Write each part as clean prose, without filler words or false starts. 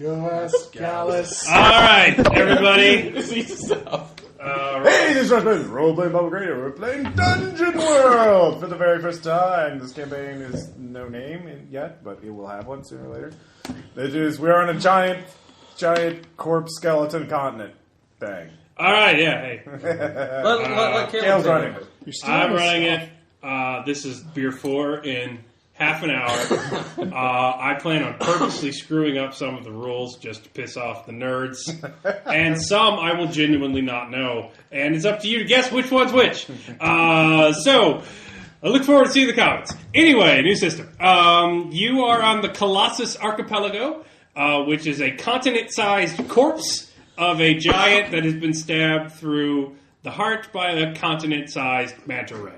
U.S. Gallus. All right, everybody. Hey, this is Role-Playing Public Radio. We're playing Dungeon World for the very first time. This campaign is no name yet, but it will have one sooner or later. We're on a giant corpse skeleton continent. Bang. All right, yeah. Hey, let Kale's running. I'm running it. This is beer 4 in half an hour. I plan on purposely screwing up some of the rules just to piss off the nerds. And some I will genuinely not know. And it's up to you to guess which one's which. So, I look forward to seeing the comments. Anyway, new system. You are on the Colossus Archipelago, which is a continent-sized corpse of a giant that has been stabbed through the heart by a continent-sized Manta Ray.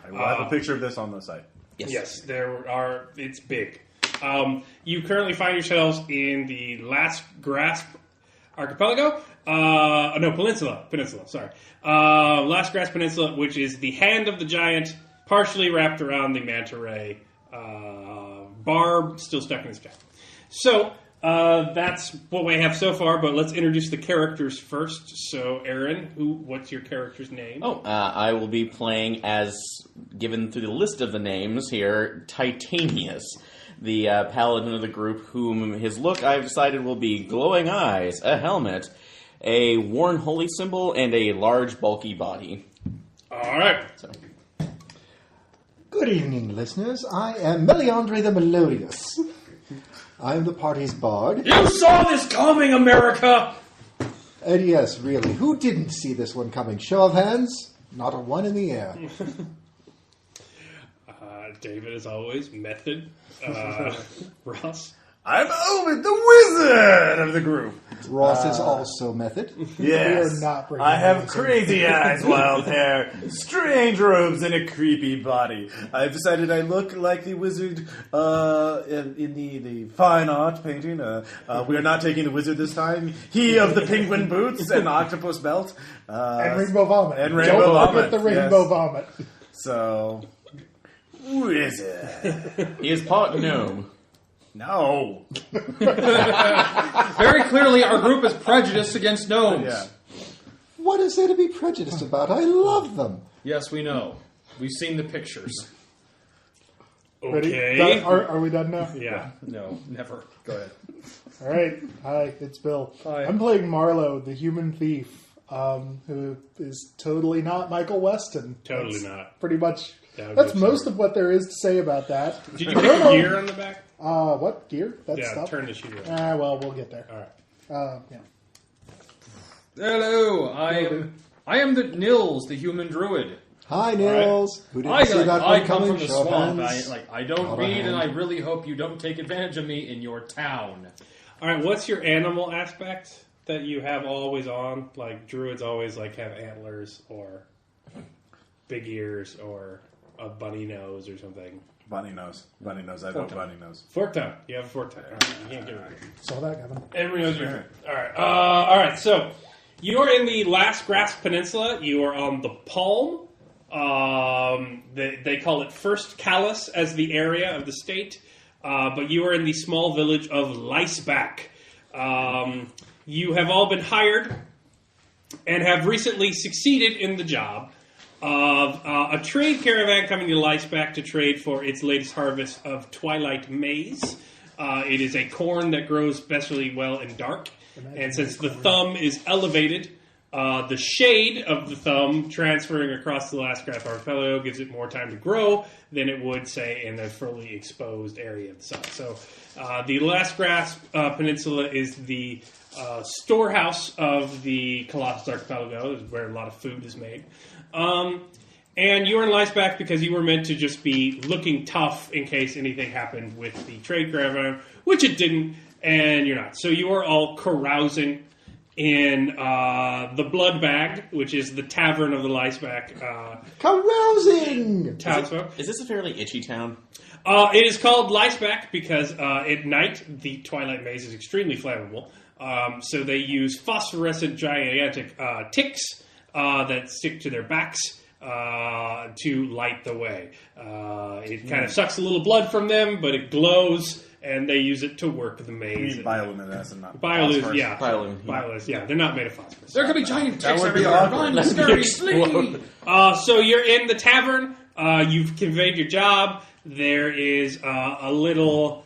I will have a picture of this on the site. Yes, there are. It's big. You currently find yourselves in the Last Grasp Archipelago. Peninsula. Sorry. Last Grasp Peninsula, which is the hand of the giant, partially wrapped around the Manta Ray barb, still stuck in his chest. So that's what we have so far. But let's introduce the characters first. So, Aaron, what's your character's name? I will be playing as, given through the list of the names here, Titanius, the paladin of the group, whom his look I've decided will be glowing eyes, a helmet, a worn holy symbol, and a large, bulky body. All right. So. Good evening, listeners. I am Meliandre the Melodious. I am the party's bard. You saw this coming, America! And yes, really, who didn't see this one coming? Show of hands? Not a one in the air. David, as always, method. Ross? I'm Ovid, the wizard of the group. Ross is also method. Yes. We are not bringing I have those crazy eyes, wild hair, strange robes, and a creepy body. I've decided I look like the wizard in the fine art painting. We are not taking the wizard this time. He of the penguin boots and octopus belt. And rainbow vomit. And rainbow Don't vomit, forget the rainbow yes. vomit. So, wizard. He is part gnome. No. Very clearly, our group is prejudiced against gnomes. Yeah. What is there to be prejudiced about? I love them. Yes, we know. We've seen the pictures. Ready? Okay. Are we done now? Yeah. No, never. Go ahead. All right. Hi, it's Bill. Hi. I'm playing Marlowe, the human thief, who is totally not Michael Weston. Totally That's not. Pretty much. That would That's be most absurd. of what there is to say about that. Did you pick a gear on the back? What gear? That Yeah, stuff. turn the sheet around. Well, we'll get there. All right. Yeah. Hello, I am the Nils, the human druid. Hi, Nils. Who didn't I see that come one coming? from the Show of swamp. hands. I don't Not a read, and hand. I really hope you don't take advantage of me in your town. All right, what's your animal aspect that you have always on? Like, druids always like have antlers or big ears or a bunny nose or something. Bunny nose. Bunny nose. I know bunny nose. Fork tongue. You have a fork tongue. All right, you can't get rid of it. Saw that coming. Everybody knows your turn. All right. All right. So you're in the Last Grasp Peninsula. You are on the Palm. They call it First Callus as the area of the state, but you are in the small village of Liceback. You have all been hired and have recently succeeded in the job of a trade caravan coming to Liceback to trade for its latest harvest of Twilight Maize. It is a corn that grows especially well in dark, and since the thumb is elevated, the shade of the thumb transferring across the Last Grasp Archipelago gives it more time to grow than it would, say, in a fully exposed area of the sun. So the Last Grasp Peninsula is the storehouse of the Colossus Archipelago, where a lot of food is made. And you are in Liceback because you were meant to just be looking tough in case anything happened with the trade caravan, which it didn't, and you're not. So you are all carousing in the Blood Bag, which is the tavern of the Liceback Carousing! townsfolk. Is this a fairly itchy town? It is called Liceback because at night the Twilight Maze is extremely flammable. So they use phosphorescent gigantic ticks that stick to their backs to light the way. It kind of sucks a little blood from them, but it glows and they use it to work the maze. Bioluminescent, not Biolus, phosphorus. yeah. Biolum, yeah. Biolus, yeah. They're not made of phosphorus. There could be giant That ticks would be everywhere. awkward. Run, scurry, flee. So you're in the tavern. You've conveyed your job. There is a little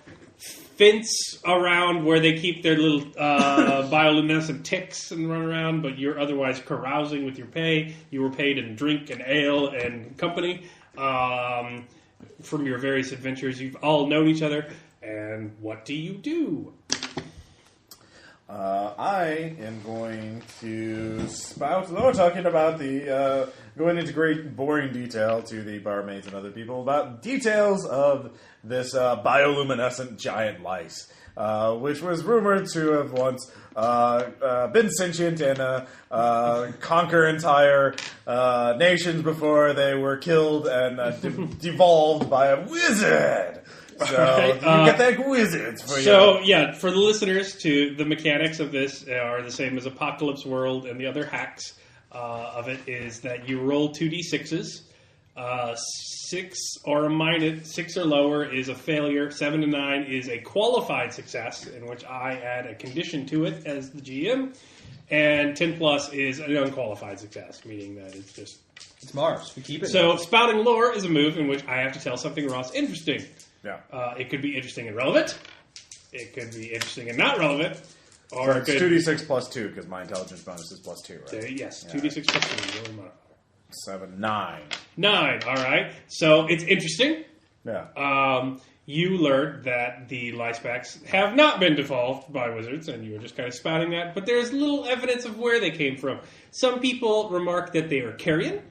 fence around where they keep their little bioluminescent ticks and run around, but you're otherwise carousing with your pay. You were paid in drink and ale and company from your various adventures. You've all known each other. And what do you do? I am going to spout, though talking about the, going into great boring detail to the barmaids and other people about details of this bioluminescent giant lice, which was rumored to have once been sentient and conquer entire nations before they were killed and devolved by a wizard. So Right. you get that wizards for you. So, yeah, for the listeners, the mechanics of this are the same as Apocalypse World, and the other hacks of it is that you roll 2d6s. 6 or lower is a failure. 7 to 9 is a qualified success, in which I add a condition to it as the GM. And 10 plus is an unqualified success, meaning that it's just... It's Mars. We keep it. So, spouting lore is a move in which I have to tell something Ross interesting. Yeah. It could be interesting and relevant. It could be interesting and not relevant. Or So it it's could... 2d6 plus 2, because my intelligence bonus is plus 2, right? Yes, Yeah. 2d6 plus 2. Roll modifier. 7, 9. 9, all right. So it's interesting. Yeah. You learned that the Licebacks have not been devolved by wizards, and you were just kind of spouting that, but there's little evidence of where they came from. Some people remark that they are carrion,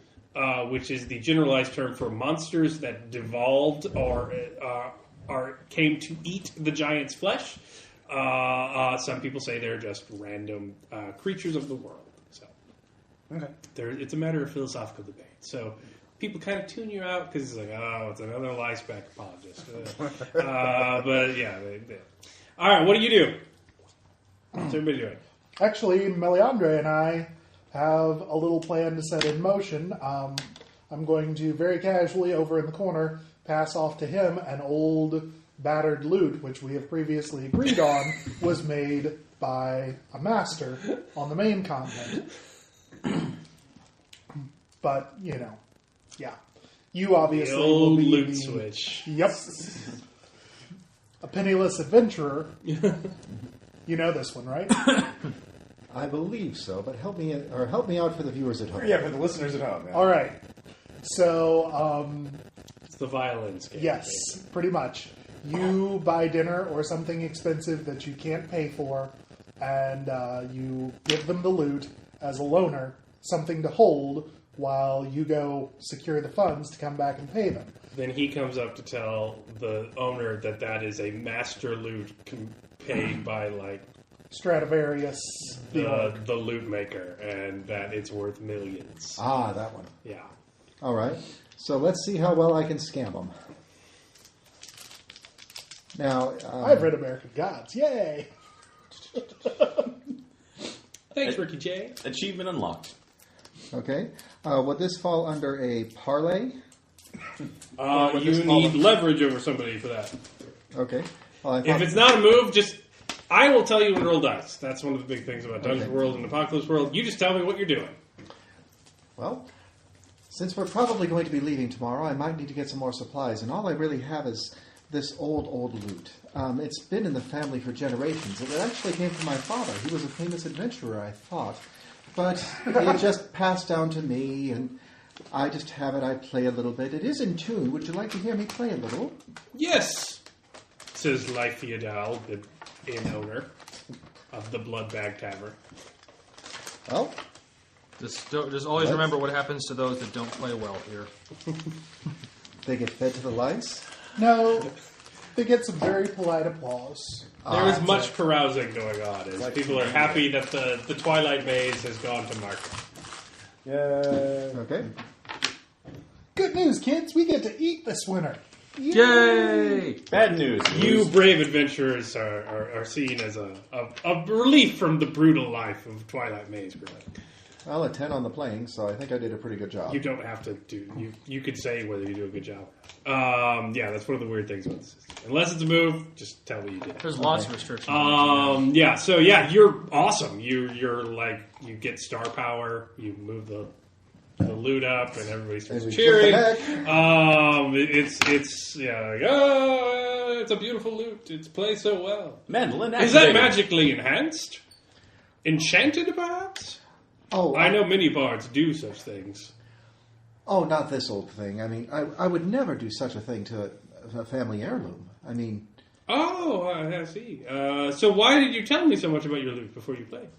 which is the generalized term for monsters that devolved or came to eat the giant's flesh. Some people say they're just random creatures of the world. So Okay. it's a matter of philosophical debate. So people kind of tune you out because it's like, oh, it's another Liceback apologist. But yeah. All right, what do you do? What's everybody doing? Actually, Meliandre and I have a little plan to set in motion. I'm going to very casually, over in the corner, pass off to him an old battered lute, which we have previously agreed on was made by a master on the main continent. But, yeah. You obviously The will old be loot the- switch. Yep. A penniless adventurer. You know this one, right? I believe so, but help me out for the viewers at home. Yeah, for the listeners at home. Yeah. All right. So, It's the violin scale. yes, pretty much. You buy dinner or something expensive that you can't pay for, and you give them the loot as a loaner, something to hold while you go secure the funds to come back and pay them. Then he comes up to tell the owner that is a master loot paid by Stradivarius, the the loot maker, and that it's worth millions. Ah, that one. Yeah. All right. So let's see how well I can scam them. Now, I've read American Gods. Yay! Thanks, Ricky J. Achievement unlocked. okay. Would this fall under a parlay? You need leverage over somebody for that. Okay. Well, I If thought- it's not a move, I will tell you when to roll dice. That's one of the big things about Dungeon World and Apocalypse World. You just tell me what you're doing. Well, since we're probably going to be leaving tomorrow, I might need to get some more supplies, and all I really have is this old loot. It's been in the family for generations. It actually came from my father. He was a famous adventurer, I thought. But it just passed down to me, and I just have it. I play a little bit. It is in tune. Would you like to hear me play a little? Yes, says Life Feudal, the inn owner of the Bloodbag Tavern. Well, Just always remember what happens to those that don't play well here. they get fed to the lice. No, they get some very polite applause. There is much carousing going on as people are happy that the Twilight Maze has gone to market. Yeah. Okay. Good news, kids. We get to eat this winter. Yay! Bad news. You brave adventurers are seen as a relief from the brutal life of Twilight Maze growing. Well, a 10 on the playing, so I think I did a pretty good job. You don't have to do. You could say whether you do a good job. Yeah, that's one of the weird things about the system. Unless it's a move, just tell me you did. There's lots of restrictions. Yeah. So yeah, you're awesome. You're like you get star power. You move the loot up, and everybody starts And we cheering. flip It's like, oh, it's a beautiful loot. It's played so well. Mandolin Is that activated. magically enhanced? Enchanted, perhaps? Oh, I know many bards do such things. Oh, not this old thing. I mean, I would never do such a thing to a family heirloom. I mean... Oh, I see. So why did you tell me so much about your loot before you played?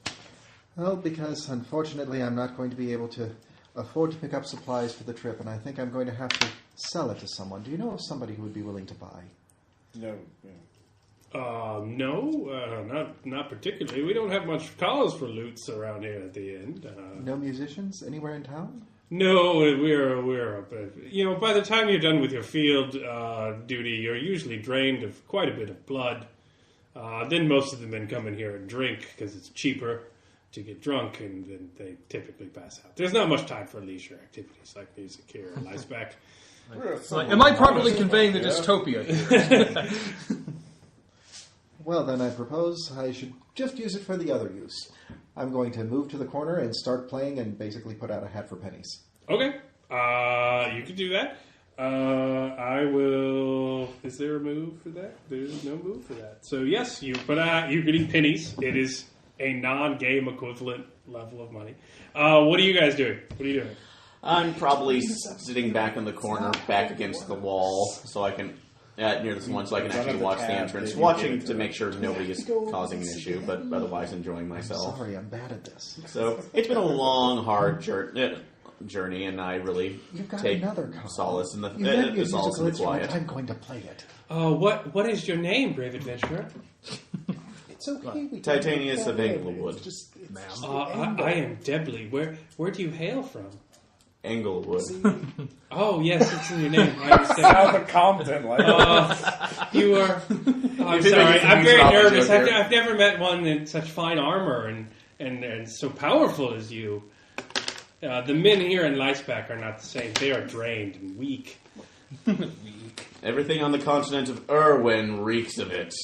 Well, because unfortunately I'm not going to be able to afford to pick up supplies for the trip, and I think I'm going to have to sell it to someone. Do you know of somebody who would be willing to buy? No. No, not particularly. We don't have much cause for loots around here at the end. No musicians anywhere in town? No, we're up. By the time you're done with your field duty, you're usually drained of quite a bit of blood. Then most of the men come in here and drink because it's cheaper to get drunk, and then they typically pass out. There's not much time for leisure activities like music here in Iceback. Am I properly conveying the dystopia here? Well, then I propose I should just use it for the other use. I'm going to move to the corner and start playing and basically put out a hat for pennies. Okay, you can do that. I will. Is there a move for that? There's no move for that. So yes, you're getting pennies. It is a non-game equivalent level of money. What are you guys doing? What are you doing? I'm probably sitting back in the corner, back against the wall, so I can near this one, so I can actually watch the entrance, watching to make sure nobody is causing an issue, but otherwise enjoying myself. Sorry, I'm bad at this. So it's been a long, hard journey, and I really You've got take another call. solace in the You lend me a solace in the musical instrument, quiet. I'm going to play it. What is your name, brave adventurer? It's okay. We Titanius can of play it. Englewood. It's just, it's I am Debley. Where do you hail from? Englewood. Oh yes, it's in your name. I understand. South of Compton, like You are. I'm sorry. I'm very nervous. I've never met one in such fine armor and so powerful as you. The men here in Leisbach are not the same. They are drained and weak. Everything on the continent of Irwin reeks of it.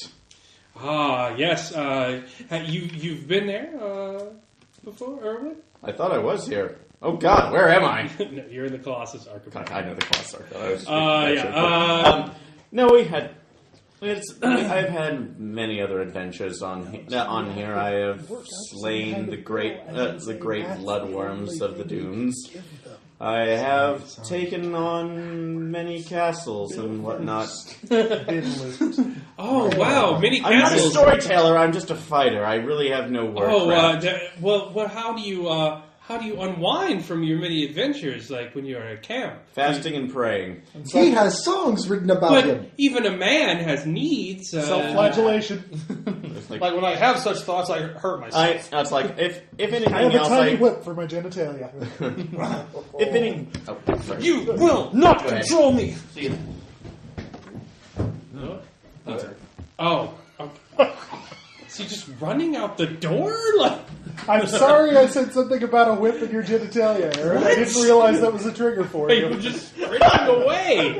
Ah, yes. You've been there before, Erwin? I thought I was here. Oh God, where am I? No, you're in the Colossus Archipelago. I know the class arc. No, I've had many other adventures on here. I have slain the great bloodworms of the dunes. I have taken on many castles and whatnot. Oh wow, many I'm not a castles. storyteller. I'm just a fighter. I really have no word. Well, how do you unwind from your many adventures, like when you're at camp? Fasting and praying. he has songs written about But him. even a man has needs. Self-flagellation. Like, Like when I have such thoughts, I hurt myself. It's like if anything I have a else, tiny whip for my genitalia. if any. Oh, sorry. You will not Go ahead. control me. See you. Oh. Is he just running out the door? Like, I'm sorry I said something about a whip in your genitalia, Aaron. I didn't realize that was a trigger for you you. just sprinting away.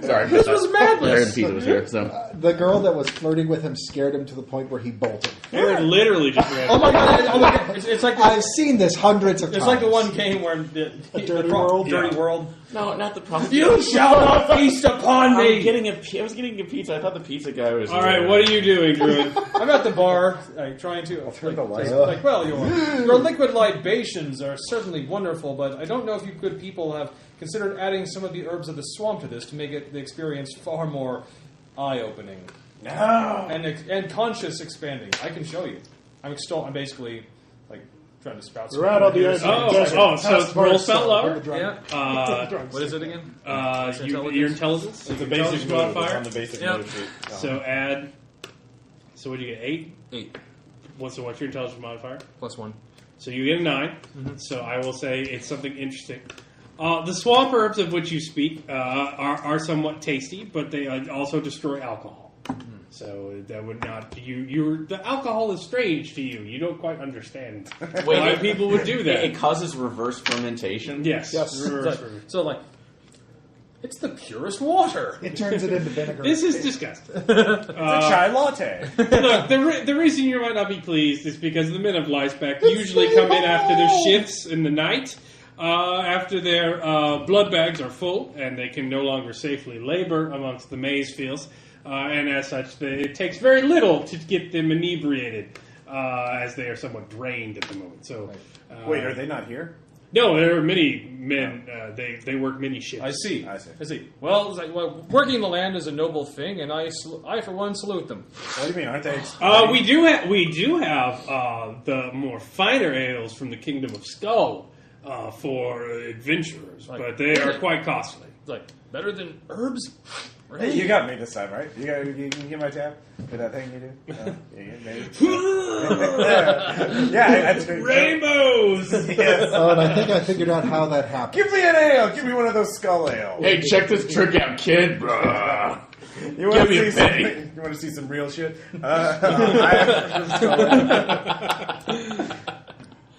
Sorry, This was madness. Aaron Peter was here, so. The girl that was flirting with him scared him to the point where he bolted. Aaron literally just ran. Oh my god! It's like I've seen this hundreds of times. it's like the one game where the Dirty World? Dirty Yeah. World. No, not the problem. You shall not feast upon I me. was getting a pizza. I thought the pizza guy was. All right, what are you doing, Druid? I'm at the bar, trying to. turn the light Like, well, your liquid libations are certainly wonderful, but I don't know if you good people have considered adding some of the herbs of the swamp to this to make the experience far more eye-opening. no. And conscious expanding. I can show you. I'm basically like trying to spout. We're out on the edge of the desert. So Past roll Bart spell Stone, lower? with the drunk. Yeah. What is it again? Your intelligence. It's a basic move. modifier. It's on the basic Yeah. move sheet. So add. So what do you get? 8. 8 What's your intelligence modifier? +1. So you get a 9. So I will say it's something interesting. The swamp herbs of which you speak are somewhat tasty, but they also destroy alcohol. So that would not the alcohol is strange to you. You don't quite understand Wait, why people would do that. It causes reverse fermentation? Yes. So like, it's the purest water. It turns it into vinegar. This is disgusting. It's a chai latte. Look, the reason you might not be pleased is because the men of Lyspec usually come in after their shifts in the night, after their blood bags are full, and they can no longer safely labor amongst the maize fields. And as such, it takes very little to get them inebriated, as they are somewhat drained at the moment. So, Wait, are they not here? No, there are many men. They work many shifts. I see. I see. I see. Well, it's like, working the land is a noble thing, and I for one salute them. What do you mean? Aren't they? We do have the more finer ales from the Kingdom of Skull for adventurers, but they are quite costly. It's like better than herbs. Hey, you got me this time, right? You can get my tab with that thing you do. Maybe. Yeah, that's great. Rainbows. Yes. Oh, and I think I figured out how that happened. Give me an ale. Give me one of those skull ales. Hey, check this trick out, kid. Bruh. You want give me a to see penny. you want to see some real shit? I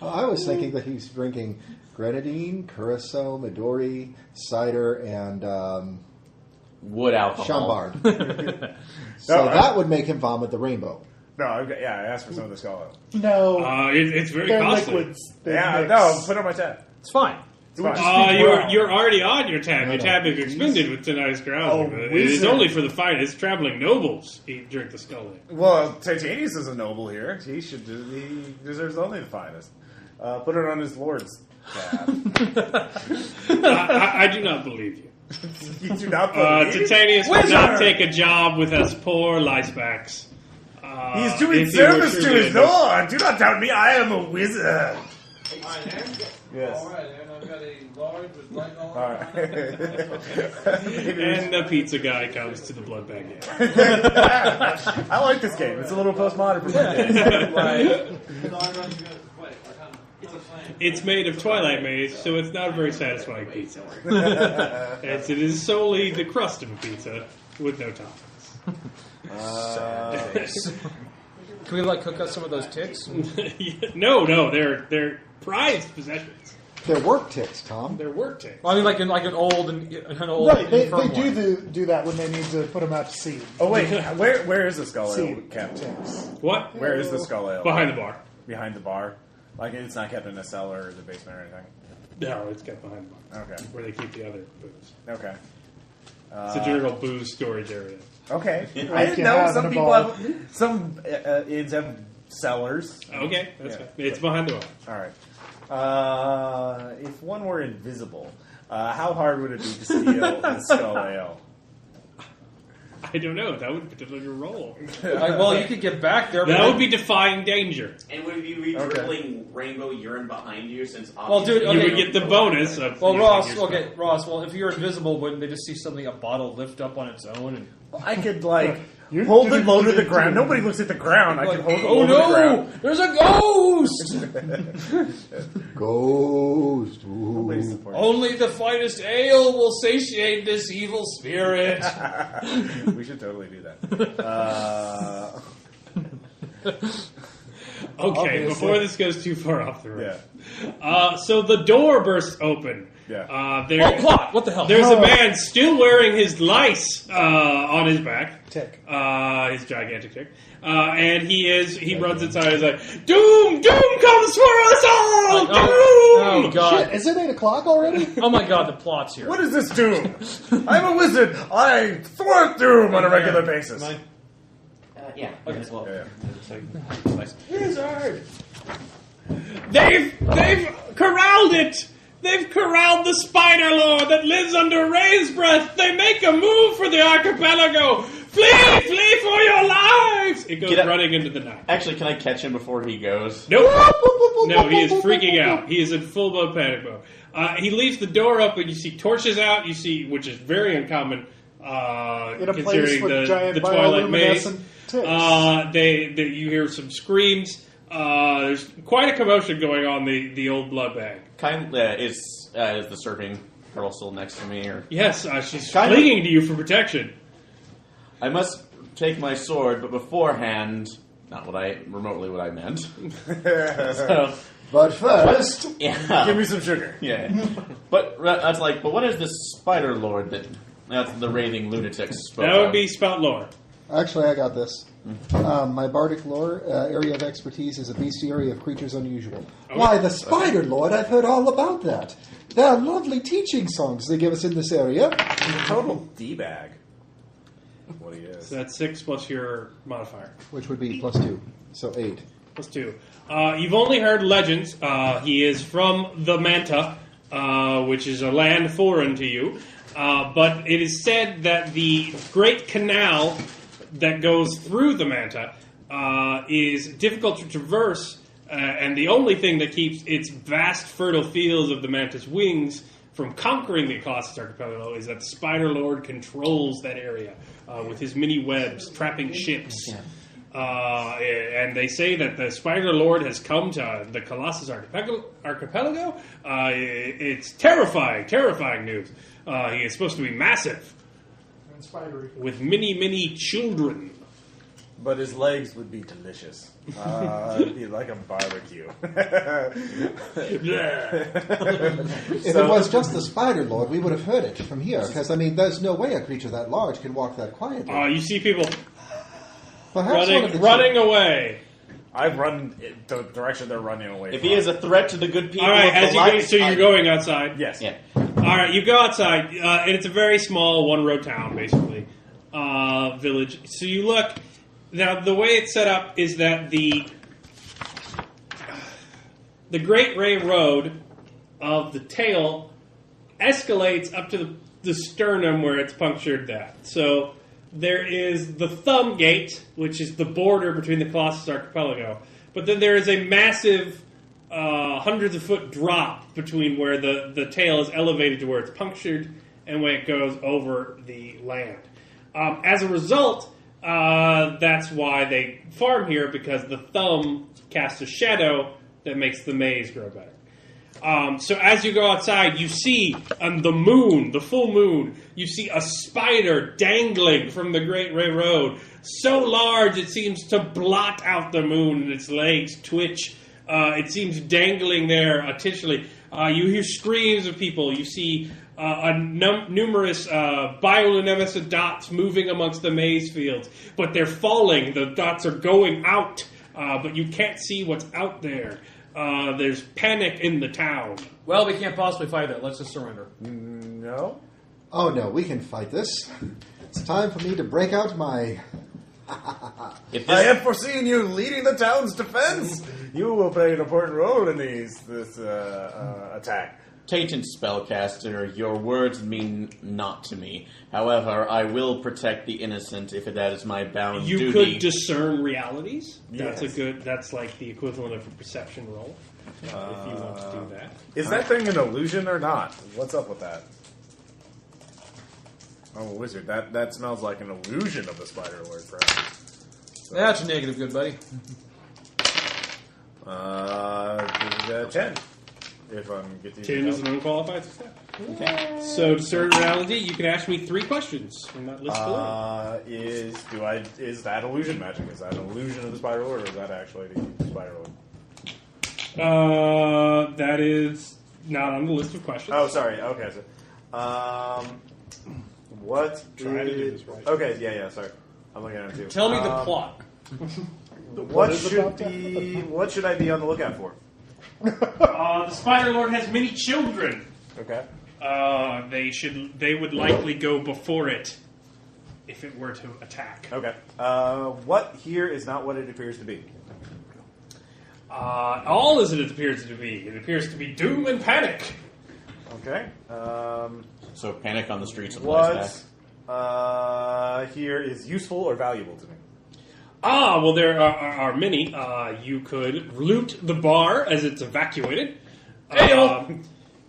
I was thinking that he's drinking grenadine, curacao, Midori, cider, and Wood alcohol. Chambard. So that would make him vomit the rainbow. No, I asked for some of the skull ale. No, It's very they're costly. liquids. They Yeah, mix. no, put it on my tab. It's fine. You're already on your tab. Your No. tab is expended with tonight's carousing. Oh, It is wizard. only for the finest traveling nobles who drink the skull ale. Well, Titanius is a noble here. He deserves only the finest. Put it on his lord's tab. I do not believe you. You do not believe. Titanius would not Wizard! take a job with us poor Lysebacks. He's doing if he were service to truly his a noble. lord. Do not doubt me. I am a wizard. Yes. All right, and I've got a large with light on. All right. And the pizza guy comes to the blood bag. I like this game. It's a little postmodern for my taste. It's made of Twilight maize, so it's not a very satisfying pizza. As it is solely the crust of a pizza with no toppings. Can we like cook up some of those ticks? No, they're prized possessions. They're work ticks, Tom. They're work takes. Well, I mean, like an old Right, they infirm one. do that when they need to put them out to sea. Oh wait, where is the skull ale Sea kept? ticks. What? Where is the skull ale? Behind the bar. Behind the bar. Like it's not kept in a cellar or the basement or anything. No, it's kept behind the bar. Okay. Where they keep the other booze. Okay. It's a general booze storage area. Okay. I Like didn't you know have some in a people bar. have some inns have cellars. Okay, that's Yeah. fine. It's behind the bar. All right. If one were invisible, how hard would it be to steal the skull ale? I don't know. That would depend on your role. Well, you could get back there. That but would be defying danger. And would you be dribbling rainbow urine behind you since Well, dude, You okay. would get the bonus of. Well, using Ross. your Okay, spell. Ross. Well, if you're invisible, wouldn't they just see something a bottle lift up on its own? And I could like You- hold it low to the ground. Nobody looks at the ground. I like, could hold it oh low to the no, ground. there's a ghost! Ghost. Nobody's Ooh. supporting. Only the finest ale will satiate this evil spirit. We should totally do that. Okay, Obviously. before this goes too far off the road. Yeah. So the door bursts open. Yeah. There, Oh, plot! What the hell? There's a man still wearing his lice on his back. Tick. His gigantic tick. And he runs inside and is like, Doom! Doom comes for us all! Doom! Oh god! Shit, is it 8 o'clock already? Oh my god! The plot's here. What is this doom? I'm a wizard. I thwart doom on a regular basis. Mine? Yeah. Okay. Well, Yeah. Wizard! They've corralled it! They've corralled the Spider Lord that lives under Ray's breath! They make a move for the archipelago! Flee! Flee for your lives! It goes Get up. running into the night. Actually, can I catch him before he goes? Nope. No, he is freaking out. He is in full blown panic mode. He leaves the door open. You see torches out. You see, which is very uncommon In a place considering with giant the Twilight Maze. bioluminescent ticks. You hear some screams. There's quite a commotion going on the old blood bag. Is the surfing girl still next to me? Or Yes, she's Kind of- clinging to you for protection. I must take my sword, but beforehand, not remotely what I meant. So, But first, yeah. Give me some sugar. Yeah. But that's like, but what is this spider lord that's the raving lunatic spoke That would of? be spout lore. actually, I got this. My bardic lore area of expertise is a bestiary of creatures unusual. Why, the Spider Lord, I've heard all about that. There are lovely teaching songs they give us in this area. Total D-bag. What he is. So that's 6 plus your modifier. Which would be +2, so 8. Plus 2. You've only heard legends. He is from the Manta, which is a land foreign to you. But it is said that the great canal that goes through the Manta is difficult to traverse, and the only thing that keeps its vast fertile fields of the Manta's wings from conquering the Colossus Archipelago is that the Spider Lord controls that area with his many webs, trapping ships. And they say that the Spider Lord has come to the Colossus Archipelago. It's terrifying news. He is supposed to be massive, And spidery. with many, many children. But his legs would be delicious. It'd be like a barbecue. If it was just the Spider Lord, we would have heard it from here. Because, I mean, there's no way a creature that large can walk that quietly. You see people Perhaps one of the running away. I've run the direction they're running away If from. he is a threat to the good people All right, of as the you light, so you're going outside. Yes. Yeah. All right, you go outside, and it's a very small one-row town, basically, village. So you look. Now, the way it's set up is that the Great Ray Road of the tail escalates up to the sternum where it's punctured that. So there is the thumb gate, which is the border between the Colossus Archipelago. But then there is a massive hundreds of foot drop between where the tail is elevated to where it's punctured and when it goes over the land. As a result, that's why they farm here, because the thumb casts a shadow that makes the maize grow better. So as you go outside, you see on the moon, the full moon, you see a spider dangling from the Great Ray Road, so large it seems to blot out the moon, and its legs twitch. It seems dangling there artificially. You hear screams of people. You see numerous bioluminescent dots moving amongst the maize fields, but they're falling. The dots are going out, but you can't see what's out there. There's panic in the town. Well, we can't possibly fight that. Let's just surrender. No? Oh no, we can fight this. It's time for me to break out my... If I this, have foreseen you leading the town's defense. You will play an important role in this attack. Tainted spellcaster, your words mean naught to me. However, I will protect the innocent if that is my bound You duty. could discern realities. That's Yes. that's like the equivalent of a perception roll, if you want to do that. Is that thing an illusion or not? What's up with that? I'm a wizard. That smells like an illusion of the Spider Lord, perhaps. That's a negative, good buddy. 10. If I'm getting 10 is an unqualified success. Okay. So, to discern reality, you can ask me 3 questions from that list below. Is that illusion magic? Is that an illusion of the Spider Lord, or is that actually the Spider Lord? That is not on the list of questions. Oh, sorry. Okay. So, what? Try to do this right. Okay. Yeah. Sorry. I'm looking at it too. Tell me the plot. What is should about to be? What should I be on the lookout for? The Spider Lord has many children. Okay. They would likely go before it if it were to attack. Okay. What here is not what it appears to be. All as it appears to be. It appears to be doom and panic. Okay. So panic on the streets of What Lysback. here is useful or valuable to me? Well, there are many. You could loot the bar as it's evacuated.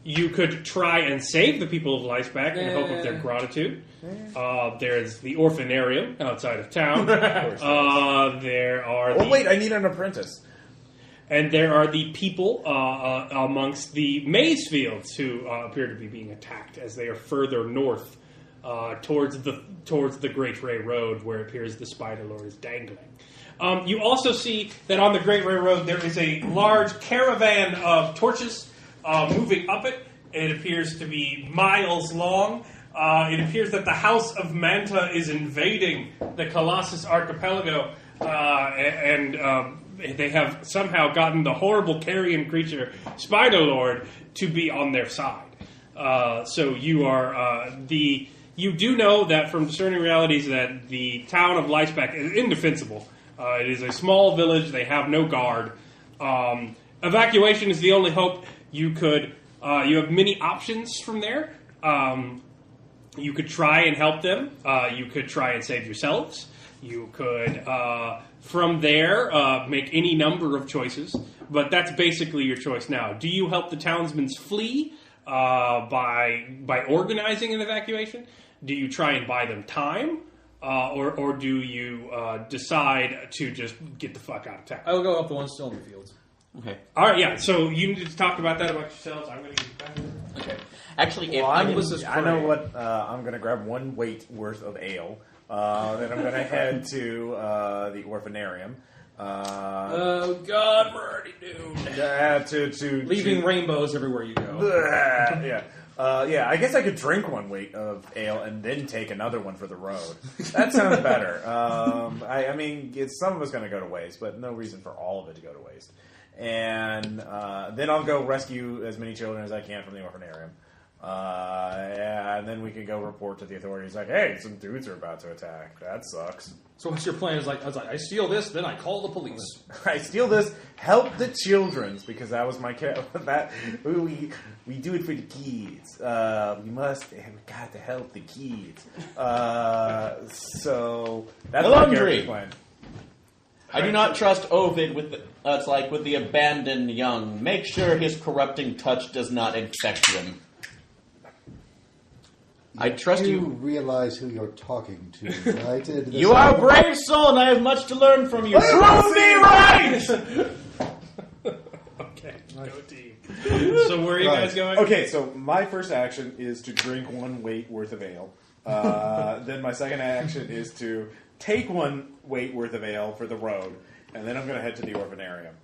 You could try and save the people of Lysback in hope of their gratitude. There's the orphanarium outside of town. There are Oh wait, I need an apprentice. and there are the people amongst the maize fields who appear to be being attacked as they are further north towards the Great Ray Road, where it appears the Spider Lord is dangling. You also see that on the Great Ray Road there is a large caravan of torches moving up it. It appears to be miles long. It appears that the House of Manta is invading the Colossus Archipelago, and they have somehow gotten the horrible carrion creature Spider Lord to be on their side. So you are you do know that from discerning realities that the town of Leisbeck is indefensible. It is a small village. They have no guard. Evacuation is the only hope. You have many options from there. You could try and help them. You could try and save yourselves. You could, from there, make any number of choices. But that's basically your choice now. Do you help the townsmen flee by organizing an evacuation? Do you try and buy them time? Or do you decide to just get the fuck out of town? I will go up the one still in the fields. Okay. All right, yeah. So you need to talk about that amongst yourselves. I'm going to get back. Okay. Actually, if I know what I'm going to grab 1 weight worth of ale. Then I'm going to head to the orphanarium. Oh God, we're already doomed. To Leaving rainbows everywhere you go. Yeah. I guess I could drink 1 weight of ale and then take another one for the road. That sounds better. I mean, some of it's going to go to waste, but no reason for all of it to go to waste. And then I'll go rescue as many children as I can from the orphanarium. And then we can go report to the authorities, like, hey, some dudes are about to attack. That sucks. So what's your plan? I steal this, then I call the police. I steal this, help the children's, because that was my we do it for the kids. We got to help the kids. So that's my character plan. I do not trust Ovid with the abandoned young. Make sure his corrupting touch does not infect them. I trust You you. realize who you're talking to, right? You are a brave soul, and I have much to learn from you. Prove me right! Okay, go team. So where are you guys going? Okay, so my first action is to drink 1 weight worth of ale. Then my second action is to take 1 weight worth of ale for the road, and then I'm going to head to the orphanarium.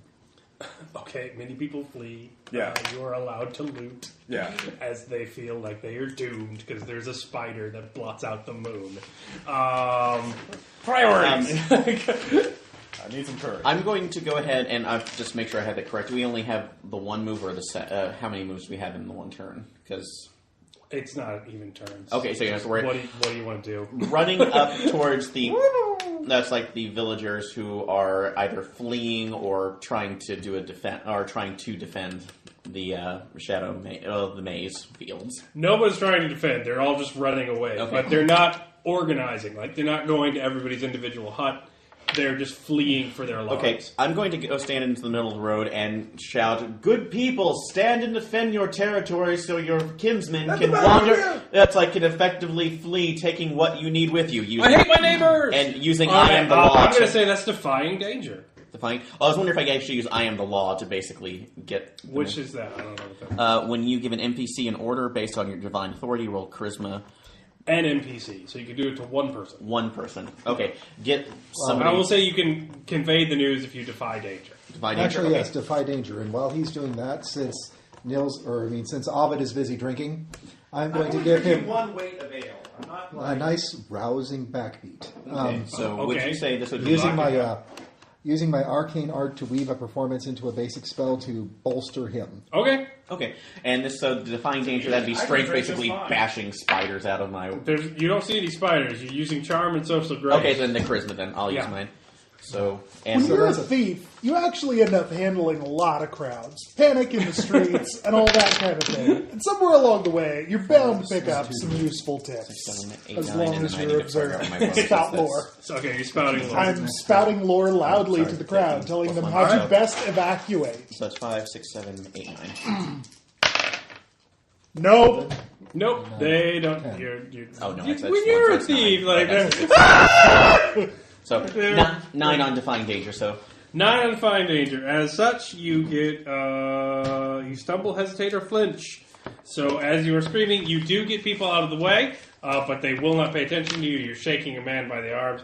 Okay, many people flee. Yeah. You are allowed to loot. Yeah. As they feel like they are doomed because there's a spider that blots out the moon. Priorities! I need some courage. I'm going to go ahead and just make sure I have it correct. Do we only have the 1 move or the set? How many moves do we have in the 1 turn? Because It's not even turns. okay, so we're What do you want to do? running up towards the. That's like the villagers who are either fleeing or trying to defend the the maze fields. Nobody's trying to defend. They're all just running away. Okay. But they're not organizing. Like, they're not going to everybody's individual hut. They're just fleeing for their lives. Okay, I'm going to go stand into the middle of the road and shout, "Good people, stand and defend your territory so your kinsmen can wander." That's like can effectively flee, taking what you need with you. I hate my neighbors! And using I am the law. I'm going to say that's defying danger. Defying. I was wondering if I could actually use I am the law to basically get. Which is that? I don't know what that is. When you give an NPC an order based on your divine authority, roll charisma. An NPC, so you can do it to 1 person. 1 person. Okay, get somebody. I will say you can convey the news if you defy danger. Defy danger. Actually, okay. yes, defy danger. And while he's doing that, since Ovid is busy drinking, I'm going to give him 1 weight of ale. I'm not a nice rousing backbeat. Okay, so would okay. you say this would be Using my arcane art to weave a performance into a basic spell to bolster him. Okay. Okay, and this so the defying danger that'd be strength, basically bashing spiders out of my. You don't see any spiders. You're using charm and social grace. Okay, then the charisma. Then I'll use mine. So and When you're a thief, you actually end up handling a lot of crowds, panic in the streets, and all that kind of thing. And somewhere along the way, you're bound to pick up some useful tips, 7, 8, as 9, long and as then I you're need to figure out observing. my bonus. Spout lore. Okay, you're spouting lore. I'm spouting lore loudly to the crowd, telling them how to best evacuate. So that's 5, 6, 7, 8, 9. Nope. Nope, they don't. Oh no, When that's you're a that's thief, 9. like That's- So 9 on defying danger. So 9 on defying danger. As such, you get you stumble, hesitate, or flinch. So as you are screaming, you do get people out of the way. but they will not pay attention to you. You're shaking a man by the arms,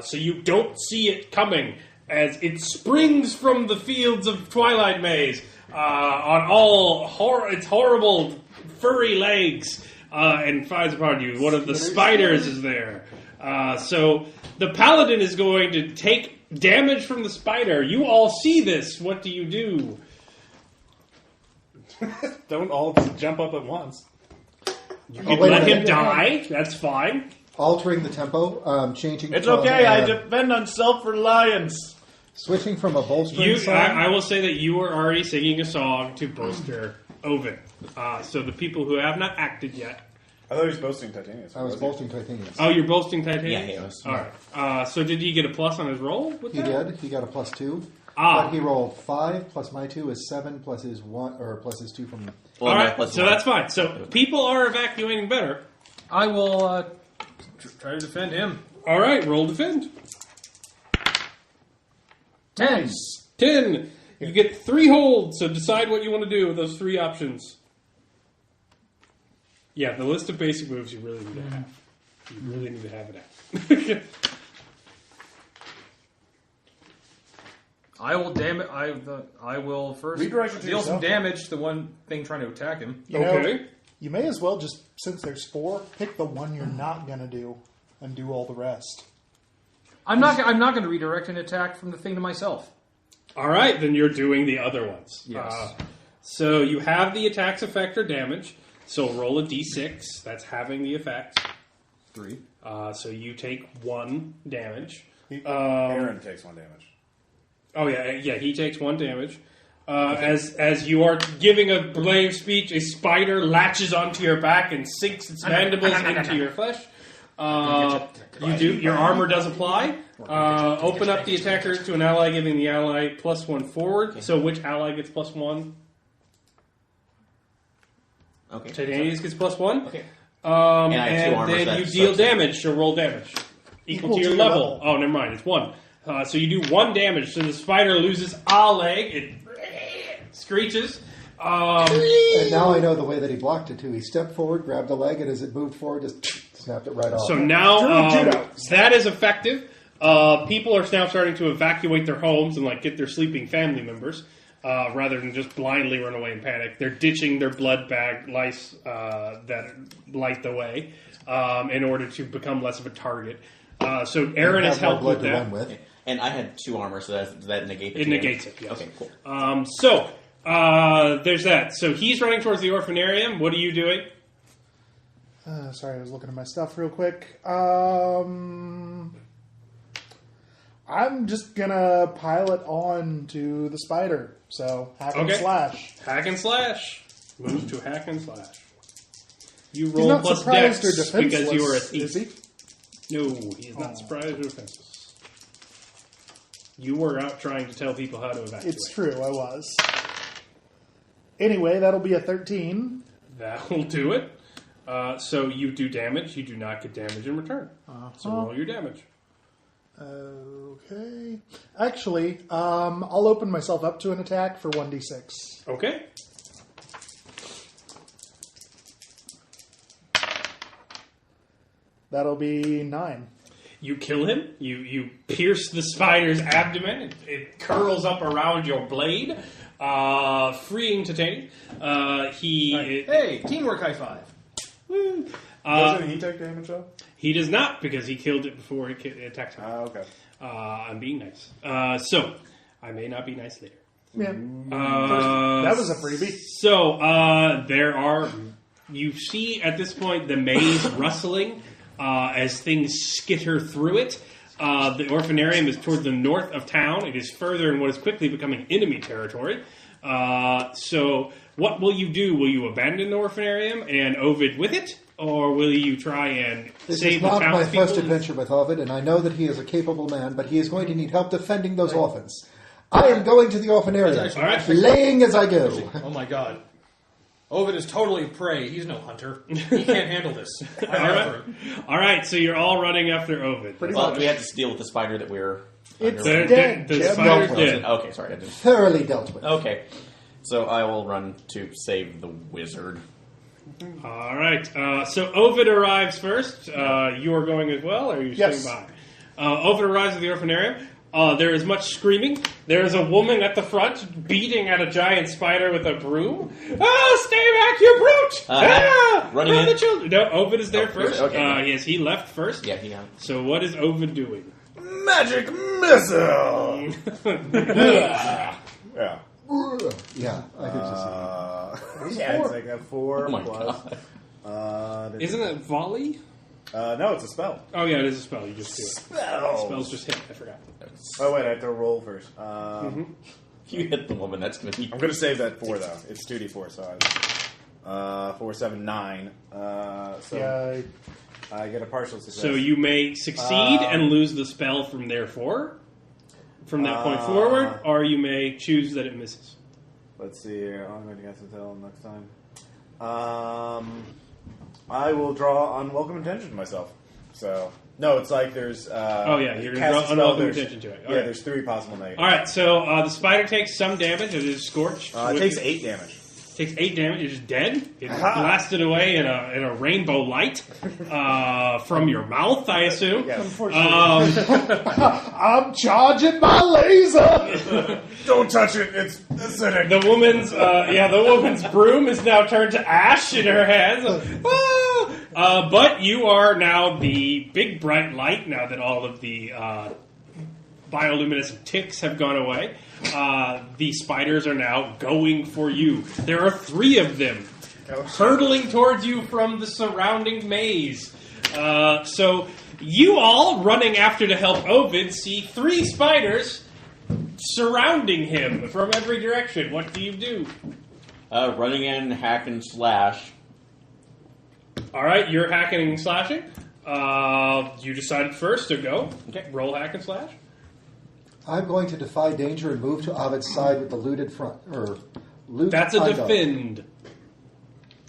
so you don't see it coming as it springs from the fields of Twilight Maze on all its horrible furry legs and flies upon you. One of the spiders is there. So the paladin is going to take damage from the spider. You all see this. What do you do? Don't all just jump up at once. You can let him die. That's fine. Altering the tempo, changing. It's from, okay, I depend on self-reliance. Switching from a bolstering song. I will say that you were already singing a song to bolster Ovid. So the people who have not acted yet. I thought he was boasting Titanius. I was bolstering Titanius. Oh, you're boasting Titanius? Yeah, he was. All right. So did he get a plus on his roll? With He that? did. He got a +2. Ah. But he rolled 5 plus my 2 is 7 plus his 1 or plus his 2 from. Well, All no, right. plus So one. that's fine. So people are evacuating better. I will try to defend him. All right. Roll defend. 10. 10. You get 3 holds. So decide what you want to do with those 3 options. Yeah, the list of basic moves you really need to have. You really need to have it out. I will I will first Redirect it to deal some yourself. damage to the one thing trying to attack him. You know, Okay. you may as well just, since there's 4, pick the one you're not going to do and do all the rest. I'm not going to redirect an attack from the thing to myself. All right, then you're doing the other ones. Yes. So you have the attack's effect or damage. So roll a d6. That's having the effect. 3. So you take 1 damage. Aaron takes 1 damage. Oh yeah. He takes 1 damage. As you are giving a brave speech, a spider latches onto your back and sinks its mandibles into your flesh. Your armor does apply. Open up the attacker to an ally, giving the ally +1 forward. Okay. So which ally gets +1? Okay. Titanius gets +1. Okay. And I have 2 armor, so then that you deal sucks. damage, so roll damage. Equal to your level. Oh, never mind, it's 1. So you do 1 damage, so the spider loses a leg, it screeches. And now I know the way that he blocked it too. He stepped forward, grabbed a leg, and as it moved forward, just snapped it right off. So now Judo. that is effective. People are now starting to evacuate their homes and get their sleeping family members. Rather than just blindly run away in panic. They're ditching their blood bag lice that light the way in order to become less of a target. So Aaron has helped with to that. run with. And I had 2 armor, so does that negate the It 2 negates damage? it, yes. Okay, cool. So there's that. So he's running towards the orphanarium. What are you doing? Sorry, I was looking at my stuff real quick. I'm just going to pile it on to the spider. So, hack and Okay. slash. Hack and slash. Move to hack and slash. You He's roll not plus surprised dex or defenseless, because you are a thief. is he? No, he's not surprised or defenseless. You were out trying to tell people how to evacuate. It's true, I was. Anyway, that'll be a 13. That will do it. So you do damage. You do not get damage in return. So roll your damage. Okay. Actually, I'll open myself up to an attack for 1d6. Okay. That'll be 9. You kill him. You pierce the spider's abdomen. It curls up around your blade, freeing Titanium. Hey, teamwork high five. Doesn't he take damage though? He does not because he killed it before it attacked him. Okay. I'm being nice. So I may not be nice later. Yeah. That was a freebie. So there are. You see at this point the maze rustling as things skitter through it. The orphanarium is toward the north of town. It is further in what is quickly becoming enemy territory. So what will you do? Will you abandon the orphanarium and Ovid with it? Or will you try and This save is the not my townspeople? first adventure with Ovid, and I know that he is a capable man, but he is going to need help defending those orphans. I am going to the orphanarium, All right. laying as I go. Oh my god. Ovid is totally prey. He's no hunter. He can't handle this. All right, so you're all running after Ovid. Well, we have to deal with the spider that we're... It's under- dead, The Jim. spider's No, dead. Okay, sorry. I didn't... Thoroughly dealt with. Okay. So I will run to save the wizard. All right. So Ovid arrives first. You are going as well, or are you Yes. staying by? Ovid arrives at the orphanarium. There is much screaming. There is a woman at the front beating at a giant spider with a broom. Oh, stay back, you brute! Running Run in. the children. No, Ovid is there Oh, first. okay. Yes, he left first. Yeah, he got it. So what is Ovid doing? Magic missile! Yeah. Yeah, I could just see. Yeah, it's like a 4 Oh my plus. God. Isn't it volley? No, it's a spell. Oh, yeah, it is a spell. You just do it. Spell. Spells just hit. I forgot. Oh wait, I have to roll first. You hit the woman. That's going to be. I'm gonna save that 4 though. It's 2d4, so 4, 7, 9. So Yeah, I get a partial success. So you may succeed and lose the spell from that point forward, or you may choose that it misses. Let's see here. I'm going to guess until next time. I will draw unwelcome attention to myself. So no, it's like there's. Oh yeah, you're going to cast draw a spell, unwelcome there's- attention to it. Yeah, All right. there's 3 possible negatives. All right, so the spider takes some damage. It is scorched. It takes 8 damage. Takes 8 damage. It's dead. It blasted away in a rainbow light from your mouth, I assume. Yes. unfortunately. I'm charging my laser! Don't touch it. It's acidic. The woman's broom is now turned to ash in her hands. But you are now the big bright light. Now that all of the bioluminescent ticks have gone away, the spiders are now going for you. There are 3 of them hurtling towards you from the surrounding maze. So you all, running after to help Ovid, see 3 spiders surrounding him from every direction. What do you do? Running in, hack and slash. All right, you're hacking and slashing. You decided first to go. Okay, roll hack and slash. I'm going to defy danger and move to Ovid's side with the looted front. That's a item. defend.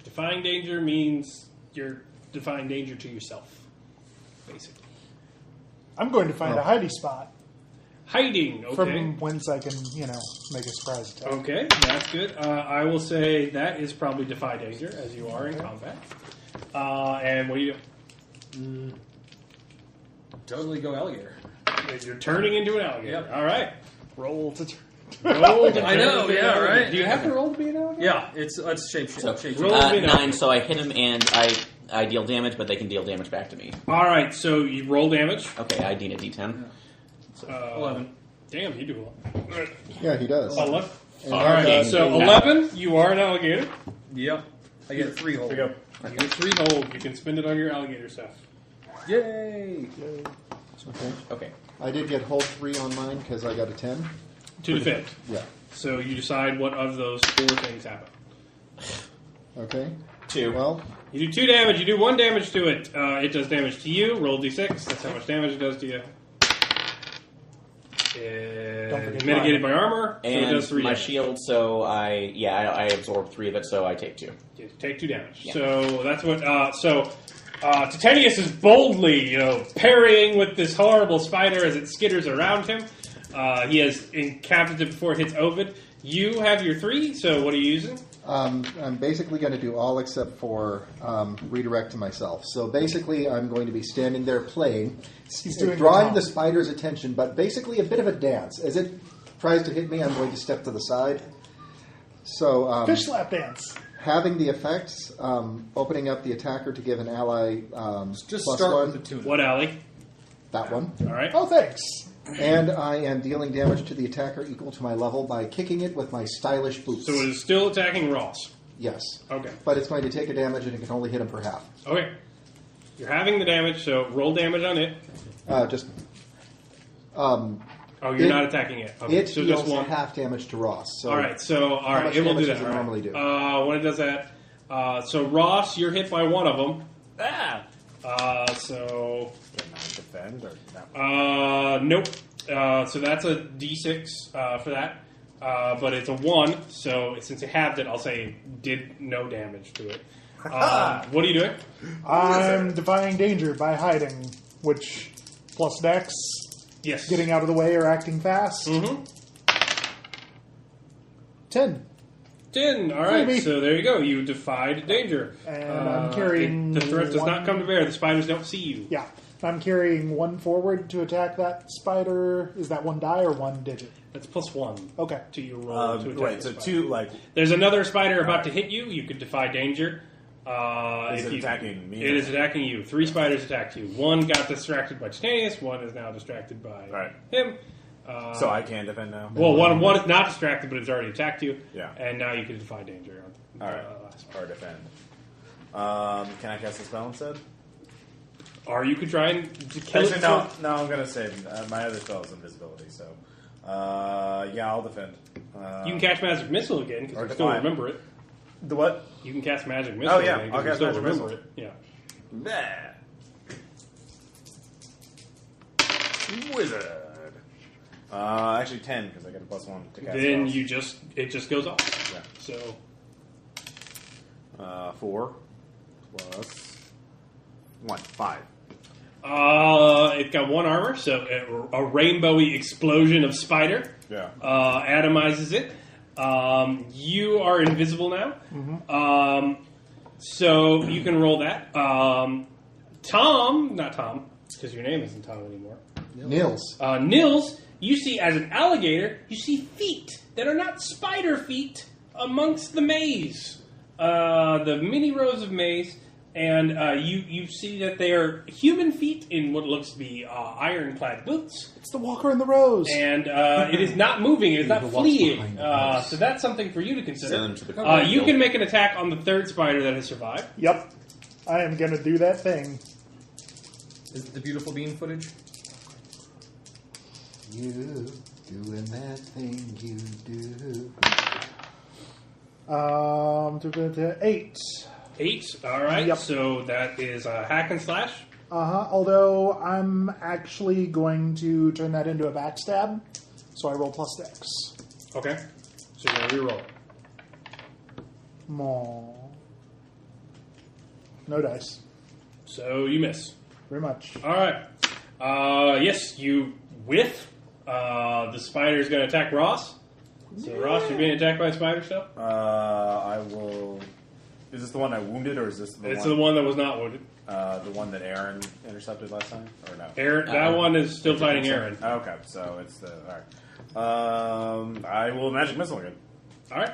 Defying danger means you're defying danger to yourself, basically. I'm going to find a hiding spot Hiding, okay. from whence I can, make a surprise attack. Okay, that's good. I will say that is probably defy danger, as you are in combat. And what do you do? Totally go alligator. You're turning into an alligator. Yep. All right. Roll to Roll to I know, turn into an yeah, alligator. right? Do you have to roll to be an alligator? Yeah, let's shape So, Roll to be an 9, alligator. so I hit him and I deal damage, but they can deal damage back to me. All right, so you roll damage. Okay, I deal a d10. 11. Damn, you do a lot. Yeah, he does. 11. And All I've right, got so a- 11, you are an alligator. Yep. I get 3 holes. Here we go. You get 3 gold. You can spend it on your alligator stuff. Yay! Okay. Okay. I did get hold 3 on mine because I got a 10. To defend. Yeah. So you decide what of those 4 things happen. Okay. 2. Well, You do 2 damage. You do 1 damage to it. It does damage to you. Roll d6. That's how much damage it does to you. forget Mitigated by armor. So it And does 3 my damage. shield, so I absorb 3 of it, so I take 2. You take 2 damage. Yeah. So that's what. Titanius is boldly, parrying with this horrible spider as it skitters around him. He has encountered it before it hits Ovid. You have your 3. So what are you using? I'm basically going to do all except for redirect to myself. So basically, I'm going to be standing there playing, doing drawing the the spider's attention, but basically a bit of a dance. As it tries to hit me, I'm going to step to the side. So fish slap dance. having the effects, opening up the attacker to give an ally Just plus start 1, with the tuna. What alley? that one. All right. Oh, thanks. And I am dealing damage to the attacker equal to my level by kicking it with my stylish boots. So it is still attacking Ross. Yes. Okay. But it's going to take a damage and it can only hit him for half. Okay. You're having the damage, so roll damage on it. Oh, you're It- not attacking it. Okay. It So deals just 1. half damage to Ross. So All right. So all how right, much it will do damage that. does it all right. normally do? When it does that, so Ross, you're hit by 1 of them. So Can I defend or no? nope. So that's a d6 for that. But it's a 1, so since it halved it, I'll say it did no damage to it. What are you doing? I'm defying danger by hiding, which plus dex, Yes. getting out of the way or acting fast. Mm-hmm. 10. 10. All right, Maybe. so there you go. You defied danger. And I'm carrying The threat does not one- come to bear. The spiders don't see you. Yeah. I'm carrying 1 forward to attack that spider. Is that 1 die or 1 digit? That's +1 Okay. to your roll to attack Wait, the so spider. 2, like... There's another spider about to hit you. You could defy danger. Is if it attacking me? It is attacking you. 3 spiders attacked you. 1 got distracted by Titanius. 1 is now distracted by Right. him. So I can defend now? Well, one is not distracted, but it's already attacked you. Yeah. And now you can defy danger. All right. Last Or defend. Can I cast a spell instead? Or you could try and kill Actually, it. no, I'm going to save my other spell is invisibility, so... yeah, I'll defend. You can cast Magic Missile again, because Or you still defy. remember it. The what? You can cast Magic Missile yeah, again, I'll 'cause you cast still Magic remember Missile. it. Yeah. Wizard. Actually 10 because I get a +1 to cast Then spells. it just goes off. Yeah. So 4 plus 1, 5. It got 1 armor, so a rainbowy explosion of spider Yeah. atomizes it. You are invisible now, so you can roll that. Tom, not Tom, because your name isn't Tom anymore. Nils. Nils, you see as an alligator, you see feet that are not spider feet amongst the maze, the many rows of maze, and you see that they are human feet in what looks to be ironclad boots, It's the Walker in the Rose. and it is not moving, it is not Who walks fleeing. behind the maze. So that's something for you to consider. Send them to the You can make an attack on the 3rd spider that has survived. Yep. I am going to do that thing. Is it the beautiful bean footage? You doing that thing you do. 8. 8, all right. Yep. So that is a hack and slash. Although I'm actually going to turn that into a backstab, so I roll +6. Okay. So you're going to reroll. Aww. No dice. So you miss. Very much. All right. Yes, you whiff. The spider is going to attack Ross. So Ross, you're being attacked by a spider still? I will... Is this the one I wounded, or is this It's the one that was not wounded. the one that Aaron intercepted last time? Or no? Aaron, that one is still fighting Aaron. Okay, so it's the... Alright. I will Magic Missile again. All right.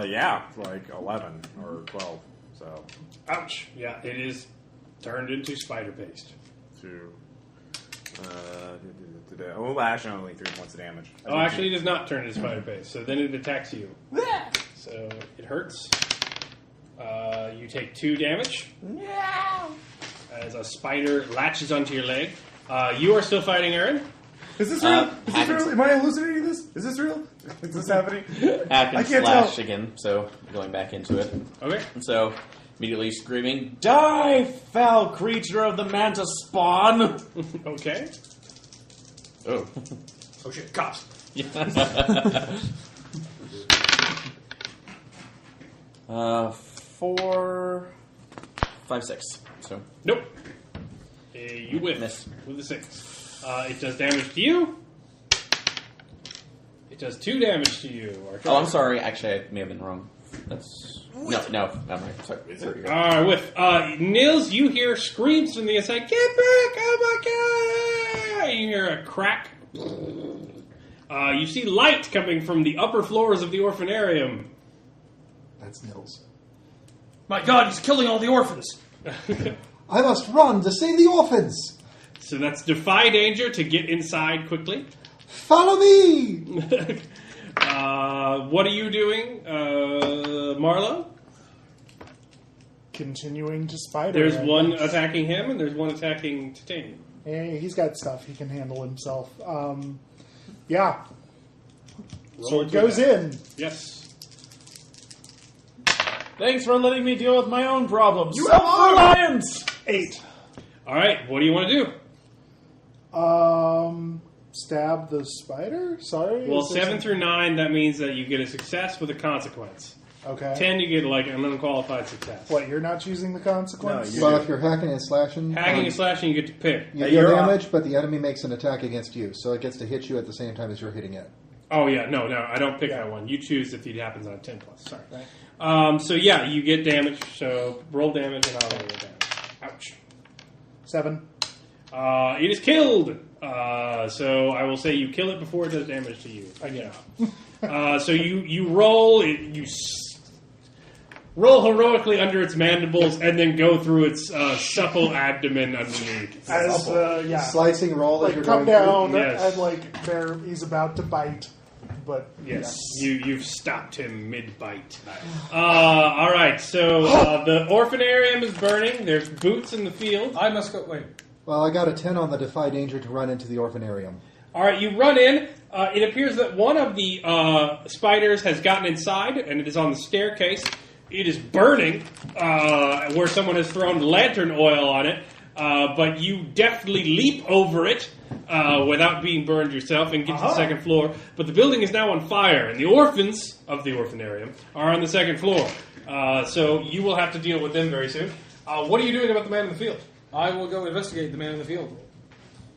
Yeah, like 11 or 12. So, Ouch. Yeah, it is turned into spider paste. oh, actually, only 3 points of damage. Oh, actually, it does not turn into spider paste. So then it attacks you. So it hurts. You take 2 damage. As a spider latches onto your leg. You are still fighting Aaron. Is this real? Is this hack and real? Am I hallucinating this? Is this real? Is this happening? Hack I and can't slash tell. again, so going back into it. Okay. So, immediately screaming, "Die, foul creature of the Manta spawn!" Okay. Oh. Oh shit, cops. 4, 5, 6. So, Nope. You whiff Miss. with a 6. It does damage to you. It does 2 damage to you. oh, I'm sorry. Actually, I may have been wrong. That's no, I'm right. Sorry. There you go. Alright, whiff. Nils, you hear screams from the inside. Get back! Oh my god! You hear a crack. You see light coming from the upper floors of the orphanarium. That's Nils. My God, he's killing all the orphans. I must run to save the orphans. So that's defy danger to get inside quickly. Follow me. What are you doing, Marlo? Continuing to spider. There's I one guess. attacking him, and there's one attacking Titanium. Hey, he's got stuff. He can handle himself. Yeah. Roll So it to goes attack. in. Yes. Thanks for letting me deal with my own problems. You Self-reliance! 8. All right. What do you want to do? Stab the spider? Sorry? Well, Is there 7 through 9, that means that you get a success with a consequence. Okay. 10, you get like an unqualified success. What, you're not choosing the consequence? No, you- Well, if you're hacking and slashing, Hacking and slashing, you get to pick. you Hey, deal you're damage, but the enemy makes an attack against you, so it gets to hit you at the same time as you're hitting it. Oh, yeah. No, I don't pick that one. You choose if it happens on a 10+. Sorry. Right. So, yeah, you get damage. So, roll damage and I'll roll damage. Ouch. 7. It is killed. So, I will say you kill it before it does damage to you. So, you roll. Roll heroically under its mandibles and then go through its supple abdomen underneath. As, Slicing roll as Like, you're come going down, through. Yes. and, like, he's about to bite, but... Yes, you've stopped him mid-bite. All right, so the orphanarium is burning. There's boots in the field. I must go. Wait. Well, I got a 10 on the defy danger to run into the orphanarium. All right, you run in. It appears that one of the spiders has gotten inside, and it is on the staircase. It is burning, where someone has thrown lantern oil on it, but you deftly leap over it without being burned yourself and get to the second floor. But the building is now on fire, and the orphans of the orphanarium are on the second floor. So you will have to deal with them very soon. What are you doing about the man in the field? I will go investigate the man in the field.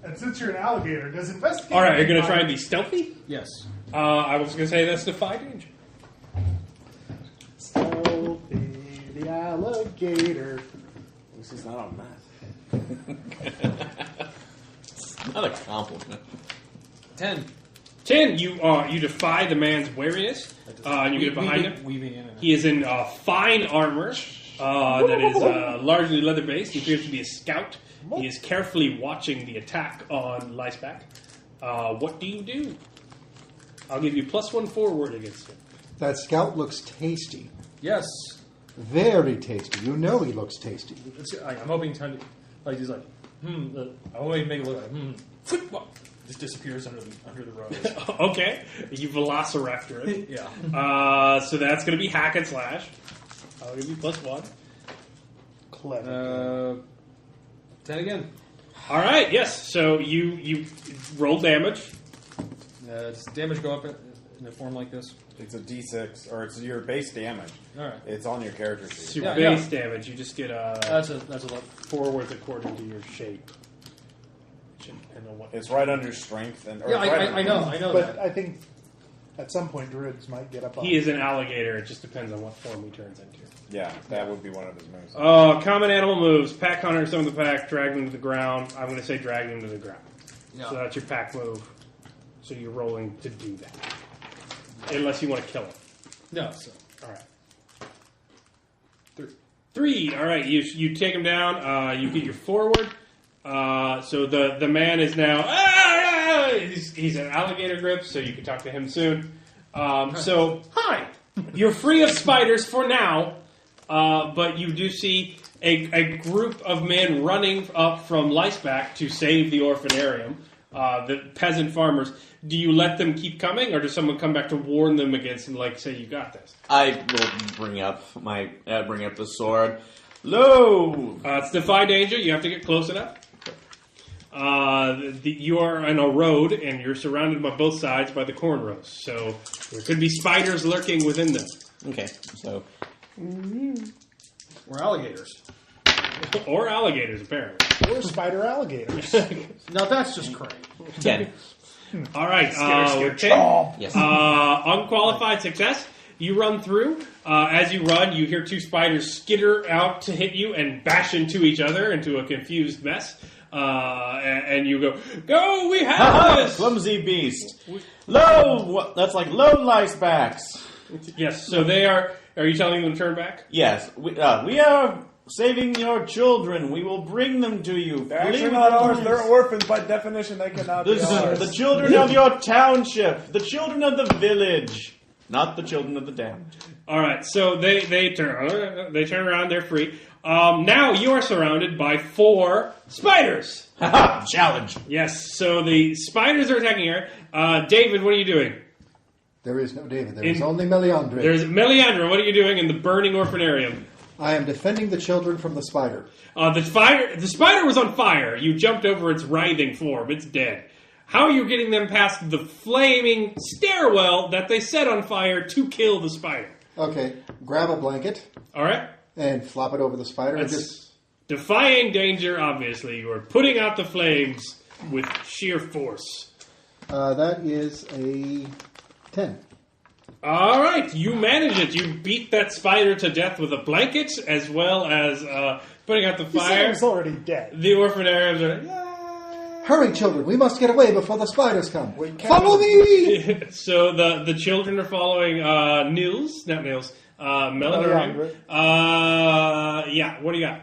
And since you're an alligator, does investigate... All right, you're going to try and be stealthy? Yes. I was going to say that's defy danger. Stealthy, the alligator. This is not on math. It's not a compliment. 10. 10, you defy the man's wariness, and you get behind him. Weaving in. He is in fine armor that is largely leather-based. He appears to be a scout. He is carefully watching the attack on Liceback. What do you do? I'll give you +1 forward against him. That scout looks tasty. Yes. Very tasty. You know he looks tasty. I'm hoping to, like he's like, I want to make it look like, what? Just disappears under the rose. Okay, you velociraptor it. Yeah. So that's going to be hack and slash. I'll give you +1. Clever. 10 again. All right, yes. So you roll damage. Does damage go up in a form like this? It's a D6, or it's your base damage. All right. It's on your character It's sheet. your Yeah, base damage. You just get That's a lot. forwards according to your shape. Depending on what- It's right under strength. And, or Yeah, it's right I know But that. I think at some point druids might get up on He is an alligator. It just depends on what form he turns into. Yeah, that would be one of his moves. Common animal moves. Pack hunter, some of the pack, drag them to the ground. I'm going to say drag them to the ground. Yeah. So that's your pack move. So you're rolling to do that. Unless you want to kill it. No, so. All right. 3. All right. You take him down. You get your forward. So the man is now... He's an alligator grip, so you can talk to him soon. So, hi. You're free of spiders for now, but you do see a group of men running up from Liceback to save the orphanarium. The peasant farmers. Do you let them keep coming, or does someone come back to warn them against and say you got this? I will bring up the sword. Lo! It's defy danger. You have to get close enough. You are on a road, and you're surrounded by both sides by the corn rows. So there could be spiders lurking within them. Okay, so We're alligators. Or alligators, apparently. Or spider alligators. Now that's just crazy. 10. All right. With 10, Yes. unqualified success. You run through. As you run, you hear 2 spiders skitter out to hit you and bash into each other into a confused mess. And you go, we have this! Clumsy beast. Lo! That's like low Licebacks. Yes, so they are you telling them to turn back? Yes, we are saving your children. We will bring them to you. They're actually Flee not with ours. us. They're orphans. By definition, they cannot be This is ours. the children of your township. The children of the village. Not the children of the damned. All right, so they turn around. They're free. Now you are surrounded by 4 spiders. Haha, challenge. Yes, so the spiders are attacking her. David, what are you doing? There is no David. There is only Meliandre. There's Meliandra. What are you doing in the burning orphanarium? I am defending the children from the spider. The spider was on fire. You jumped over its writhing form. It's dead. How are you getting them past the flaming stairwell that they set on fire to kill the spider? Okay, grab a blanket All right. and flop it over the spider. And That's just defying danger, obviously. You are putting out the flames with sheer force. that is a 10. All right, you manage it. You beat that spider to death with a blanket, as well as putting out the He said he fire. was already dead. The orphan Arabs are like, Hurry, children! We must get away before the spiders come. Follow me! so the children are following Nils, not Nils, Melandre. Yeah, what do you got?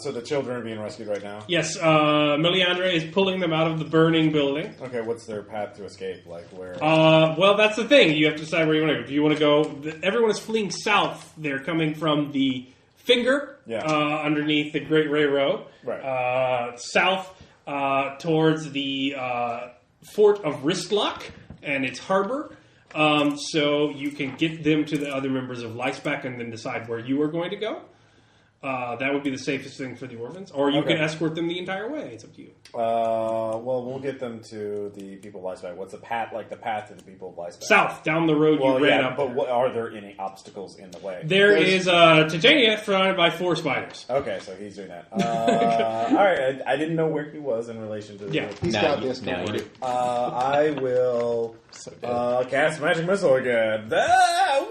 So the children are being rescued right now. Yes, Melandre is pulling them out of the burning building. Okay, what's their path to escape? Like where? Well, that's the thing. You have to decide where you want to go. Do you want to go... Everyone is fleeing south. They're coming from the Finger underneath the Great Railroad. Right. South towards the Fort of Wristlock and its harbor. So you can get them to the other members of Leisbeck and then decide where you are going to go. That would be the safest thing for the orphans. Or you can escort them the entire way. It's up to you. Well, we'll get them to the people of Leisbeck. What's the path? Like the path to the people of Leisbeck? South, down the road you ran up. But are there any obstacles in the way? There is Titania surrounded by 4 spiders. Okay, so he's doing that. All right, I didn't know where he was in relation to. Yeah. He's got this. Now you do. I will cast magic missile again.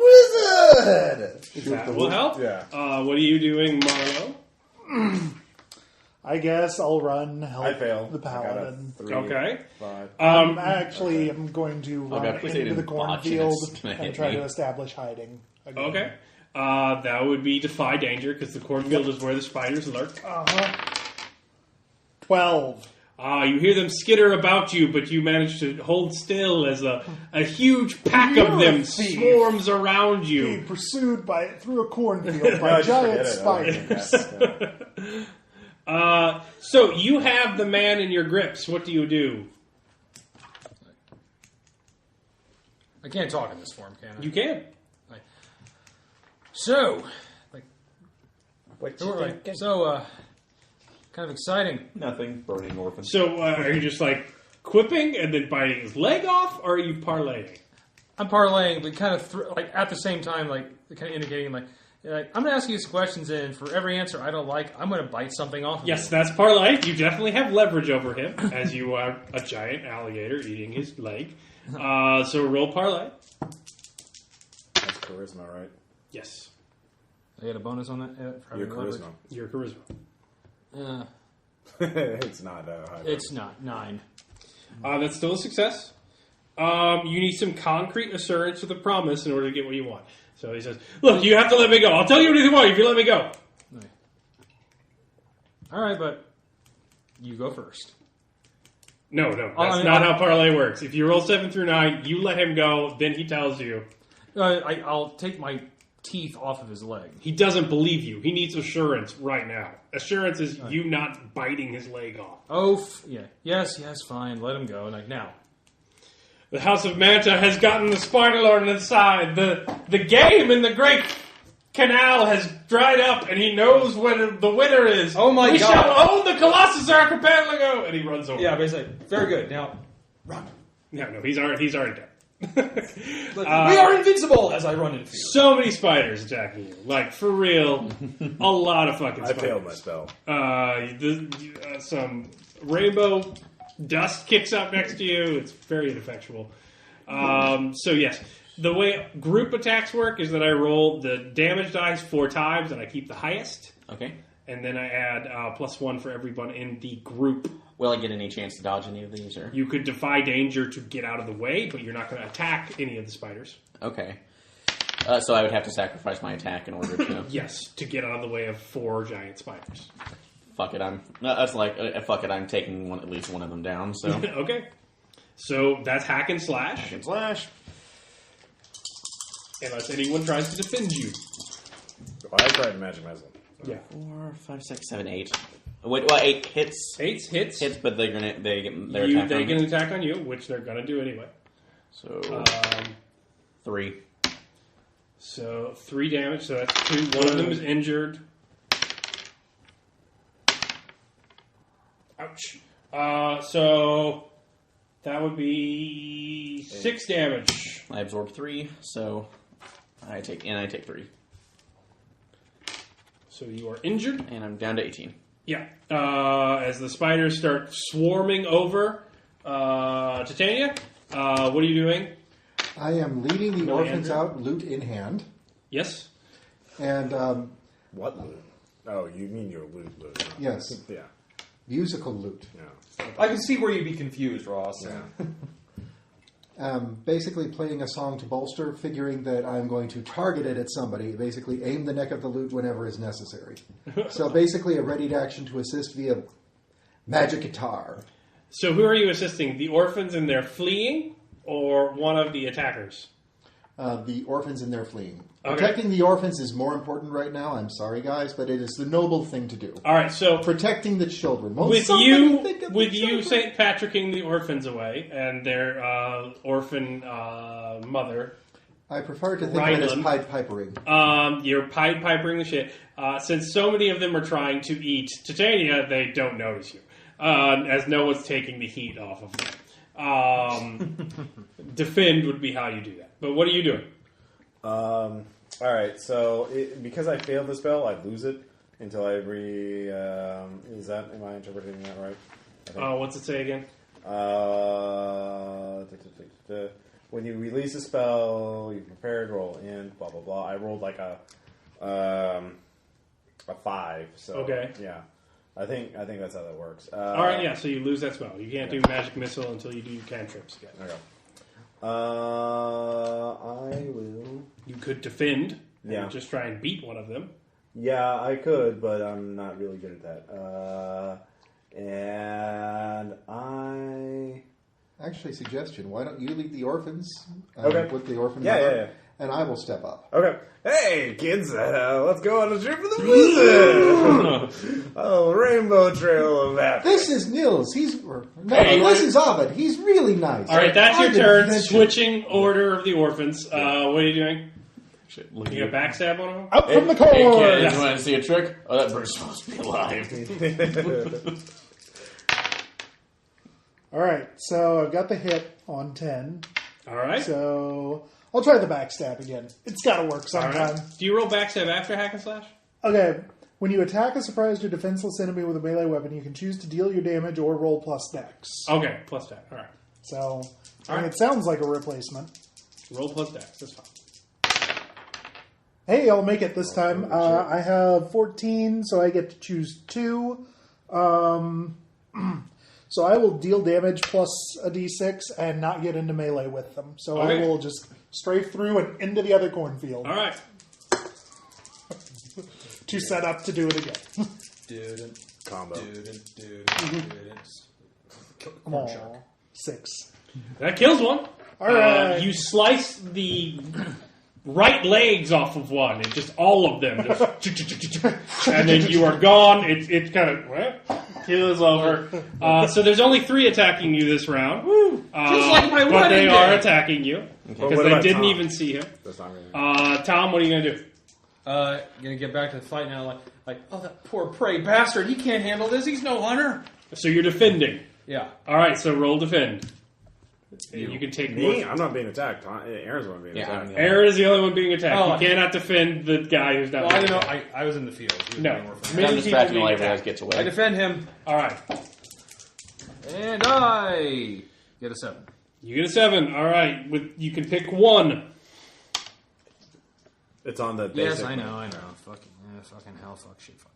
Wizard! That will help. Yeah. What are you doing, Marlo? I guess I'll run help I fail. the paladin. I got a 3, Okay. 5. I'm going to run God, please say into the didn't botch and cornfield it's gonna and hit try me. to establish hiding. Again. Okay. That would be defy danger because the cornfield is where the spiders lurk. 12. You hear them skitter about you, but you manage to hold still as a huge pack of them swarms around you. Being pursued through a cornfield by giant spiders. So you have the man in your grips. What do you do? I can't talk in this form, can I? You can. So, What kind of exciting. Nothing. Burning orphan. So are you just like quipping and then biting his leg off, or are you parlaying? I'm parlaying, but kind of at the same time, kind of indicating I'm going to ask you some questions, and for every answer I don't like, I'm going to bite something off. Yes, that's parlay. You definitely have leverage over him, as you are a giant alligator eating his leg. So roll parlay. That's charisma, right? Yes. I get a bonus on that. For Your having leverage? charisma. Your charisma. It's not high. It's not 9. That's still a success. You need some concrete assurance with a promise in order to get what you want. So he says, look, you have to let me go. I'll tell you anything you want if you let me go. All right, but you go first. No, that's not how parlay works. If you roll 7 through 9, you let him go, then he tells you. I'll take my teeth off of his leg. He doesn't believe you. He needs assurance right now. Assurance is you not biting his leg off. Oh, yeah. Yes, fine. Let him go. Now. The House of Manta has gotten the Spider Lord inside. The game in the Great Canal has dried up, and he knows when the winner is. Oh my we God. shall own the Colossus Archipelago! And he runs over. Yeah, basically. Very good. Now, run. No, he's already dead. We are invincible as I run into you. So many spiders attacking you. Like, for real, a lot of fucking I spiders. failed my spell. Some rainbow dust kicks up next to you. It's very ineffectual. So yes, the way group attacks work is that I roll the damage dice 4 times and I keep the highest. Okay. And then I add +1 for everyone in the group. Will I get any chance to dodge any of these? Or? You could defy danger to get out of the way, but you're not going to attack any of the spiders. Okay. So I would have to sacrifice my attack in order to... Yes, to get out of the way of 4 giant spiders. Fuck it, I'm taking at least one of them down, so... Okay. So that's hack and slash. Hack and slash. Unless anyone tries to defend you. I tried magic missile. Yeah. 4, 5, 6, 7, 8. Wait, well, 8 hits. 8 hits. Hits, but they get their They attack on can me. attack on you, which they're going to do anyway. So, 3. So 3 damage. So that's 2. One of them is injured. Ouch. So that would be 6 damage. I absorb 3, so I take 3. So you are injured. And I'm down to 18. Yeah. As the spiders start swarming over Titania, what are you doing? I am leading the Billy orphans Andrew? out, loot in hand. Yes. And, What loot? Oh, you mean your loot? yes, Yeah. musical loot. Yeah. I can see where you'd be confused, Ross. Yeah. Basically playing a song to bolster, figuring that I'm going to target it at somebody, basically aim the neck of the loot whenever is necessary. So basically a ready to action to assist via magic guitar. So who are you assisting? The orphans in their fleeing, or one of the attackers? The orphans in their fleeing. Okay. Protecting the orphans is more important right now. I'm sorry, guys, but it is the noble thing to do. All right. So Protecting the children. Won't with somebody you, think of the with you, children? St. Patricking the orphans away and their orphan mother. I prefer to think of it as Rhineland. Pied Pipering. You're Pied Pipering the shit. Since so many of them are trying to eat Titania, they don't notice you, as no one's taking the heat off of them. Defend would be how you do that. But what are you doing? All right. So because I failed the spell, I lose it until I am I interpreting that right? I think. What's it say again? When you release a spell, you prepared, roll in, blah blah blah. I rolled like a 5. So Okay. yeah, I think that's how that works. All right, yeah. So you lose that spell. You can't do magic missile until you do your cantrips again. Okay. I will. You could defend. Yeah. And just try and beat one of them. Yeah, I could, but I'm not really good at that. And I. Actually, suggestion. Why don't you lead the orphans Okay. with the orphan Yeah, mother, yeah. and I will step up. Okay. Hey, kids, let's go on a trip for the wizard. Oh, rainbow trail of happiness. This is Nils. Hey, This is Ovid. He's really nice. All right, that's your I'm turn. adventurous. Switching order of the orphans. What are you doing? Look You gonna backstab one of them? Out from the Hey, core! kid, you want to see a trick? Oh, that bird's supposed to be alive. Alright, so I've got the hit on 10. All right. So I'll try the backstab again. It's gotta work All sometime. right. Do you roll backstab after hack and slash? Okay, when you attack a surprised or defenseless enemy with a melee weapon, you can choose to deal your damage or roll plus dex. Okay, plus that. All right. So, I mean, it sounds like a replacement. Roll plus dex. That's fine. Hey, I'll make it this time. I have 14, so I get to choose 2. So I will deal damage plus a d6 and not get into melee with them. So Okay. I will just strafe through and into the other cornfield All right. to set up to do it again. Combo. Aw, 6. That kills one. All right. You slice the right legs off of one, and just all of them, just and then you are gone. It kind of kills over. So there's only 3 attacking you this round. Just like my but they wedding are day. attacking you Well, because what they about didn't Tom? even see him. That's not really. Tom, what are you gonna do? Gonna get back to the fight now. Oh, that poor prey bastard. He can't handle this. He's no hunter. So you're defending. Yeah. All right. So roll defend. You can take Me? more. I'm not being attacked. Aaron's the one being Yeah, attacked. I'm the- Aaron is the only one being attacked. Oh, you cannot defend the guy who's not. Well, I being don't know. attacked. I was in the field. He was No. being more fun. Many I'm just people cracking being while everyone else attacked. gets I away. defend him, All right. and I get a 7. You get a 7. All right. You can pick one. It's on the basic. Yes, I know. Fucking hell, fuck, shit, fuck.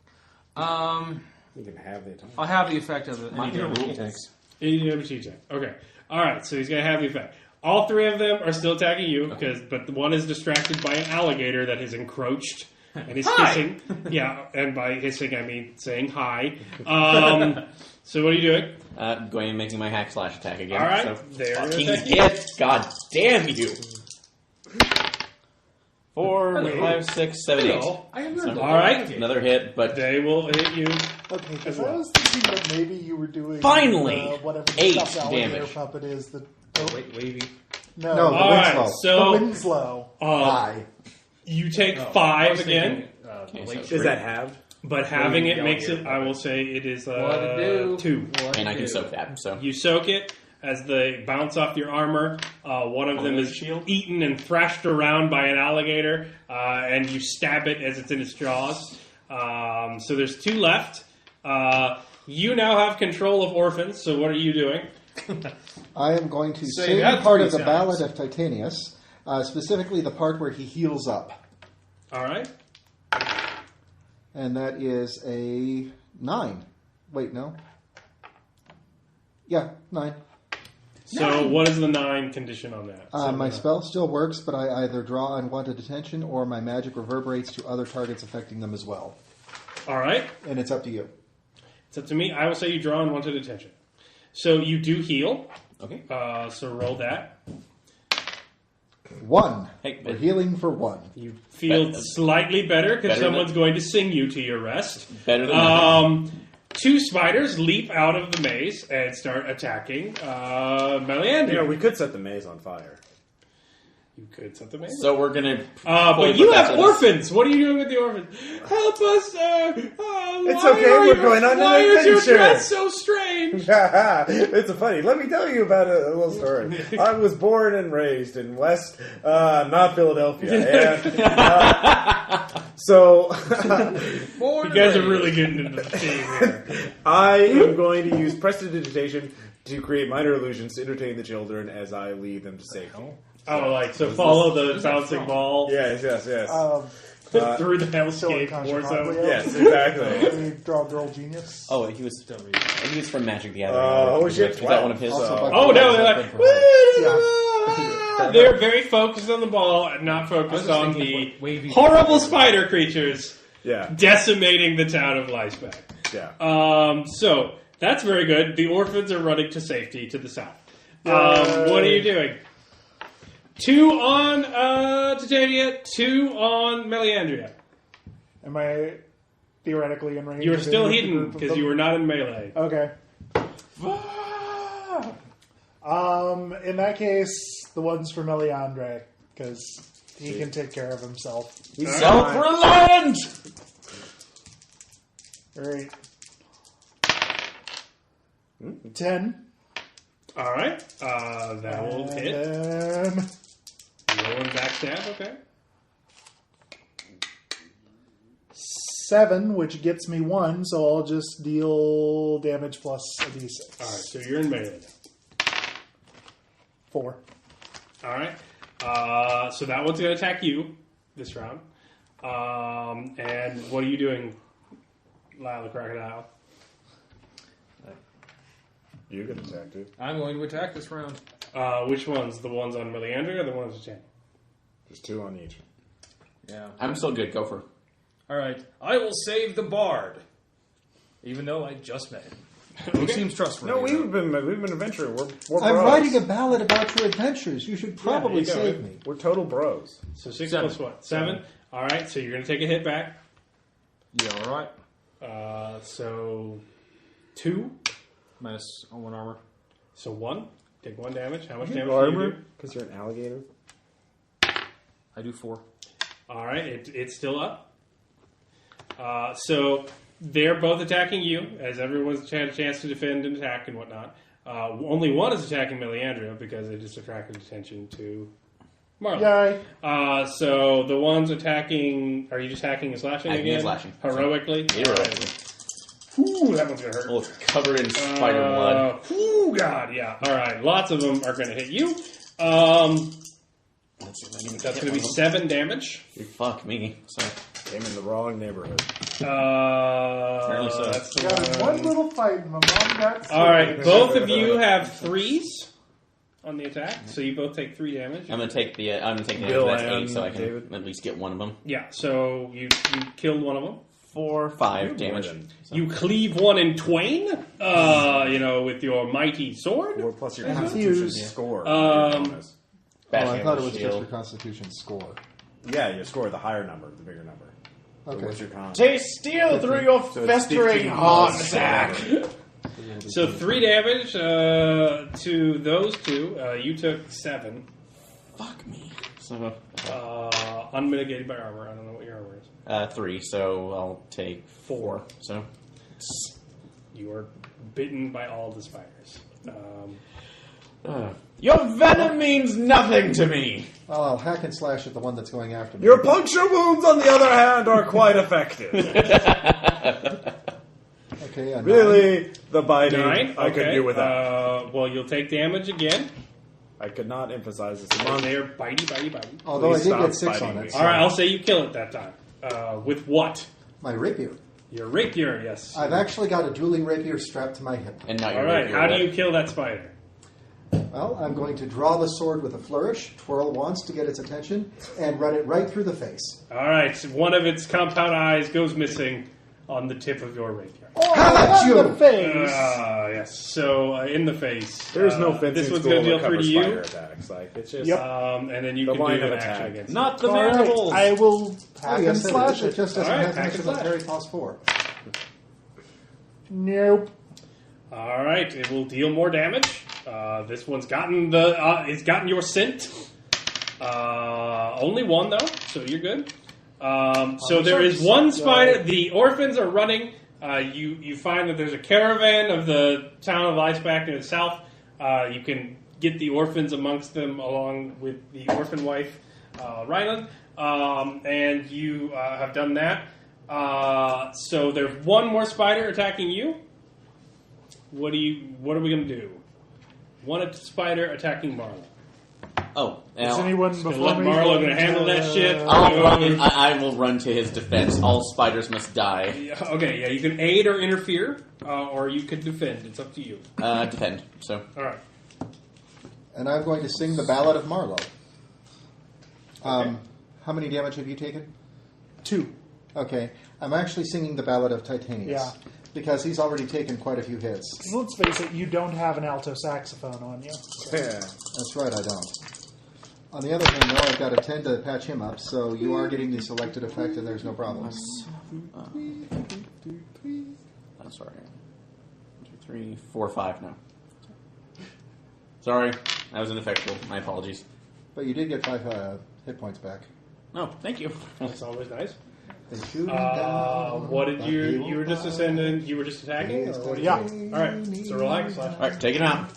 You can have the attack. I'll have the effect of it. Mind your rule text. Okay. All right. So he's gonna have the effect. All 3 of them are still attacking you but the one is distracted by an alligator that has encroached and is hissing. Yeah, and by hissing I mean saying hi. So what are you doing? Going and making my hack slash attack again. All right. So They're gonna fucking attack you. hit. God damn you. 4, 5, 6, 7, 8. I am So- All right. Another hit, but They will hit you. Okay, because well. I was thinking that maybe you were doing Finally! whatever the 8 stuffed alligator damage. puppet is. Wavy. No, No, the All right. Winslow. So Winslow. Hi. you take I 5 was again, thinking, Okay, lake so Is that halved? but having it Yeah, makes yeah. it. I will say it is What to do? 2. and I can soak that. So You soak it as they bounce off your armor. One of them is eaten and thrashed around by an alligator, and you stab it as it's in its jaws. So there's 2 left. You now have control of orphans, so what are you doing? I am going to Say sing that part 3 of the times. Ballad of Titanius, specifically the part where he heals up. All right. And that is a 9. Wait, no. Yeah, 9. So what is the 9 condition on that? My spell still works, but I either draw unwanted attention or my magic reverberates to other targets affecting them as well. All right. And it's up to you. It's up to me. I will say you draw unwanted attention. So you do heal. Okay. So roll that. 1. Hey, We're healing for 1. You feel slightly better because Better someone's than- going to sing you to your rest. Better than nothing. 2 spiders leap out of the maze and start attacking Meleandria. we could set the maze on fire. You could set the maze. So we're gonna. But you have orphans. What are you doing with the orphans? Help us, sir. It's okay, we're going on an Why is your adventure. dress so strange? It's funny. Let me tell you about a little story. I was born and raised in West, not Philadelphia. And, so, You guys are really getting into the theme here. I am going to use prestidigitation to create minor illusions to entertain the children as I lead them to safety. Oh, like, so follow the bouncing ball Yes. through the Still hellscape war unconscious, zone. probably. Yes, exactly. Can you draw Girl Genius? Oh, he was from Magic the Gathering. Oh, shit. Was that one of his? Also, by- Oh, no, they're like, Yeah. they're very focused on the ball and not focused on the horrible spider creatures Yeah, decimating the town of Leisbeck. yeah. So, that's very good. The orphans are running to safety to the south. What are you doing? 2 on Titania, 2 on Meleandria. Am I theoretically in range? You are of still any of the hidden group of because them? you were not in melee. Okay. In that case, the one's for Meleandre, because he can take care of himself. Self-reliant! Alright. 10. All right, that will And hit. then Rolling backstab, okay. 7, which gets me 1, so I'll just deal damage plus a d6. All right, so you're in melee now. 4. All right, so that one's going to attack you this round. And what are you doing, Lyle the Crocodile? You can attack, dude. I'm going to attack this round. Which ones? The ones on Meleandria or the ones on Chen? Just 2 on each. Yeah. I'm still good. Go for it. All right. I will save the bard, even though I just met him. He seems trustworthy. No, we've been adventuring. We're I'm bros. writing a ballad about your adventures. You should probably Yeah, there you go. save me. We're total bros. So 6 7. plus what? 7? All right, so you're going to take a hit back. Yeah. All right. So 2. Minus 1 armor. So 1. Take 1 damage. How much damage do you Armor? do? Because you're an alligator? I do 4. All right, it's still up. So they're both attacking you, as everyone's had a chance to defend and attack and whatnot. Only one is attacking Meleandria because they just attracted attention to Marla. Yay. So the ones attacking, are you just hacking and slashing Hacking again? and slashing. Heroically? Heroically. Ooh, that one's going to hurt. Oh, it's covered in spider blood. Ooh, God, yeah. All right, lots of them are going to hit you. Let's see if I can That's get going to be one of 7 damage. them. Fuck me. Sorry. Came in the wrong neighborhood. Apparently so. That's the Got one. one little fight, and my mom got All right, both of you have 3s on the attack, so you both take 3 damage. I'm gonna take the Bill that's and 8, so I can David. at least get one of them. Yeah, so you killed one of them. 4, 5 damage. You cleave one in twain, with your mighty sword. Or plus your And constitution fuse. score. Oh, Bashing I thought it over was the just shield. your constitution score. Yeah, you score the higher number, the bigger number. So Okay. what's your con? Taste steel through your So it's festering 15 heart plus sack. whatever. So 3 damage to those 2. You took 7. Fuck me. So, Unmitigated by armor. I don't know what your armor is. 3, so I'll take 4. So, You are bitten by all the spiders. your venom means nothing to me. Well, I'll hack and slash at the one that's going after me. Your puncture wounds, on the other hand, are quite effective. Okay, a 9. Really, the biting 9. I could Okay. do without. Well, you'll take damage again. I could not emphasize this And enough. they're bitey. Although Please I did stop get 6 biting on me. it. so All right, I'll say you kill it that time. With what? My rapier. Your rapier, yes. I've actually got a dueling rapier strapped to my hip. And not All your right, rapier, how do right? you kill that spider? Well, I'm going to draw the sword with a flourish, twirl once to get its attention, and run it right through the face. All right, so one of its compound eyes goes missing on the tip of your rapier. Oh, How about in you? the face! Yes. So in the face. There's no fencing This one's school going to deal that 3 covers to you. spider attacks. Like it's just Yep. And then you The can do line of an action attack. against it. Not the All right, mandibles! I will Oh, hack and yes, slash it it. just doesn't All right, have hack much and of a slash. parry cost 4. Nope. All right, it will deal more damage. This one's gotten it's gotten your scent. Only 1 though, so you're good. So there is one spider. The orphans are running. You find that there's a caravan of the town of Iceback to the south. You can get the orphans amongst them along with the orphan wife, Ryland, and you have done that. So there's one more spider attacking you. What are we going to do? One spider attacking Marlowe. Oh, Is now, anyone Gonna before let me Marlowe going gonna handle that shit. I'll run, I will run to his defense. All spiders must die. Yeah, okay, yeah, you can aid or interfere, or you can defend. It's up to you. Defend. So, All right. And I'm going to sing the Ballad of Marlowe. How many damage have you taken? 2. Okay. I'm actually singing the Ballad of Titanius. Yeah. Because he's already taken quite a few hits. Let's face it, you don't have an alto saxophone on you. yeah. That's right, I don't. On the other hand, though, I've got a 10 to patch him up, so you are getting the selected effect and there's no problems. I'm sorry. 1, 2, 3, 4, 5 now. Sorry, that was ineffectual. My apologies. But you did get 5 hit points back. Oh, thank you. That's always nice. They shoot him down, What did but you? he will You were just fight. ascending. You were just attacking. Or what did Yeah. you do? All right. So relax. All right, take it out.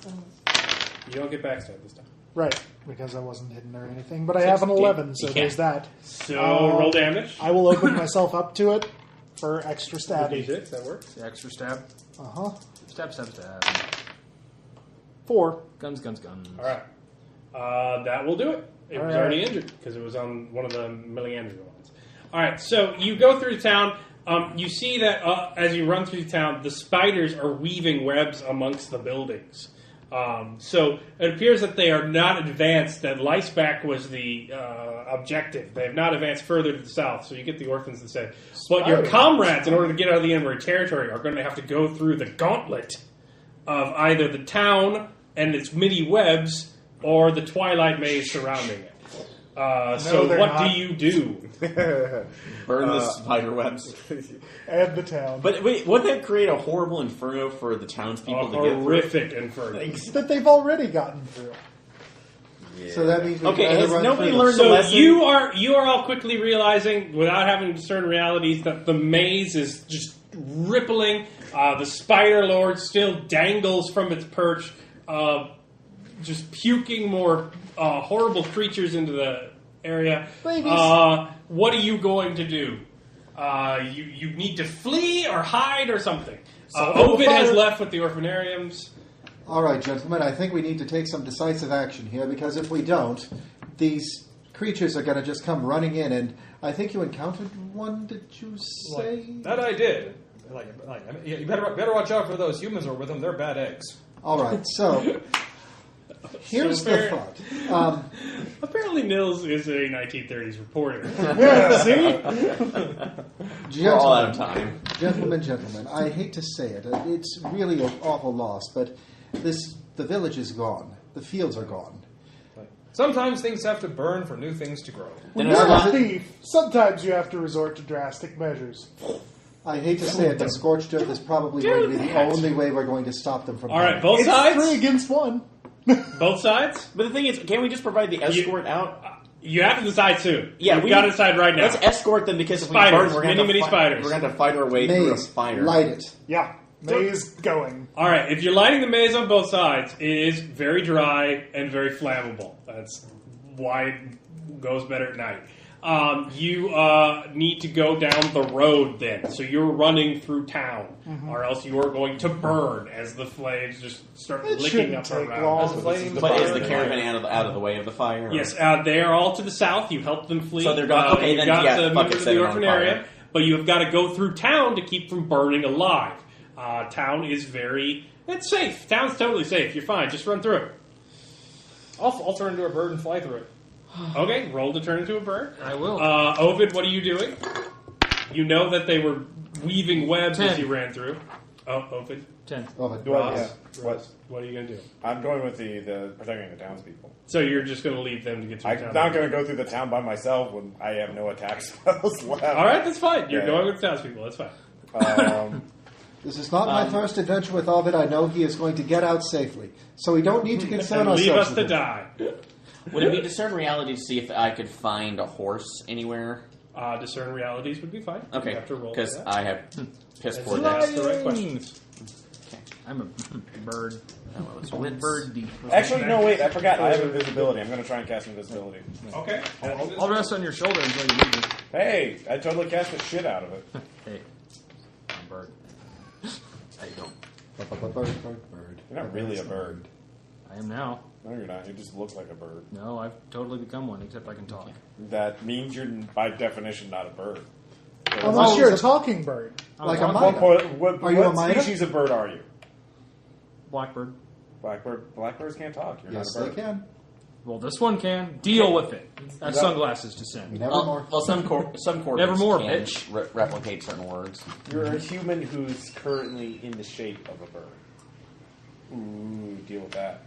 You don't get backstab this time. Right, because I wasn't hidden or anything. But I have an 11, so You there's can't. that. So Uh, roll damage. I will open myself up to it for extra stabbing. D6. That works. The extra stab. Uh-huh. Stab, stab, stab. 4. Guns, guns, guns. All right. That will do it. It was All already right. injured because it was on one of the Milliandria ones. All right. So you go through town. You see that as you run through town, the spiders are weaving webs amongst the buildings. So it appears that they are not advanced, that Leisbach was the objective. They have not advanced further to the south, so you get the orphans and say, but your comrades, in order to get out of the enemy territory, are going to have to go through the gauntlet of either the town and its many webs or the twilight maze surrounding it. So they're what not. do you do? Burn the spider webs. And the town. But wait, wouldn't that create a horrible inferno for the A townspeople to get through? horrific inferno. that they've already gotten through. So that means we Okay, can either has run nobody through learned the So lesson? you are all quickly realizing, without having to discern realities, that the maze is just rippling. The spider lord still dangles from its perch, just puking more horrible creatures into the area. Babies. What are you going to do? You need to flee or hide or something. Ovid has left with the orphanariums. All right, gentlemen, I think we need to take some decisive action here, because if we don't, these creatures are going to just come running in, and I think you encountered one, did you say? That I did. You better watch out for those humans who are with them. They're bad eggs. All right, so here's So the fair. thought. Apparently Nils is a 1930s reporter. Yeah, see? We're all out of time. Gentlemen, I hate to say it. It's really an awful loss, but the village is gone. The fields are gone. Sometimes things have to burn for new things to grow. Then You're it's a not- thief. Sometimes you have to resort to drastic measures. I hate to say it, but scorched earth is probably going to be the only way we're going to stop them from All right, coming. both It's sides? 3 against 1. Both sides? But the thing is, can't we just provide the escort out? You have to decide soon. Yeah, You've got to decide right now. Let's escort them because if Spiders, we burn, we're going many, to many spiders. We're going to fight our way through a Maze, fire. light it. Yeah. Maze going. All right, if you're lighting the maze on both sides, it is very dry and very flammable. That's why it goes better at night. You need to go down the road then. So you're running through town, or else you are going to burn as the flames just start It licking shouldn't up take around. long. As the flames But is burn. the caravan out of the way of the fire? Yes, they are all to the south. You helped them flee. So they're gone- okay, you've then, got yeah, to fuck move it, to set the it on orphan fire. area, but you've got to go through town to keep from burning alive. Town is it's safe. Town's totally safe. You're fine. Just run through it. I'll turn into a bird and fly through it. Okay, roll to turn into a bird. I will. Ovid, what are you doing? You know that they were weaving webs as 10. you ran through. Oh, Ovid, 10. Oh, but Do I- Ross, yeah. Ross, what are you going to do? I'm going with the protecting the townspeople. So you're just going to leave them to get through I'm town? not going to go through the town by myself when I have no attack spells left. All right, that's fine. You're Yeah. going with townspeople. That's fine. this is not my first adventure with Ovid. I know he is going to get out safely, so we don't need to concern And ourselves. leave us with to him. die. Would it be discern reality to see if I could find a horse anywhere? Discern realities would be fine. Okay, You have to roll for because that. I have piss And poor so dice. ask the right questions. I'm a bird. Oh, it's I'm a wits. birdie. Actually, no, wait, I forgot. I have invisibility. I'm going to try and cast invisibility. Okay. I'll rest on your shoulder until you leave me. Hey, I totally cast the shit out of it. Hey, I'm a bird. I don't. Bird. You're not really a bird. I am now. No, you're not. You just look like a bird. No, I've totally become one, except I can talk. That means you're, by definition, not a bird. Unless you're a talking bird. Like a talking- Mida. What Are you a what Mida? species of bird are you? Blackbird. Blackbirds can't talk. You're Yes, not a they bird. can. Well, this one can. Deal with it. That's That- sunglasses to send. Nevermore. Well, some corvids Nevermore, can bitch. replicate certain words. You're a human who's currently in the shape of a bird. Ooh, deal with that.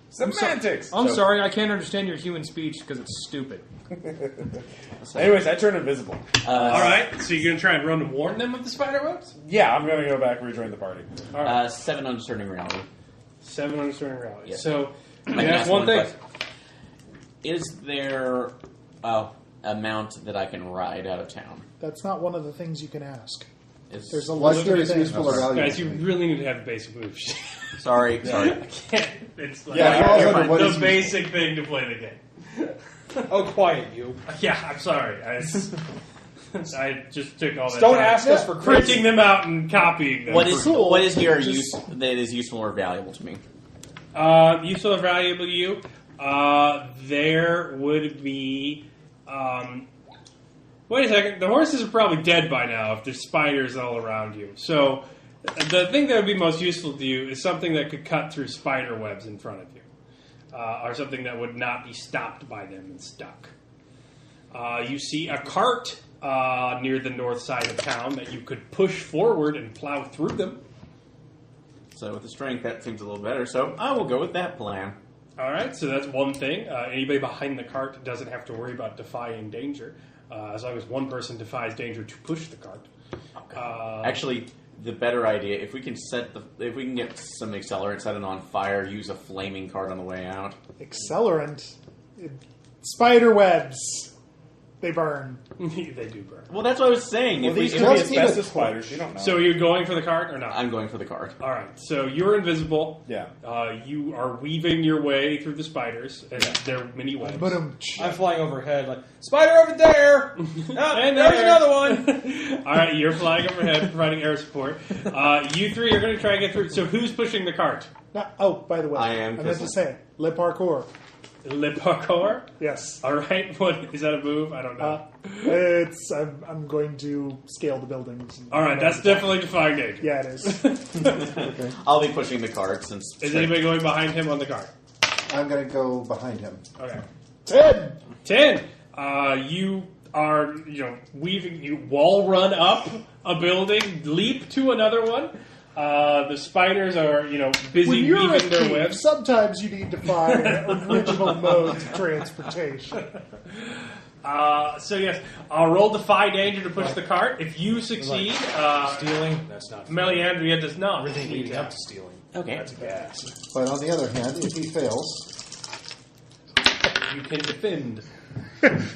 Semantics! I'm So- sorry, I can't understand your human speech because it's stupid. Anyways, I turn invisible. All right. So you're going to try and run to warn them of the spider webs? Yeah, I'm going to go back and rejoin the party. All right. 7 on discerning reality. 7 on discerning reality. Yeah. So I you can ask one thing. question. Is there a mount that I can ride out of town? That's not one of the things you can ask. Is, There's a What's list there of is things. useful or valuable? Guys, you really need to have the basic moves. sorry. It's like Yeah, It falls you're under fine. what the is useful. basic thing to play the game. Oh, quiet you. Yeah, I'm sorry. I just took all that Don't time ask us for printing crazy. them out and copying them. What is Cool. what is here Just- that is useful or valuable to me? Useful or valuable to you? There would be. Wait a second. The horses are probably dead by now if there's spiders all around you. So, the thing that would be most useful to you is something that could cut through spider webs in front of you, or something that would not be stopped by them and stuck. You see a cart near the north side of town that you could push forward and plow through them. So with the strength, that seems a little better. So I will go with that plan. All right, so that's one thing. Anybody behind the cart doesn't have to worry about defying danger, as long as one person defies danger to push the cart. Actually, the better idea if we can get some accelerant, set it on fire, use a flaming cart on the way out. Accelerant. Spider webs. They burn. They do burn. Well, that's what I was saying. Well, If we, these if could be just need asbestos spiders. You don't know. So you're going for the cart or not? I'm going for the cart. All right, so you're invisible. yeah. You are weaving your way through the spiders, and there are many webs. But I'm flying overhead like, spider over there! Oh, And there's there. another one! All right, you're flying overhead, providing air support. You three are going to try and get through. So who's pushing the cart? oh, by the way, I am meant to Kissel. say it. Le parkour. Le parkour? Yes. All right, what is that a move? I don't know. It's. I'm going to scale the buildings. All right, that's definitely defying danger. Yeah, it is. I'll be pushing the cart since. Is anybody going behind him on the cart? I'm going to go behind him. Okay. 10. 10. You are, weaving. You wall run up a building, leap to another one. The spiders are, busy When you're a weaving their thief, webs. sometimes you need to find original modes of transportation. So yes, I'll roll defy danger to push the cart. If you succeed, Stealing? That's not Meliandria does not. everything leading up to stealing. Okay. That's a gas. But on the other hand, if he fails, You can defend.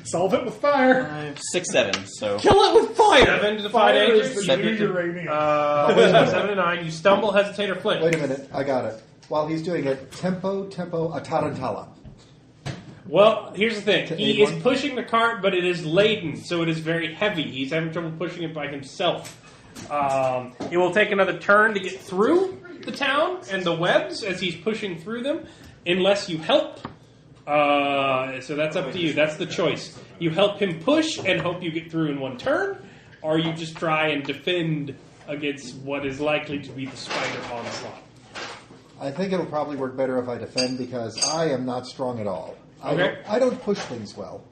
Solve it with fire. 6, 7. So Kill it with fire. 7 to defy Fire danger. is the Seven. new uranium. 7 to 9. You stumble, hesitate, or flinch. wait a minute, I got it. While he's doing it, tempo, atarantala. Well, here's the thing. He aid is one? pushing the cart, but it is laden, so it is very heavy. He's having trouble pushing it by himself. It will take another turn to get through the town and the webs as he's pushing through them, unless you help. So that's up to you. That's the choice. You help him push and hope you get through in one turn, or you just try and defend against what is likely to be the spider onslaught. I think it'll probably work better if I defend because I am not strong at all. Okay. I don't push things well.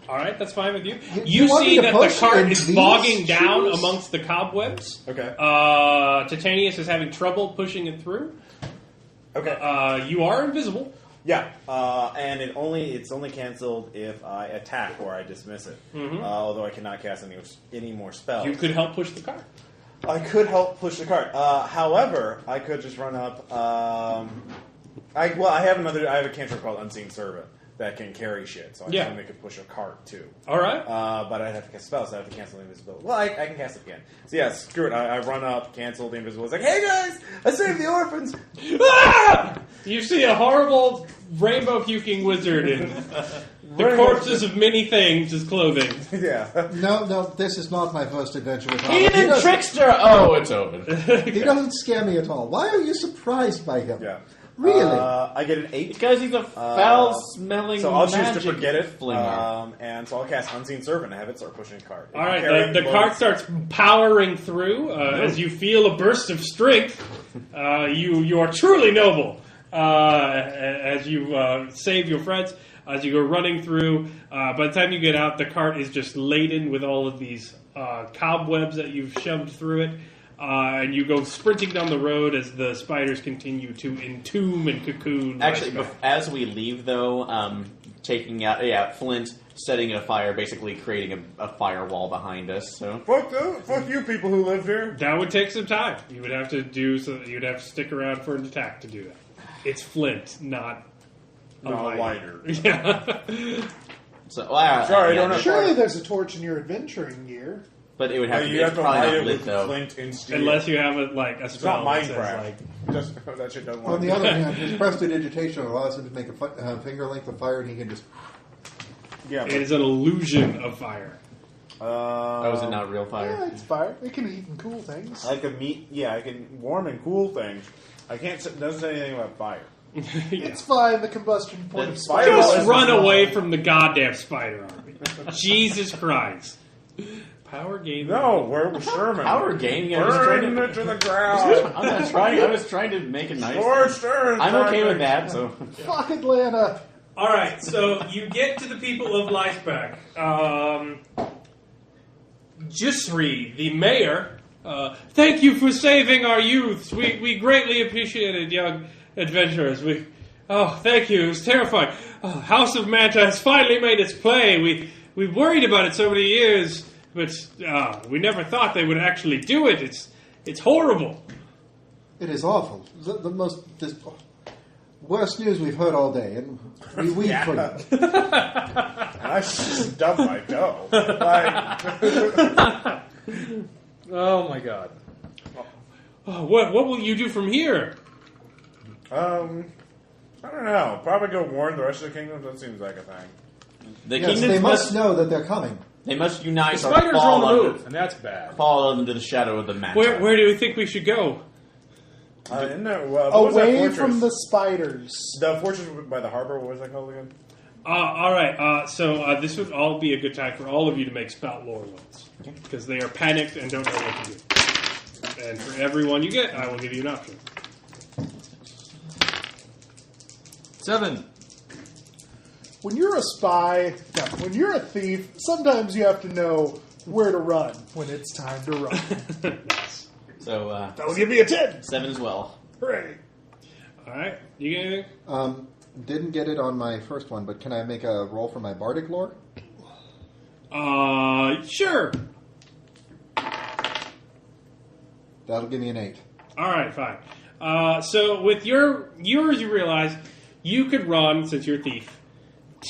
All right, that's fine with you. You You want me see to that the push cart in is these bogging down shoes? amongst the cobwebs. Okay. Titanius is having trouble pushing it through. Okay. You are invisible. Yeah, and it's only canceled if I attack or I dismiss it. Although I cannot cast any more spells. You could help push the cart. I could help push the cart. However, I could just run up. I have a cantrip called Unseen Servant that can carry shit, so I assume they could push a cart too. All right. But I'd have to cast spells, so I'd have to cancel the invisibility. Well, I can cast it again. So yeah, screw it. I run up, cancel the invisibility. It's like, hey guys, I saved the orphans. Ah! You see a horrible rainbow puking wizard in the corpses of many things as clothing. Yeah. No, this is not my first adventure with Robert. Heathen trickster! Oh, it's open. He doesn't scare me at all. Why are you surprised by him? Yeah. Really? I get an 8. Because he's a foul-smelling So I'll choose magic to forget it, flinger. and so I'll cast Unseen Servant and have it start pushing the cart. All right, the cart starts powering through as you feel a burst of strength. You are truly noble as you save your friends. As you go running through, by the time you get out, the cart is just laden with all of these cobwebs that you've shoved through it. And you go sprinting down the road as the spiders continue to entomb and cocoon. Actually, as we leave, though, taking out, Flint setting a fire, basically creating a firewall behind us. So Fuck you people who live here. That would take some time. You would have to you'd have to stick around for an attack to do that. It's Flint, not a lighter. Yeah. So, Sorry, I don't know. Surely there's a torch in your adventuring gear. But it would have to be You have to probably light not it lit, with though. flint and steel. Unless you have a It's spell not that says, Minecraft. That shit doesn't On work. the other hand, his prestidigitation allows him to make a finger length of fire, and he can just. Yeah, it is an illusion of fire. Oh, is it not real fire? Yeah, it's fire. It can heat and cool things. I can warm and cool things. I can't. Doesn't say anything about fire. It's fine. The combustion point of That's fire. Just is run wrong. away from the goddamn spider army. Jesus Christ. Power game. No, we're Sherman. Power game? I was trying Burn to- it to the ground. I was trying to make it nice. Lord Stern. I'm okay with that, so... Fuck Atlanta. All right, so you get to the people of Leisbeck. Jusri, the mayor, thank you for saving our youths. We greatly appreciate it, young adventurers. Thank you. It was terrifying. House of Manta has finally made its play. We worried about it so many years, but we never thought they would actually do it. It's horrible. It is awful. The worst news we've heard all day, and we weep for you. And I stubbed my toe. Oh my god. What will you do from here? I don't know. Probably go warn the rest of the kingdoms. That seems like a thing. The Yes, kingdoms they must know that they're coming. They must unite The or spiders are fall on the under, move, and that's bad. fall under the shadow of the mantle. Where do you think we should go? What was that Away fortress? from the spiders. The fortress by the harbor. What was that called again? All right. So this would all be a good time for all of you to make spout lore rolls because they are panicked and don't know what to do. And for every one you get, I will give you an option. 7. When you're a spy, when you're a thief, sometimes you have to know where to run when it's time to run. Nice. So, That'll give me a 10. 7 as well. Hooray. All right. You get anything? Didn't get it on my first one, but can I make a roll for my bardic lore? Sure. That'll give me an 8. All right, fine. So with yours, you realize you could run, since you're a thief,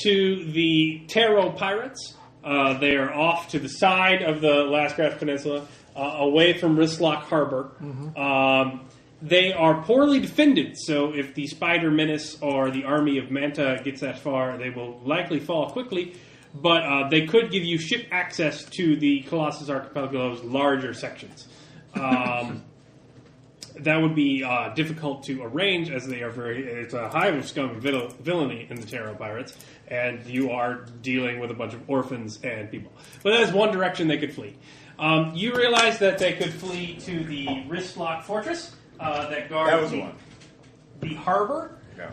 to the Taro Pirates. They are off to the side of the Lascraft Peninsula, away from Rislock Harbor. They are poorly defended, so if the Spider Menace or the army of Manta gets that far, they will likely fall quickly. But they could give you ship access to the Colossus Archipelago's larger sections. That would be difficult to arrange, as they are it's a hive of scum and villainy in the Tarot Pirates, and you are dealing with a bunch of orphans and people. But that is one direction they could flee. You realize that they could flee to the Wristlock Fortress that guards the harbor. Yeah.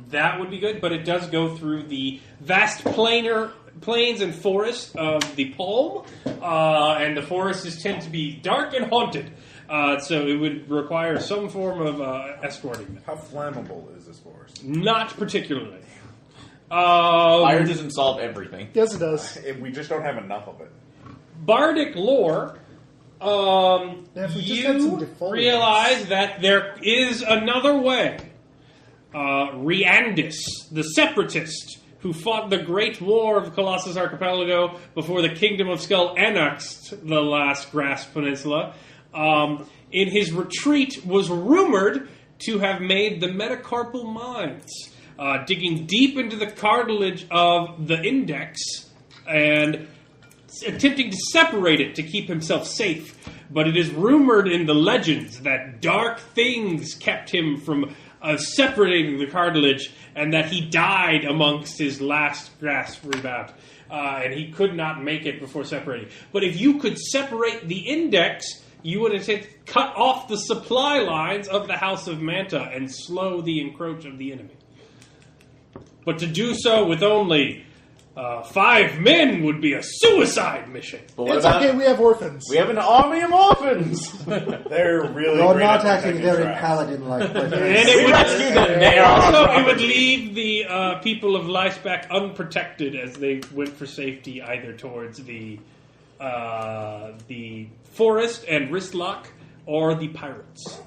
That would be good, but it does go through the vast plains and forests of the Palm, and the forests tend to be dark and haunted. So it would require some form of escorting. How flammable is this forest? Not particularly. Fire doesn't solve everything. Yes, it does. We just don't have enough of it. Bardic lore, If we just had some you defoliants. realize that there is another way. Riandis, the separatist, who fought the Great War of the Colossus Archipelago before the Kingdom of Skull annexed the last Grass Peninsula, in his retreat was rumored to have made the metacarpal mines, digging deep into the cartilage of the index and attempting to separate it to keep himself safe. But it is rumored in the legends that dark things kept him from separating the cartilage, and that he died amongst his last grasp rebound, and he could not make it before separating. But if you could separate the index, you would have cut off the supply lines of the House of Manta and slow the encroach of the enemy. But to do so with only 5 men would be a suicide mission. But what It's about, okay, we have orphans. we have an army of orphans! They're really You're great not at acting protecting very traps. paladin-like. And it would rescued them now. also it would leave the people of Leisbach unprotected as they went for safety either towards the forest and Wristlock or the pirates.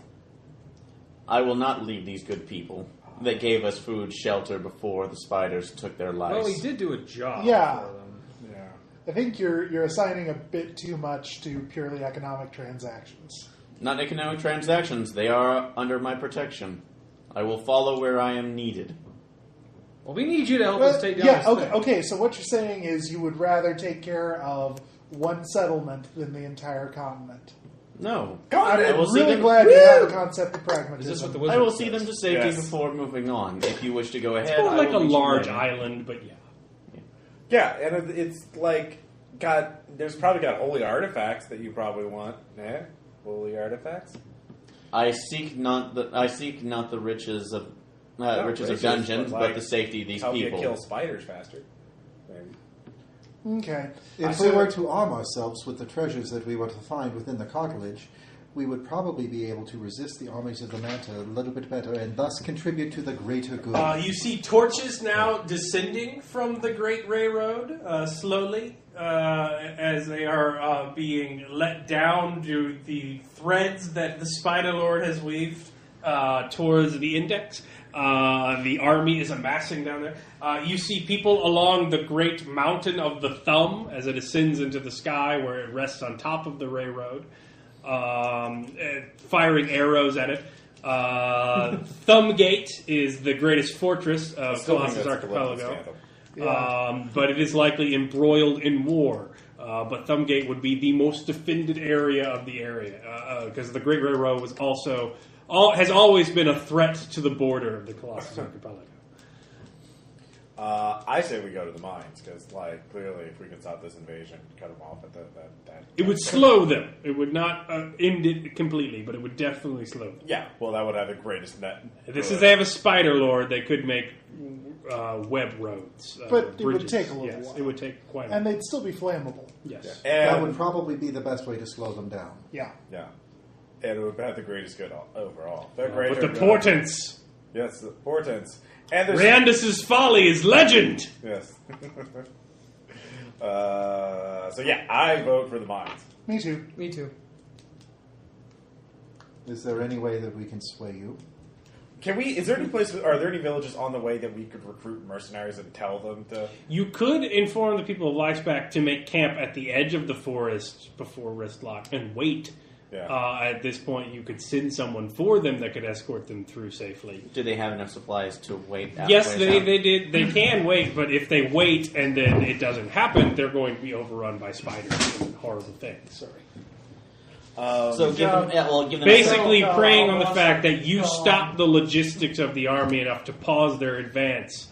I will not leave these good people that gave us food, shelter before the spiders took their lives. Well, he did do a job. Yeah. For them. Yeah. I think you're assigning a bit too much to purely economic transactions. Not economic transactions. They are under my protection. I will follow where I am needed. Well, we need you to help us take down yeah, this okay, thing. okay, so what you're saying is you would rather take care of one settlement than the entire continent. No. I'm I will see really them. glad you have a concept of Is pragmatism. this what the I wizard will see says? them to safety Yes. before moving on. If you wish to go ahead, It's more I like a will meet you large later. island, but yeah. Yeah, and it's like there's probably got holy artifacts that you probably want. Eh? Holy artifacts? I seek not the riches of riches of riches, dungeon, but, but like, the safety of these Help people. you kill spiders faster. Maybe. Okay. If we were to arm ourselves with the treasures that we were to find within the cartilage, we would probably be able to resist the armies of the Manta a little bit better and thus contribute to the greater good. You see torches now descending from the Great Railroad slowly as they are being let down to the threads that the Spider Lord has weaved towards the index. The army is amassing down there. You see people along the great mountain of the Thumb as it ascends into the sky where it rests on top of the railroad. Firing arrows at it. Thumbgate is the greatest fortress of Colossus Archipelago, but it is likely embroiled in war. But Thumbgate would be the most defended area of the area because the Great Railroad was has always been a threat to the border of the Colossus Archipelago. I say we go to the mines because, clearly, if we can stop this invasion, cut them off at that. It would slow them. It would not end it completely, but it would definitely slow them. Yeah, well, that would have the greatest net. This is they have a spider lord. They could make web roads, But it would bridges. take a little Yes, while. it would take quite a And while. they'd still be flammable. Yes. That would And probably be the best way to slow them down. Yeah. yeah, and it would have the greatest good overall. The But greater the good. portents. Yes, the portents. And there's Riandus' folly is legend. yes. So yeah, I vote for the mines. Me too. Me too. Is there any way that we can sway you? Can we? Is there any place? Are there any villages on the way that we could recruit mercenaries and tell them to? You could inform the people of Leisbach to make camp at the edge of the forest before Wristlock and wait At this point, you could send someone for them that could escort them through safely. Do they have enough supplies to wait? Yes, they did. They can wait, but if they wait and then it doesn't happen, they're going to be overrun by spiders and horrible things. Sorry. So give them Basically preying on the fact that you stopped the logistics of the army enough to pause their advance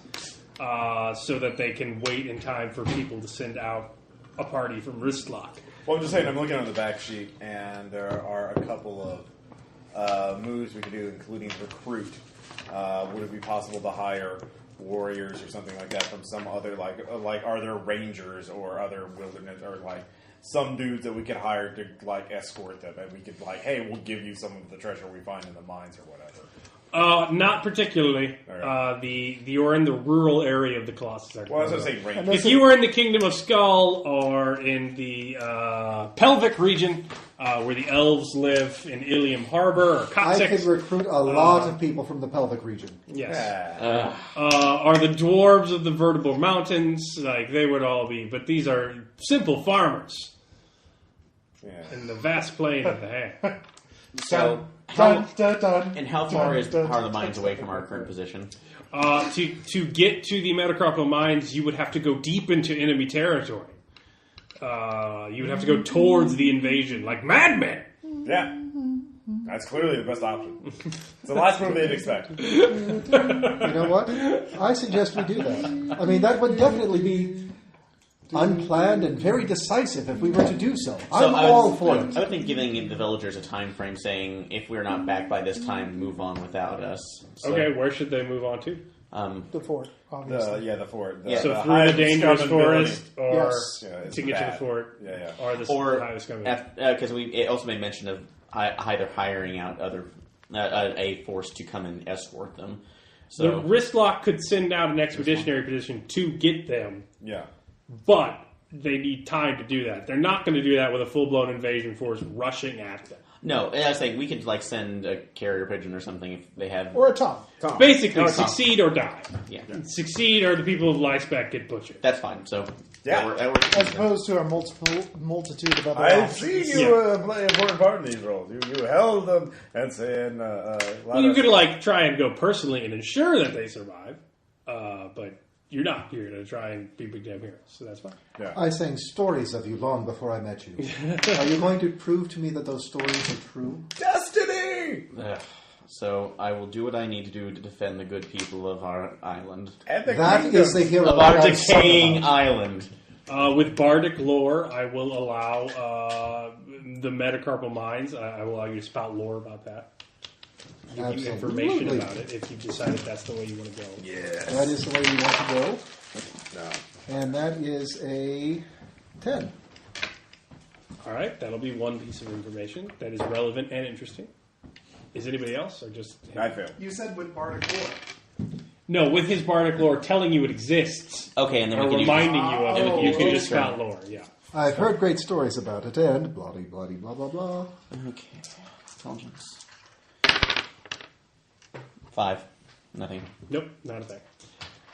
so that they can wait in time for people to send out a party from Wristlock. Well, I'm just saying, I'm looking on the back sheet, and there are a couple of moves we could do, including recruit. Would it be possible to hire warriors or something like that from some other, like are there rangers or other wilderness, or like some dudes that we could hire to like escort them, and we could like, hey, we'll give you some of the treasure we find in the mines or whatever. Not particularly. Okay. You're in the rural area of the Colossus. Well, I was going to say rangers. If you were in the Kingdom of Skull or in the Pelvic region, where the elves live in Ilium Harbor or I Cotsix, could recruit a lot of people from the pelvic region. yes, Yeah. are the dwarves of the Vertebral Mountains. Like they would all be, but these are simple farmers Yeah. in the vast plain of the hand. So, Dun, dun, dun, and how dun, far is dun, Part of the dun, Mines away from our current position? To get to the Metacarpal Mines, you would have to go deep into enemy territory. You would have to go towards the invasion, like madmen. Yeah. That's clearly the best option. It's the last move they'd expect. You know what? I suggest we do that. I mean, that would definitely be unplanned and very decisive if we were to do so. I'm all for it. I would think giving the villagers a time frame saying, if we're not back by this time, move on without us. So, Okay, where should they move on to? The fort, obviously. The fort. So through the dangerous forest, or Yes. it's to get to the bad. fort, Yeah. or the Or, highest coming. because it also made mention of either hiring out a force to come and escort them. So The Wristlock could send out an expeditionary position to get them, Yeah. but they need time to do that. They're not going to do that with a full-blown invasion force rushing at them. no, I was saying we could like send a carrier pigeon or something if they have. Or a Tom. Basically, Or Tom. succeed or die. Yeah, Succeed or the people of Lyspec get butchered. that's fine. So Yeah. that works. As opposed to our multitude of other I've options. seen you play an important part in these roles. You held them and saying, Well, you could try and go personally and ensure that they survive, but you're not. You're going to try and be big damn heroes, so that's fine. Yeah. I sang stories of you long before I met you. Are you going to prove to me that those stories are true? Destiny! Ugh. So I will do what I need to do to defend the good people of our island, And the That kingdom. is the hero of our that I sung decaying about. island. With bardic lore, I will allow the metacarpal mines. I will allow you to spout lore about that. Give you information Absolutely. about it if you decided that's the way you want to go. Yes. That is the way you want to go. No. And that is a 10. All right, that'll be one piece of information that is relevant and interesting. Is anybody else, or just him? I failed. You said with Bardic Lore. No, with his bardic lore telling you it exists, Okay, and then or we can reminding you of it, Oh, you can okay. just spout lore. Yeah. I've heard great stories about it, and blah, blah, blah, blah, blah, blah. Okay, intelligence. 5. Nothing. Nope, not a thing.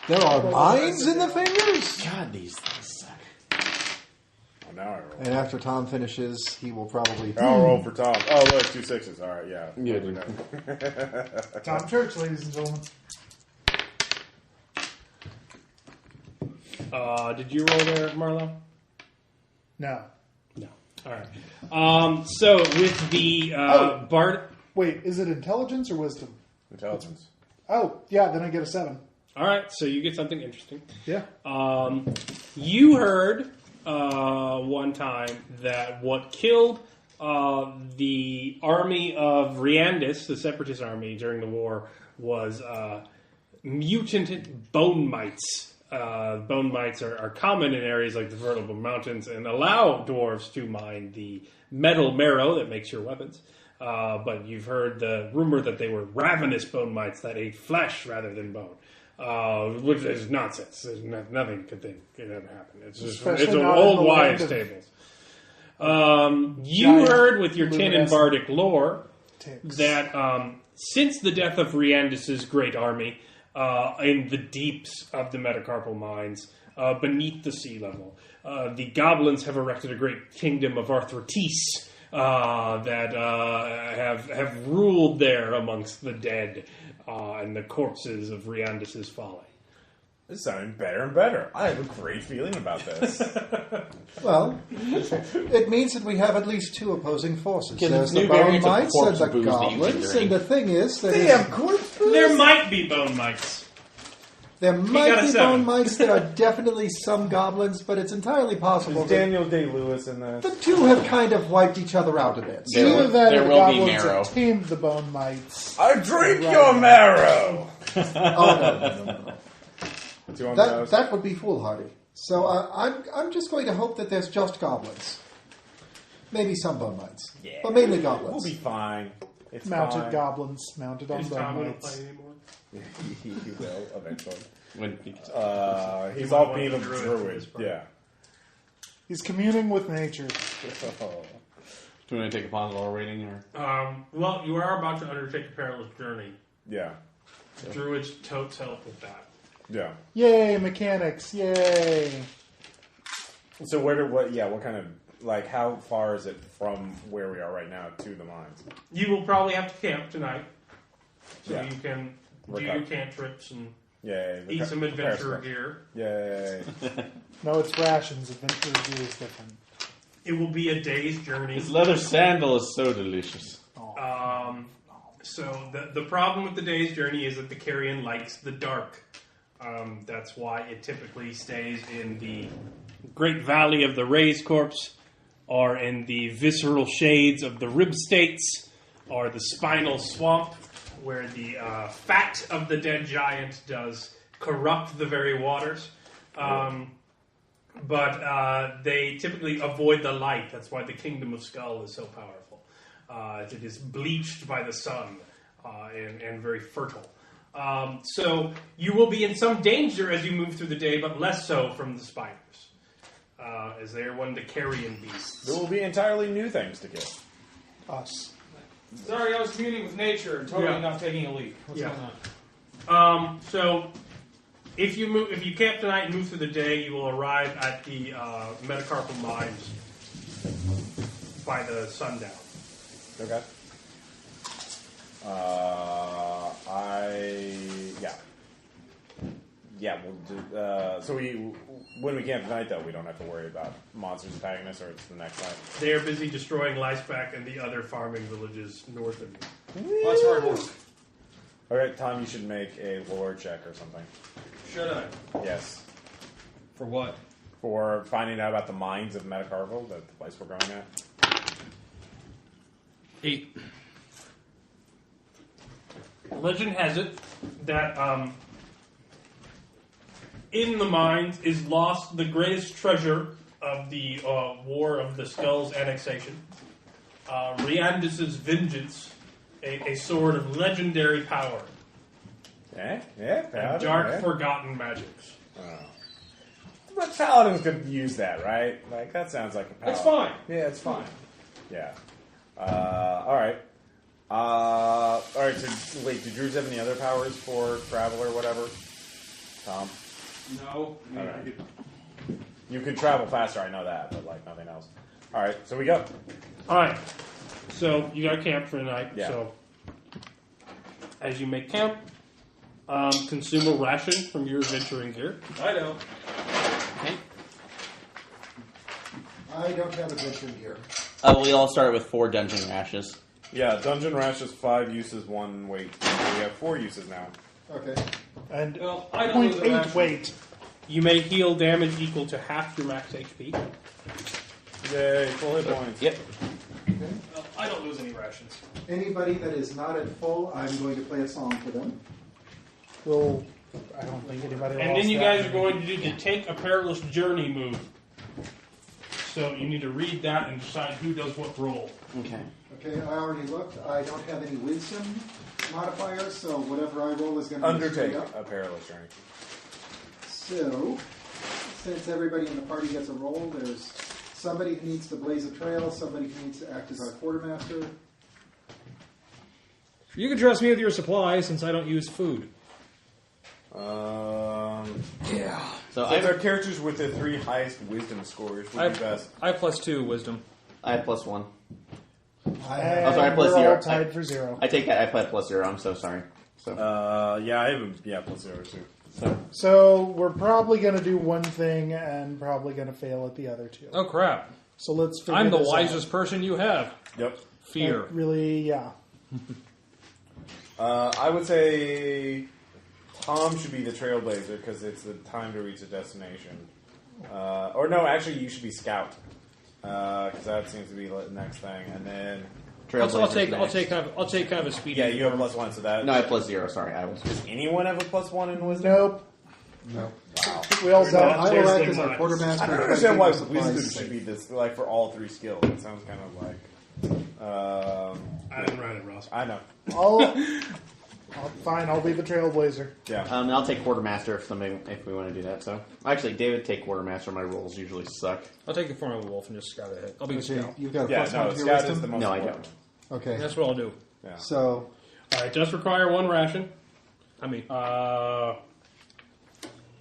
There are mines in the fingers? God, these things suck. Oh, now I roll. And after Tom finishes, he will probably... I'll roll for Tom. Oh, look, 2 6s. All right, yeah. Good. Tom Church, ladies and gentlemen. Did you roll there, Marlo? No. No. All right. So with the bard. Wait, is it intelligence or wisdom? Intelligence. Oh, yeah, then I get a 7. All right, so you get something interesting. Yeah. You heard one time that what killed the army of Riandis, the separatist army during the war, was mutant bone mites. Bone mites are common in areas like the Vertebral Mountains and allow dwarves to mine the metal marrow that makes your weapons. But you've heard the rumor that they were ravenous bone mites that ate flesh rather than bone, which is nonsense. There's nothing could ever happen. It's just Especially it's an not in old the wives' land tables. You giant heard with your tin and luminescent bardic lore Ticks. that since the death of Riandis' great army in the deeps of the metacarpal mines, beneath the sea level, the goblins have erected a great kingdom of Arthritis, that have ruled there amongst the dead and the corpses of Riandus' folly. This is sounding better and better. I have a great feeling about this. Well, it means that we have at least two opposing forces. Can There's new the bone variants of mites and corpse the booze that you can goblins, drink. and the thing is that Damn, corpse booze? There might be bone mites. there got might a be 7. bone mites. There are definitely some goblins, but it's entirely possible Is that Daniel Day-Lewis in the this? two have kind of wiped each other out a bit. There Either will- that there or the will be goblins marrow. have tamed the bone mites. I drink Right your now. marrow! Oh no. Two on those. That would be foolhardy. So I'm just going to hope that there's just goblins. Maybe some bone mites. Yeah. But mainly We'll goblins. be fine. It's Mounted fine. goblins mounted on Is Tom bone going to play mites. anymore? He will, eventually. When He's might all want being the a druid for druid. this part. Yeah. He's communing with nature. do you want to take a possible rating or? Well, you are about to undertake a perilous journey. Yeah. Druids totes help with that. Yeah. Yay, mechanics! Yay! So what kind of, like, how far is it from where we are right now to the mines? You will probably have to camp tonight, so Yeah. you can do your cantrips and Yay. eat some adventurer gear. Yay. No, it's rations. Adventure gear is different. It will be a day's journey. His leather sandal is so delicious. So the problem with the day's journey is that the carrion likes the dark. That's why it typically stays in the Great Valley of the Ray's Corpse, or in the visceral shades of the Rib States, or the Spinal Swamp, where the fat of the dead giant does corrupt the very waters. But they typically avoid the light. That's why the Kingdom of Skull is so powerful. It is bleached by the sun and very fertile. So you will be in some danger as you move through the day, but less so from the spiders, as they are one of the carrion beasts. There will be entirely new things to kill. Us. Sorry, I was communing with nature and totally Yeah. not taking a leap. What's Yeah. going on? So if you camp tonight and move through the day, you will arrive at the metacarpal mines by the sundown. Okay. We'll do, when we camp tonight, though, we don't have to worry about monsters attacking us, or it's the next night. They are busy destroying Liceback and the other farming villages north of you. Well, that's hard work. Okay, Tom, you should make a lore check or something. Should I? Yes. For what? For finding out about the mines of Metacarvel, the place we're going at. 8. Legend has it that in the mines is lost the greatest treasure of the War of the Skulls annexation. Riandus' vengeance, a sword of legendary power. Yeah, And Paladin, dark, yeah. forgotten magics. But Paladins could use that, right? Like, that sounds like a Paladin. It's fine. Yeah, it's fine. Yeah. Alright. Alright, so, wait, do druids have any other powers for travel or whatever? Tom? No. Alright. You could travel faster, I know that, but, like, nothing else. Alright, so we go. All right. So you got camp for the night. Yeah. So as you make camp, consume a ration from your adventuring gear. I don't. Okay. I don't have adventure gear. We all start with 4 dungeon rashes. Yeah, Dungeon Rash is 5 uses, 1 weight. So we have 4 uses now. Okay. And Well, I don't lose a 0.8 ration. weight. You may heal damage equal to half your max HP. Yay, full hit points. Yep. I don't lose any rations. Anybody that is not at full, I'm going to play a song for them. I don't think anybody And lost then you that. guys are going to do the take a perilous journey move. So you need to read that and decide who does what role. Okay. Okay, I already looked. I don't have any wisdom modifiers, so whatever I roll is going to be Undertake straight up. a perilous journey. So, since everybody in the party gets a roll, there's somebody who needs to blaze a trail, somebody who needs to act as our quartermaster. You can trust me with your supplies since I don't use food. Yeah. So So our characters with the 3 highest wisdom scores would be best. I have +2 wisdom. I have +1. And sorry, plus we're 0. all tied for 0. I take that. I play plus 0. I'm so sorry. So Yeah, I have plus 0 too. So we're probably going to do one thing and probably going to fail at the other two. Oh crap! So let's figure I'm the this wisest person you have. Yep. Fear. out. Really, yeah. I would say Tom should be the trailblazer because it's the time to reach a destination. Or no, actually, you should be scout because that seems to be the next thing. And then I'll take kind of a speedy. yeah, you have a +1, so that no, I have plus 0. Sorry, I was. does anyone have a +1 in wisdom? Nope. No. Wow. We all don't. I will act as our I quartermaster. I don't understand why wisdom should be this like for all 3 skills. It sounds kind of like. I didn't write it, Ross. I know. Fine, I'll be the trailblazer. Yeah. I'll take quartermaster if we want to do that. So actually, David, take quartermaster. My rolls usually suck. I'll take the form of a wolf and just scout ahead. I'll be the Okay, scout. you've got a Yeah. +1 No, to your scout is the wisdom? most. No, I important. don't. Okay. That's what I'll do. Yeah. So, All right, does require 1 ration. I mean,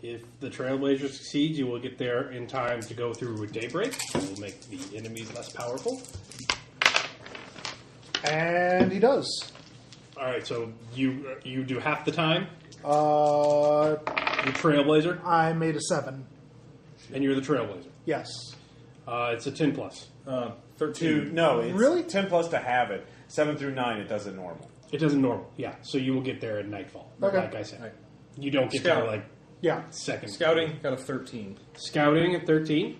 If the Trailblazer succeeds, you will get there in time to go through with daybreak. It will make the enemies less powerful. And he does. All right, so you do half the time. Uh, You're Trailblazer, I made a 7. and you're the Trailblazer. Yes. It's a 10+. 13. No, it's Really? 10 plus to have it. 7 through 9, it does it normal. It doesn't normal, yeah. So you will get there at nightfall, Okay. like I said. Right. You don't get Scout. there like Yeah. second. Scouting got a 13. Scouting at 13.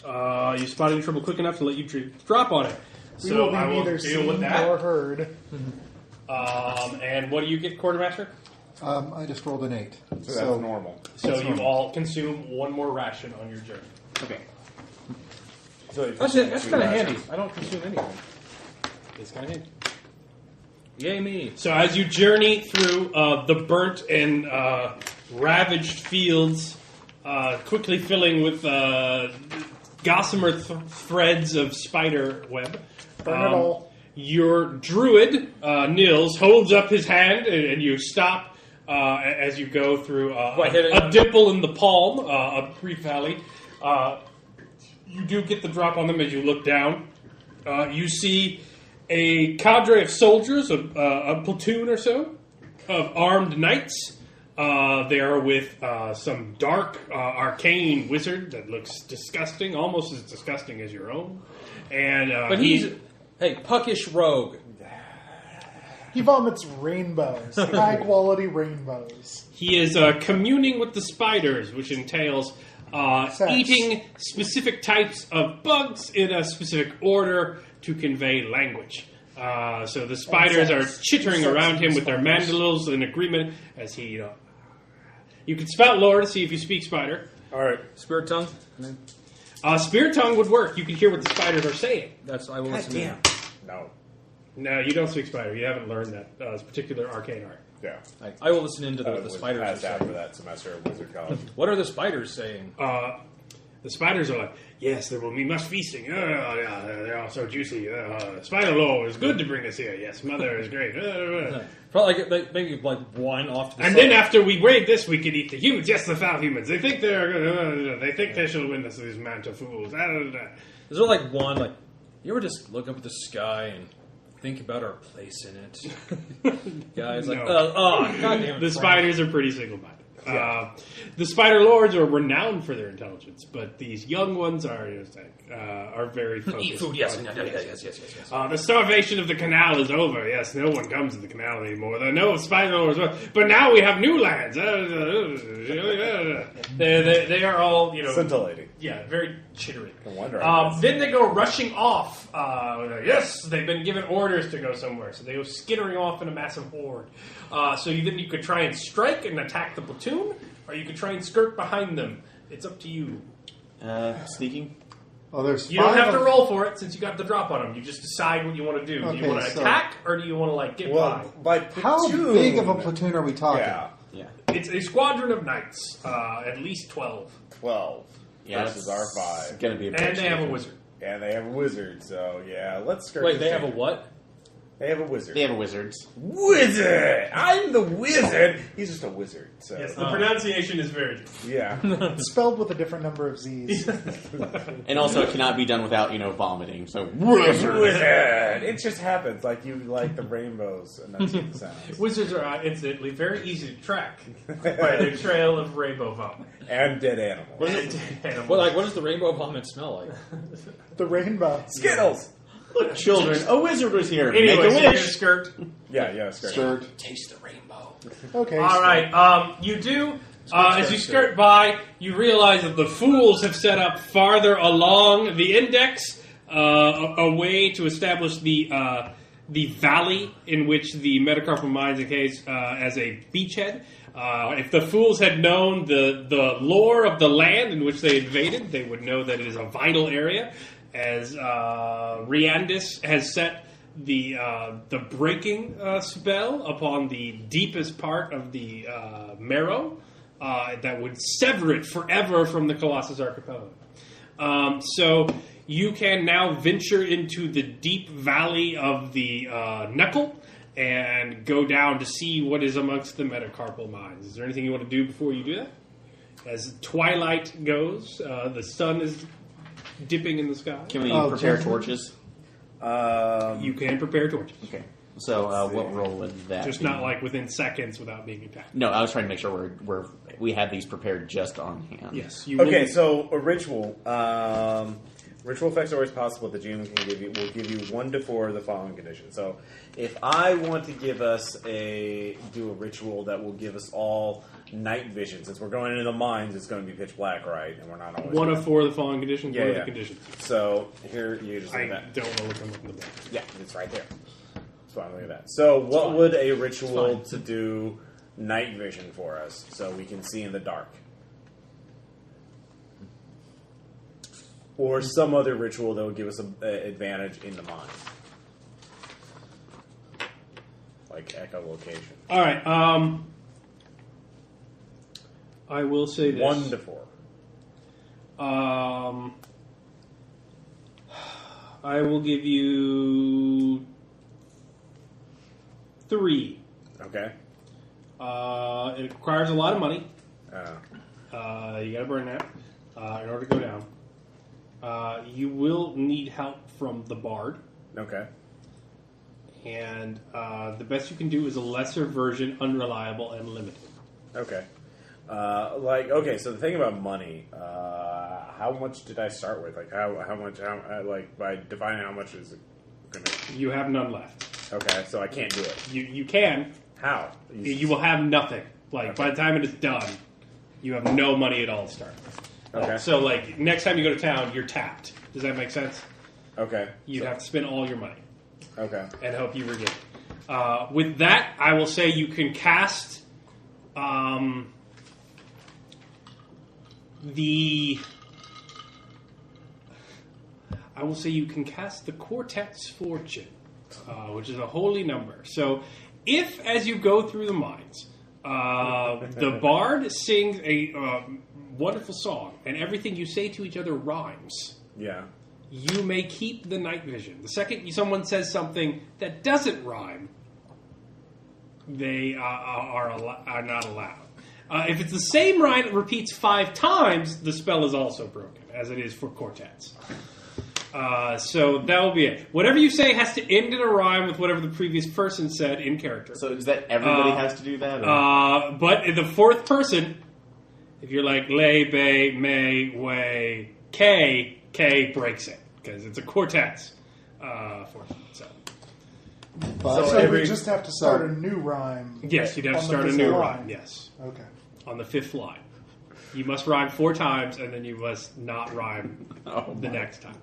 You spotted trouble quick enough to let you drop on it. We So will be I will neither deal with seen that. or heard. And what do you get, Quartermaster? I just rolled an 8. So that's normal. So you all consume 1 more ration on your journey. Okay. So if That's you it. That's do kind of that- handy. I don't consume anything. It's kind of handy. Yay me! So as you journey through the burnt and ravaged fields, quickly filling with gossamer threads of spider web, Burn it all. your druid, Nils, holds up his hand and you stop as you go through a dimple in the palm, a brief valley. You do get the drop on them as you look down. You see a cadre of soldiers, a platoon or so, of armed knights. They are with some dark, arcane wizard that looks disgusting, almost as disgusting as your own. And But he's puckish rogue. He vomits rainbows. High quality rainbows. he is communing with the spiders, which entails eating specific types of bugs in a specific order to convey language. So the spiders are chittering around him with their mandibbles in agreement as he, you can spout lore to see if you speak spider. All right. Spirit tongue. Spirit tongue would work. You can hear what the spiders are saying. That's I will listen. Damn. No. No, you don't speak spider. You haven't learned that particular arcane art. Yeah. I will listen into I what the was spiders are passed out for saying. that semester of Wizard College. What are the spiders saying? The spiders are like, yes, there will be much feasting. Yeah, they're all so juicy. Spider lore is good to bring us here. Yes, mother is great. Probably like maybe like one off to the And side. then after we raid this, we can eat the humans. Yes, the foul humans. They think they think they shall win this. These Manta fools. Is there like one like you ever just look up at the sky and think about our place in it? Guys, like No. goddamn it, The Frank. spiders are pretty single-minded. Yeah. The spider lords are renowned for their intelligence, but these young ones are very focused. Eat food, yes, on- yes. The starvation of the canal is over. Yes, no one comes to the canal anymore. There are no spider lords, but now we have new lands. They are all, Scintillating. yeah, very chittery. No wonder. I guess. Then they go rushing off. Yes, they've been given orders to go somewhere, so they go skittering off in a massive horde. So then you could try and strike and attack the platoon, or you could try and skirt behind them. It's up to you. Sneaking. Oh, there's You don't 5 have to of- roll for it since you got the drop on them. You just decide what you want to do. Do you Okay, want to so- attack, or do you want to get Well, by platoon. How big of a platoon are we talking? Yeah. Yeah. by? It's a squadron of knights, at least 12, 12 Yeah, versus our It's 5. gonna be a and they have a bitch. wizard. And they have a wizard, so yeah, let's skirt Wait, this they have a thing. what? They have a wizard. They have a wizards. Wizard! I'm the wizard! He's just a wizard. So. Yes, the pronunciation is very good. Yeah. Spelled with a different number of Z's. And also, it cannot be done without, vomiting. So, Wizard! It just happens. Like you like the rainbows and that's what the sounds. Wizards are, incidentally, very easy to track by their trail of rainbow vomit. And dead animals. What does the rainbow vomit smell like? The rainbow. Skittles! look, children, a wizard was here. Anyway, Make a so you're wish. skirt. Yeah, skirt. Taste the rainbow. Okay. All right. You do. As you skirt by, you realize that the fools have set up farther along the index a way to establish the valley in which the metacarpal mines encase as a beachhead. If the fools had known the lore of the land in which they invaded, they would know that it is a vital area. As Riandis has set the breaking spell upon the deepest part of the marrow that would sever it forever from the Colossus Archipelago. So you can now venture into the deep valley of the Knuckle and go down to see what is amongst the metacarpal mines. Is there anything you want to do before you do that? As twilight goes, the sun is dipping in the sky. Can we prepare torches? You can prepare torches. Okay. So what role would that Just be? not like within seconds without being attacked. No, I was trying to make sure we have these prepared just on hand. Yes. You Okay, will- so a ritual. Ritual effects are always possible. The GM will give you 1 to 4 of the following conditions. So, if I want to do a ritual that will give us all night vision, since we're going into the mines, it's going to be pitch black, right? And we're not always one of 4 of the following conditions. Yeah, what are yeah. the conditions? So here you just I look at don't want to look them up in the book. Yeah, it's right there. So look at that. So what would a ritual to do night vision for us so we can see in the dark? Or some other ritual that would give us an advantage in the mines. Like echolocation. All right. I will say this. 1 to 4. I will give you 3. Okay. It requires a lot of money. Uh, You got to burn that in order to go down. You will need help from the bard, okay. and the best you can do is a lesser version, unreliable and limited. Okay. So the thing about money, how much did I start with? Like, how much, by defining how much is it going to... You have none left. Okay, so I can't do it. You can. How? You will have nothing. Like, by the time it is done, you have no money at all to start. Okay. So, like, next time you go to town, you're tapped. Does that make sense? Okay. You'd have to spend all your money Okay. and hope you regain it. With that, I will say you can cast the Quartet's Fortune, which is a holy number. So, if as you go through the mines, the bard sings a wonderful song, and everything you say to each other rhymes, Yeah. you may keep the night vision. The second someone says something that doesn't rhyme, they are not allowed. If it's the same rhyme that repeats 5 times, the spell is also broken, as it is for quartets. So that will be it. Whatever you say has to end in a rhyme with whatever the previous person said in character. So is that everybody has to do that? Or? But in the 4th person, if you're like lay, bay, may, way, K breaks it because it's a quartet. Fortune. So So we just have to start a new rhyme. yes, you'd have to on the start a fifth new line. rhyme. Yes, Okay. on the 5th line. You must rhyme 4 times, and then you must not rhyme the next time.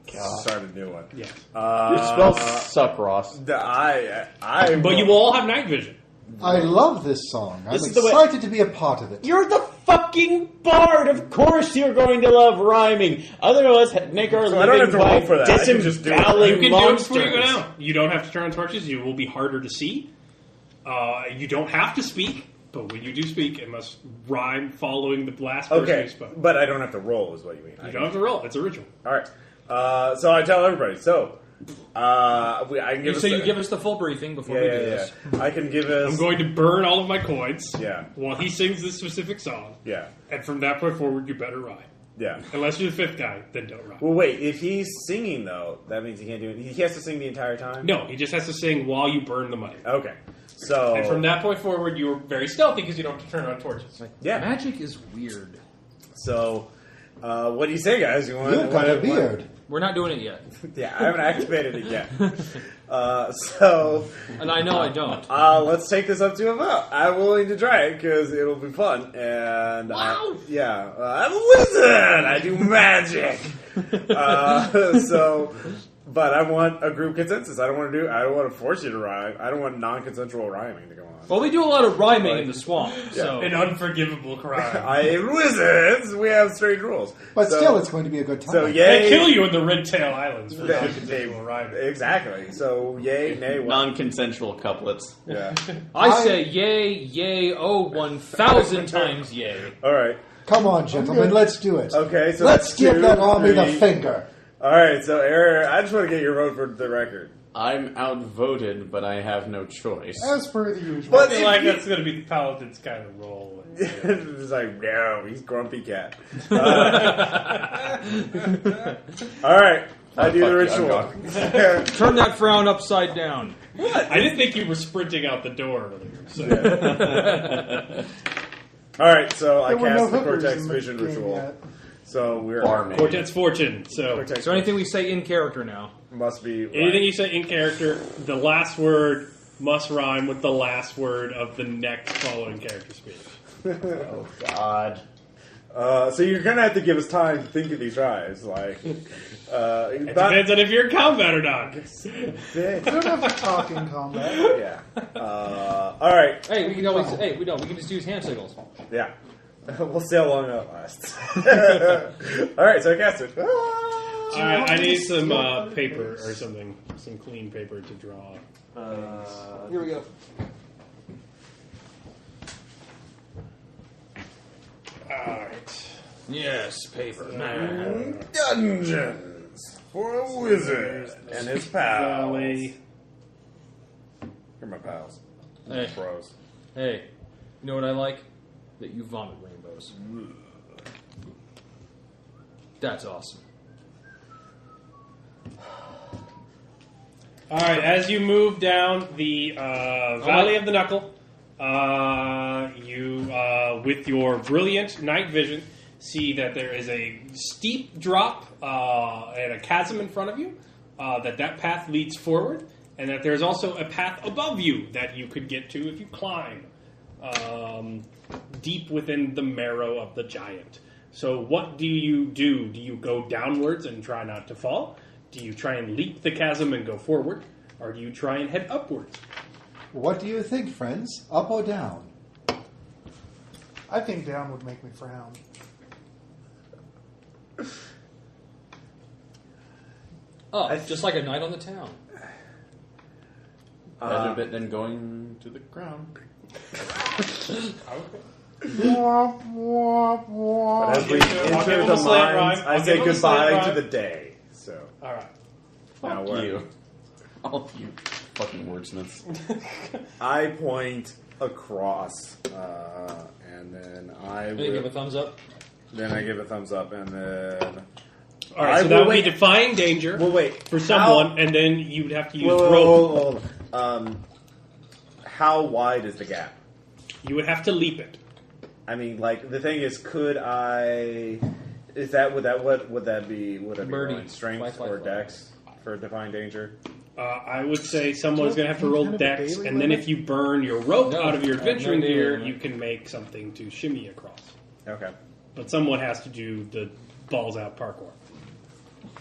Start a new one. Yes, Your spells suck, Ross. but you will all have night vision. I love this song. I'm This is the way- excited to be a part of it. You're the fucking bard. Of course you're going to love rhyming. Otherwise, make our So I don't living have to by roll for that. I can just do it. disemboweling You can monsters. do it before you go down. You don't have to turn on torches. You will be harder to see. You don't have to speak, but when you do speak, it must rhyme following the last person Okay, who spoke. but I don't have to roll, is what you mean. You don't have to roll. It's a ritual. All right. So I tell everybody. So I can give So you give us the full briefing before we do this. I can give us. I'm going to burn all of my coins Yeah. while he sings this specific song. Yeah. And from that point forward, you better rhyme. Yeah. Unless you're the fifth guy, then don't rhyme. Well, wait. If he's singing though, that means he can't do it. He has to sing the entire time. No, he just has to sing while you burn the money. Okay. So. And from that point forward, you're very stealthy because you don't have to turn on torches. Yeah. Magic is weird. So, what do you say, guys? You want? You've got a beard. We're not doing it yet. Yeah, I haven't activated it yet. So. And I know I don't. Let's take this up to a vote. I'm willing to try it because it'll be fun. And I'm a wizard. I do magic. But I want a group consensus. I don't want to force you to rhyme. I don't want non-consensual rhyming to go on. Well, we do a lot of rhyming in the swamp. So An unforgivable crime. I am wizards. We have strange rules. But So- still, it's going to be a good time. So They yay. kill you in the Red Tail Islands for They- non-consensual rhyming. Exactly. So yay, nay, what? Non-consensual couplets. Yeah. I say yay, 1,000 times yay. All right. Come on, gentlemen, let's do it. Okay. So Let's that's give 2, that army the 3. finger. All right. So Aaron, I just want to get your vote for the record. I'm outvoted, but I have no choice. As per the usual. But I feel like that's going to be the Paladin's kind of role. It's like, no, he's grumpy cat. All right. I do the ritual. Turn that frown upside down. I didn't think you were sprinting out the door earlier. So. All right. So I There were cast no the hookers Cortex in the Vision game ritual. yet. So we're Barmaid. Quartet's fortune. So Cortex So anything we say in character now. must be right. anything you say in character, the last word must rhyme with the last word of the next following character speech. Oh, God. So you're gonna have to give us time to think of these rhymes. Like, It depends on if you're in combat or not. We don't have to talk in combat. Yeah. All right. Hey, we can always. Hey, we don't. We can just use hand signals. Yeah. We'll see how long that lasts. All right. So I cast it. Alright, I need some paper or something. Some clean paper to draw. Here we go. Alright. Yes, paper. Dungeons for a wizard and his pals. Valley. You're my pals. Hey. Bros. Hey, you know what I like? That you vomit rainbows. That's awesome. Alright, as you move down the Valley of the Knuckle, you, with your brilliant night vision, see that there is a steep drop and a chasm in front of you, that path leads forward, and that there's also a path above you that you could get to if you climb deep within the marrow of the giant. So what do you do? Do you go downwards and try not to fall? Do you try and leap the chasm and go forward? Or do you try and head upwards? What do you think, friends? Up or down? I think down would make me frown. Oh, just like a night on the town. Better bit than going to the ground. But as we I'll give enter him the a slant mines, rhyme. I I'll say give him a slant goodbye to rhyme. the day. So Alright. now Fuck we're- you. All of you fucking wordsmiths. I point across, and then I Hey, give a will. thumbs up. Then I give a thumbs up, and then. Alright, I so that will would be wait. defying danger Well, wait. for someone, and then you'd have to use rope. Whoa. How wide is the gap? You would have to leap it. I mean, like the thing is, could I? Is that would that what would that be? Would it be Birdie. rolling strength Fly, or fly. dex for define danger? I would say someone's going to have to roll Kind of a dex, daily and then limit? if you burn your rope No, out of your I have no adventuring daily gear, limit. you can make something to shimmy across. Okay. But someone has to do the balls out parkour.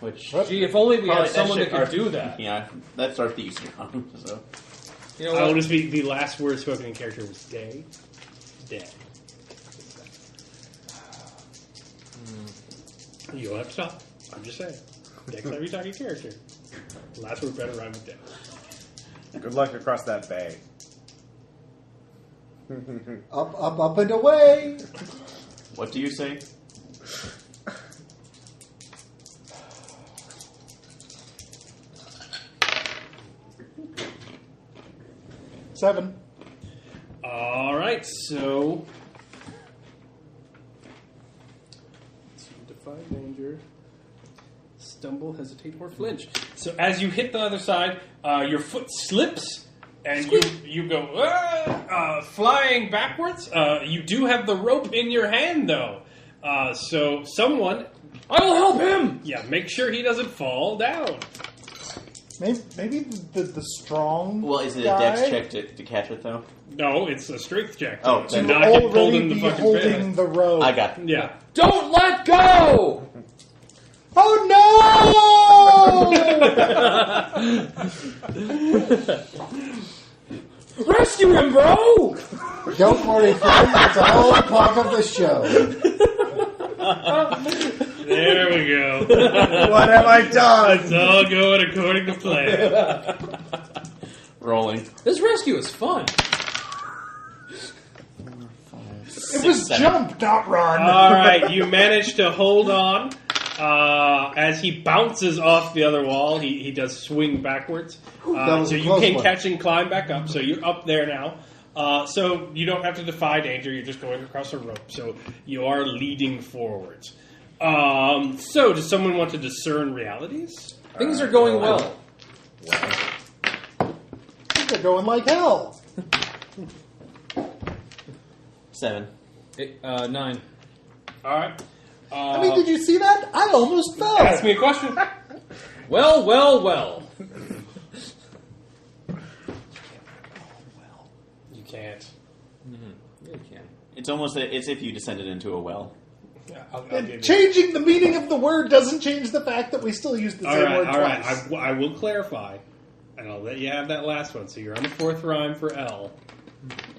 Which Gee, if only we probably had someone that shit could do that. Yeah, that's our thieves now. So You know I will what? just be the last word spoken in character was day. Day. You don't have to stop. I'm just saying. Next time you talk in character, last word better rhyme with day. Good luck across that bay. Up, up, up and away! what do you say? 7. All right, so defy danger, stumble, hesitate, or flinch. So as you hit the other side, your foot slips, and you go flying backwards. You do have the rope in your hand, though. So someone, I will help him! yeah, make sure he doesn't fall down. Maybe the strong. Well, is it a guy dex check to catch it, though? No, it's a strength check. Oh, to then- not get pulled already in the be fucking holding face. the rope. I got it. Yeah. Don't let go! Oh no! Rescue him, bro! Don't worry, friends. It's all part of the show. There we go. What have I done? It's all going according to plan. Rolling. This rescue is fun. It was 7. jump, not run. All right, you managed to hold on as he bounces off the other wall. He does swing backwards, that was so a you close can one. catch and climb back up. So you're up there now. So you don't have to defy danger. You're just going across a rope. So you are leading forwards. So does someone want to discern realities? Things are going well. They're going like hell. 7. 9. All right. I mean, did you see that? I almost fell. Ask me a question. Well, well, well. You can't. Yeah, you can. It's almost as if you descended into a well. Yeah, I'll give you. Changing the meaning of the word doesn't change the fact that we still use the All same right, word all right. twice. I will clarify, and I'll let you have that last one. So you're on the 4th rhyme for L,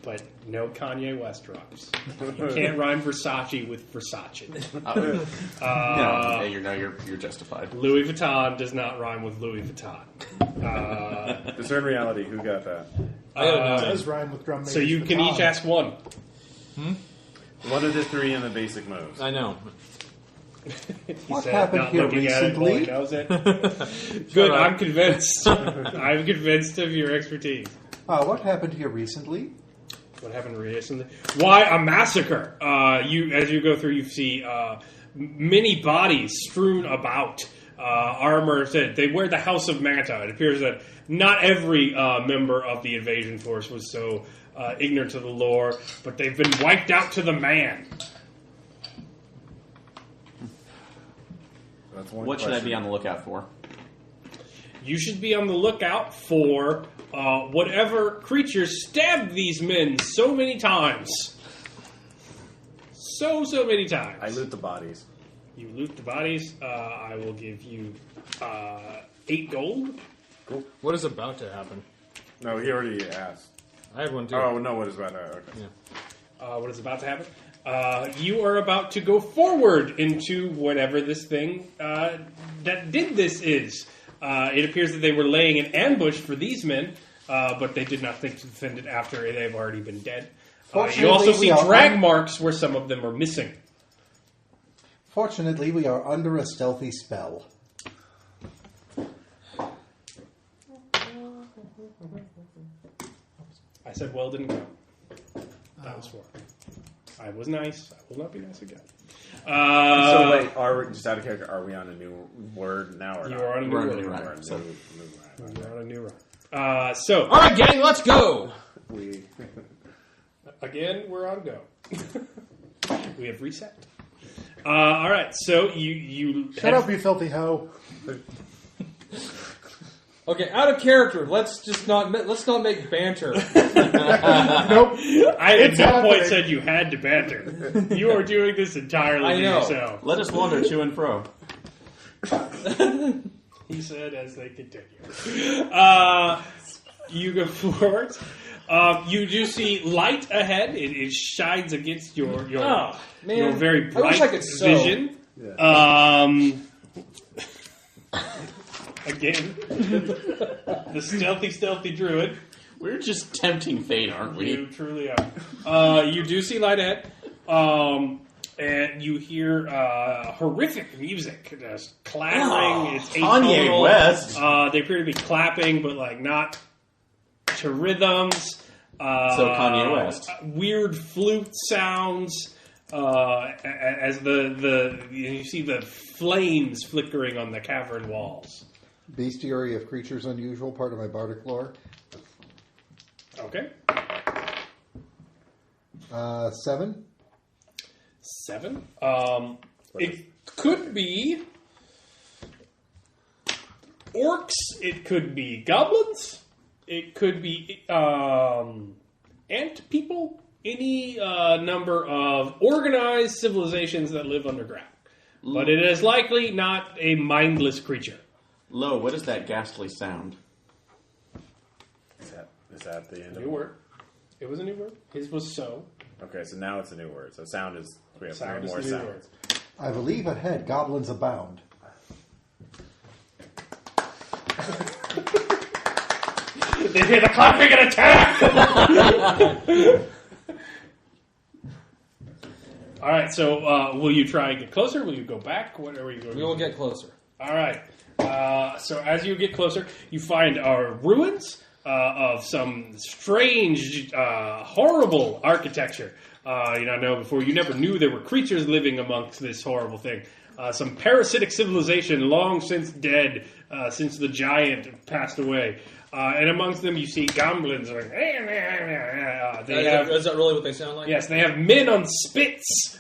but no Kanye West rhymes. You can't rhyme Versace with Versace. You're justified. Louis Vuitton does not rhyme with Louis Vuitton. Discern reality. Who got that? It does rhyme with drum. So you can each ask one. One of the 3 in the basic moves. I know. He What said, happened not here looking at it, well, he recently? knows it. Good, I'm convinced. I'm convinced of your expertise. What happened here recently? What happened recently? Why a massacre? As you go through, you see many bodies strewn about. Armor said they wear the House of Manta. It appears that not every member of the invasion force was so ignorant to the lore, but they've been wiped out to the man. That's one What should I question. be on the lookout for? You should be on the lookout for whatever creature stabbed these men so many times. So many times. I loot the bodies. You loot the bodies. I will give you 8 gold. What is about to happen? No, he already asked. I have one too. Oh, no, what is about that? Okay. Yeah. What is about to happen? You are about to go forward into whatever this thing that did this is. It appears that they were laying an ambush for these men, but they did not think to defend it after they've already been dead. You also see drag marks where some of them are missing. Fortunately, we are under a stealthy spell. I said, well, didn't go. That was 4. I was nice. I will not be nice again. So wait, just out of character, are we on a new word now or You not? are on a new We're on a run. new We're run. on a So- new You're on a new run. So, All right, gang, let's go. We again, we're on go. We have reset. All right, so you Shut up, you filthy hoe. Okay, out of character. Let's not make banter. Nope. I at It's no point happening. said you had to banter. You are doing this entirely I to know. yourself. Let us wander to and fro. He said as they continue. You go forward. You do see light ahead. It shines against your Oh, man. your very I wish bright I could sew. vision. Again, the stealthy druid. We're just tempting fate, aren't we? You truly are. You do see light ahead, and you hear horrific music, just clattering. It's Kanye atonal. West. They appear to be clapping, but like not to rhythms. So Kanye West. Weird flute sounds as you see the flames flickering on the cavern walls. Bestiary of creatures unusual, part of my bardic lore. Okay. 7. 7. It could be orcs. It could be goblins. It could be ant people. Any number of organized civilizations that live underground. But it is likely not a mindless creature. Lo, what is that ghastly sound? Is that the end of New word. It was a new word. His was so. Okay, so now it's a new word. So sound is... We have Sound three is more the new sounds. word. I believe ahead, goblins abound. They hear the clapping and attack! All right, so will you try and get closer? Will you go back? What are you going to do? We will get closer. All right. So as you get closer, you find ruins of some strange, horrible architecture. You know, before you never knew there were creatures living amongst this horrible thing. Some parasitic civilization long since dead, since the giant passed away. And amongst them, you see goblins. Is that really what they sound like? Yes, they have men on spits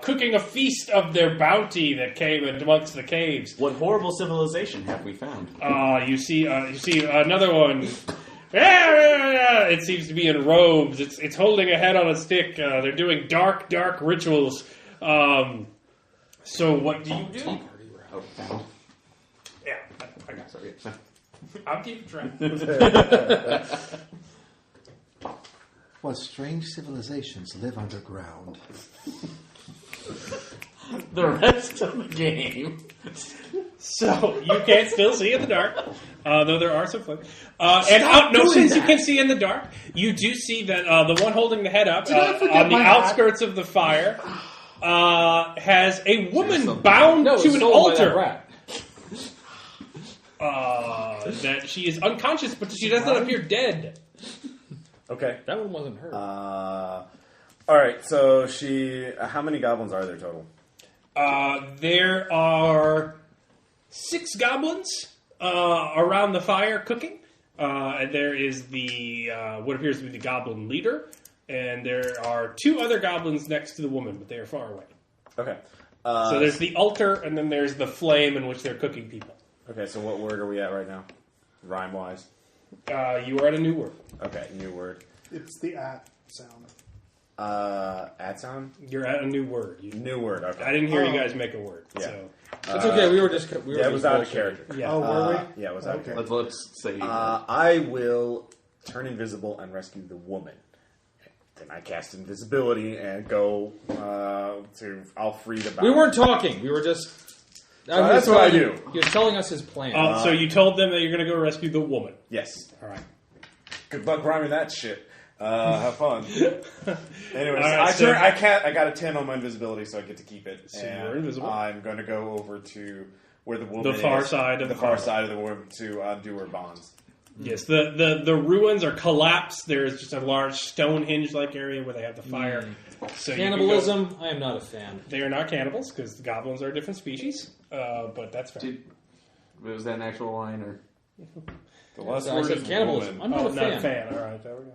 cooking a feast of their bounty that came amongst the caves. What horrible civilization have we found? You see another one. It seems to be in robes. It's holding a head on a stick. They're doing dark rituals. So what do you do? Oh, found. Yeah, I got it. Sorry. I'll keep track. What strange civilizations live underground? The rest of the game. So you can still see in the dark, though there are some flames. Since you can see in the dark, you do see that the one holding the head up on the outskirts of the fire has a woman bound to an altar. That she is unconscious, but she does not appear dead. Okay. That one wasn't her. All right, so how many goblins are there total? There are 6 goblins around the fire cooking. And there is the what appears to be the goblin leader, and there are 2 other goblins next to the woman, but they are far away. Okay. So there's the altar, and then there's the flame in which they're cooking people. Okay, so what word are we at right now? Rhyme-wise? You are at a new word. Okay, new word. It's the at sound. At sound? You're at a new word. New word, okay. I didn't hear you guys make a word. Yeah. So. It's okay. We were just. It was out of character. Yeah. Oh, were we? Yeah, it was out of Okay. character. Let's say. I will turn invisible and rescue the woman. Then I cast invisibility and go I'll free the We weren't talking. We were just. that's what I do. He was telling us his plan. So you told them that you're going to go rescue the woman. Yes. All right. Good luck rhyming that shit. Have fun. Anyways, right, I got a 10 on my invisibility, so I get to keep it. So and you're invisible. I'm going to go over to where the woman is. The far side of the the far fire. side of the woman to undo her bonds. Yes, the ruins are collapsed. There's just a large Stonehenge-like area where they have the fire. So you can Cannibalism, I am not a fan. They are not cannibals because the goblins are a different species. But that's fair. Was that an actual line or? The last I word said is cannibalism. woman. I'm not a Not a fan. fan. All right, there we go.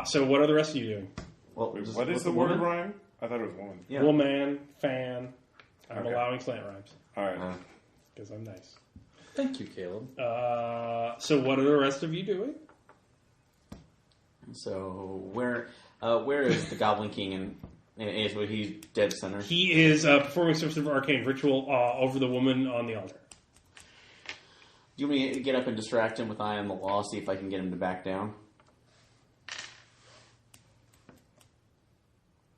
So what are the rest of you doing? Well, Wait, just- what is what's the word woman? rhyme? I thought it was woman. Yeah. Woman, fan. I'm Okay. allowing slant rhymes All right. because I'm nice. Thank you, Caleb. So what are the rest of you doing? So where is the Goblin King and is he's dead center? He is performing some sort of arcane ritual over the woman on the altar. Do you want me to get up and distract him with Eye on the Law, see if I can get him to back down?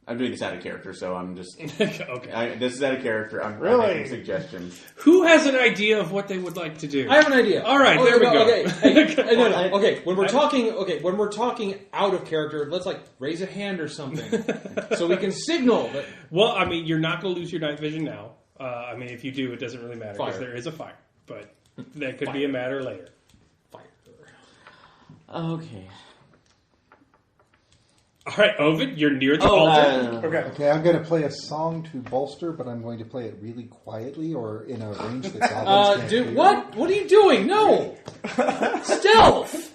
I'm doing this out of character, so I'm just... Okay. This is out of character. I'm Really? making suggestions. Who has an idea of what they would like to do? I have an idea. All right, there we go. Okay, hey, no. Okay, when we're talking out of character, let's raise a hand or something, so we can signal that. Well, I mean, you're not going to lose your night vision now. I mean, if you do, it doesn't really matter because Fire. there is a fire. But that could be a matter later. Fire. Okay. All right, Ovid, you're near the altar. Okay. Okay, I'm going to play a song to bolster, but I'm going to play it really quietly or in a range that goblins can't Dude, hear. what? What are you doing? No! Stealth!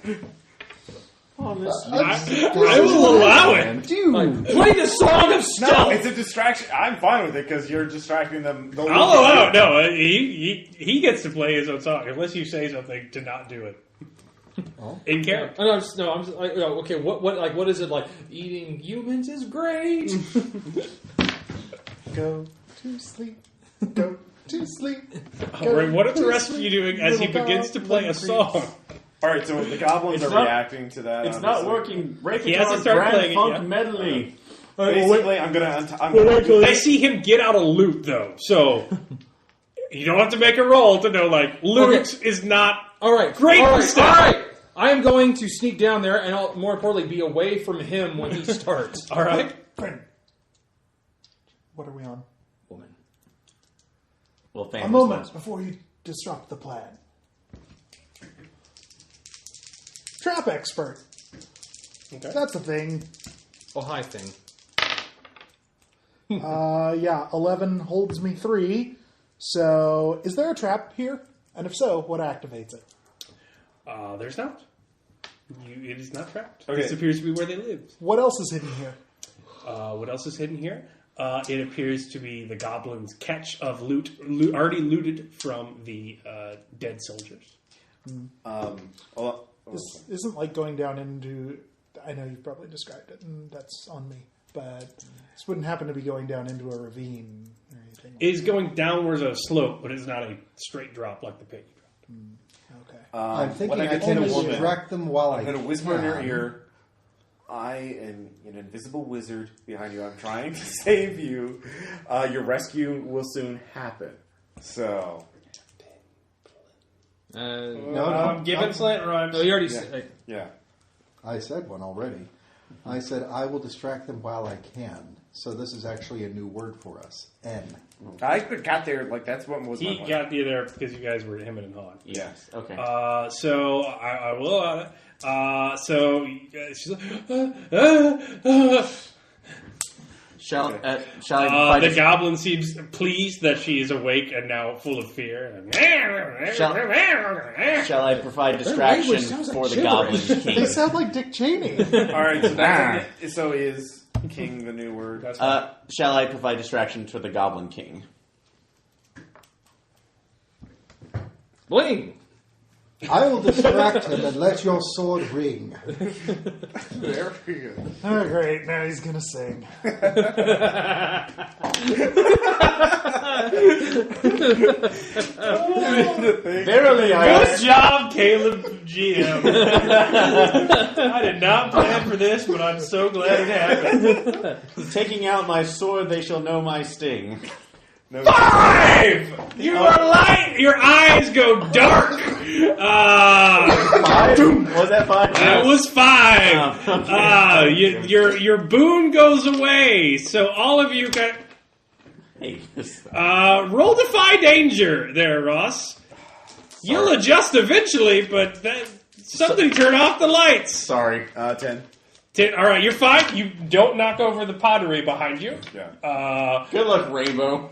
I will allow it. Dude! Play the song of stealth! No, it's a distraction. I'm fine with it because you're distracting them. I'll allow it. No, he gets to play his own song unless you say something to not do it. Oh. In character. Oh, no, I'm just, like, okay. What is it like? Eating humans is great. Go to sleep. Go to sleep. All right, what are the rest of you doing as he begins to play a song? All right, so the goblins It's are not- reacting to that. It's not obviously. working. Break He it has to on start Grand playing it, Funk yeah. medley. Basically, I'm gonna. I see him get out a loot, though, so you don't have to make a roll to know, like, loot is not All right, great all right, for all stealth. right. I am going to sneak down there, and I'll, more importantly, be away from him when he starts. All right. What are we on? Woman. Well, A moment before you disrupt the plan. Trap expert. Okay. That's a thing. Oh, hi, thing. Yeah, 11 holds me 3. So, is there a trap here? And if so, what activates it? There's not. It is not trapped. Okay. This appears to be where they live. What else is hidden here? What else is hidden here? It appears to be the goblins' catch of loot already looted from the dead soldiers. This isn't like going down into... I know you've probably described it, and that's on me. But this wouldn't happen to be going down into a ravine or anything. It is going downwards a slope, but it's not a straight drop like the pit you dropped. Okay. I'm thinking when I get can to a woman, distract them while I'm going to whisper in her can. ear. I am an invisible wizard behind you. I'm trying to save you. Your rescue will soon happen. So, No, Give it slant rhymes. No, you already yeah. said... yeah. I said one already. I said I will distract them while I can. So this is actually a new word for us. N. I got there. Like that's what was my He point. got you there because you guys were him and Han. Yes. Okay. So I will allow it. So she's like, Shall I the goblin seems pleased that she is awake and now full of fear. Shall I provide distraction language sounds like for the gibberish. Goblin King? They sound like Dick Cheney. All right. So, so is king the new word? That's fine. Shall I provide distraction for the Goblin King? Bling! I will distract him and let your sword ring. Very good. Oh, great. Now he's going to sing. Verily, Good job, Caleb GM. I did not plan for this, but I'm so glad it happened. taking out my sword, they shall know my sting. No, 5! You are light. Your eyes go dark. 5? Was that 5? That was 5. Oh, okay. Your boon goes away. So all of you got. Hey, Roll Defy Danger there, Ross. You'll adjust eventually, but something turn off the lights. sorry. 10. All right, you're fine. You don't knock over the pottery behind you. Yeah. Good luck, Rainbow.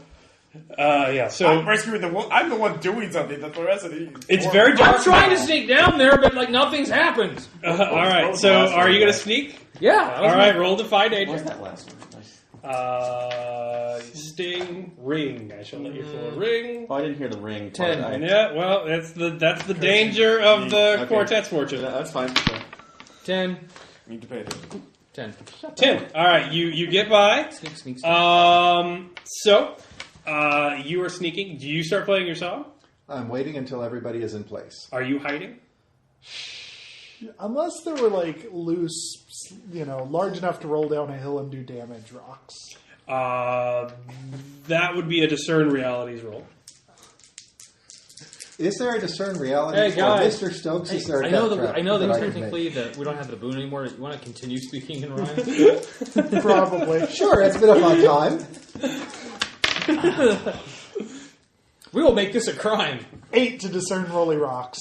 Yeah. So I'm rescuing I'm the one doing something. That's the rest of the. it's very dark. I'm trying to now. sneak down there, but like nothing's happened. All right. So are you going to sneak? Yeah. All right. Roll Defy What was Danger. that last one? Sting, ring. I shall let you roll a ring. Oh, I didn't hear the ring. 10. part. Yeah. Well, that's the danger of the Okay. quartet's fortune. That's fine. Sure. 10. Need to pay attention. 10. 10. All right. You get by. Sneak, sneak, sneak. So you are sneaking. Do you start playing your song? I'm waiting until everybody is in place. Are you hiding? Unless there were like loose, large enough to roll down a hill and do damage rocks. That would be a discern realities roll. Is there a discern reality Hey, for guys. Mr. Stokes? Is there a I know death that trap I know that that can technically make? that we don't have the boon anymore. You want to continue speaking in rhymes? Probably. Sure, it's been a fun time. We will make this a crime. 8 to discern rolly rocks.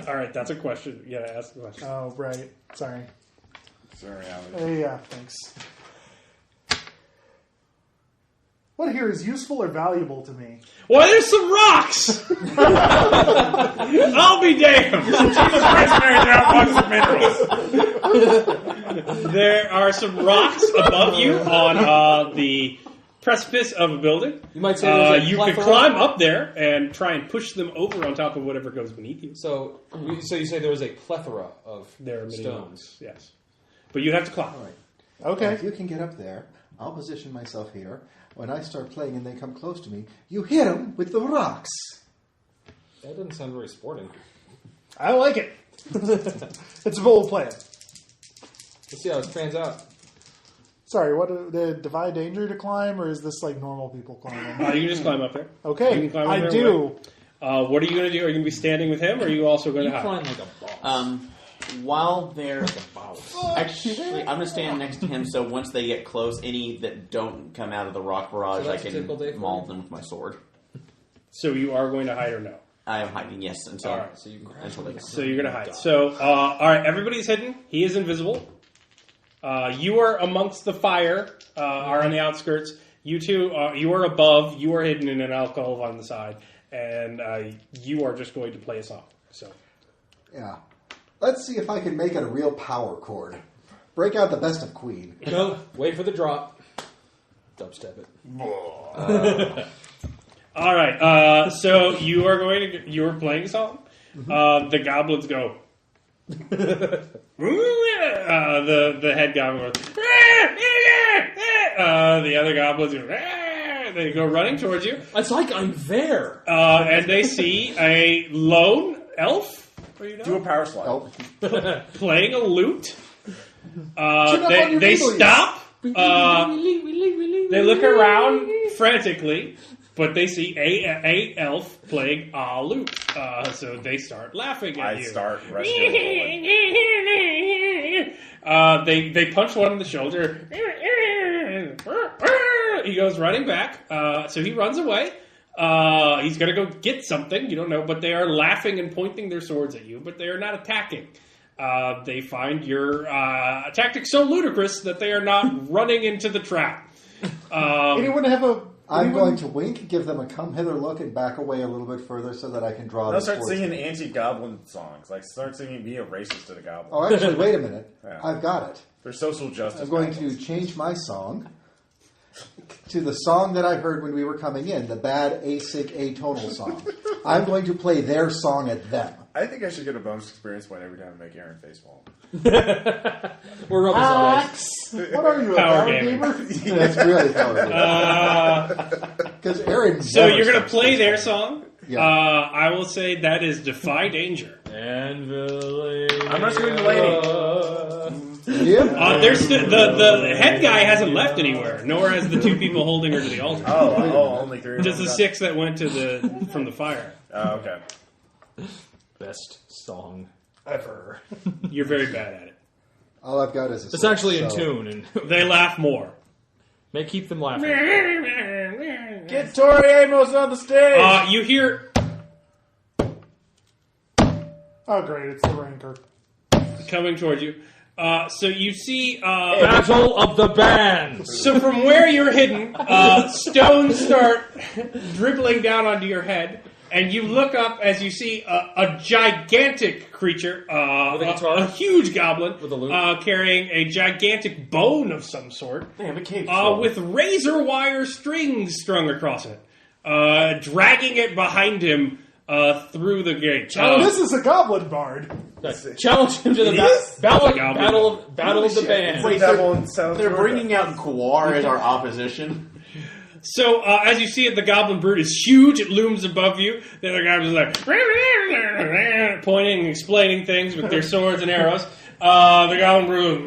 All right, that's a question. You gotta ask the question. Oh, right. Sorry. Sorry, Alex. Yeah, thanks. What here is useful or valuable to me? Well, there's some rocks! I'll be damned! There are some rocks above you on the precipice of a building. You might say there's a you could plethora. climb up there and try and push them over on top of whatever goes beneath you. So you say there was a plethora of There are many stones. rocks, yes. But you have to climb. All right. Okay. If you can get up there, I'll position myself here. When I start playing and they come close to me, you hit them with the rocks. That doesn't sound very sporting. I like it. It's a bold plan. Let's see how this pans out. Sorry, what the divide danger to climb, or is this like normal people climbing? You can just climb up there. You Okay, can climb up I there do. What are you going to do? Are you going to be standing with him, or are you also going You to hide? climb like a boss. While they're actually, I'm gonna stand next to him. So once they get close, any that don't come out of the rock barrage, So I that's a typical day can for maul you? them with my sword. So you are going to hide or no? I am hiding, yes, until All right. So you until they So you're going to hide. So, all right, everybody's hidden. He is invisible. You are amongst the fire, are on the outskirts. You two, you are above. You are hidden in an alcove on the side. And you are just going to play a song. So, Yeah. Let's see if I can make it a real power chord. Break out the best of Queen. No, wait for the drop. Dubstep it. all right. So you are you are playing a song. The goblins go. The head goblin goes. The other goblins go. They go running towards you. It's like I'm there. And they see a lone elf. Do a power slide. Oh, Playing a lute. Chin up on your They knees. stop. They look around frantically, but they see a elf playing a lute. So they start laughing at you. I start rescuing They punch one in the shoulder. He goes running back. So he runs away. He's going to go get something. You don't know, but they are laughing and pointing their swords at you, but they are not attacking. They find your tactics so ludicrous that they are not running into the trap. Anyone have a? I'm going to wink, give them a come hither look, and back away a little bit further so that I can draw I'll them start towards singing me. anti-goblin songs. Like, start singing Be a Racist to the Goblin. Oh, actually, wait a minute. Yeah. I've got it. They're social justice. I'm going goblins. to change my song to the song that I heard when we were coming in, the bad asig atonal song. I'm going to play their song at them. I think I should get a bonus experience point every time I make Aaron face palm. We're rubbing Alex, what are you, a Power power gamer. gamer? That's really powerful. Because Aaron. So you're going to play their song. Yeah. I will say that is Defy Danger. And I'm rescuing the lady. Yeah. There's the head guy hasn't left anywhere, nor has the two people holding her to the altar. Only three. Just the 6 that went to from the fire. Oh, okay. best song ever. You're very bad at it. All I've got is a It's sword, actually in so- tune, and They laugh more. may keep them laughing. Get Tori Amos on the stage! You hear Oh, great! It's the Ranker. coming towards you. So you see. Battle of the Bands. So from where you're hidden, stones start dribbling down onto your head, and you look up as you see a gigantic creature, With a guitar? a huge goblin, With a lute? carrying a gigantic bone of some sort, They have a cave with razor wire strings strung across it, dragging it behind him through the gate. This is a Goblin Bard. Challenge him to the Yes. battle of the Bands. Wait, Devil in South they're Florida. bringing out Guar as our opposition. So, as you see it, the goblin brood is huge. It looms above you. The other guy was like, pointing and explaining things with their swords and arrows. The goblin brood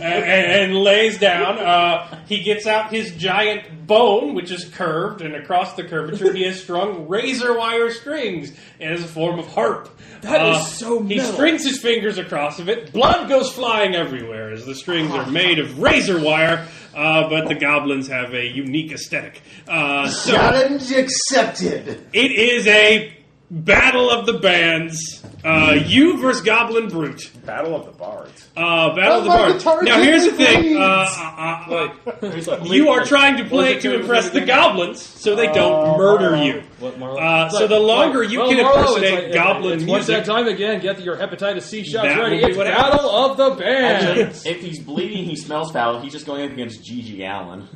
and lays down. He gets out his giant bone, which is curved, and across the curvature he has strung razor wire strings as a form of harp. That is so He metal. strings his fingers across of it. Blood goes flying everywhere as the strings are made of razor wire, but the goblins have a unique aesthetic. So Challenge accepted. it is a Battle of the Bands. You versus Goblin Brute. Battle of the Bards. Battle of the my Bards. guitar Now, here's the just thing. You are trying to play to impress the goblins so they don't murder you. What, Marlo? So the longer you can impersonate goblin it's once music, that time again, get your hepatitis C shots That ready. will be It's what Battle of the Bands. If he's bleeding, he smells foul. He's just going up against Gigi Allen.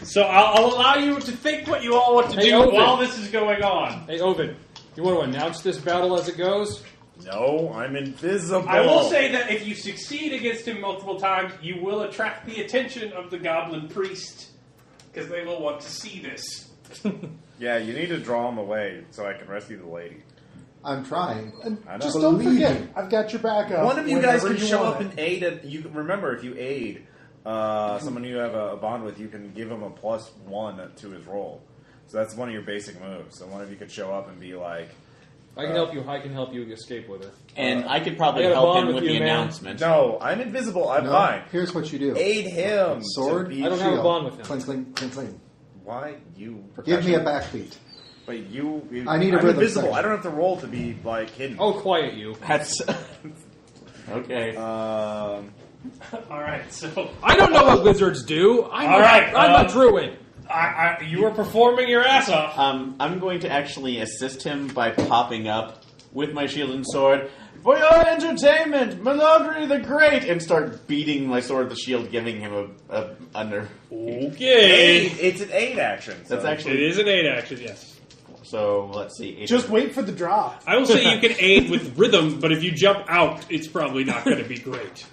so I'll allow you to think what you all want to Hey, do Ovid. while this is going on. Hey, Ovid, you want to announce this battle as it goes? No, I'm invisible. I will say that if you succeed against him multiple times, you will attract the attention of the goblin priest because they will want to see this. Yeah, you need to draw him away so I can rescue the lady. I'm trying. I know. Just don't Believe forget, you. I've got your backup. One of you guys whenever can you show want up it. and aid. You remember, if you aid someone you have a bond with, you can give him a +1 to his roll. So that's one of your basic moves. So one of you could show up and be like, I can help you. I can help you escape with her. And I could probably I got a help bond him with with you, the man. announcement. "No, I'm invisible. I'm No, fine. here's what you do. Aid him. Sword, to be- I don't have a shield. bond with him. Cling, cling, cling, cling. Why you? Give me a backbeat. But you I need a I'm rhythm invisible. section. I don't have to roll to be like hidden. Oh, quiet you. That's okay. All right, so I don't know what wizards do. I'm a druid. you are performing your ass off. I'm going to actually assist him by popping up with my shield and sword. For your entertainment, Melodry the Great! And start beating my sword with the shield, giving him a under. Okay. It's an aid action. So. That's It actually... is an 8 action, yes. So, let's see. Just wait for the drop. I will say you can aid with rhythm, but if you jump out, it's probably not going to be great.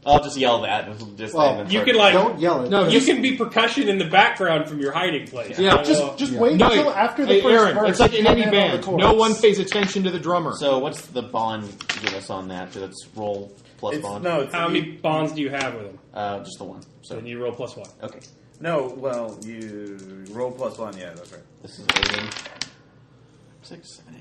I'll just yell that. Just Well, You can like Don't yell it. No, you can be percussion in the background from your hiding place. Yeah, Just wait No, until after the hey, first Aaron, verse. it's like in come any in on the band. chorus. No one pays attention to the drummer. So, what's the bond give us on that? Let's roll plus It's, bond. no, it's How many bonds do you have with him? Just the one. So, Then you roll +1. okay. no. Well, you roll +1. Yeah, that's right. This is aiding. 6, 7,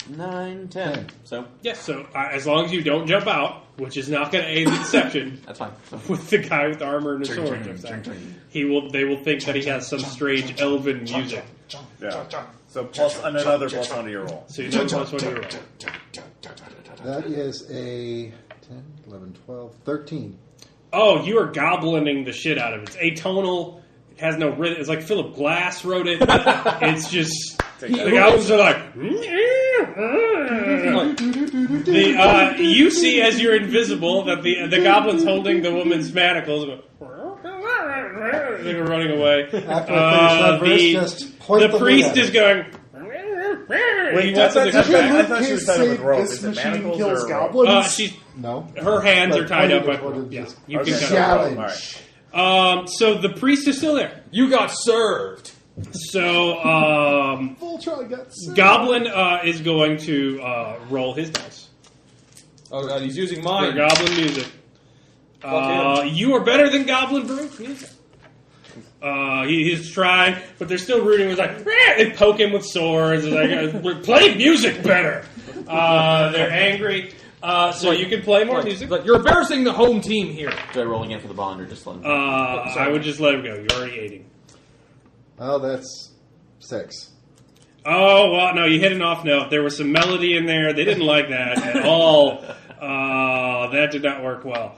8, 9, 10. So, Yes, so as long as you don't jump out, which is not going to aid the deception that's fine. So, with the guy with the armor and the sword jumps out, they will think that he has some strange elven music. Yeah. So another +1 to your roll. So you know +1 to your roll. That is a 10, 11, 12, 13. Oh, you are goblining the shit out of it. It's atonal. It has no rhythm. It's like Philip Glass wrote it. It's just... The goblins are like... you see as you're invisible that the goblin's holding the woman's manacles. They were running away. After I finish that verse, just point the the priest lid at is it. going... Wait, he wants them to come back. I thought she was tied with rope. This Is it machine manacles kills or goblins. She's, No. her hands But are tied up. pointed By, toward yeah, just- you Okay. can cut Challenge. All right. So the priest is still there. You got served. So Voltron got sick. Goblin is going to roll his dice Oh god, he's using for mine. Goblin music. Fuck him. You are better than Goblin Brute music. He's trying, but they're still rooting. It's like they poke him with swords. It's like play music better. They're angry. So you can play more music. Look, you're embarrassing the home team here. do I roll again for the bond or just let him? I would just let him go. You're already aiding. Oh, that's 6. Oh, well, no, you hit an off note. There was some melody in there. They didn't like that at all. That did not work well.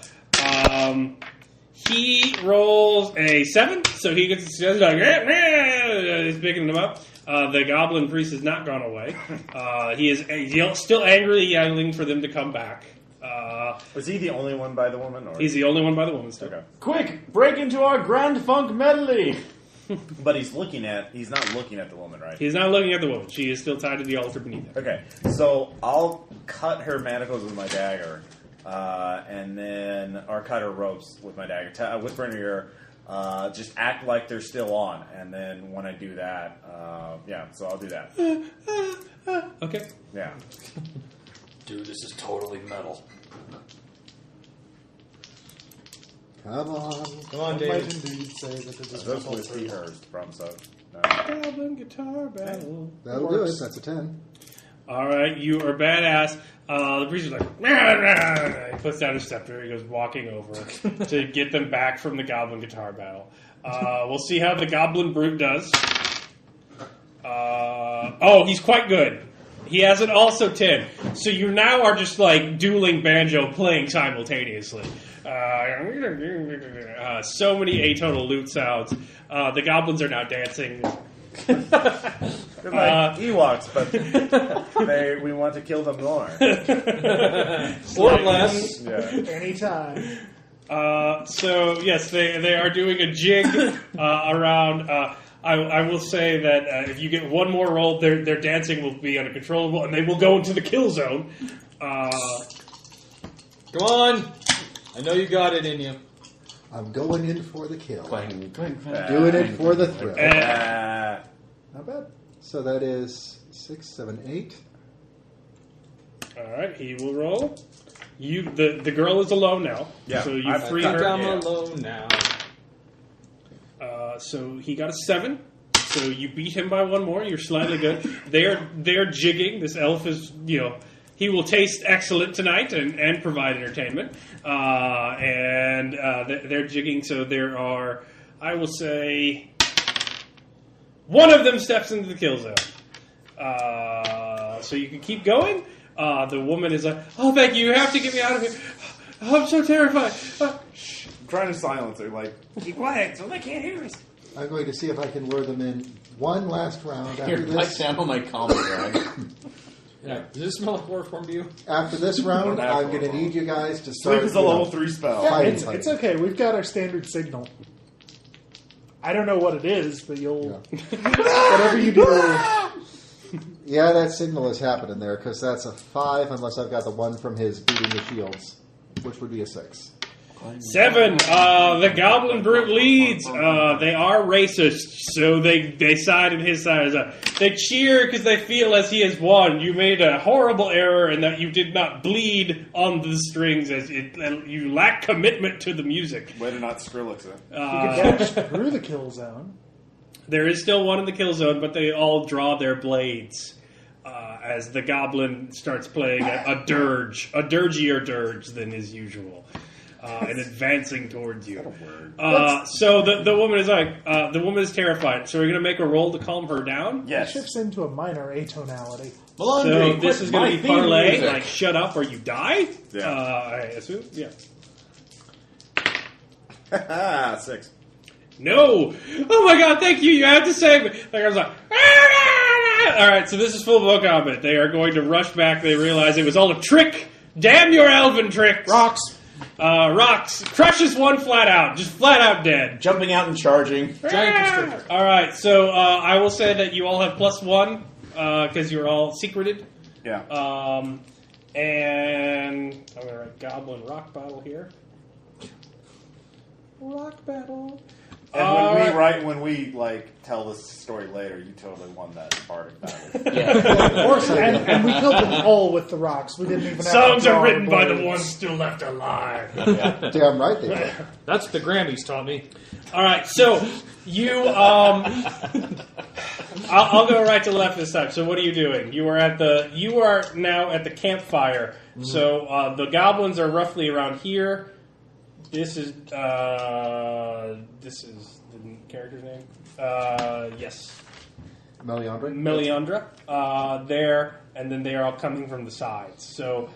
He rolls a 7, so he gets like, he's picking them up. The goblin priest has not gone away. He is still angrily yelling for them to come back. Was he the only one by the woman? Or? He's the only one by the woman still. Okay. Quick, break into our Grand Funk medley! But he's not looking at the woman, right? He's not looking at the woman. She is still tied to the altar beneath him. Okay, so I'll cut her manacles with my dagger, and then or cut her ropes with my dagger. Whisper in her ear, just act like they're still on, and then when I do that, so I'll do that. Okay. Yeah. Dude, this is totally metal. Come on. Come on, Might David. indeed say that it is Those would be hers from so. No. Goblin guitar battle. That'll do it. That's a 10. All right, you are badass. The priest is like, he puts down his scepter. He goes walking over to get them back from the goblin guitar battle. We'll see how the goblin brute does. He's quite good. He has an also 10. So you now are just like dueling banjo playing simultaneously. So many atonal lute sounds. The goblins are now dancing. They're like Ewoks, but we want to kill them more. Or less. Yeah. Anytime. So yes, they are doing a jig around. I will say that if you get one more roll, their dancing will be uncontrollable, and they will go into the kill zone. Come on. I know you got it in you. I'm going in for the kill. Clang, clang, clang. Doing it for the thrill. Not bad. So that is 6, 7, 8. All right, he will roll. The girl is alone now. Yeah, So you I've free I think her. I'm alone now. So he got a 7. So you beat him by one more. You're slightly good. They're jigging. This elf is, he will taste excellent tonight and provide entertainment. They're jigging. So there are, I will say, one of them steps into the kill zone. So you can keep going. The woman is like, "Oh, thank you. You have to get me out of here. Oh, I'm so terrified." I'm trying to silence her, like, keep quiet so they can't hear us. I'm going to see if I can lure them in one last round after Here, pipe this. down on my common drag. Yeah. Does this smell like chloroform to you? After this round, Don't have I'm going to one. need you guys to start. Sleep is a level 3 spell. Fighting, It's fighting. okay. We've got our standard signal. I don't know what it is, but you'll... whatever you do... Yeah, that signal is happening there because that's a 5 unless I've got the one from his beating the shields, which would be a 6. 7. The Goblin Brute leads. They are racist, so they side in his side. They cheer because they feel as he has won. You made a horrible error in that you did not bleed on the strings. You lack commitment to the music. Way to not Skrillex it. You can dash through the kill zone. There is still one in the kill zone, but they all draw their blades as the Goblin starts playing a dirge, a dirgier dirge than is usual. And advancing towards you. So the woman is the woman is terrified. So we're going to make a roll to calm her down. It Yes. shifts into a minor atonality. So this is going to be parlay, music. like shut up or you die. Yeah. I assume. Yeah. 6. No. Oh my God! Thank you. You have to save me. Like I was like. All right. So this is full bow combat. They are going to rush back. They realize it was all a trick. Damn your elven tricks. Rocks. Rocks crushes one flat out, just flat out dead. Jumping out and charging. Giant constrictor. All right, so I will say that you all have +1 because you're all secreted. Yeah. And I'm gonna write Goblin Rock Battle here. Rock Battle. And when we tell this story later, you totally won that bardic battle. Yeah. Of course I did. And we killed them all with the rocks. We didn't even have Songs to draw are written by the blades. ones still left alive. Damn right they did. That's what the Grammys taught me. All right, so you I'll go right to left this time. So what are you doing? You are now at the campfire. Mm-hmm. So the goblins are roughly around here. This is the character's name. Yes, Meliandra. There, and then they are all coming from the sides. So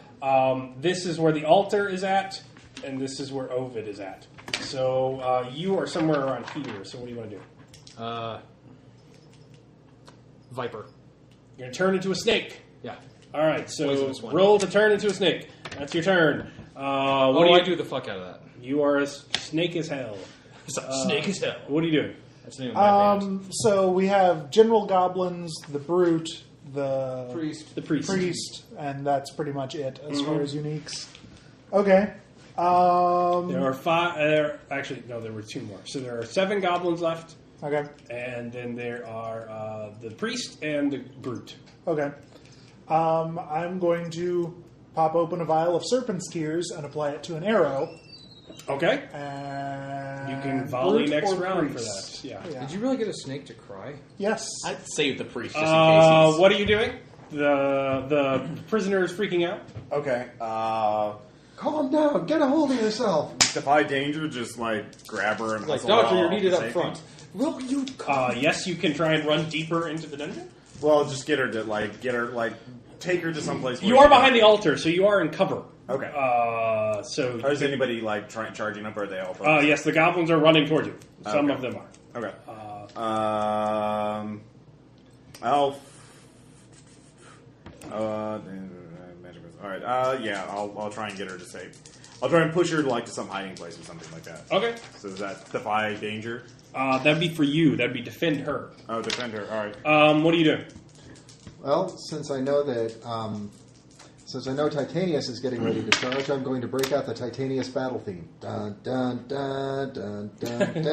this is where the altar is at, and this is where Ovid is at. So you are somewhere around here. So what do you want to do? Viper. You're going to turn into a snake. Yeah. All right, so Poisonous one. roll to turn into a snake. That's your turn. What do I you do the fuck out of that? You are as snake as hell. Snake as hell. What are you doing? That's the name of my band. So we have General Goblins, the Brute, the Priest. The priest. and that's pretty much it as far as uniques. Okay. Um, There are 5. There were 2 more. So there are 7 goblins left, okay. and then there are the priest and the brute. Okay. I'm going to pop open a vial of serpent's tears and apply it to an arrow. Okay. And You can volley Brute next or round for priest? that. Yeah. Did you really get a snake to cry? Yes. I'd save the priest just in case he's... What are you doing? The prisoner is freaking out. Okay. Calm down. Get a hold of yourself. Defy danger, just grab her and Like, hustle Doctor, her you're off needed the up safety. front. Will you Yes, you can try and run deeper into the dungeon. Well, just get her to take her to someplace. You are behind the altar, so you are in cover. Okay. So Or is anybody charging up, or are they all? yes, the goblins are running towards you. Some of them are. Okay. All right. Yeah. I'll try and get her to say. I'll try and push her to some hiding place or something like that. Okay. So does that defy danger? That'd be for you. That'd be defend her. Oh, defend her. All right. What are you doing? Well, since I know Titanius is getting ready to charge, I'm going to break out the Titanius battle theme. Dun dun dun dun dun dun. dun.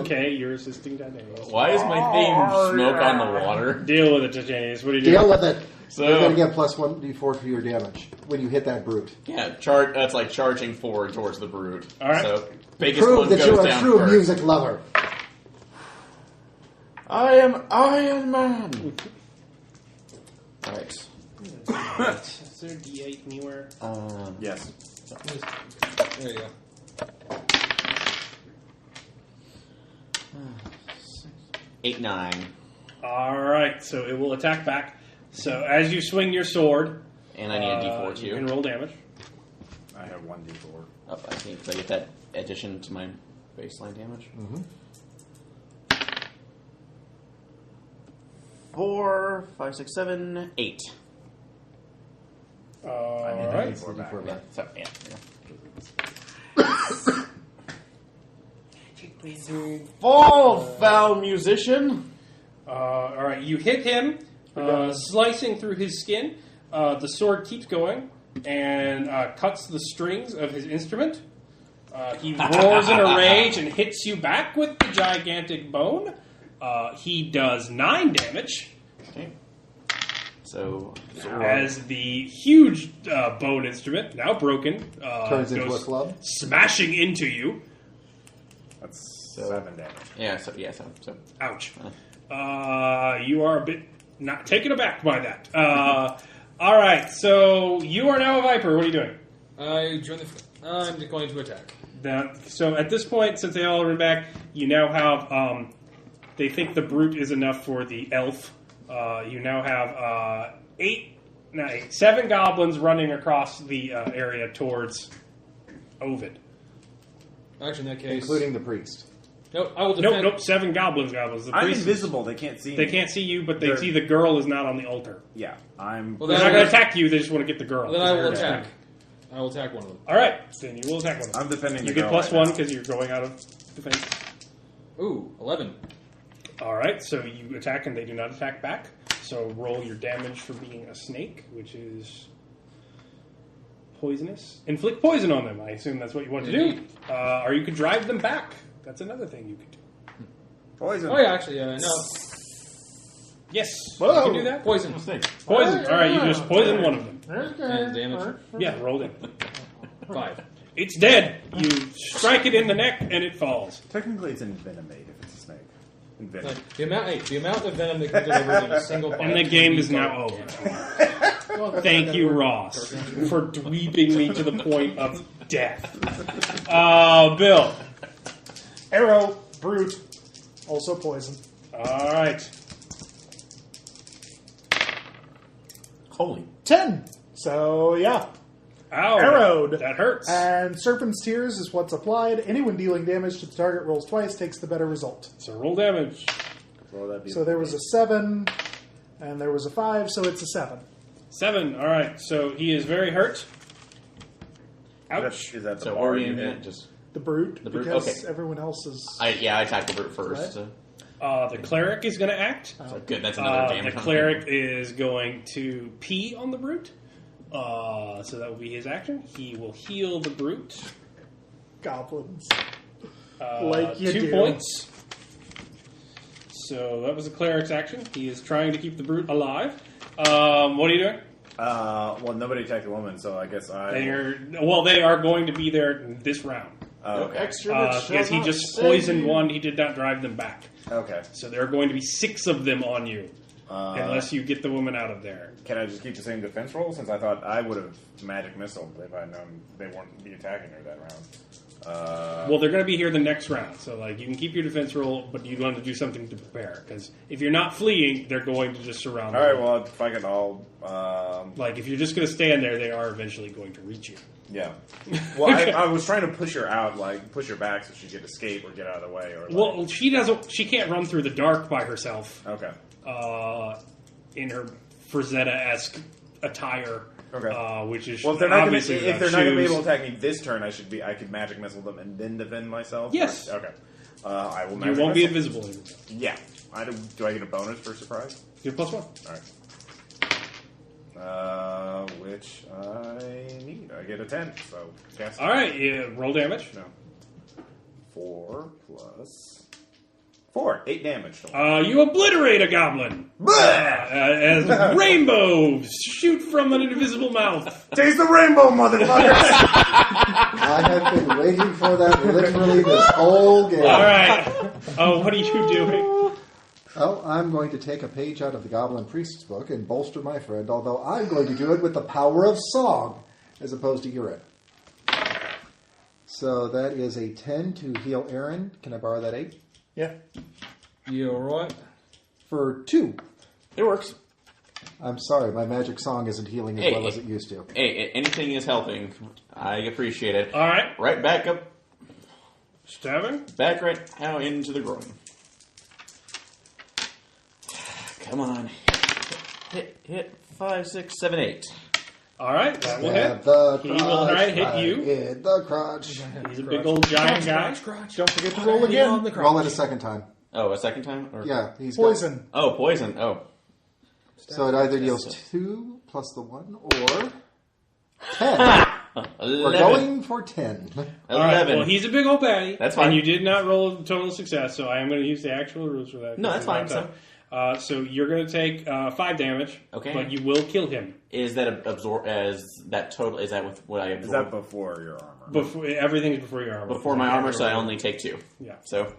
Okay, you're assisting Titanius. Why is my theme smoke on the water? Deal with it, Titanius. What are you doing? Deal with it. So You're going to get plus 1d4 for your damage when you hit that brute. yeah, that's like charging forward towards the brute. All right. So biggest Prove one that goes you're a down true first. music lover. I am Iron Man. All right. Is there a D8 anywhere? Yes. There you go. Eight, 9. All right, so it will attack back. So as you swing your sword, And I need a D4 you can too. roll damage. I have 1d4. Oh, I think because I get that addition to my baseline damage. Mm-hmm. 4, 5, 6, 7, 8. All I need a right. D4 back. Yeah, so, yeah. Fall, foul musician. All right, you hit him, slicing through his skin. The sword keeps going and cuts the strings of his instrument. He roars in a rage and hits you back with the gigantic bone. He does 9 damage Okay. So as the huge bone instrument, now broken, Turns into goes a club. smashing into you. That's 7 damage. yeah, so Ouch. You are a bit not taken aback by that. All right, so you are now a viper. What are you doing? I'm going to attack. So at this point, since they all run back, you now have. They think the brute is enough for the elf. You now have 7 goblins running across the area towards Ovid. Actually, in that case, Including the priest. nope, I will defend. Nope, 7 goblins. The I'm priest- invisible. They can't see me. They can't see you, but they They're- see the girl is not on the altar. Yeah, I'm. Well, They're then not I going will- to attack you. They just want to get the girl. Then I will attack. I will attack one of them. All right, then you will attack one of them. I'm defending You the get girl plus right 1 now. because you're going out of defense. Ooh, 11. All right, so you attack and they do not attack back. So roll your damage for being a snake, which is poisonous. Inflict poison on them. I assume that's what you want to do. Or you could drive them back. That's another thing you could do. Poison. Oh yeah, actually, no. Yes, Whoa. you can do that. Poison. Poison. All right, you just poison one of them. And damage. Yeah, roll it. 5. It's dead. You strike it in the neck and it falls. Technically, it's envenomate if it's a snake. Envenom. Like, the amount of venom that can deliver in a single bite. And the game is now over. Thank you, Ross, for dweeping me to the point of death. Bill. Arrow, brute, also poison. All right. holy. 10. So, yeah. Ow. Arrowed. That hurts. And Serpent's Tears is what's applied. Anyone dealing damage to the target rolls twice takes the better result. So roll damage. Well, that'd be So there was a 7, and there was a 5, so it's a 7. 7. All right. So he is very hurt. Ouch. Is that the So bar are we you in hit? that? Just The brute, The brute, because okay. everyone else is... I attacked the brute first. Right. So. The cleric is going to act. So good. That's another The damage. cleric is going to pee on the brute. So that will be his action. He will heal the brute. Goblins. 2 do. points. So that was the cleric's action. He is trying to keep the brute alive. What are you doing? Well, nobody attacked the woman, so I guess I. They are going to be there this round. Okay. Because he just poisoned one. He did not drive them back. Okay. So there are going to be 6 of them on you. Unless you get the woman out of there. Can I just keep the same defense roll? Since I thought I would have magic missile if I'd known they wouldn't be attacking her that round. Well, they're going to be here the next round, so like you can keep your defense roll, but you want to do something to prepare because if you're not fleeing, they're going to just surround. All right, you. well, if I can all... Like if you're just going to stand there, they are eventually going to reach you. Yeah. Well, I was trying to push her out, like push her back so she could escape or get out of the way. Or like... Well, she doesn't. She can't run through the dark by herself. Okay. In her Frazetta-esque attire. Okay. Which is well, if they're not going obviously to be able to attack me this turn, I could magic missile them and then defend myself. Yes. Okay. I will. You won't be invisible anymore. Yeah. Do I get a bonus for surprise? You have +1. All right. Which I need. I get a 10. So cast. All right. Yeah, roll damage. No. 4 plus 4. 8 damage. You obliterate a goblin. As rainbows shoot from an invisible mouth. Taste the rainbow, motherfuckers! I have been waiting for that literally this whole game. All right. Oh, what are you doing? Oh, I'm going to take a page out of the Goblin Priest's book and bolster my friend, although I'm going to do it with the power of song as opposed to urine. So that is a 10 to heal Aaron. Can I borrow that 8? Yeah. You alright? For 2. It works. I'm sorry, my magic song isn't healing as well as it used to. Hey, anything is helping. I appreciate it. All right. Right back up. Stabbing. Back right now into the groin. Come on. Hit 5, 6, 7, 8. All right. That will hit. The He will try to hit you. Hit the crotch. He's a big old giant guy. Don't forget to roll again. Roll it a second time. Oh, a second time? Or... Yeah, he's Poison. Oh, poison. Oh. So it either deals 2 plus the 1 or 10. We're going for 10. 11. All right, well, he's a big old baddie. That's fine. And you did not roll a total success, so I am going to use the actual rules for that. No, that's fine. So you're going to take 5 damage. Okay. But you will kill him. Is that absorb? As that total? Is that with what I absorb? Is that before your armor? Before everything's before your armor. Before my armor, so I only take 2. Yeah. So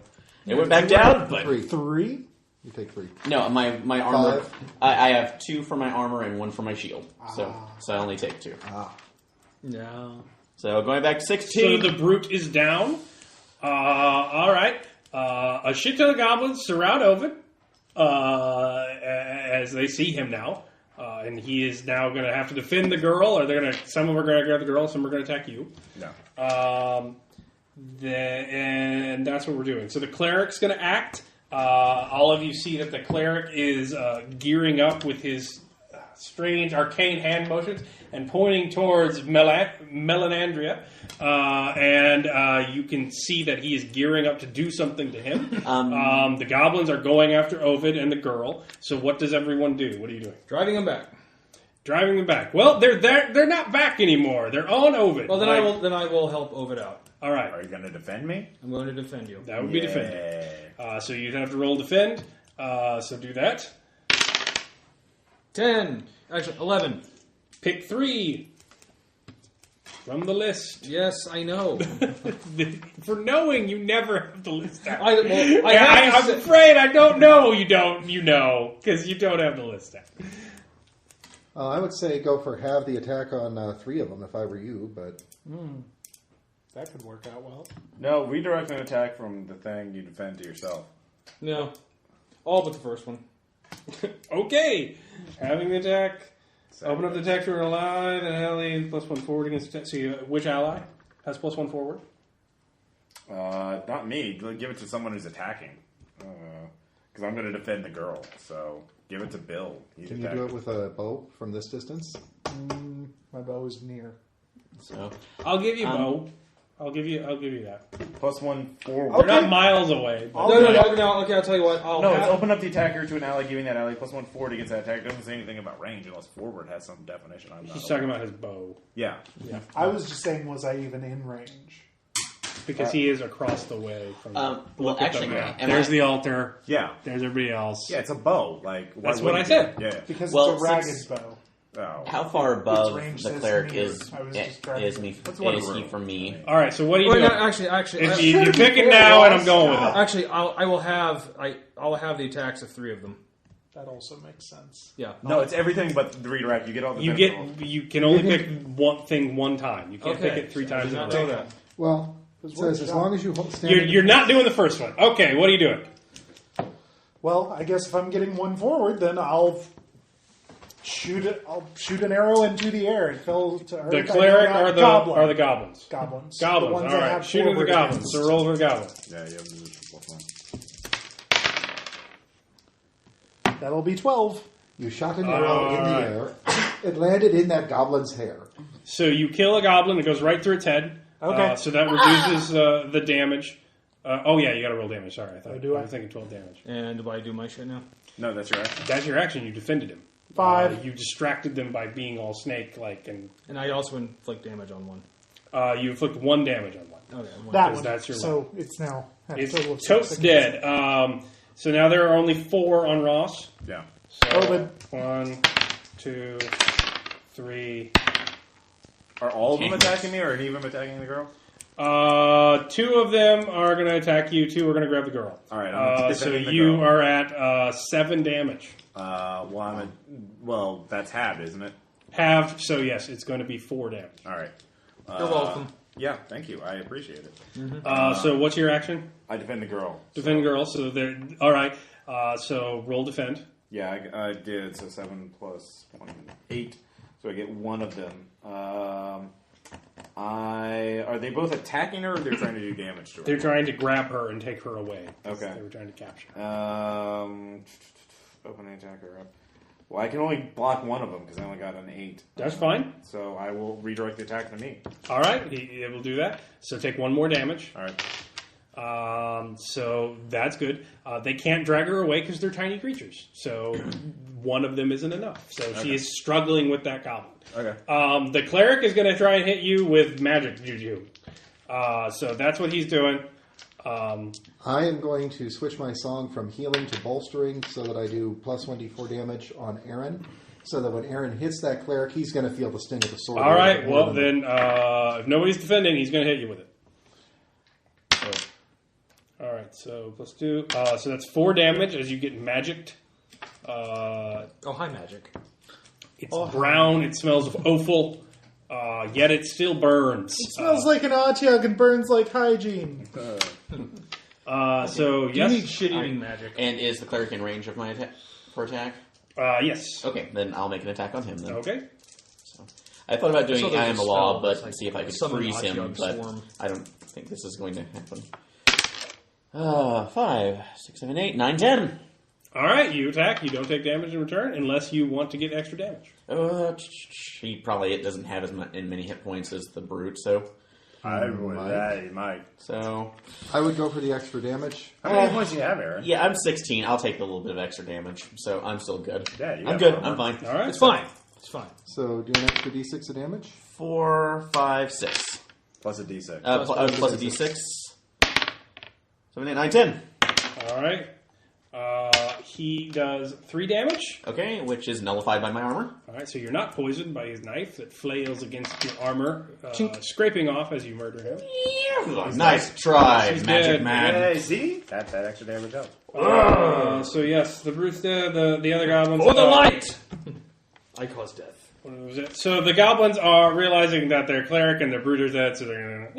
it went back down, but 3. You take 3. no, my armor. 5. I have 2 for my armor and 1 for my shield. So I only take 2. No. So going back to 16. So the brute is down. All right. A shit ton of goblins surround Ovid as they see him now. And he is now going to have to defend the girl, or some of them are going to grab the girl, some are going to attack you. No. And that's what we're doing. So the cleric's going to act. All of you see that the cleric is gearing up with his strange arcane hand motions and pointing towards Melanandria. And you can see that he is gearing up to do something to him. The goblins are going after Ovid and the girl. So what does everyone do? What are you doing? Driving him back. Driving them back. Well, they're not back anymore. They're on Ovid. Well, then I will help Ovid out. All right. Are you going to defend me? I'm going to defend you. That would be defending. So you'd have to roll defend. So do that. 10. Actually, 11. Pick 3 from the list. Yes, I know. For knowing, you never have the list out. I'm afraid I don't know. You know, because you don't have the list out. I would say go for halve the attack on 3 of them if I were you, but... That could work out well. No, redirect an attack from the thing you defend to yourself. No. All but the first one. Okay. Having the attack. Open up the attack to an ally. The ally +1 forward against attack. So which ally has +1 forward? Not me. Give it to someone who's attacking. Because I'm going to defend the girl. So give it to Bill. Can you do it with a bow from this distance? My bow is near. So I'll give you bow. I'll give you that. +1 forward. We're not miles away. No. Okay, I'll tell you what. It's open up the attacker to an ally, giving that ally +1 forward against that attack. It doesn't say anything about range unless forward has some definition. He's talking about his bow. Yeah. I was just saying, was I even in range? Because he is across the way from well, actually, there's the altar. Yeah. There's everybody else. Yeah, it's a bow. That's what I said. Yeah. Because Well, it's a ragged since- bow. Oh. how far above range the says clerc near. is I was just trying to- he from me? All right, so what are you Well, doing? no, actually, If you pick it now, and I'm going with it. actually, I'll have the attacks of 3 of them. That also makes sense. Yeah. No, it's everything but the redirect. You get all the You can only pick one thing one time. You can't pick it 3 times in a I did not know row. that. Well, It It says as long as you stand. You're not doing the first one. Okay, what are you doing? Well, I guess if I'm getting one forward, then I'll shoot it. I'll shoot an arrow into the air. It fell to earth. The cleric or the goblin. Or the goblins? Goblins. Goblins. The ones All that right. have Shoot at the forward goblins. against. So roll for the goblins. Yeah, you have the plus one. That'll be 12. You shot an arrow in the air. It landed in that goblin's hair. So you kill a goblin. It goes right through its head. Okay. So that reduces the damage. Oh yeah, you got to roll damage. Sorry, I do I? was thinking 12 damage. And do I do my shit now? No, that's your action. That's your action. You defended him. 5. You distracted them by being all snake-like, and And I also inflict damage on one. you inflict 1 damage on one. Okay, one. That Because one. that's your so it's now at a It's total of 6. totes dead. So now there are only 4 on Ross. Yeah. So Open. 1, 2, 3. Are all of them attacking me, or any of them attacking the girl? 2 of them are going to attack you. 2 are going to grab the girl. All right, I'm So defending the you girl. are at 7 damage. Well, that's halved, isn't it? Halved. So yes, it's going to be 4 damage. All right. You're welcome. Yeah, thank you. I appreciate it. So what's your action? I defend the girl. Defend girl. So they're all right. So roll defend. Yeah, I did. So 7 plus 1, 8. So I get one of them. Are they both attacking her, or they're trying to do damage to her? They're trying to grab her and take her away. Okay. They were trying to capture her. Open the attacker up. Well, I can only block one of them because I only got an 8. That's fine. So I will redirect the attack to me. All right. He will do that. So take 1 more damage. All right. So that's good. They can't drag her away because they're tiny creatures. So one of them isn't enough. So she is struggling with that goblin. Okay. The cleric is going to try and hit you with magic juju. So that's what he's doing. I am going to switch my song from healing to bolstering so that I do plus 1d4 damage on Aaron. So that when Aaron hits that cleric, he's going to feel the sting of the sword. All right. Well, then if nobody's defending, he's going to hit you with it. So, all right. So plus 2. So that's 4 damage as you get magicked. Oh, hi, magic. It's brown. It smells of offal. Yet it still burns. It smells like an Otyug and burns like hygiene. So You yes. need shit-eating magic. And is the cleric in range of my attack? For attack? Yes. Okay, then I'll make an attack on him then. Okay. So, I thought about doing So there's I am a the law, spell that's but like see if I could summon freeze him, Otyug but swarm. I don't think this is going to happen. 5, 6, 7, 8, 9, 10. All right. You attack. You don't take damage in return unless you want to get extra damage. He probably doesn't have as many hit points as the brute, so I might. So I would go for the extra damage. How many points do you have, Aaron? yeah, I'm 16. I'll take a little bit of extra damage, so I'm still good. Yeah, you I'm got good. armor. I'm fine. All right. It's fine. It's fine. So do an extra d6 of damage. 4, 5, 6. Plus a D6. Plus a d6. 7, 8, 9, 10. All right. He does 3 damage. Okay, which is nullified by my armor. All right. So you're not poisoned by his knife that flails against your armor, scraping off as you murder him. Nice try, She's Magic dead. Man. Hey, see? That extra damage helped. So yes, the brute's dead. The other goblins. For the light! I cause death. What was it? So the goblins are realizing that their cleric and their brute are dead, so they're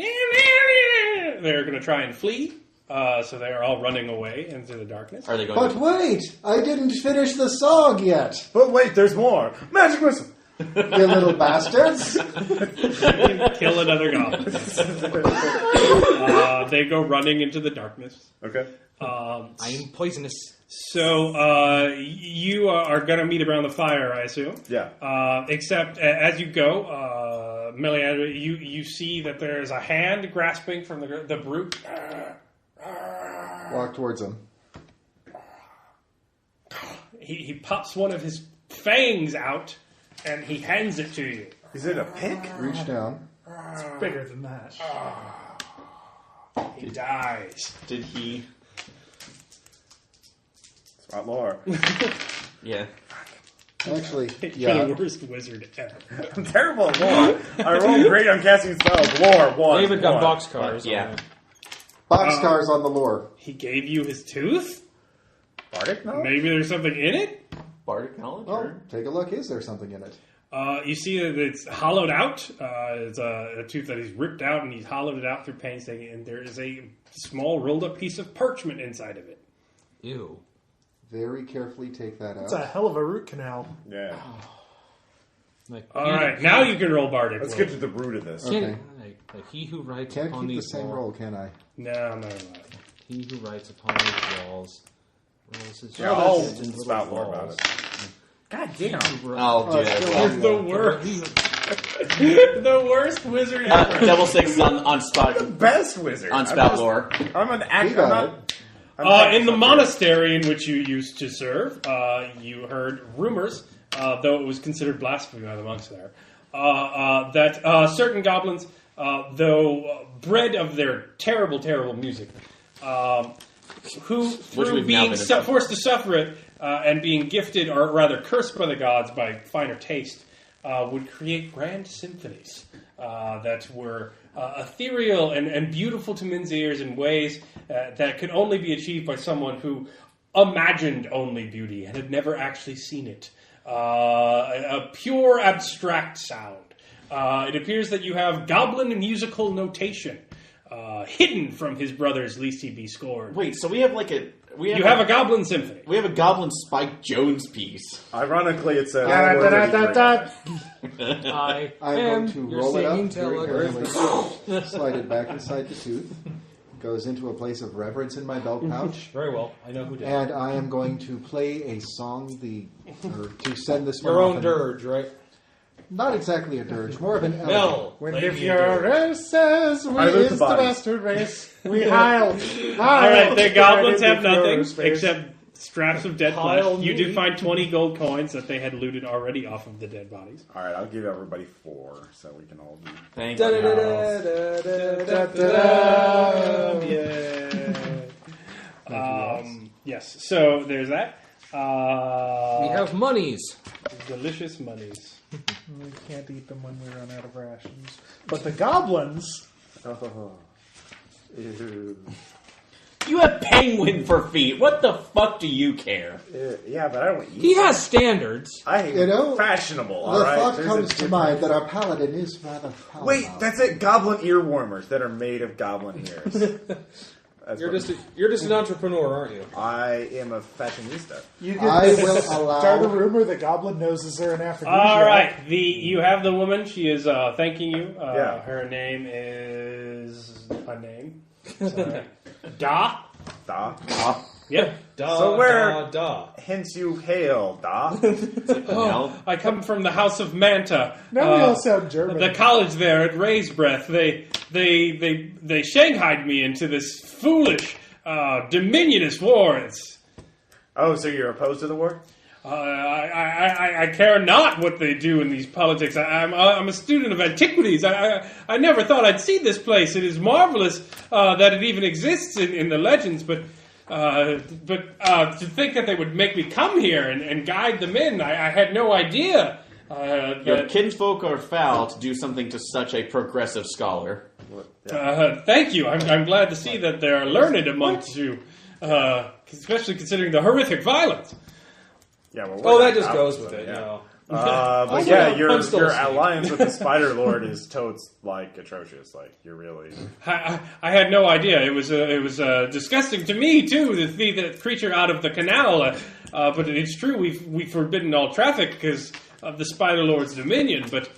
gonna try and flee. So they are all running away into the darkness. Are they going But to... wait! I didn't finish the song yet! But wait, there's more. Magic missile. You little bastards! Kill another goblin. They go running into the darkness. Okay. I am poisonous. So you are going to meet around the fire, I assume. Yeah. Except as you go, Melisandre, you see that there is a hand grasping from the brute. Walk towards him. He pops one of his fangs out, and he hands it to you. Is it a pick? Reach down. It's bigger than that. He dies. Did he... Spot lore. Yeah. Actually, You're yeah. the worst wizard ever. I'm terrible at lore. I roll great on casting spells. Lore, 1. David got 1. boxcars. Yeah. Boxcars on the lore. He gave you his tooth? Bardic? No. Maybe there's something in it? Bardic knowledge? Oh, Or... take a look. Is there something in it? You see that it's hollowed out. It's a tooth that he's ripped out, and he's hollowed it out through painstaking, and there is a small rolled-up piece of parchment inside of it. Ew. Very carefully take that out. It's a hell of a root canal. Yeah. Like, All right, now you can roll Bardic. Let's roll. get to the root of this. Okay. Like he who writes Can't upon keep the these same walls. roll, can I? No. He who writes upon these walls rolls his Yeah, I'll shoulders in little spout more about balls. it. God damn. I'll do that. It's the worst. The worst wizard ever. Double sixes on spot Best wizard. on spout lore. I'm an He actor. got I'm not. I'm In the not- monastery in which you used to serve, you heard rumors, though it was considered blasphemy by the monks there, that certain goblins, though bred of their terrible, terrible music, who, through we've now being been forced to suffer it and being gifted, or rather cursed by the gods by finer taste, would create grand symphonies that were ethereal and beautiful to men's ears in ways that could only be achieved by someone who imagined only beauty and had never actually seen it. A pure abstract sound. It appears that you have goblin musical notation hidden from his brothers, lest he be scorned. Wait, so we have like a You have a goblin symphony. we have a Goblin Spike Jones piece. Ironically, it says. I I'm am going to your roll it singing up very telegraph. carefully, slide it back inside the tooth, goes into a place of reverence in my belt pouch, Very well. I know who did. and I am going to play a song to send this one Your off own in- dirge, right? Not exactly a dirge, more of an element. Mel. When play the me a dirge. Fuhrer says we I loot the is the bodies. bastard race, we heil. All right, the goblins Right in have the nothing Fuhrer's face. except straps of dead Pile flesh. You do me. find 20 gold coins that they had looted already off of the dead bodies. All right, I'll give everybody 4 so we can all be. Thank Da, da, da, you. da, da, da, da, da. Yes, so there's that. We have monies. delicious monies. We can't eat them when we run out of rations. But the goblins, Ew. You have penguin for feet. What the fuck do you care? Yeah, but I don't eat. He has standards. I'm You know, fashionable, all The right? thought There's a comes to difference. mind that our paladin is rather foul. Wait, that's it. Goblin ear warmers that are made of goblin ears. That's You're what- just an entrepreneur, aren't you? I am a fashionista. you I can will start a allow. rumor that goblin noses are an aphrodisiac. All right, you have the woman. She is thanking you. Yeah. Her name is a name. Sorry. Da. Da. Yep. Da, So where- da. Hence you hail, da. Mel? I come from the house of Manta. Now we all sound German. The college there at Ray's Breath. They shanghaied me into this foolish, dominionist war. It's, Oh, so you're opposed to the war? I care not what they do in these politics. I'm a student of antiquities. I never thought I'd see this place. It is marvelous that it even exists in the legends, but to think that they would make me come here and guide them in, I had no idea. Your kinsfolk are foul to do something to such a progressive scholar. Thank you. I'm glad to see that there are learned amongst you, especially considering the horrific violence. Yeah, well, Oh, we're that not just out, goes so, with it, yeah. you know. But yeah, your I'm still your asleep. alliance with the Spider Lord is totes like atrocious. Like you're really. I had no idea. It was disgusting to me too to see that creature out of the canal. But it's true. We've forbidden all traffic because of the Spider Lord's dominion. But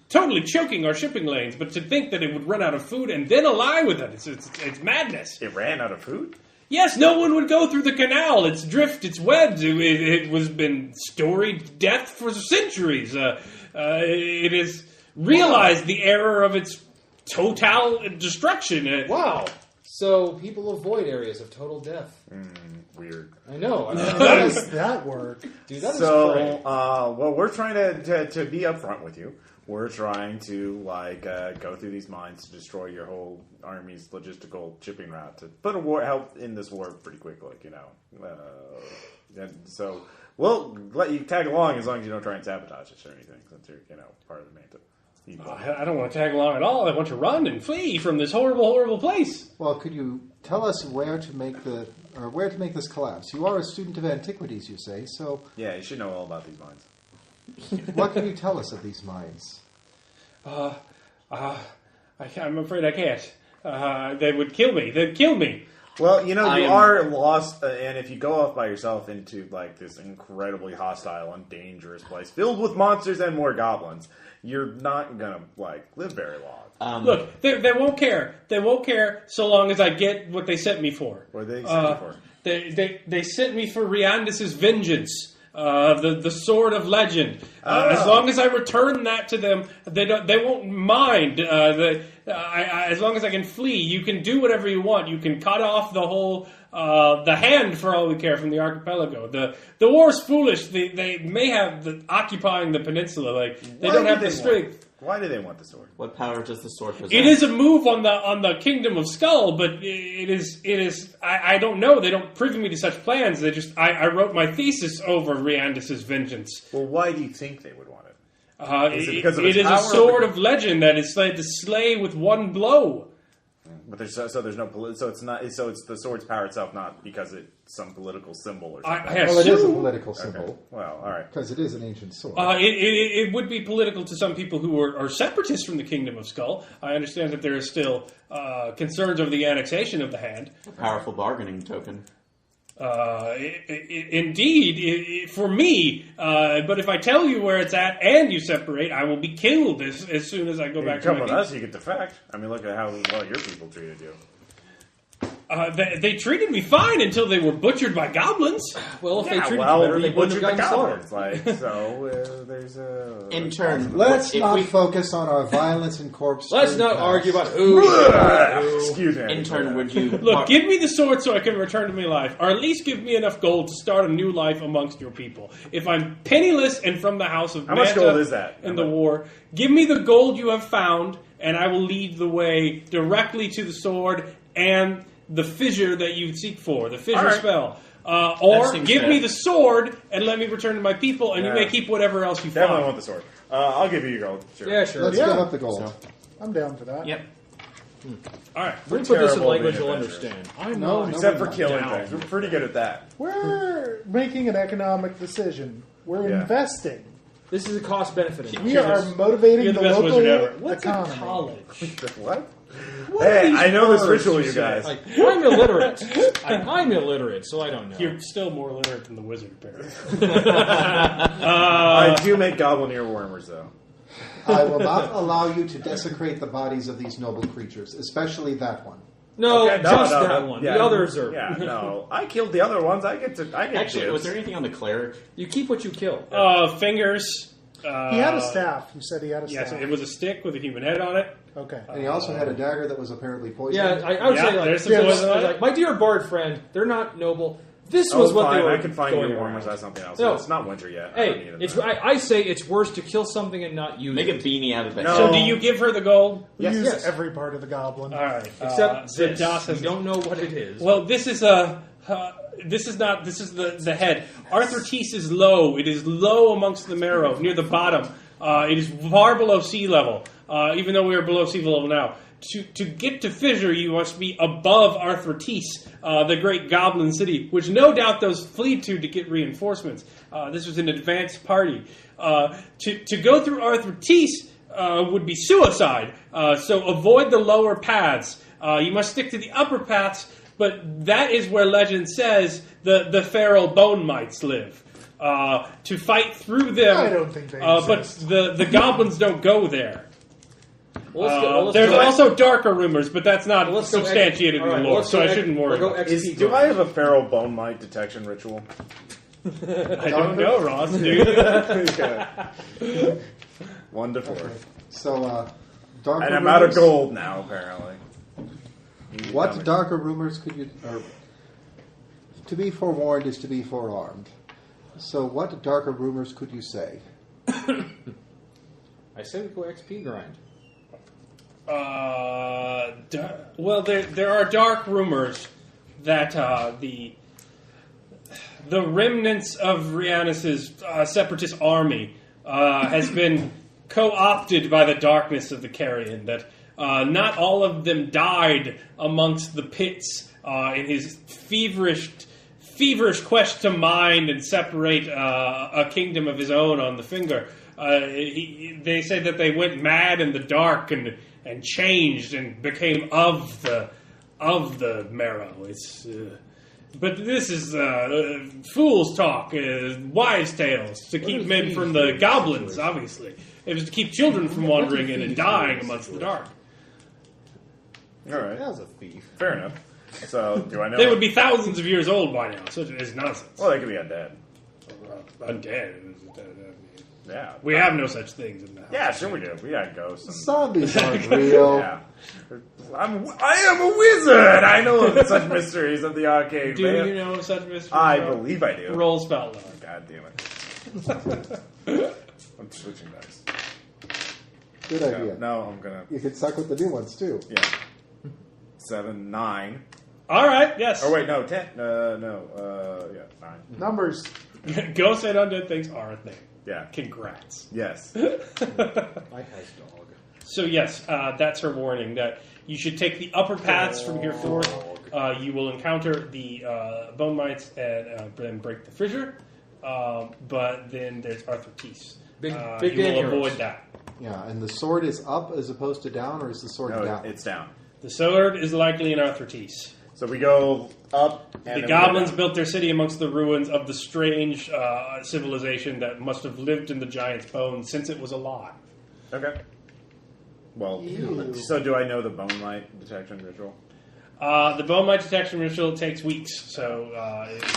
totally choking our shipping lanes. But to think that it would run out of food and then ally with it, it's madness. It ran out of food. Yes, no one would go through the canal. Its drift, its webs. It was been storied death for centuries. It has realized the error of its total destruction. Wow. So people avoid areas of total death. Weird. I know. How does that work? Dude, that is So, great. well, we're trying to be upfront with you. We're trying to go through these mines to destroy your whole army's logistical shipping route to put a war help in this war pretty quickly, and so we'll let you tag along as long as you don't try and sabotage us or anything, since you're part of the Manta. I don't want to tag along at all. I want to run and flee from this horrible, horrible place. Well, could you tell us where to make this collapse? You are a student of antiquities, you say, so Yeah, you should know all about these mines. What can you tell us of these mines? I'm afraid I can't. They would kill me. They'd kill me. Well, you are lost, and if you go off by yourself into like this incredibly hostile and dangerous place filled with monsters and more goblins, you're not gonna live very long. Look, they won't care. They won't care so long as I get what they sent me for. What did they send you for? They sent me for Riandus' vengeance. The sword of legend. As long as I return that to them, they won't mind. As long as I can flee, you can do whatever you want. You can cut off the whole the hand for all we care from the archipelago. The war's foolish. They may have occupying the peninsula. They don't have the strength. Why do they want the sword? What power does the sword possess? It is a move on the Kingdom of Skull, but it is. I don't know. They don't privy me to such plans. I wrote my thesis over Riandus' vengeance. Well, why do you think they would want it? Is it because of it its is a power sword of legend that is said to slay with one blow. But there's no so it's the sword's power itself, not because it's some political symbol or something. Well, it is a political symbol. Okay. Well, all right. Because it is an ancient sword. It would be political to some people who are separatists from the Kingdom of Skull. I understand that there is still concerns over the annexation of the hand. A powerful bargaining token. Indeed, for me. But if I tell you where it's at and you separate, I will be killed as soon as I go back to my come with people. us, you get defect. I mean, look at how well your people treated you. They treated me fine until they were butchered by goblins. Well, if they treated you better, they wouldn't have gotten slaughtered. There's a... In turn, let's not focus on our violence and corpse. Let's not argue about who. Excuse me. in turn, would you Look, give me the sword so I can return to my life, or at least give me enough gold to start a new life amongst your people. If I'm penniless and from the house of How much Manta gold is that? in the war, give me the gold you have found, and I will lead the way directly to the sword and the fissure that you seek for, the fissure spell. Or give me the sword and let me return to my people, and you may keep whatever else you Definitely find. want the sword. I'll give you your gold. Sure. Yeah, sure. Let's give up the gold. So, I'm down for that. yep. All right. Let me put this in terrible language being you'll adventurous. understand. I'm No, not. Except for we're killing down. things. We're pretty good at that. We're making an economic decision. We're Yeah. investing. This is a cost-benefit. We are motivating You're the the best local wizard ever. What's economy. a college? What? What are Hey, these I know this words ritual, you say? guys. Like, I'm illiterate. I'm illiterate, so I don't know. You're still more literate than the wizard, apparently. I do make goblin earwormers, though. I will not allow you to desecrate the bodies of these noble creatures, especially that one. No, Okay, just that one. Yeah, The others are. Yeah, no. I killed the other ones. I get Actually, dibs. was there anything on the cleric? You keep what you kill. Fingers. He had a staff. You said he had a Yes, staff. it was a stick with a human head on it. Okay. And he also had a dagger that was apparently poisoned. Yeah, I would say, there's some yes, poison on it. like, my dear bard friend, they're not noble. This was what fine. they were I can find going earwormers around. as something else. No. It's not winter yet. I don't Hey, need it's, it. I say it's worse to kill something and not use Make a it. beanie out of that. No. So do you give her the gold? We use yes. every part of the goblin. All right. Except so this. Das We has don't know what it is. Well, this is the head. Arthur Teese is low. It is low amongst the marrow, near the bottom. It is far below sea level, even though we are below sea level now. To get to Fissure, you must be above Arthur Teese, the great goblin city, which no doubt those flee to get reinforcements. This was an advanced party. To go through Arthur Teese would be suicide, so avoid the lower paths. You must stick to the upper paths, but that is where legend says the feral bone mites live. To fight through them, I don't think they but exist. the goblins don't go there. Let's There's go- also darker rumors, but that's not let's go substantiated all in right, the lore, let's so go I ex- shouldn't worry. we'll go about it. XP Do I have a feral bone mite detection ritual? I don't know, Ross. Dude. Okay. 1 to 4. So, darker And I'm rumors, out of gold now, apparently. What darker rumors could you... Or, to be forewarned is to be forearmed. So what darker rumors could you say? I say we go XP grind. Well, there are dark rumors that the remnants of Rianus' separatist army has been co-opted by the darkness of the Carrion. That not all of them died amongst the pits in his feverish feverish quest to mind and separate a kingdom of his own on the finger. They say that they went mad in the dark and changed and became of the marrow. But this is fool's talk, wives' tales to keep men from the goblins. Obviously, it was to keep children from wandering in and dying amongst the dark. All right. That was a thief. Fair enough. So, do I know? They would be thousands of years old by now. Such is nonsense. Well, they could be undead. Undead. Yeah. We have no such things in the house. Yeah, sure we do. We got ghosts. And, Zombies aren't real. yeah. I am a wizard! I know of such mysteries of the arcade. Do man. you know of such mysteries? I believe I do. Roll spell lore. God damn it. I'm switching dice. Good idea. No, I'm gonna... You could suck with the new ones, too. Yeah. 7, 9. All right, yes. Oh, wait, no, 10. Yeah, 9. Numbers. Ghosts and undead things are a thing. Yeah. Congrats. Yes. I has dog. So yes, that's her warning that you should take the upper paths from here forth. You will encounter the bone mites and then break the fissure. But then there's Arthur Teese. Big you will heroes. avoid that. Yeah, and the sword is up as opposed to down, or is the sword No, down? it's down. The sword is likely in Arthur Teese. So we go up. And The goblins built their city amongst the ruins of the strange civilization that must have lived in the giant's bones since it was alive. Okay. Well, Ew. so do I know the bone light detection ritual? The bone mite detection ritual takes weeks, so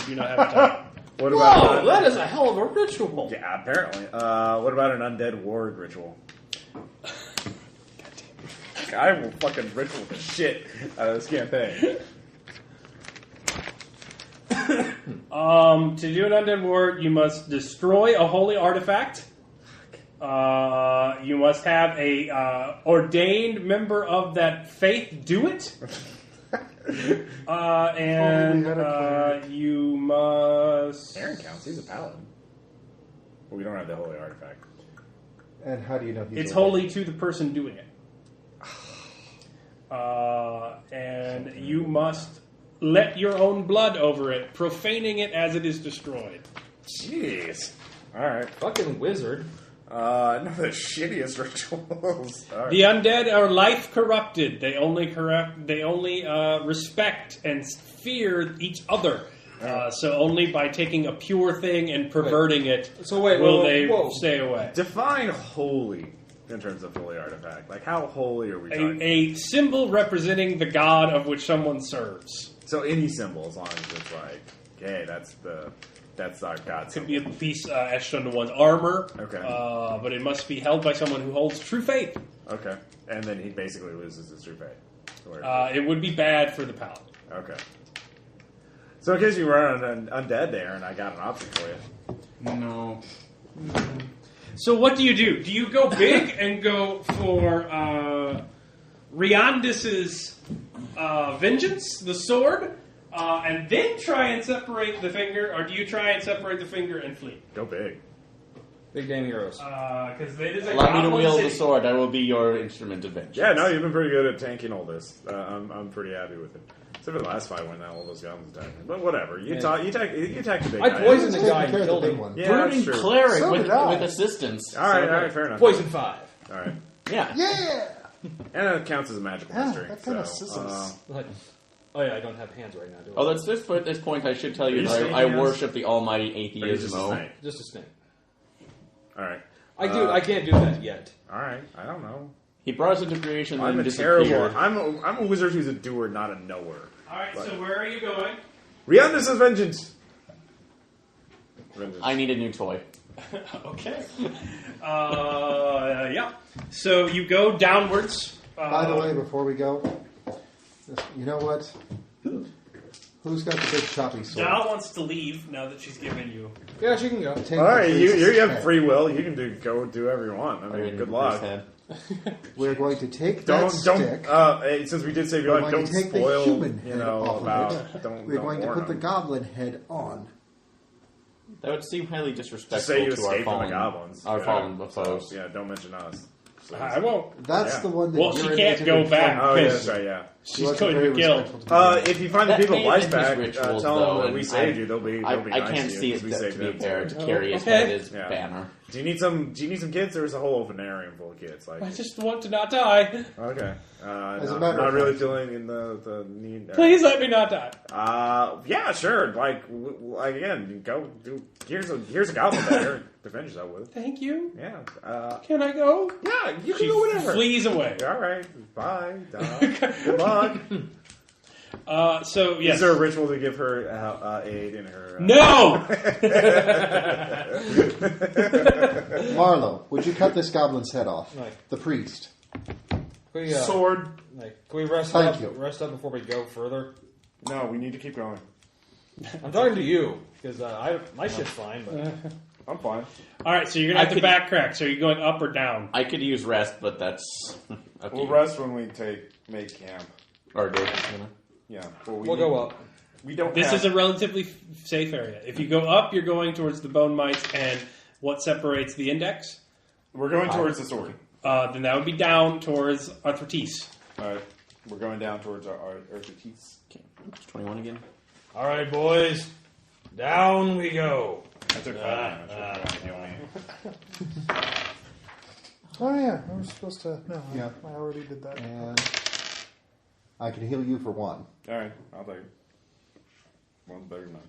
you do not have time. What about Whoa, that is a hell of a ritual. Yeah, apparently. What about an undead ward ritual? I will fucking ritual the shit out of this campaign. To do an undead ward, you must destroy a holy artifact. You must have a ordained member of that faith do it. And you must... Aaron counts. He's a paladin. But we don't have the holy artifact. And how do you know he's It's ordained? holy to the person doing it. And you must let your own blood over it, profaning it as it is destroyed. Jeez. Alright. Fucking wizard. None of the shittiest rituals. All right. The undead are life corrupted. They only respect and fear each other. So only by taking a pure thing and perverting it So wait, will whoa, they whoa. stay away. Define holy in terms of holy artifact. Like, how holy are we talking? A symbol representing the god of which someone serves. So any symbol, as long as it's like, okay, that's our god Could symbol. be a piece etched onto one's armor. Okay. But it must be held by someone who holds true faith. Okay. And then he basically loses his true faith. Or- It would be bad for the paladin. okay. So in case you run an undead there, and I got an option for you. No. So what do? Do you go big and go for Riandis's vengeance, the sword, and then try and separate the finger, or do you try and separate the finger and flee? Go big. Big damn heroes. Because it is a Allow me to goblin wield city. the sword. I will be your instrument of vengeance. Yeah, no, you've been pretty good at tanking all this. I'm pretty happy with it. Except for the last fight when all those goblins attacked me. But whatever. You attack the big I guy. poisoned the Taking guy care and of the killed big him. one. Yeah, Brooding that's true. cleric So with did I. assistance. All right, fair enough. Poison 5. All right. Yeah. Yeah! And it counts as a magical Yeah, mystery. that kind of so, sizzles. Like, oh yeah, I don't have hands right now, do I? Oh, that's just at this point. I should tell Are you you that saying I yes? worship the almighty or is it just a atheismo. snake? Just a snake. All right. I can't do that yet. All right. I don't know. He brought us into creation I'm and a disappeared. terrible. I'm a wizard who's a doer, not a knower. All right, so where are you going? Rihanna's vengeance. Vengeance. I need a new toy. Okay. Yeah. So you go downwards. By the way, before we go, you know what? Who's got the big choppy sword? Dal wants to leave now that she's given you. Yeah, she can go. Take All right, the you priest's have head. free will. You can go do whatever you want. I I mean, need good a luck. priest's head. We're going to take that Don't. stick. Hey, since we did save your We're life, going don't to take the spoil. human You head know off of about. it. Don't. We're don't going to warn put the them. goblin head on. That would seem highly Just disrespectful say you to our escaped from fallen, the goblins. our Yeah. fallen So, foes. yeah, don't mention us. So- I won't. That's Yeah. the one that Well, you're she able can't to go defend. back. Oh, yeah, Because that's right. Yeah. She's going to kill. If you find the That people may have life been his back, rituals, tell them though, that we and saved you. They'll be I nice can't to you see it 'cause we to saved be them. fair to carry his Okay. head as Yeah. banner. Do you need some kids, or is a whole vanarium full of kids? I just want to not die. Okay. As a Not, matter not of really fact- feeling in the need. Please let me not die. Yeah, sure. Again, go do. Here's a goblin dagger. Defend yourself with. Thank you. Yeah. Can I go? Yeah. You can She go whatever. flees away. All right. Bye. Good luck. So yes. Is there a ritual to give her aid in her? No. Marlowe, would you cut this goblin's head off? Like, The priest. Sword. Can we rest Thank up? you. Rest up before we go further. No, we need to keep going. I'm talking to you because my shit's fine. But I'm fine. All right. So you're gonna have to backtrack. So are you going up or down? I could use rest, but that's up to We'll you. rest when we make camp. Or do. Yeah. we'll go up. We don't. This have, is a relatively safe area. If you go up, you're going towards the bone mites and what separates the index. We're going towards the sword. Then that would be down towards arthritis. All right. We're going down towards our teeth. Okay. 21 again. All right, boys, down we go. I took 5 damage. Heal me. Oh yeah, I was supposed to. No, Yeah. I already did that. And I can heal you for 1. All right. I'll take it. One's better than none.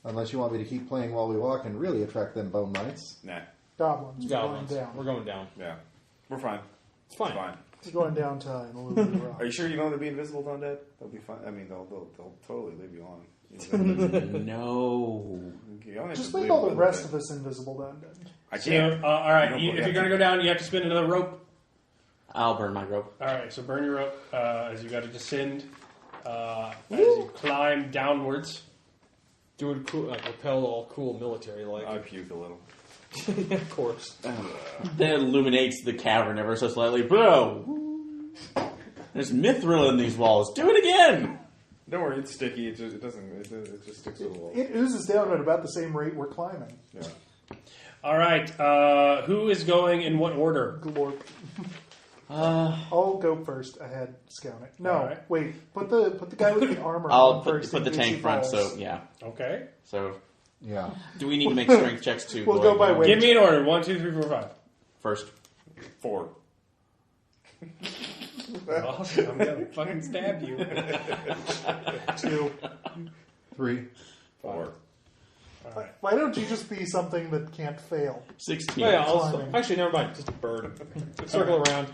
Unless you want me to keep playing while we walk and really attract them bone mites. Nah. Goblins. Goblins. We're going down. We're going down. Yeah. We're fine. It's fine. It's fine. We're going down to an illusion rock. Are you sure you don't want to be invisible to undead? They'll be fine. I mean, they'll totally leave you on. No. You only have Just to make leave all a the little rest bit. of us invisible to undead. I So, can't. all right. You don't If you're have going to go down, you have to spin another rope. I'll burn my rope. All right. So burn your rope as you got to descend as you climb downwards. Doing cool, repel all cool military like. I puke a little. Of course. That illuminates the cavern ever so slightly. Bro! There's mithril in these walls. Do it again! Don't worry, it's sticky. It just sticks to the wall. It oozes down at about the same rate we're climbing. Yeah. All right. Who is going in what order? Glorp. I'll go first ahead, scouting. No, All right. wait. Put the guy with the armor I'll on put first. the in case tank he front, falls. so yeah. Okay. So, Yeah. do we need to make strength checks too? We'll go by weight. Give me an order. 1, 2, 3, 4, 5. First. 4. Awesome. I'm gonna fucking stab you. 2. 3. 4. Why don't you just be something that can't fail? 16. Oh, yeah, Climbing. actually, never mind. Just burn. Circle around.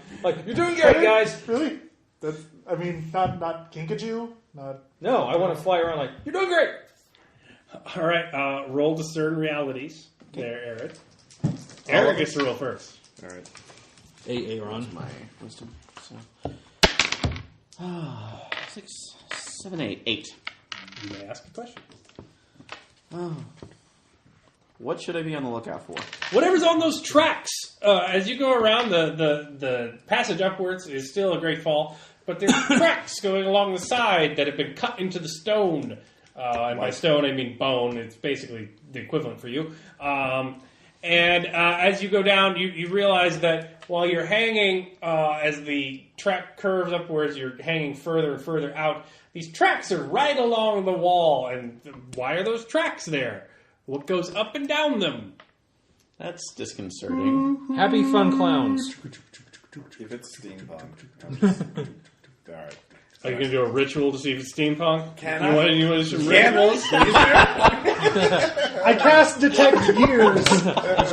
You're doing great, guys. Really? That's. I mean, not Kinkajou. Not. No, I want to fly around you're doing great. All right. Roll discern realities. There, Eric. Eric gets to roll first. All right. Aaron. My wisdom. So. 6, 7, 8. 8. You may ask a question. Oh. What should I be on the lookout for? Whatever's on those tracks, as you go around, the passage upwards is still a great fall, but there's tracks going along the side that have been cut into the stone. And by stone, I mean bone. It's basically the equivalent for you. And as you go down, you realize that while you're hanging, as the track curves upwards, you're hanging further and further out. These tracks are right along the wall. And why are those tracks there? What goes up and down them? That's disconcerting. Happy fun clowns. If it's steampunk. All right. Are you going to do a ritual to see if it's steampunk? Can you I? Want to do some rituals? I cast detect gears.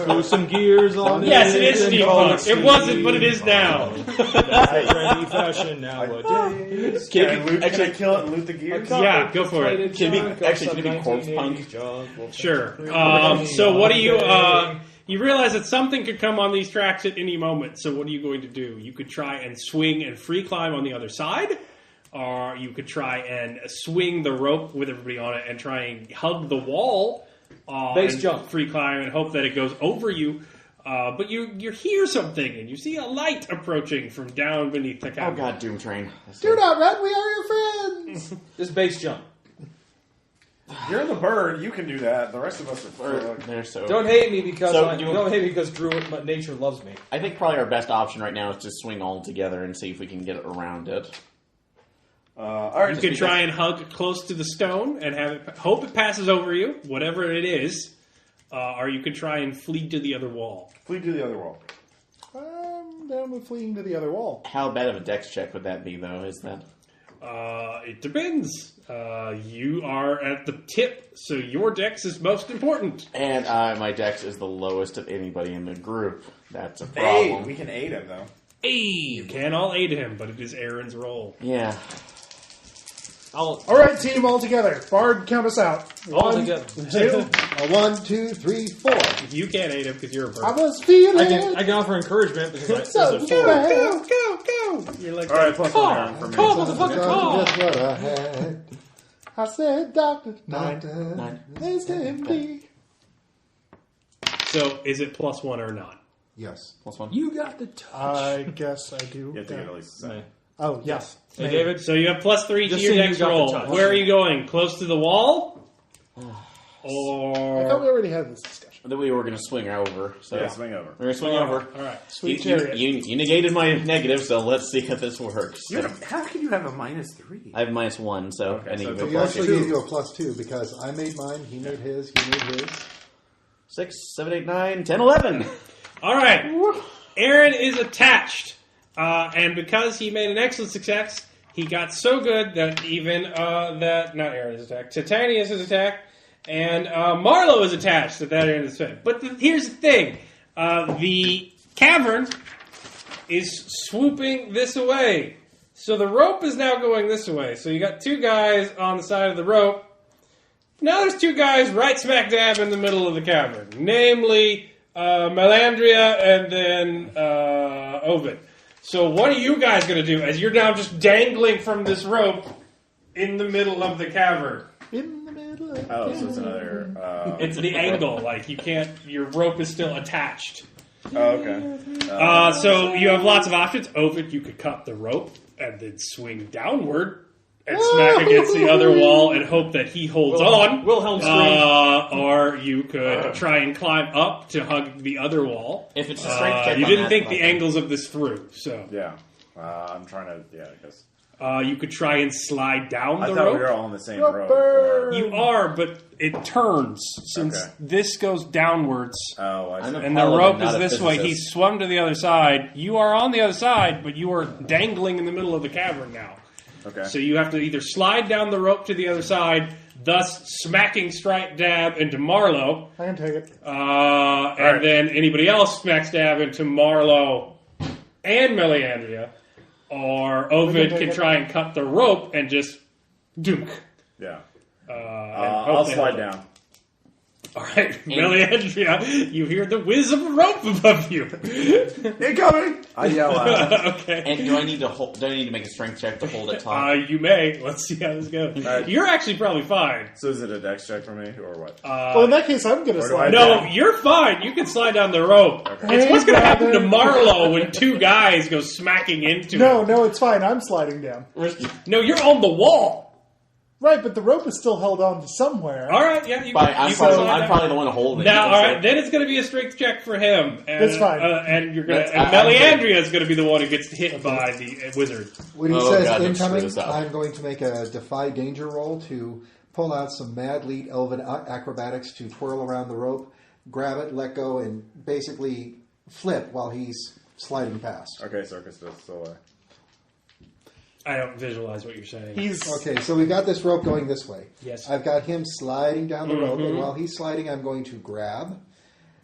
Throw some gears on Yes, it is steampunk. It wasn't, but it is now. Trendy fashion nowadays. Can Can I kill it and loot the gears? Yeah, go for it. Can it be corpse punk? Sure. So what do you... you realize that something could come on these tracks at any moment, so what are you going to do? You could try and swing and free climb on the other side, or you could try and swing the rope with everybody on it and try and hug the wall. Base and jump. Free climb and hope that it goes over you. But you hear something, and you see a light approaching from down beneath the Oh cavern. god, Doom Train. Do not run. We are your friends. Just base jump. You're the bird. You can do that. The rest of us are. They're so... Don't hate me because So, don't hate me because nature loves me. I think probably our best option right now is to swing all together and see if we can get around it. All right. You can try and hug close to the stone and hope it passes over you, whatever it is, or you can try and flee to the other wall. Flee to the other wall. I'm down with fleeing to the other wall. How bad of a dex check would that be, though? Is that? It depends. You are at the tip, so your dex is most important. And my dex is the lowest of anybody in the group. That's a Hey, problem. we can aid him though. You can all aid him, but it is Aaron's roll. Yeah. All right, team, all together. Bard, count us out. All 1, together. 2. 1, 2, 3, 4. You can't aid him because you're a bird. I was feeling I can offer encouragement because I so there's a bad. Go! You're like, All right, plus one Aaron for me. motherfucker, call! Guess what I had? I said, Doctor, Nine. It's empty. So, is it +1 or not? Yes. Plus one. You got the touch. I guess I do. You have to get at least a second. Oh, yes. Hey, David. So you have +3 to Just your saying dex you got the roll. touch. Where are you going? Close to the wall? I thought we Or... already had this discussion. Then we were going to swing over. So Yeah, swing over. we're going to swing over. All right. Sweet You, chariot. you negated my negative, so let's see if this works. How can you have a -3? I have -1, so Okay, I need so to So go you plus actually two. gave you a +2 because I made mine, he made his, he made his. 6, 7, 8, 9, 10, 11. All right. Aaron is attached. And because he made an excellent success, he got so good that even not Aaron is attacked, Titanius is attacked, and Marlowe is attached to that Aaron is attacked. But here's the thing. The cavern is swooping this away. So the rope is now going this way. So you got two guys on the side of the rope. Now there's two guys right smack dab in the middle of the cavern. Namely, Melandria and then Ovid. So what are you guys going to do as you're now just dangling from this rope in the middle of the cavern? In the middle of Oh, so it's another. It's the angle. Like, you can't... Your rope is still attached. Oh, okay. So you have lots of options. Ovid, you could cut the rope and then swing downward and smack against the other wall and hope that he holds on. Wilhelm scream. Or you could try and climb up to hug the other wall. If it's a strength check You on didn't that, think then the I can- angles of this through, so... Yeah. I'm trying to. Yeah, I guess. You could try and slide down I the thought rope. we were all on the same Rubber. rope. You are, but it turns since Okay. this goes downwards Oh, I see. I'm a and the paladin, rope is not a this way. He physicist. swum to the other side. You are on the other side, but you are dangling in the middle of the cavern now. Okay. So you have to either slide down the rope to the other side, thus smacking strike dab into Marlowe, I can take it. and then anybody else smacks dab into Marlowe and Melandria, or Ovid take can it. try and cut the rope and just dunk. Yeah. And I'll hope they slide hold it. down. All right, Melandria, you hear the whiz of a rope above you. Incoming! I yell out. Okay. And do I need to make a strength check to hold it taut? You may. Let's see how this goes. right. You're actually probably fine. So is it a dex check for me, or what? Well, in that case, I'm going to or do slide. I- No, you're fine. You can slide down the rope. Okay. It's what's going to happen to brother. Marlowe when two guys go smacking into No, him. no, it's fine. I'm sliding down. No, you're on the wall. Right, but the rope is still held on to somewhere. All right, yeah. You But can, I'm, you can probably, slide I'm down. probably the one holding it. Now, all so- right, then it's going to be a strength check for him. And, That's fine. And you're going to. That's- And Melandria is going to be the one who gets hit by the wizard. When he Oh, says God, don't screw incoming, this up. I'm going to make a defy danger roll to pull out some mad lead elven acrobatics to twirl around the rope, grab it, let go, and basically flip while he's sliding past. Okay, Circus does still. I don't visualize what you're saying. He's Okay, so we've got this rope going this way. Yes. I've got him sliding down the rope, and while he's sliding, I'm going to grab.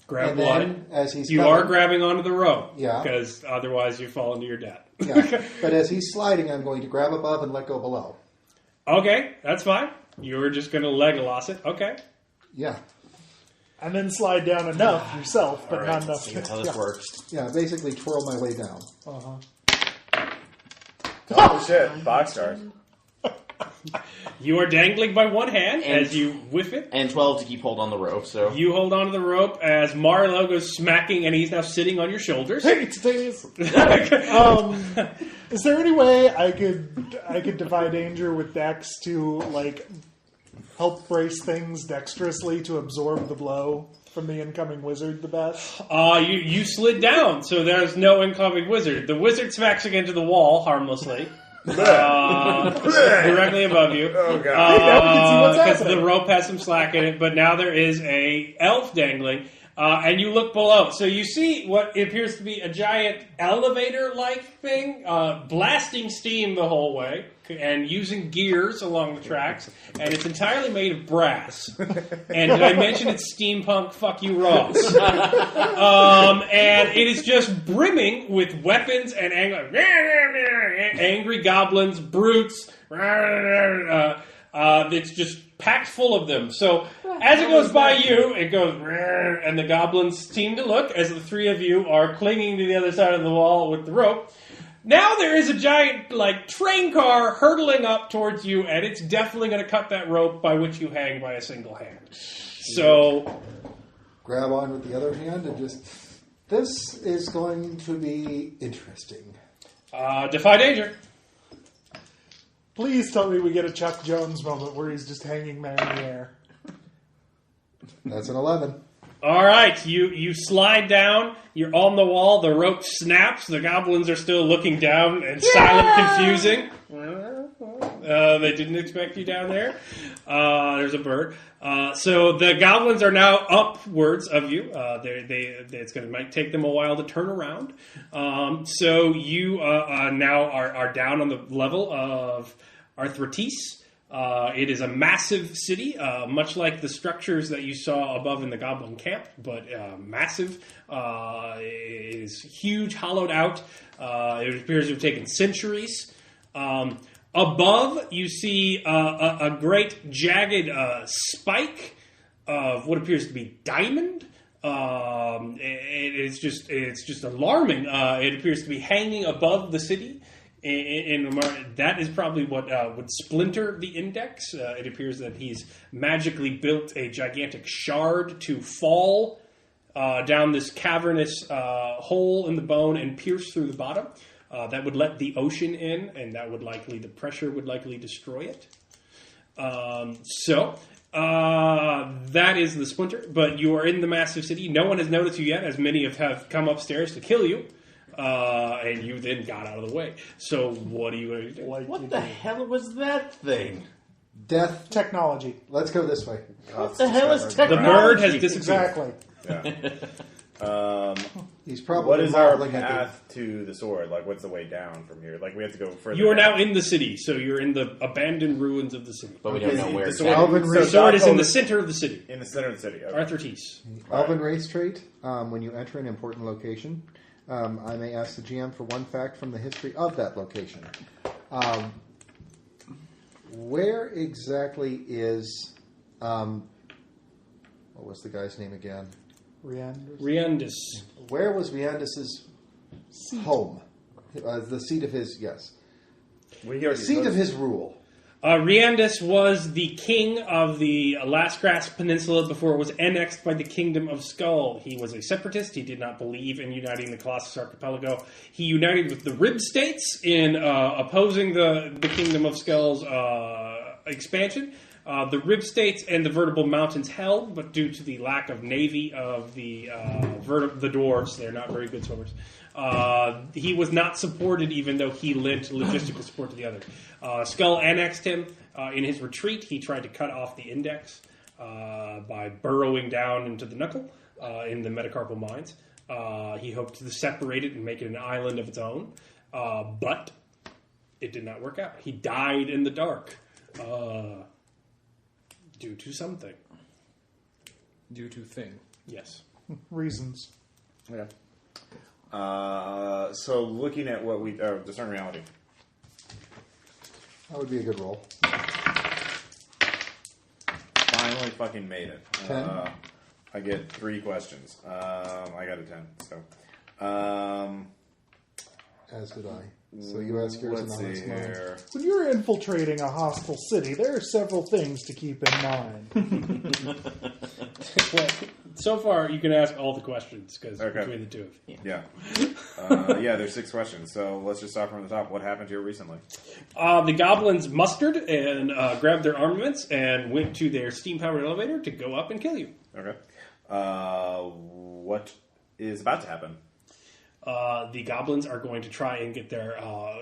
Grab and what? then, as he's You coming, are grabbing onto the rope. Yeah. Because otherwise you fall into your death. Yeah, but as he's sliding, I'm going to grab above and let go below. Okay, that's fine. You were just going to Legolas it. Okay. Yeah, and then slide down enough yourself, but not enough. See how this works. yeah, basically twirl my way down. Oh shit! Boxcars. You are dangling by one hand And- as you whiff it. And 12 to keep hold on the rope, so... You hold onto the rope as Marlowe goes smacking, and he's now sitting on your shoulders. Hey, Titanius. Is there any way I could defy danger with Dex to like help brace things dexterously to absorb the blow from the incoming wizard the best? You slid down, so there's no incoming wizard. The wizard smacks against the wall harmlessly. directly above you. Oh, God. Now we can see what's Because happening. the rope has some slack in it, but now there is a elf dangling. And you look below. So you see what appears to be a giant elevator-like thing, blasting steam the whole way, and using gears along the tracks. And it's entirely made of brass. And did I mention it's steampunk? Fuck you, Ross. And it is just brimming with weapons and angry goblins, brutes. It's just packed full of them. So as it goes by you, it goes, and the goblins seem to look as the three of you are clinging to the other side of the wall with the rope. Now there is a giant, train car hurtling up towards you, and it's definitely going to cut that rope by which you hang by a single hand. So Grab on with the other hand and just... This is going to be interesting. defy danger. Please tell me we get a Chuck Jones moment where he's just hanging there in the air. That's an 11. All right, you slide down. You're on the wall. The rope snaps. The goblins are still looking down and silent, confusing. They didn't expect you down there. There's a bird. So the goblins are now upwards of you. It's going to might take them a while to turn around. So you now are down on the level of Arthritis. It is a massive city, much like the structures that you saw above in the goblin camp, but massive. It is huge, hollowed out. It appears to have taken centuries. Above, you see a great jagged spike of what appears to be diamond. It's just alarming. It appears to be hanging above the city. That is probably what would splinter the index. It appears that he's magically built a gigantic shard to fall down this cavernous hole in the bone and pierce through the bottom. That would let the ocean in, and the pressure would likely destroy it. So that is the splinter. But you are in the massive city. No one has noticed you yet, as many have come upstairs to kill you. And you then got out of the way. So what are you going to do? What the hell was that thing? Death. Technology. Let's go this way. What the hell is The technology? bird has disappeared. Exactly. He's probably What is our marveling at path to the sword? What's the way down from here? We have to go further. You are down. now in the city, so you're in the abandoned ruins of the city. But we don't know where The it's sword, at. Alvin so Reed. The sword is in the Doc- center of the city. in the center of the city. Okay. Arthritis. the Elven race trait. When you enter an important location, I may ask the GM for one fact from the history of that location. Where exactly is... what was the guy's name again? Riandus. Where was Viandis' home? The seat of his... Yes. Seat of his rule. Riandus was the king of the Lascras Peninsula before it was annexed by the Kingdom of Skull. He was a separatist. He did not believe in uniting the Colossus Archipelago. He united with the Rib States in opposing the Kingdom of Skull's expansion. The Rib States and the Vertebral Mountains held, but due to the lack of navy of the dwarves, they're not very good swimmers. He was not supported, even though he lent logistical support to the others. Skull annexed him. In his retreat, he tried to cut off the index by burrowing down into the knuckle in the metacarpal mines. He hoped to separate it and make it an island of its own, but it did not work out. He died in the dark due to something. Due to thing. Yes. Reasons. Okay. So looking at what we discern reality. That would be a good roll. Finally, fucking made it. 10? I get 3 questions. I got a 10. So, As did I. So you ask yours let's and I'll see ask mine. here. When you're infiltrating a hostile city, there are several things to keep in mind. Well, so far, you can ask all the questions because Okay. between the two of you. Yeah. Yeah, there's 6 questions. So let's just start from the top. What happened here recently? The goblins mustered and grabbed their armaments and went to their steam-powered elevator to go up and kill you. Okay. What is about to happen? the goblins are going to try and get their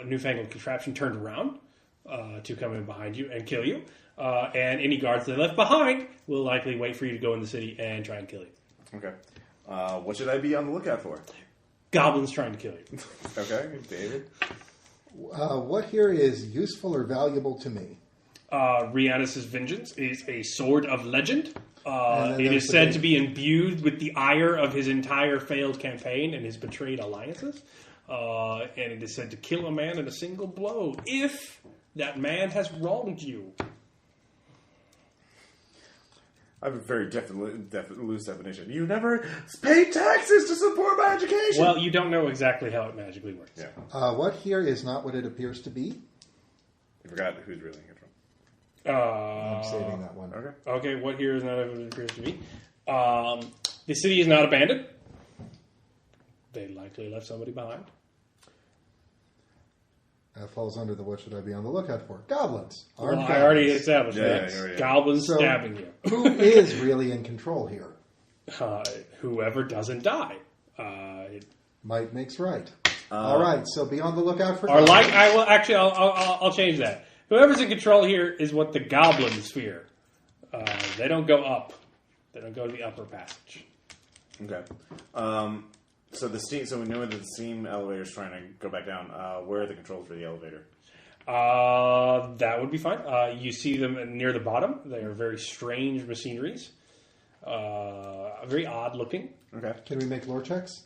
newfangled contraption turned around to come in behind you and kill you. And any guards they left behind will likely wait for you to go in the city and try and kill you. Okay. What should I be on the lookout for? Goblins trying to kill you. Okay, David. What here is useful or valuable to me? Rhiannis' vengeance is a sword of legend. then It there's is the said big- to be imbued with the ire of his entire failed campaign and his betrayed alliances. And it is said to kill a man in a single blow if that man has wronged you. I have a very definite loose definition. You never pay taxes to support my education. Well, you don't know exactly how it magically works. Yeah. What here is not what it appears to be? You forgot who's really in control. I'm saving that one. Okay. Okay, what here is not what it appears to be. The city is not abandoned. They likely left somebody behind. That falls under the what should I be on the lookout for? Goblins. Well, Armed I already goblins. established Yeah, that. yeah, yeah. Goblins So- stabbing you. Who is really in control here? Whoever doesn't die. Might makes right. All right, so be on the lookout for Or goblins. like, I will actually, I'll change that. Whoever's in control here is what the goblins fear. They don't go up. They don't go to the upper passage. Okay. So the steam. So we know that the steam elevator is trying to go back down. Where are the controls for the elevator? That would be fine. You see them near the bottom. They are very strange machineries. Very odd looking. Okay. Can we make lore checks?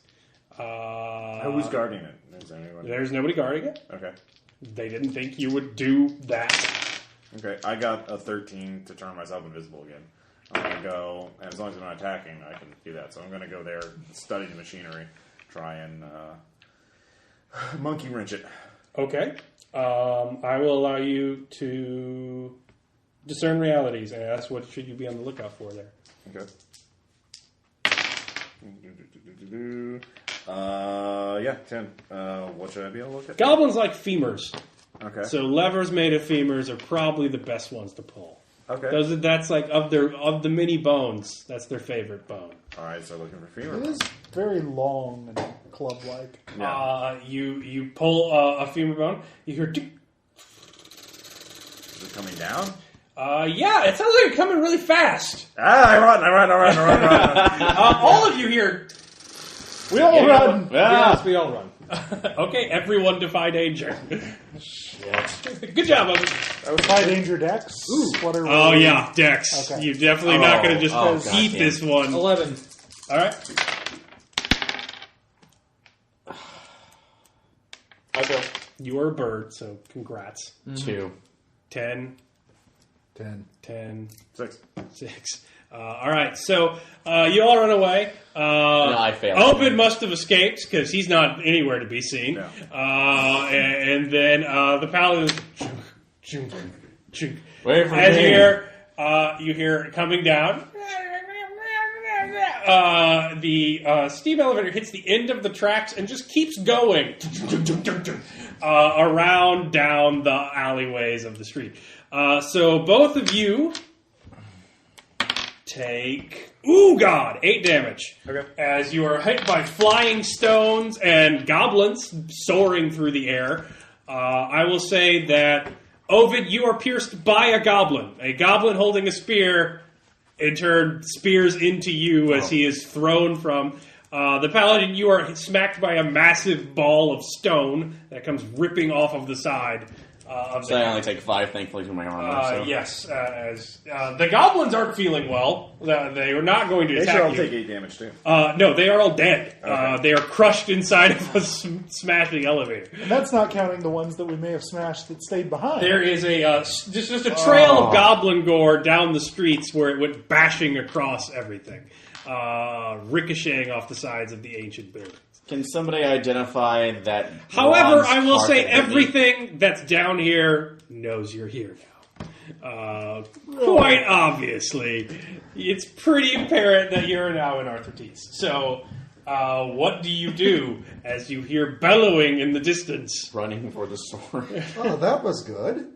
Who's guarding it? Is there anyone? There's nobody guarding it. Okay. They didn't think you would do that. Okay. I got a 13 to turn myself invisible again. I'm gonna go, and as long as I'm not attacking, I can do that. So I'm gonna go there, study the machinery, try and monkey wrench it. Okay. I will allow you to discern realities, and that's what should you be on the lookout for there. Okay. Yeah, 10. What should I be able to look at? Goblins like femurs. Okay. So levers made of femurs are probably the best ones to pull. Okay. That's like of the mini bones. That's their favorite bone. All right, so looking for femur. It is very long and club-like. Yeah. You pull a femur bone. You hear. Tick. Is it coming down? Yeah, it sounds like it's coming really fast. I run. All of you hear. We all run! Yes, we all run. Okay, everyone defy danger. Good job, Owen. High danger decks. What are Oh we- yeah, Dex. Okay. You're definitely not going to just God eat damn. this one. 11. All right. I go. You are a bird, so congrats. 2. 10, 10. 10, 6. 6. All right, so you all run away. I failed. Obed must have escaped because he's not anywhere to be seen. No. And then the paladin. Wait for As me. you hear coming down. The steam elevator hits the end of the tracks and just keeps going around down the alleyways of the street. So both of you take 8 damage. Okay. As you are hit by flying stones and goblins soaring through the air. I will say that Ovid, you are pierced by a goblin holding a spear. In turn, spears into you as he is thrown from. The paladin, you are smacked by a massive ball of stone that comes ripping off of the side of So I only take 5, thankfully, to my armor. So. Yes, as the goblins aren't feeling well. They are not going to They should attack all you. take 8 damage too. No, they are all dead. Okay. They are crushed inside of a smashing elevator. And that's not counting the ones that we may have smashed that stayed behind. There is a just a trail of goblin gore down the streets where it went bashing across everything, ricocheting off the sides of the ancient building. Can somebody identify that? However, bronze I will part say that hit me? everything that's down here knows you're here now. Quite obviously, it's pretty apparent that you're now in Arthurtes. So, what do you do as you hear bellowing in the distance? Running for the sword. Oh, that was good.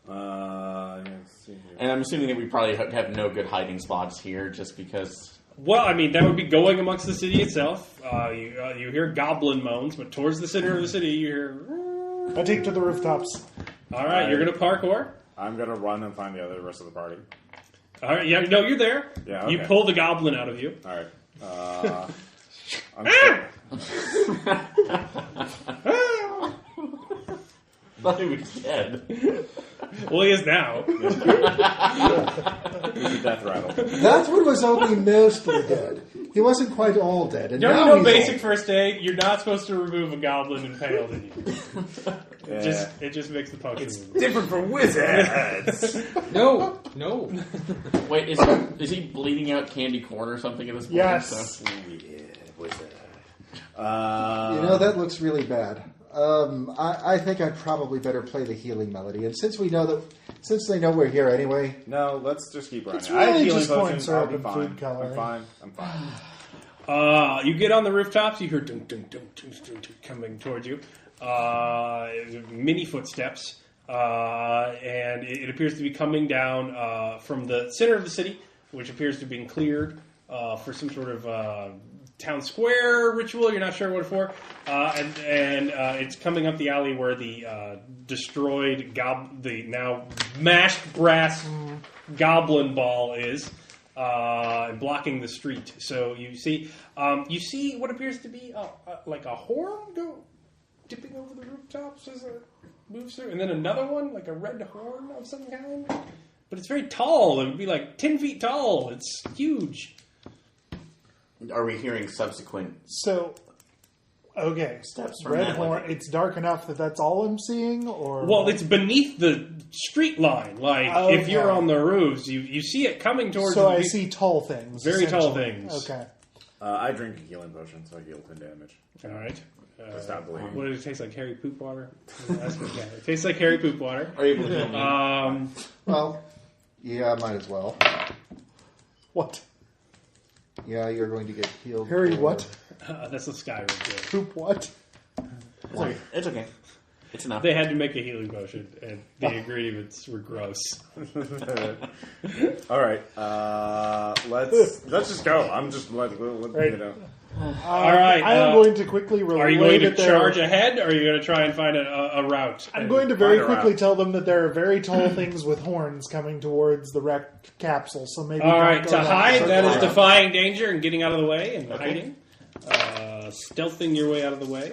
Let's see here. And I'm assuming that we probably have no good hiding spots here, just because Well, I mean, that would be going amongst the city itself. You hear goblin moans, but towards the center of the city, you hear... I take to the rooftops. All right, you're going to parkour? I'm going to run and find the rest of the party. All right, yeah, no, you're there. Yeah, okay. You pull the goblin out of you. All right. I'm still... thought he was dead. Well, he is now. It's a death rattle. That one was only mostly dead. He wasn't quite all dead. And Don't now you know he's basic all- first aid? You're not supposed to remove a goblin impaled in you. Yeah. It just makes the potion. It's different for wizards. No. Wait, is he bleeding out candy corn or something at this point? Yes. Yeah, wizard. That looks really bad. I think I'd probably better play the healing melody. And since they know we're here anyway, No, let's just keep running. It's I have really healing just corn potions. syrup I'll be and fine. food coloring. I'm fine. You get on the rooftops. You hear dun, dun, dun, dun, dun, dun, coming towards you. Many footsteps, and it appears to be coming down from the center of the city, which appears to have been cleared for some sort of town square ritual. You're not sure what for, and it's coming up the alley where the destroyed the now mashed brass goblin ball is. Blocking the street. So you see what appears to be like a horn dipping over the rooftops as it moves through, and then another one, like a red horn of some kind. But it's very tall. It would be like 10 feet tall. It's huge. Are we hearing subsequent So, okay. steps from Red that? horn. It's dark enough that's all I'm seeing, or Well, it's beneath the street line. Like, if you're on the roofs, you see it coming towards So you. I see tall things. Very tall essentially. things. Okay. I drink a healing potion, so I heal 10 damage. All right. Stop bleeding. What does it taste like? Hairy poop water? Yeah, it tastes like hairy poop water. Are you able to heal me? well, yeah, might as well. What? Yeah, you're going to get healed. Harry, for- what? That's a Skyrim thing. Poop what? It's okay. It's enough. They had to make a healing potion, and the ingredients were gross. All right, let's just go. I'm just Right. All right. I am going to quickly relay Are you going to that there- charge ahead, or are you going to try and find a route? I'm going to very Find a quickly route. tell them that there are very tall things with horns coming towards the wrecked capsule. So maybe All don't right, go to that hide, way. that is defying danger and getting out of the way and hiding. Stealthing your way out of the way.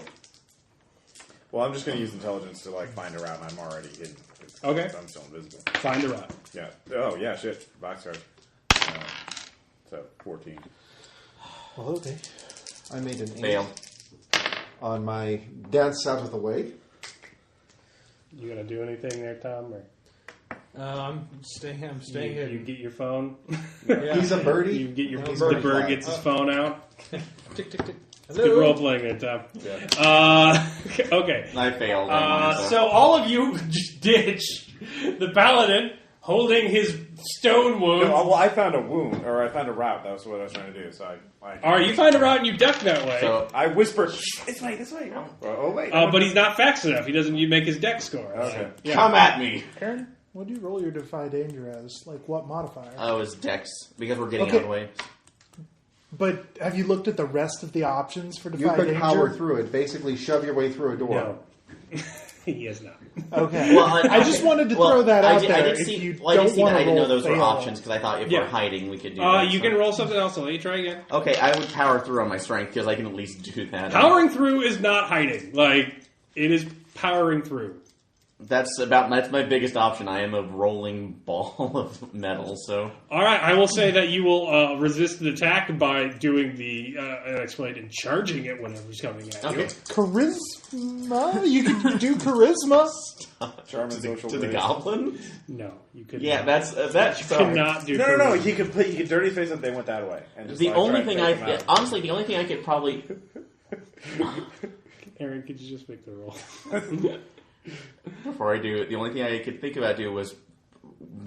Well, I'm just going to use intelligence to find a route. And I'm already hidden. Okay. I'm still invisible. Find a route. Yeah. Oh yeah. Shit. Boxcard. So 14. Well, okay. I made an 8 Fail. on my dance out of the way. You going to do anything there, Tom? Or I'm staying you hidden. get your phone? Yeah. He's a birdie. You get He's the birdie bird fly. gets his phone out. Tick, tick, tick. Good role playing there, Tom. Yeah. Okay. I failed. on mine, So all of you just ditch the paladin holding his stone wound. No, well, I found a wound, or I found a route. That was what I was trying to do. So I All right, you find a route and you duck that way. So I whispered, this way. Oh wait. But he's not fast enough. He doesn't. You make his deck score. Okay. Yeah. come at me. Aaron, what do you roll your defy danger as? Like what modifier? Oh, it's Dex because we're getting Okay. out of the way. But have you looked at the rest of the options for You defy could danger? power through it. Basically, shove your way through a door. No. He is not. Okay. Well, I just wanted to throw that out there. I did if see, you I did don't see want that. I to didn't know roll those were fail. options because I thought if Yeah. we're hiding, we could do that. You so- can roll something else. I'll let you try again. Okay, I would power through on my strength because I can at least do that. Powering through is not hiding. Like, it is powering through. That's my biggest option. I am a rolling ball of metal, so All right, I will say that you will resist an attack by doing the unexplained and charging it whenever's coming at okay. you. Charisma? You can do charisma? Charm and social To the grace. goblin? No, you could Yeah, not. that's You sorry. cannot do No. charisma. He could dirty face it. They went that way. And just, The try only to thing take them out. honestly, the only thing I could probably Aaron, could you just make the roll? before I do it, the only thing I could think about do was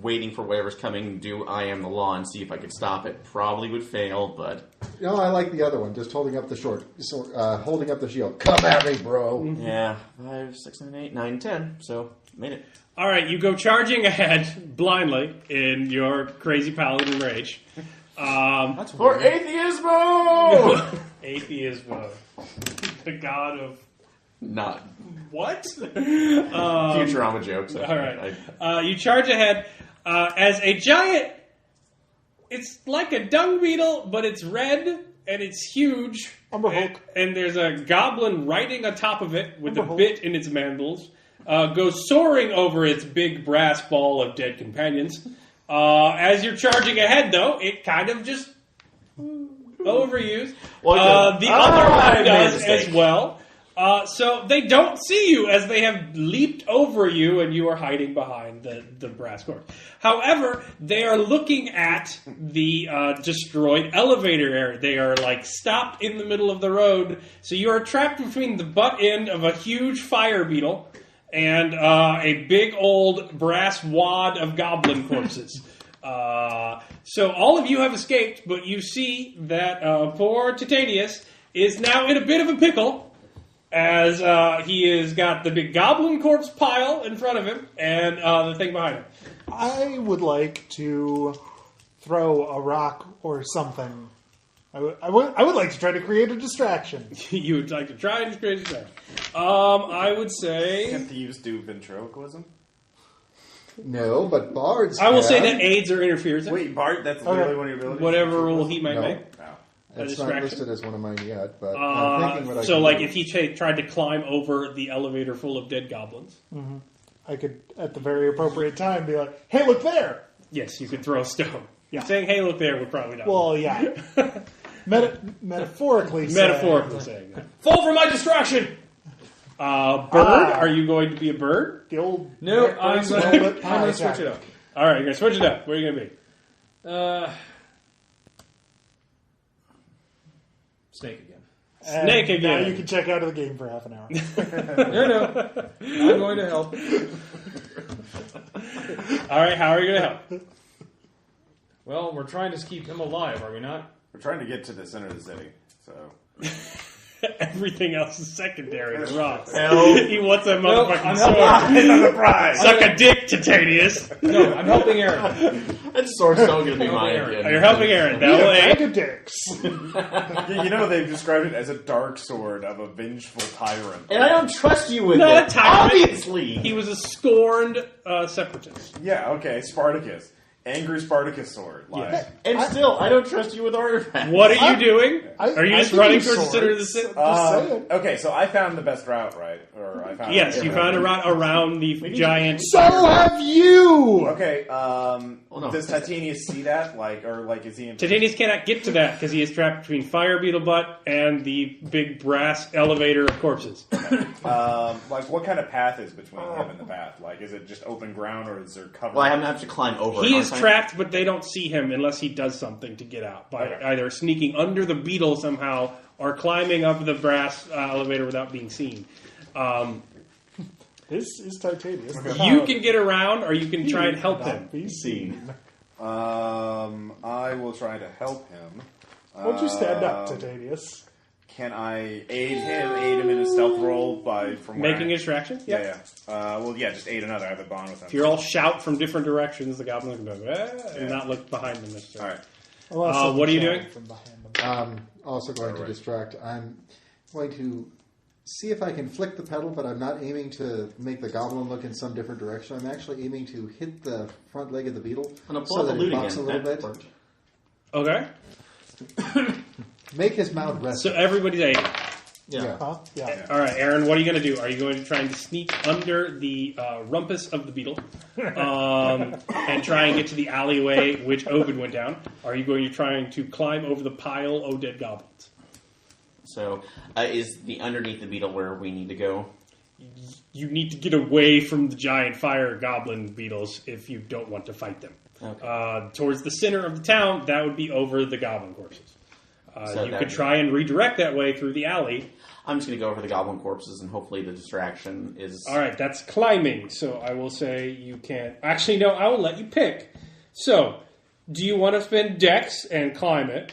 waiting for whatever's coming. Do I am the law and see if I could stop it. Probably would fail, but No, I like the other one. Just holding up the holding up the shield. Come at me, bro. yeah, 5, 6, 7, 8, 9, 10. So made it. All right, you go charging ahead blindly in your crazy paladin rage. That's For weird. atheismo! Atheismo. The god of Not what? Futurama jokes. All right. You charge ahead as a giant. It's like a dung beetle, but it's red and it's huge. And there's a goblin riding atop of it with a bit in its mandibles. Goes soaring over its big brass ball of dead companions. As you're charging ahead, though, it kind of just overused. The other one does as well. So they don't see you as they have leaped over you and you are hiding behind the brass corpse. However, they are looking at the destroyed elevator area. They are stopped in the middle of the road. So you are trapped between the butt end of a huge fire beetle and a big old brass wad of goblin corpses. So all of you have escaped, but you see that poor Titanius is now in a bit of a pickle. As he has got the big goblin corpse pile in front of him and the thing behind him. I would like to throw a rock or something. I would like to try to create a distraction. You would like to try and create a distraction. I would say... Can thieves do ventriloquism? No, but bards. I will say can. that aids or interferes. Wait, Bart, that's literally one of your abilities? Whatever rule he might No. make. It's not listed as one of mine yet, but I'm Uh, thinking what I so, can do. if he tried to climb over the elevator full of dead goblins, I could, at the very appropriate time, be like, "Hey, look there!" yes, you could throw a stone. Yeah. Saying, hey, look there would probably not. Well, yeah. Metaphorically saying that. Fall for my distraction! Bird? Are you going to be a bird? the old No, I'm Brexit going helmet to switch it up. All right, you're going to switch it up. Where are you going to be? Snake again. And Snake again. Now you can check out of the game for half an hour. No. I'm going to help. All right, how are you going to help? Well, we're trying to keep him alive, are we not? We're trying to get to the center of the city, so... Everything else is secondary to Ross. Help. He wants that Nope, motherfucking I'm sword. Another prize! Suck a dick, Titanius. No, I'm helping Aaron. That sword's still going to be mine Aaron. again. You're helping Aaron. That will Bag aid. of dicks. You know, they've described it as a dark sword of a vengeful tyrant. And I don't trust you with Not it. a tyrant. Obviously. He was a scorned separatist. Yeah, okay, Spartacus. Angry Spartacus sword. Like, Yes. And still, I don't trust you with artifacts. What are you doing? Are you I just can running do towards the center of the swords. city? Just saying. okay, so I found the best route, right? Or I found Yes, you found a route around the giant. So have you. Okay, no. does Titanius see that? Is he in... Titanius cannot get to that because he is trapped between Fire Beetle Butt and the big brass elevator of corpses. what kind of path is between him and the path? Like, is it just open ground, or is there cover? Well, I have to climb over. He it, is aren't I? trapped, but they don't see him unless he does something to get out by either sneaking under the beetle somehow or climbing up the brass elevator without being seen. This is Titanius. You can get around, or you can try and help him. Be seen. I will try to help him. Why don't you stand up, Titanius? Can I aid him in his stealth roll from where Making a distraction? Yeah. Just aid another. I have a bond with him. If you all shout from different directions, the goblin can go, and not look behind them necessarily. All right. Unless what are you someone doing? shouted from behind them. Also going to distract. I'm going to see if I can flick the pedal, but I'm not aiming to make the goblin look in some different direction. I'm actually aiming to hit the front leg of the beetle I'm going to pull so out the that loot it bucks again. a little That bit. worked. Okay. Make his mouth rest. So everybody's aiding. Yeah. Huh? Yeah. All right, Aaron, what are you going to do? Are you going to try and sneak under the rumpus of the beetle and try and get to the alleyway which Ovid went down? Are you going to try to climb over the pile of dead goblins? So, is the underneath the beetle where we need to go? You need to get away from the giant fire goblin beetles if you don't want to fight them. Okay. Towards the center of the town, that would be over the goblin corpses. So you that could would- try and redirect that way through the alley. I'm just going to go over the goblin corpses, and hopefully the distraction is... All right, that's climbing, so I will say you can't... Actually, no, I will let you pick. So, do you want to spend Dex and climb it,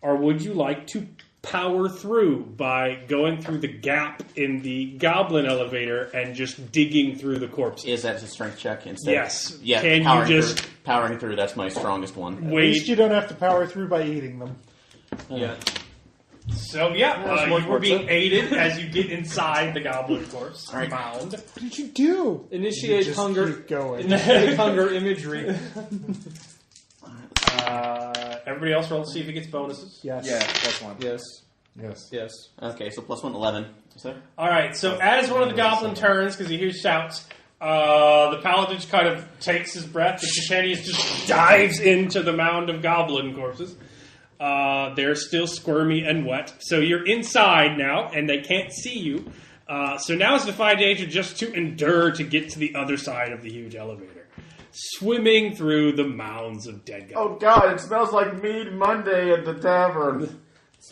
or would you like to power through by going through the gap in the goblin elevator and just digging through the corpses. Is that a strength check instead? Yes. Yeah. Can powering you just through, powering through? That's my strongest one. At least wait? you don't have to power through by eating them. Yeah. So yeah, more you were being corpse. aided as you get inside the goblin corpse Right. mound. What did you do? Initiate Just hunger. keep going. Initiate hunger imagery. Everybody else roll to see if he gets bonuses. Yes. Yeah, +1. Yes. Yes. Yes. Okay, so +1, 11. Is that? All right, so as one of the goblin turns, because he hears shouts, the paladin just kind of takes his breath, and Titanius just dives into the mound of goblin corpses. They're still squirmy and wet. So you're inside now, and they can't see you. So now is the Defy Danger just to endure to get to the other side of the huge elevator. Swimming through the mounds of dead goblins. Oh God! It smells like Mead Monday at the tavern.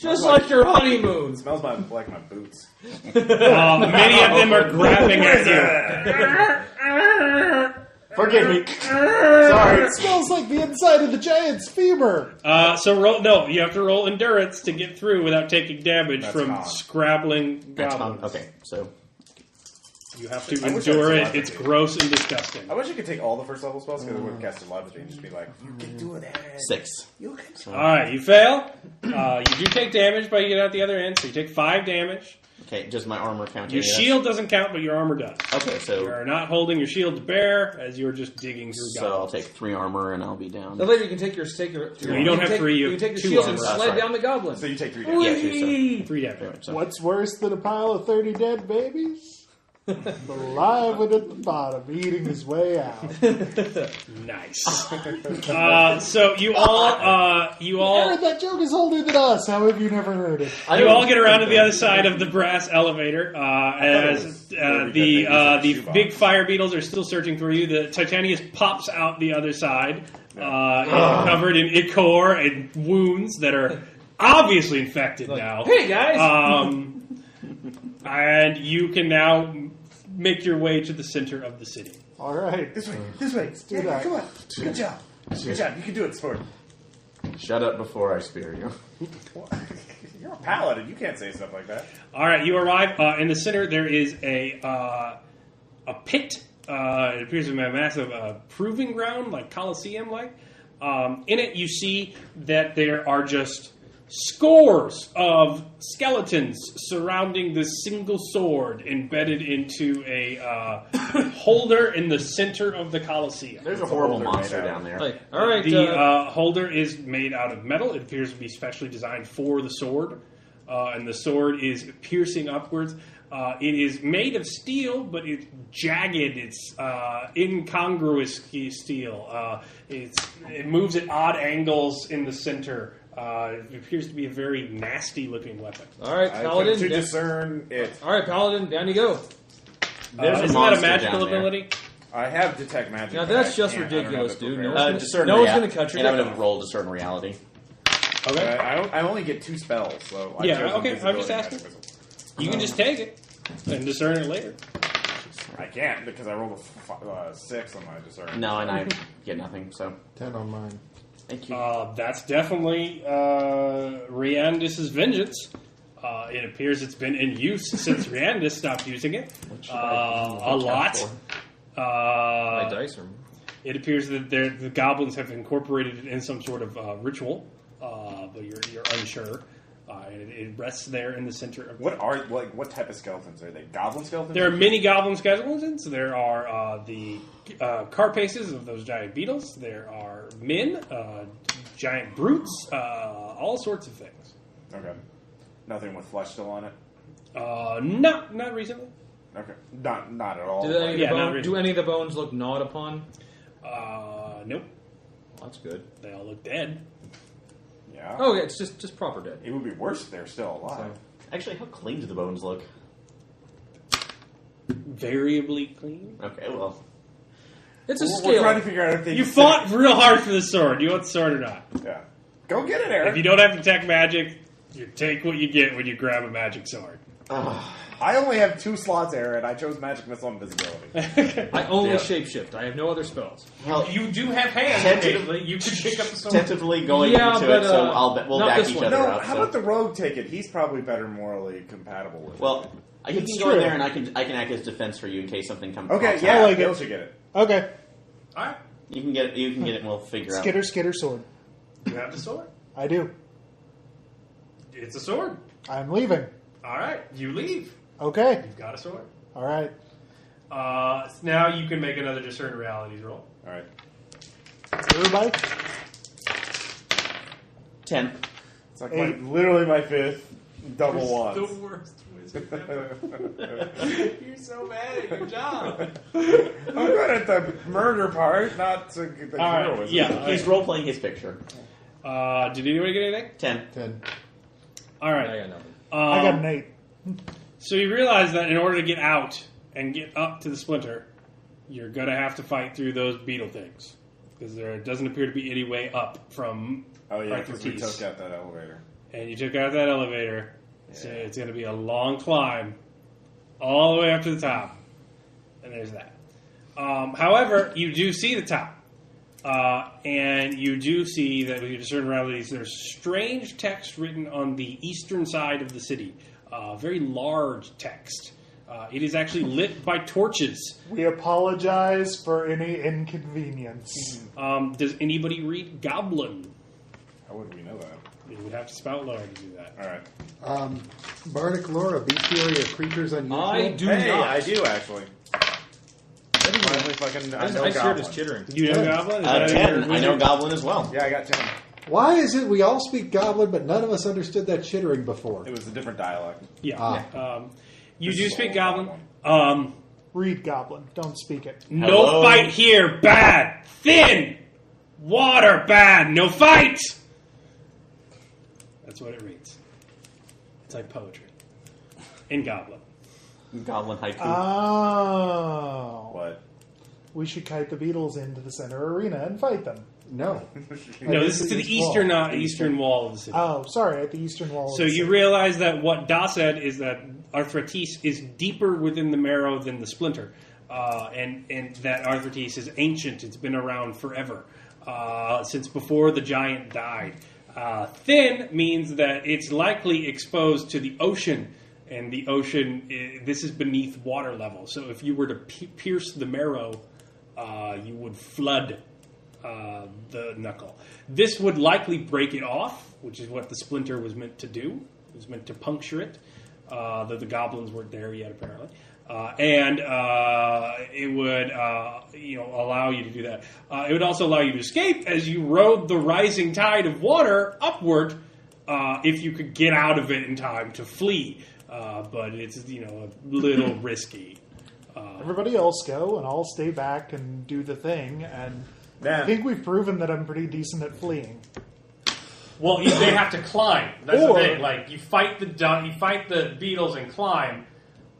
Just like your honeymoon. It smells like my boots. Many of them are grabbing at you. Forgive me. Sorry. It smells like the inside of the giant's femur. So roll. No, you have to roll endurance to get through without taking damage That's from con. scrabbling That's goblins. okay, so You have to I wish endure I it. had It's telepathy. gross and disgusting. I wish I could take all the first level spells because it would cast telepathy and just be like, you can do it. 6. You can. All right, you fail. You do take damage, but you get out the other end, so you take 5 damage. Okay, does my armor count? Your any of that? shield doesn't count, but your armor does. Okay, You so are not holding your shield to bear as you're just digging through so I'll goblins. take 3 armor and I'll be down. Then later you can take your You don't have take, 3, you You can have take 2 your shield and armor. sled That's down the goblin. So you take 3 damage. Yeah, 2, so 3 damage. very much so. What's worse than a pile of 30 dead babies? The live one at the bottom, eating his way out. Nice. So you all Aaron, that joke is older than us. How have you never heard it? You all get around to the other side of the brass elevator as the big fire beetles are still searching for you. The Titanius pops out the other side, covered in ichor and wounds that are obviously infected now. Hey guys! And you can now make your way to the center of the city. All right. This way. do that. Come on. Good job. Good job. You can do it, Sport. Shut up before I spear you. You're a paladin. You can't say stuff like that. All right, you arrive in the center. There is a pit. It appears to be a massive proving ground, like Colosseum-like. In it, you see that there are just scores of skeletons surrounding this single sword embedded into a holder in the center of the Colosseum. There's a horrible holder monster made out. down there. Hey, all right. The holder is made out of metal. It appears to be specially designed for the sword. And the sword is piercing upwards. It is made of steel, but it's jagged. It's incongruous steel. It moves at odd angles in the center. It appears to be a very nasty-looking weapon. all right, I paladin. to discern it. All right, paladin. Down you go. There's a Isn't that a monster magical down there. ability? I have detect magic. Now but that's I just can't. I don't ridiculous, have the dude. prepared- Discern No one's rea- gonna cut your And I'm dick going off. to roll discern reality. Okay. I only get 2 spells, so I Yeah, chose okay, I'm just invisibility and asking. magic missile. You can just take it and discern it later. I can't because I rolled a 6 on my discern. No, and I get nothing, so 10 on mine. thank you. That's definitely Riandis' vengeance. It appears it's been in use since Riandis stopped using it. A lot. My dice are. It appears that the goblins have incorporated it in some sort of ritual, but you're unsure. And it rests there in the center of. What type of skeletons are they? Goblin skeletons? There are many goblin skeletons. There are the carapaces of those giant beetles. There are men, giant brutes, all sorts of things. Okay. Nothing with flesh still on it. Not recently. Okay. Not at all. Do any, of the Yeah, not bone- really. do any of the bones look gnawed upon? Nope. Well, that's good. They all look dead. Yeah. Oh, okay, it's just proper dead. It would be worse if they're still alive. Actually, how clean do the bones look? Variably clean. Okay, well, It's a We're scale. trying to figure out if they You fought real hard for the sword. You want the sword or not? Yeah. Go get it, Eric. If you don't have detect magic, you take what you get when you grab a magic sword. I only have 2 slots, Aaron. I chose Magic Missile Invisibility. I only shapeshift. I have no other spells. Well, You do have hands. Tentative- occasionally. You could pick up the sword. tentatively going Yeah, into but, it, so we'll not back this each one. other No, up. how so. about the Rogue take it? He's probably better morally compatible with it. Well, you can It's go in true. there, and I can act as defense for you in case something comes. Okay, pops yeah, out. I like Bill it. should get it. Okay. All right. You can get it. You can get it, and we'll figure out. Skitter, sword. You have the sword. I do. It's a sword. I'm leaving. All right. You leave. Okay. You've got a sword. All right. Now you can make another discern realities roll. All right. Everybody? 10. It's like 8. literally my 5th double The ones. worst wizard ever. You're so bad at your job. I'm good at the murder part, not the All right, heroism. yeah. He's role playing his picture. Did anybody get anything? 10. 10. All right. I got nothing. I got an 8. So you realize that in order to get out and get up to the splinter, you're going to have to fight through those beetle things. Because there doesn't appear to be any way up from Oh yeah, because we Arthritis. took out that elevator. And you took out that elevator, so it's going to be a long climb all the way up to the top. And there's that. However, you do see the top. And you do see that with your discern realities, there's strange text written on the eastern side of the city. Very large text. It is actually lit by torches. We apologize for any inconvenience. Does anybody read Goblin? How would we know that? You would have to spout lower to do that. All right. Bardic lore, a bestiary of creatures unusual. I do Hey, not. I do actually. Finally, fucking, I know I just heard his Goblin. chittering. You know Goblin? Is that 10. your I know wizard? Goblin as well. Yeah, I got 10. Why is it we all speak Goblin, but none of us understood that chittering before? It was a different dialect. Yeah. Ah. You This do is speak all Goblin. Read Goblin. Don't speak it. No Hello? fight here, bad. Thin. Water, bad. No fight. That's what it reads. It's like poetry. In Goblin. Goblin haiku. Oh. What? We should kite the beetles into the center arena and fight them. No. No, this is to the eastern wall of the city. Oh, sorry, at the eastern wall. So of the you city. realize that what Da said is that Arthritis is deeper within the marrow than the splinter. And that Arthritis is ancient. It's been around forever. Since before the giant died. Thin means that it's likely exposed to the ocean. And the ocean, this is beneath water level. So if you were to pierce the marrow, you would flood the knuckle. This would likely break it off, which is what the splinter was meant to do. It was meant to puncture it, though the goblins weren't there yet, apparently. And it would, allow you to do that. It would also allow you to escape as you rode the rising tide of water upward, if you could get out of it in time to flee. But it's, a little risky. Everybody else go, and I'll stay back and do the thing. And Yeah. I think we've proven that I'm pretty decent at fleeing. Well, they have to climb. That's Or- the thing. Like you fight the beetles and climb,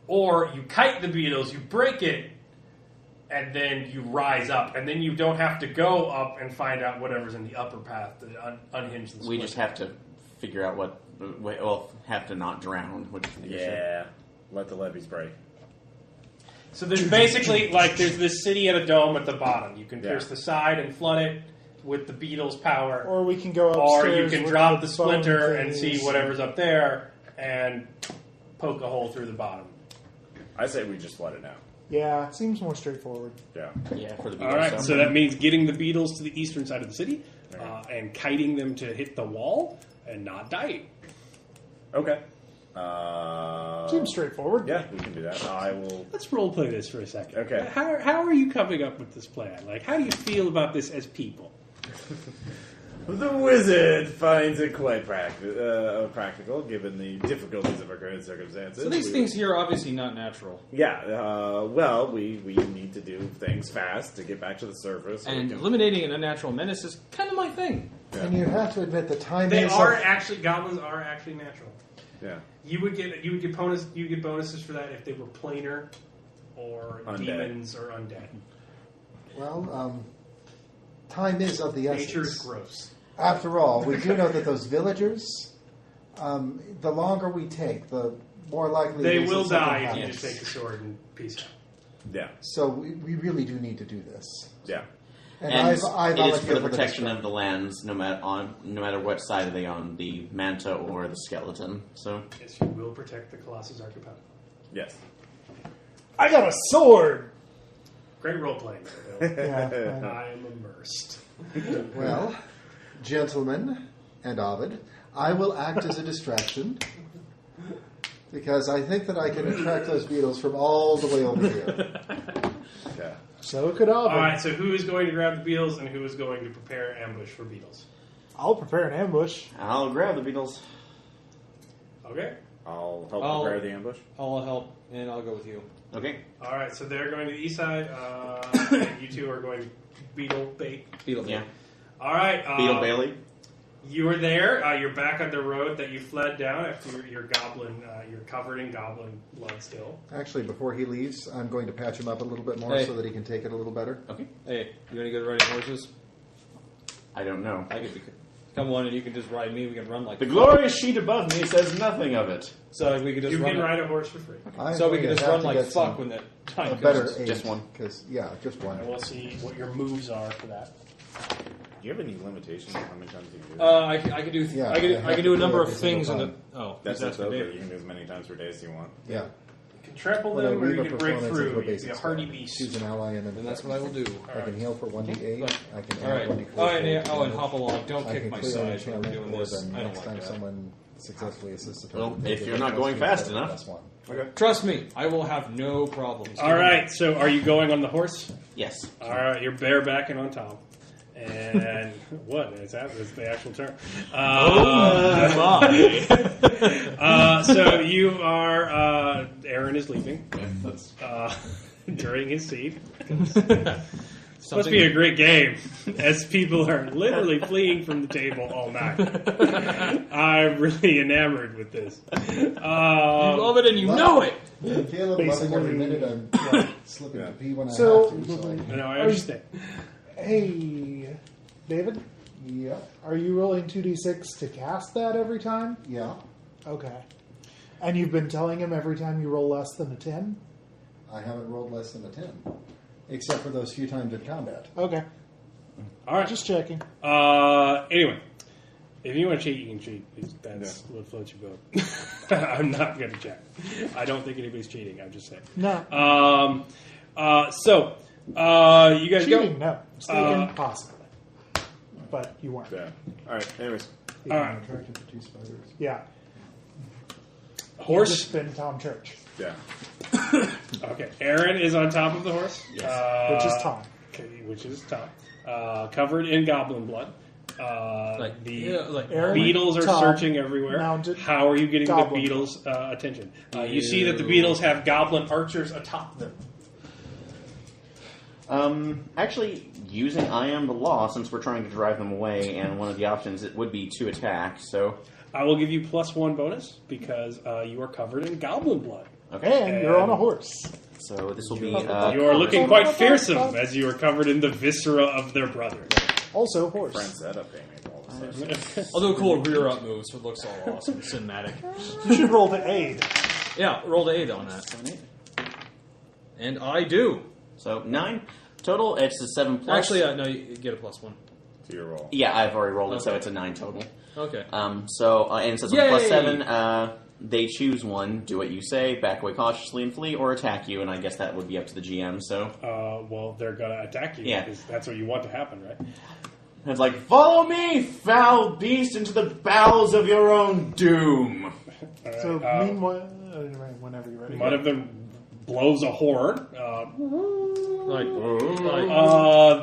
or you kite the beetles, you break it, and then you rise up, and then you don't have to go up and find out whatever's in the upper path to unhinge the. We just have to figure out what. Well, have to not drown. Which is the issue. Yeah. Let the levees break. So there's basically there's this city at a dome at the bottom. You can Yeah. pierce the side and flood it with the beetle's power, Or we can go or upstairs. you can with drop the bone splinter and things. see whatever's up there and poke a hole through the bottom. I say we just let it out. Yeah, seems more straightforward. Yeah. Yeah, for the All right, Beatles, so that means getting the beetles to the eastern side of the city and kiting them to hit the wall and not dying. Okay. Seems straightforward. Yeah, we can do that. I will. Let's role play this for a second. Okay. How are you coming up with this plan? How do you feel about this as people? The wizard finds it quite practical, given the difficulties of our current circumstances. So these things here are obviously not natural. Yeah, we need to do things fast to get back to the surface. so we And can- eliminating an unnatural menace is kind of my thing. And you have to admit the time They is are of- actually goblins are actually natural. yeah. You would get bonuses for that if they were planar or Undead. demons or undead. well, time is of the essence. Nature is gross. After all, we do know that those villagers, the longer we take, the more likely They it is will that something die if you happens. just take the sword and peace out. Yeah. So we really do need to do this. Yeah. And, And I it is for the volunteer protection this of the lands, no matter what side are they on, the Manta or the Skeleton. So Yes, you will protect the Colossus Archipelago. Yes. I got a sword! Great role playing. Bill. Yeah. I am immersed. Well, gentlemen and Ovid, I will act as a distraction because I think that I can attract those beetles from all the way over here. Yeah. So could Alvin. All right, so who is going to grab the beetles and who is going to prepare ambush for beetles? I'll prepare an ambush. I'll grab the beetles. Okay. I'll help I'll- prepare the ambush. I'll help, and I'll go with you. Okay. All right, so they're going to the east side. And you two are going beetle bait. Beetle. Yeah. All right. Beetle Bailey. You are there. You're back on the road that you fled down after your goblin. You're covered in goblin blood still. Actually, before he leaves, I'm going to patch him up a little bit more Hey. so that he can take it a little better. Okay. Hey, you any good at riding horses? I don't know. I could come on and you can just ride me. We can run like The glorious sheet above me says nothing of it. So we could just You run. can ride a horse for free. I'm So we going can to just have run to like get fuck some- when that a time better comes. aid. Just one. Because, yeah, just one. And we'll see what your moves are for that. Do you have any limitations on how many times you can do that? I can do. Yeah, I I have can do a to number do of every single things in the. time. Oh, That's that's it, though, Dave. but you can do as many times per day as you want. Yeah. You can trample When I them, or leave you a can break performance through. into You a can be basic a hardy spell. beast. Choose an ally and And that's what I will do. I can heal for 1d8. Right. I can All add right. 1d4. Oh, and damage. oh, and hop along. Don't I kick can my clear an side when we're enchantment, doing or this. then I don't next like time that. someone successfully assists a Well, target, if they you're get not plus going 2 fast instead of enough. +1. Okay. Trust me, I will have no problems. All right. So, are you going on the horse? Yes. All right. You're barebacking on top. And what is that? Is the actual term? So you are. Aaron is leaving during his seat. Must be a great game, as people are literally fleeing from the table all night. I'm really enamored with this. You love it and you know it. And Caleb, loving every minute, I'm slipping to pee when I So- have to. So No, I understand. Hey, David, yeah, are you rolling 2d6 to cast that every time? yeah. Okay. And you've been telling him every time you roll less than a 10? I haven't rolled less than a 10, except for those few times in combat. Okay. All right. Just checking. Anyway, if you want to cheat, you can cheat. That's what floats your boat. I'm not going to check. I don't think anybody's cheating. I'm just saying. No. You guys Cheating, go. no. Mistaken, possibly. But you weren't. Yeah. All right. Anyways. Yeah. All right. Attracted to 2 spiders. Yeah. You've Horse. just been Tom Church, Yeah. Okay. Aaron is on top of the horse. which is Tom. Okay, which is Tom. Covered in goblin blood. Aaron, Beetles are Tom, searching everywhere. mounted How are you getting goblin. the beetles' attention? You see that the beetles have goblin archers atop them. Actually, using I Am the Law, since we're trying to drive them away, and one of the options it would be to attack, so... I will give you +1 bonus because you are covered in goblin blood. Okay. And you're on a horse. So this will be... You are looking quite fearsome as you are covered in the viscera of their brother. Also horse. Friend setup game all of a sudden. I'll do a cool rear up move so it looks all awesome, cinematic. You should roll to aid. Yeah, roll the 8 on that. 7, 8. And I do. So 9. Total, it's a 7 plus. Actually, no, you get a +1. To your roll. Yeah, I've already rolled it, so Okay. it's a 9 total. Okay. And it says Yay! +7, they choose one, do what you say, back away cautiously and flee, or attack you, and I guess that would be up to the GM, so... Well, they're going to attack you Yeah. because that's what you want to happen, right? And it's like, follow me, foul beast, into the bowels of your own doom. All right, So, meanwhile, whenever you're ready. one of them blows a horn.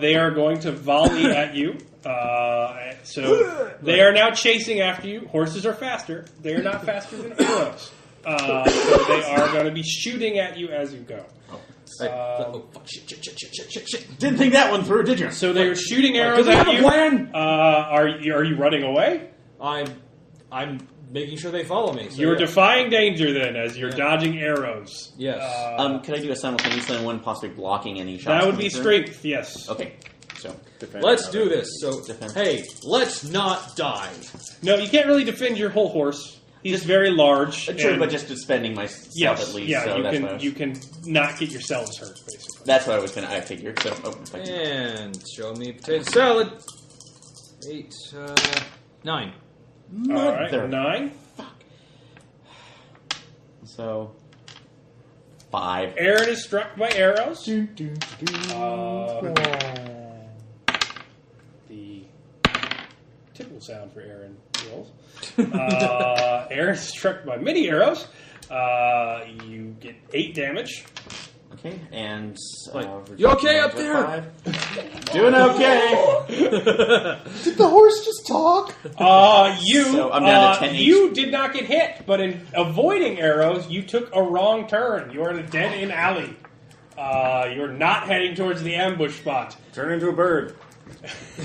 They are going to volley at you. So they are now chasing after you. Horses are faster. They are not faster than arrows. So they are going to be shooting at you as you go. Fuck, shit. Didn't think that one through, did you? So they are shooting arrows Do they at have a you. plan? Are you running away? I'm making sure they follow me. So You're yeah. defying danger then, as you're dodging arrows. Yes. Could I do a simultaneous and one possibly blocking any shots? That would coming be through? strength, yes. Okay, so... Let's do this. So, Defense. hey, let's not die. No, you can't really defend your whole horse. He's very large. True, and- but just spending myself yes, at least. yeah, so you that's can what I was, you can not get yourselves hurt, basically. That's what I figured. So, thank you. And show me potato salad. 8, 9. All right, Mother- 9. So, 5. Aaron is struck by arrows. Do, do, do. The typical sound for Aaron rolls. Aaron is struck by many arrows. You get 8 damage. Okay, and You okay up there? 5. Doing okay. Did the horse just talk? So I'm down to 10 You did not get hit, but in avoiding arrows, you took a wrong turn. You are in a dead-end alley. You're not heading towards the ambush spot. Turn into a bird.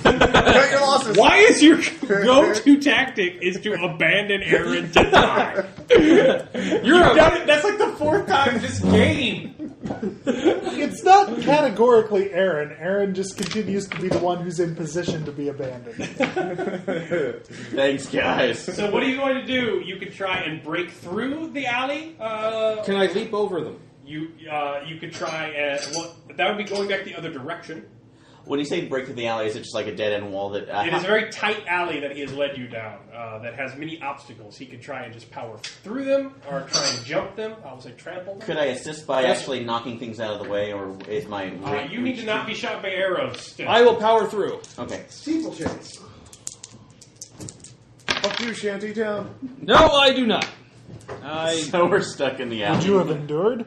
Cut your losses. Why is your go-to tactic is to abandon Aaron to die? That's like the 4th time this game. It's not categorically Aaron. Aaron just continues to be the one who's in position to be abandoned. Thanks, guys. So what are you going to do? You could try and break through the alley. Can I leap over them? You could try and that would be going back the other direction. When you say break through the alley, is it just like a dead end wall that? It is a very tight alley that he has led you down. That has many obstacles. He could try and just power through them, or try and jump them. I would say trample them. Could I assist by actually knocking things out of the way, or is my? You need to not be shot by arrows. Still. I will power through. Okay. Steeplechase. Fuck you, Shantytown. No, I do not. So we're stuck in the alley. Would you have endured?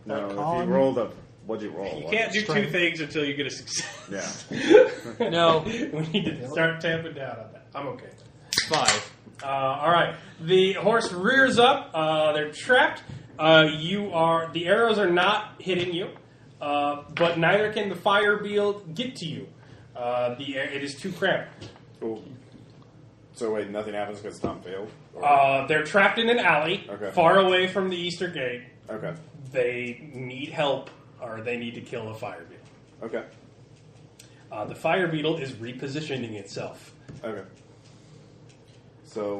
No, if you rolled up, what'd you roll? You can't do 2 things until you get a success. Yeah. No. We need to start tamping down on that. I'm okay. 5. All right. The horse rears up. They're trapped. The arrows are not hitting you, but neither can the fire beetle get to you. It is too cramped. Ooh. So wait, nothing happens because Tom failed? Or- They're trapped in an alley, Okay. far away from the Easter Gate. Okay. They need help, or they need to kill a fire beetle. Okay. The fire beetle is repositioning itself. Okay. So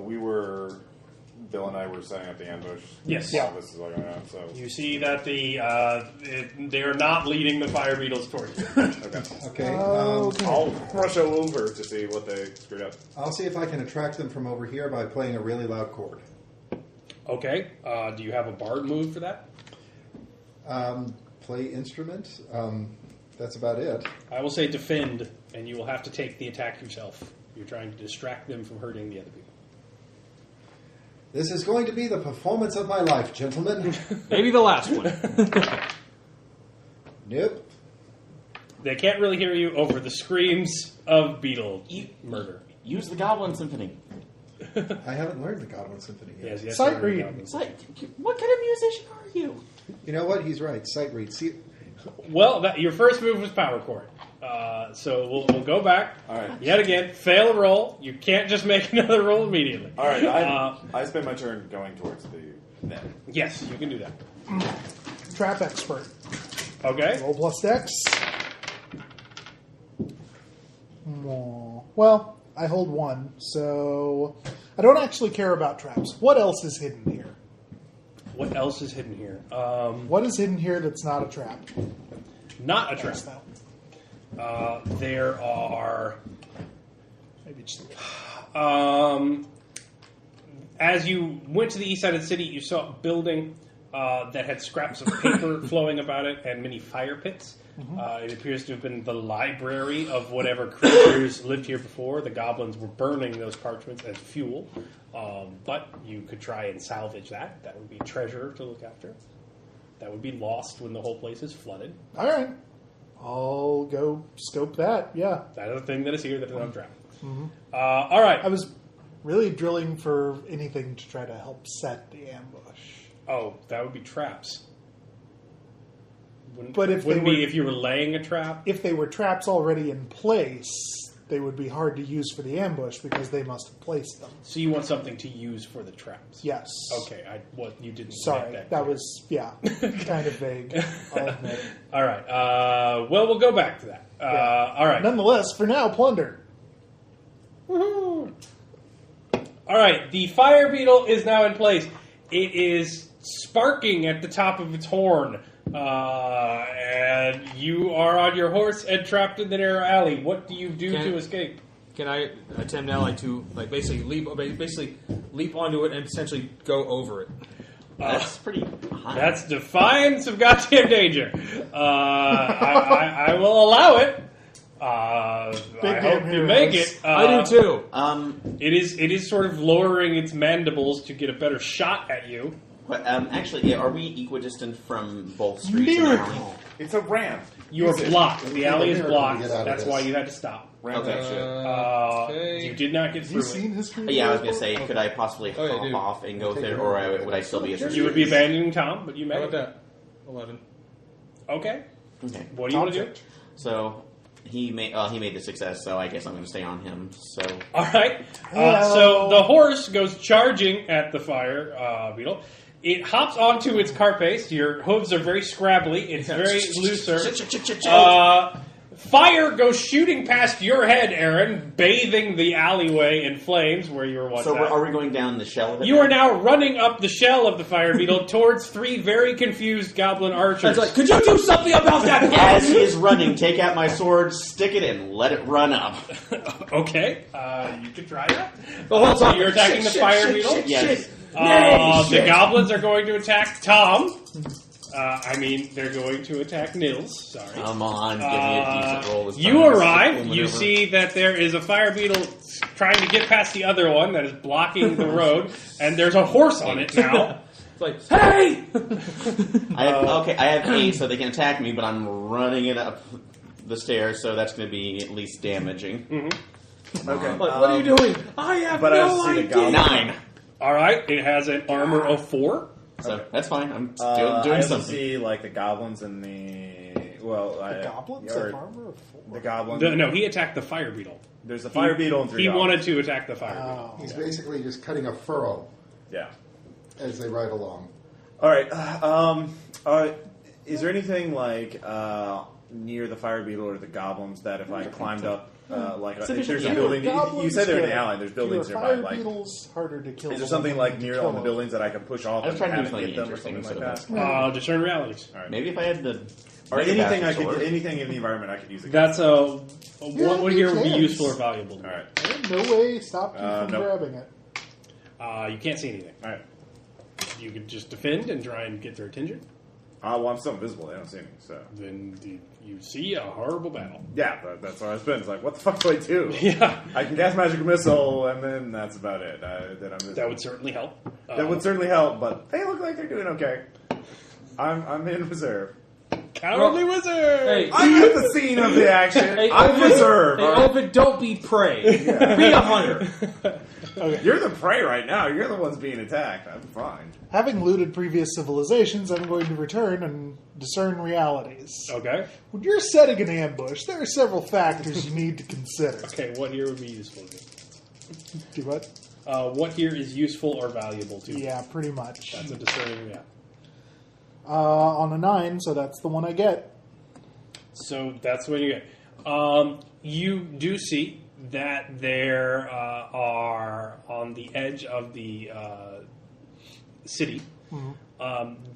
Bill and I were setting up the ambush. Yes. While this is all going on. So You see that they are not leading the fire beetles towards you. okay. Okay. I'll rush over to see what they screwed up. I'll see if I can attract them from over here by playing a really loud chord. Okay. Do you have a bard move for that? Play instrument. That's about it. I will say defend, and you will have to take the attack yourself. You're trying to distract them from hurting the other people. This is going to be the performance of my life, gentlemen. Maybe the last one. Nope. They can't really hear you over the screams of beetle murder. Use the Goblin Symphony. I haven't learned the Goblin Symphony yet. Yes, Sight read. It's like, what kind of musician are you? You know what? He's right. Sight read. See, Well, your first move was power chord. So we'll go back. All right. Yet again, fail a roll. You can't just make another roll immediately. All right. I spent my turn going towards them. Yes, you can do that. Trap expert. Okay. Roll plus dex. Well, I hold 1, so I don't actually care about traps. What else is hidden here? What else is hidden here? What is hidden here that's not a trap? Not a trap. Yes, no. There are. Maybe just As you went to the east side of the city, you saw a building that had scraps of paper flowing about it and many fire pits. It appears to have been the library of whatever creatures lived here before. The goblins were burning those parchments as fuel. But you could try and salvage that. That would be treasure to look after. That would be lost when the whole place is flooded. all right. I'll go scope that. Yeah, That is a thing that is here that is not trapped. All right. I was really drilling for anything to try to help set the ambush. Oh, that would be traps. But if wouldn't they be were- if you were laying a trap. If they were traps already in place, they would be hard to use for the ambush because they must have placed them. So you want something to use for the traps? Yes. Okay. You didn't. Sorry, make that clear. was kind of vague. I'll admit. All right. Well, we'll go back to that. All right. Nonetheless, for now, plunder. Woohoo! All right, the fire beetle is now in place. It is sparking at the top of its horn. And you are on your horse and trapped in the narrow alley. What do you do to escape? Can I attempt now to basically leap onto it and essentially go over it? That's pretty high. That's defiance of goddamn danger. I will allow it. I hope you make it. I do too. It is sort of lowering its mandibles to get a better shot at you. But, actually, are we equidistant from both streets and alley? It's a ramp. You are blocked. The alley is Miracle to blocked. get out of That's this. why you had to stop. Ramp that shit. Okay. You did not get Have you through seen it. History? Yeah, I was going to say, could I possibly Oh, yeah, hop dude. off and go there, or would I still be a You would be abandoning Tom, but you How made about it. that? 11. Okay. Okay. What do you want to do? So, he made the success, so I guess I'm going to stay on him. So, All right. Hello. So the horse goes charging at the fire beetle. It hops onto its carapace. Your hooves are very scrabbly. It's very looser. Fire goes shooting past your head, Aaron, bathing the alleyway in flames where you were once so at. are we going down the shell of it? You are now running up the shell of the fire beetle towards 3 very confused goblin archers. Could you do something about that? As he is running, take out my sword, stick it in, let it run up. Okay, you can try that. Oh, hold So on. you're attacking the fire beetle? Yes. The goblins are going to attack Tom. They're going to attack Nils. Sorry. Come on, give me a decent roll. This You time. arrive. You Maneuver. see that there is a fire beetle trying to get past the other one that is blocking the road, and there's a horse on it now. It's like, hey! I have 8, so they can attack me, but I'm running it up the stairs, so that's going to be at least damaging. Okay. Like, what are you doing? I have but I no see the idea. goblin. 9. All right. It has an armor of 4. So that's fine. I'm still I doing also something. see like the goblins and the Goblins or have armor of 4. the goblins. No, he attacked the fire beetle. There's a fire beetle and 3 He goblins. wanted to attack the fire beetle. Oh. He's basically just cutting a furrow Yeah. as they ride along. All right. Is there anything like near the fire beetle or the goblins that if I climbed up, if there's a building? You said they're in the alley. There's buildings Fewer nearby. fire Like, beetles, harder to kill. is there them something than like to near kill on the them. buildings that I can push off I was and trying to have do to something get them or interesting, something so like that's that? Discern realities. All right. Maybe if I had the... Or anything I sword. could, anything in the environment I could use. Against. That's what would here would be chance. useful or valuable. All right. No way stopped you from nope. grabbing it. You can't see anything. All right. You could just defend and try and get their attention. Well, I'm still invisible. They don't see me. So Then you see a horrible battle. yeah, that's where I spent. It's like, what the fuck do I do? Yeah, I can cast magic missile, and then that's about it. Then I'm invisible. that would certainly help. That would certainly help, but they look like they're doing okay. I'm in reserve. Cowardly wizard. Hey, I'm at the scene of the action. Hey, I'm Ovid, reserve. Hey, all right? Ovid, don't be prey. Be a hunter. You're the prey right now. You're the ones being attacked. I'm fine. Having looted previous civilizations, I'm going to return and discern realities. Okay. When you're setting an ambush, there are several factors you need to consider. Okay. What here would be useful to you? Do what? What here is useful or valuable to you? Yeah, pretty much. That's a discerning. Yeah. On a 9, so that's the one I get. So that's what you get. You do see that there are on the edge of the city.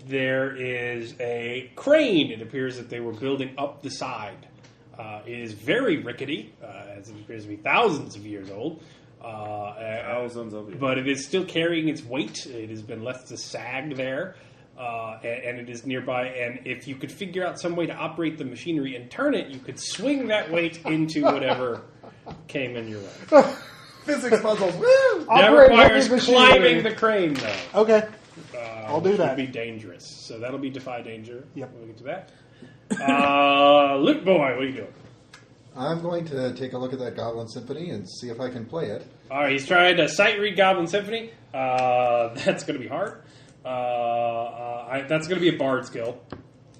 There is a crane. It appears that they were building up the side. It is very rickety, as it appears to be thousands of years old. Thousands of years. But it is still carrying its weight. It has been left to sag there. And it is nearby, and if you could figure out some way to operate the machinery and turn it, you could swing that weight into whatever came in your way. Physics puzzles. Woo! That Operate requires heavy machinery. climbing the crane, though. Okay. I'll do which that. would be dangerous. So that'll be defy danger. Yep. We'll get to that. Luke Boy, what are you doing? I'm going to take a look at that Goblin Symphony and see if I can play it. All right, he's trying to sight read Goblin Symphony. That's going to be hard. That's going to be a bard skill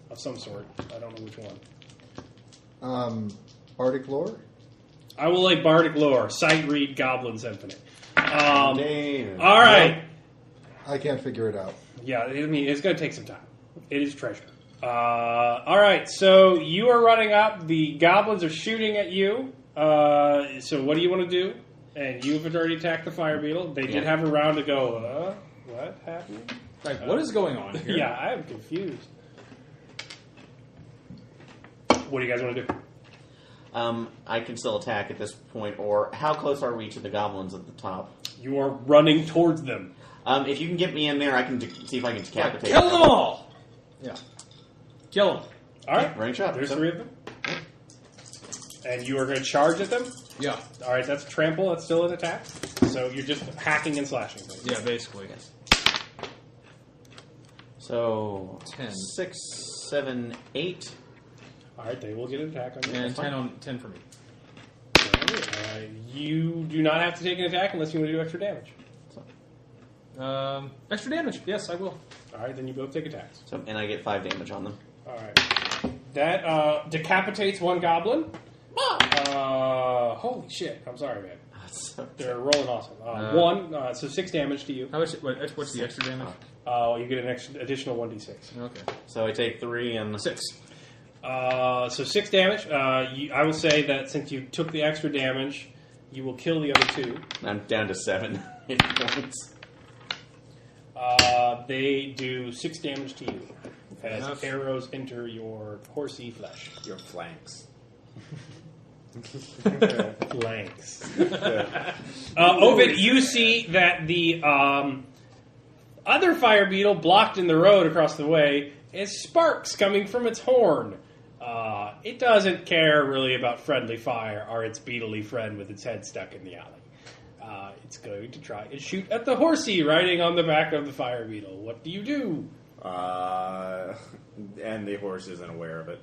of some sort. I don't know which one. Bardic Lore? I will lay bardic lore. Sight read Goblin Symphony. Damn. All right. I can't figure it out. Yeah, I mean, it's going to take some time. It is treasure. All right, so you are running up. The goblins are shooting at you. So what do you want to do? And you've already attacked the fire beetle. They did have a round to go, what happened? Like, what is going on here? Yeah, I'm confused. What do you guys want to do? I can still attack at this point, or how close are we to the goblins at the top? You are running towards them. If you can get me in there, I can see if I can decapitate Kill them all! Yeah. Kill them. All right. Running shot. There's 3 of them. And you are going to charge at them? Yeah. All right, that's trample. That's still an attack. So you're just hacking and slashing things. Yeah, basically. So 10. 6, 7, 8. All right, they will get an attack on you. And 10 for me. You do not have to take an attack unless you want to do extra damage. Extra damage. Yes, I will. All right, then you both take attacks. So, and I get 5 damage on them. All right. That decapitates one goblin. Holy shit. I'm sorry, man. They're rolling awesome. So 6 damage to you. How much? What's the extra damage? You get an additional 1d6. Okay. So I take 3 and 6. So 6 damage. I will say that since you took the extra damage, you will kill the other 2. I'm down to 7 hit points. They do 6 damage to you as Enough. arrows enter your horsey flesh. Your flanks. Flanks. Ovid, you see that the other fire beetle blocked in the road across the way is sparks coming from its horn. It doesn't care really about friendly fire or its beetly friend with its head stuck in the alley. It's going to try and shoot at the horsey riding on the back of the fire beetle. What do you do? And the horse isn't aware of it.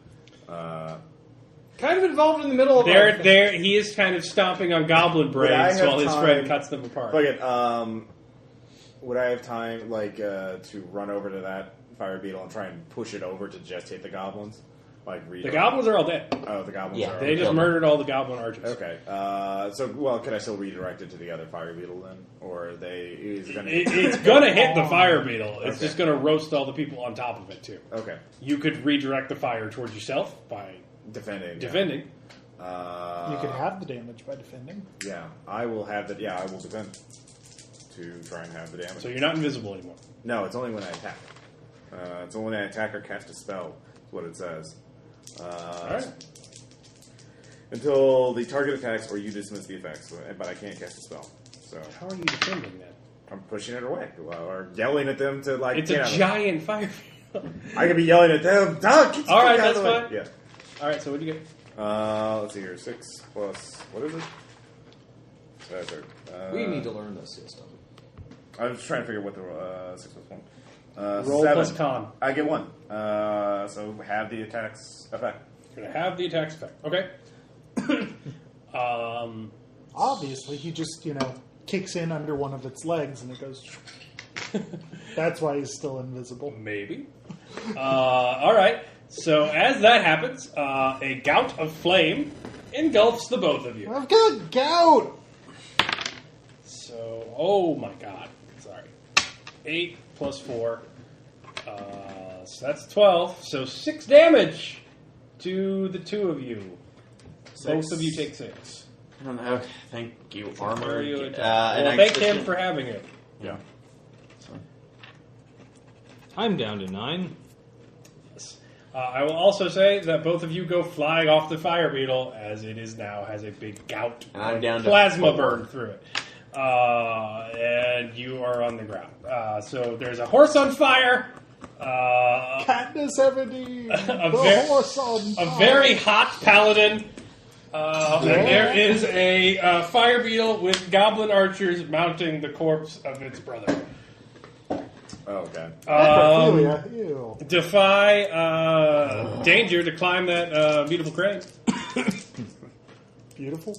Kind of involved in the middle of There, he is kind of stomping on goblin brains have while his time- friend cuts them apart. Fuck it. Would I have time, to run over to that fire beetle and try and push it over to just hit the goblins? The goblins are all dead. Oh, the goblins Yeah, are. They just murdered all the goblin archers. Okay. Could I still redirect it to the other fire beetle then, or are they? Is it gonna? It's going to hit the fire beetle. It's Okay. just going to roast all the people on top of it, too. Okay. You could redirect the fire towards yourself by Defending. defending. You could have the damage by defending. Yeah, I will have that. Yeah, I will defend to try and have the damage. So you're not invisible anymore. No, it's only when I attack. It's only when I attack or cast a spell. Is what it says. All right. Until the target attacks or you dismiss the effects, but I can't cast a spell. So How are you defending that? I'm pushing it away or yelling at them to It's get a out of it. giant fire beetle. I could be yelling at them. Duck! Get the All fuck right, out of that's the way. fine. Yeah. All right, so what do you get? Let's see here. 6 plus what is it? We need to learn this system. I was trying to figure what the 6 plus 1. Roll 7. plus con. I get 1. So have the attacks effect. You're going to have the attack effect. Okay. Obviously, he just, kicks in under one of its legs and it goes... That's why he's still invisible. Maybe. All right. So as that happens, a gout of flame engulfs the both of you. I've got gout! So, oh my god. Sorry. 8 plus 4. So that's 12. So 6 damage to the 2 of you. Both of you take 6. Okay, thank you, armor. You And thank him for having it. Yeah. I'm down to 9. I will also say that both of you go flying off the fire beetle as it is now has a big gout And I'm down to plasma 4. burn through it. And you are on the ground. So there's a horse on fire. Katniss Everdeen! A The ver- horse on fire! A very hot paladin. And there is a fire beetle with goblin archers mounting the corpse of its brother. Oh, okay. Necrophilia, ew. Defy danger to climb that beautiful crane. Beautiful.